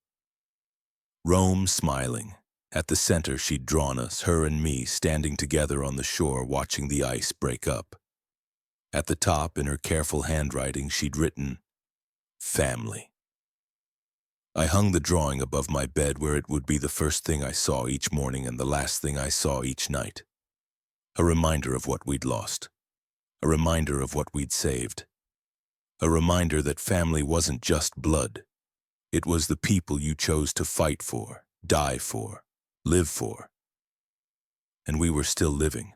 Rome smiling. At the center she'd drawn us, her and me, standing together on the shore watching the ice break up. At the top, in her careful handwriting, she'd written, family. I hung the drawing above my bed where it would be the first thing I saw each morning and the last thing I saw each night. A reminder of what we'd lost. A reminder of what we'd saved. A reminder that family wasn't just blood. It was the people you chose to fight for, die for, live for. And we were still living.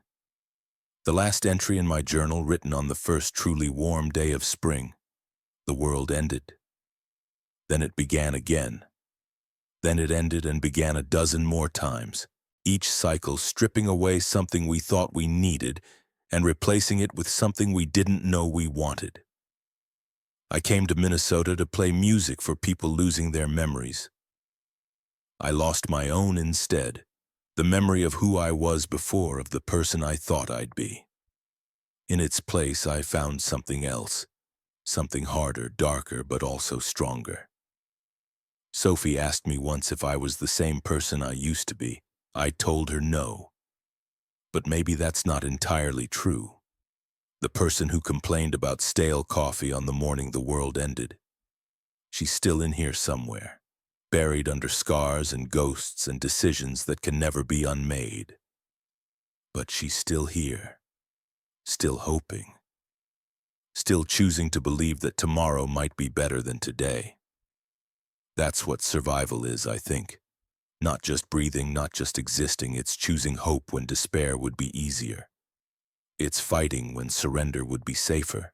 The last entry in my journal, written on the first truly warm day of spring, the world ended. Then it began again. Then it ended and began a dozen more times, each cycle stripping away something we thought we needed and replacing it with something we didn't know we wanted. I came to Minnesota to play music for people losing their memories. I lost my own instead, the memory of who I was before, of the person I thought I'd be. In its place, I found something else, Something harder, darker, but also stronger. Sophie asked me once if I was the same person I used to be. I told her no. But maybe that's not entirely true. The person who complained about stale coffee on the morning the world ended. She's still in here somewhere, buried under scars and ghosts and decisions that can never be unmade. But she's still here, still hoping, still choosing to believe that tomorrow might be better than today. That's what survival is, I think. Not just breathing, not just existing, it's choosing hope when despair would be easier. It's fighting when surrender would be safer.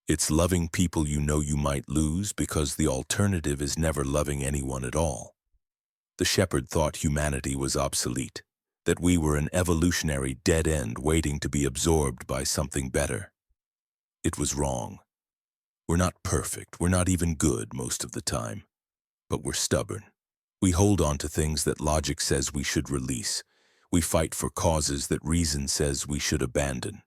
It's loving people you know you might lose because the alternative is never loving anyone at all. The shepherd thought humanity was obsolete, that we were an evolutionary dead end waiting to be absorbed by something better. It was wrong. We're not perfect, we're not even good most of the time, but we're stubborn. We hold on to things that logic says we should release. We fight for causes that reason says we should abandon.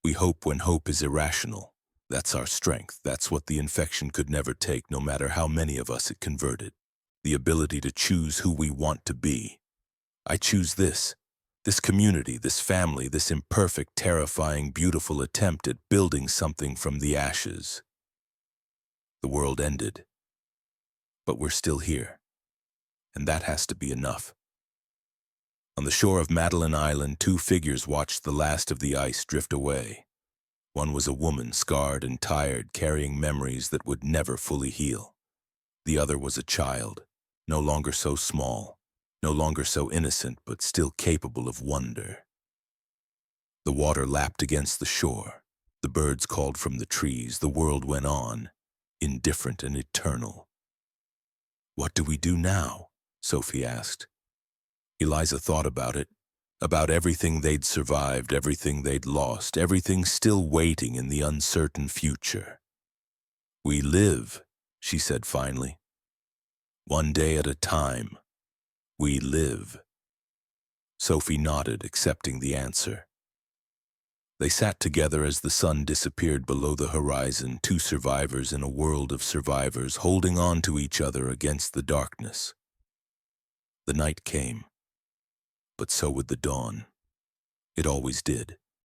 We hope when hope is irrational. That's our strength. That's what the infection could never take, no matter how many of us it converted. The ability to choose who we want to be. I choose this community, this family, this imperfect, terrifying, beautiful attempt at building something from the ashes. The world ended. But we're still here. And that has to be enough. On the shore of Madeline Island, two figures watched the last of the ice drift away. One was a woman, scarred and tired, carrying memories that would never fully heal. The other was a child, no longer so small, no longer so innocent, but still capable of wonder. The water lapped against the shore. The birds called from the trees. The world went on, indifferent and eternal. "What do we do now?" Sophie asked. Eliza thought about it, about everything they'd survived, everything they'd lost, everything still waiting in the uncertain future. "We live," she said finally. "One day at a time. We live." Sophie nodded, accepting the answer. They sat together as the sun disappeared below the horizon, two survivors in a world of survivors, holding on to each other against the darkness. The night came, but so would the dawn. It always did.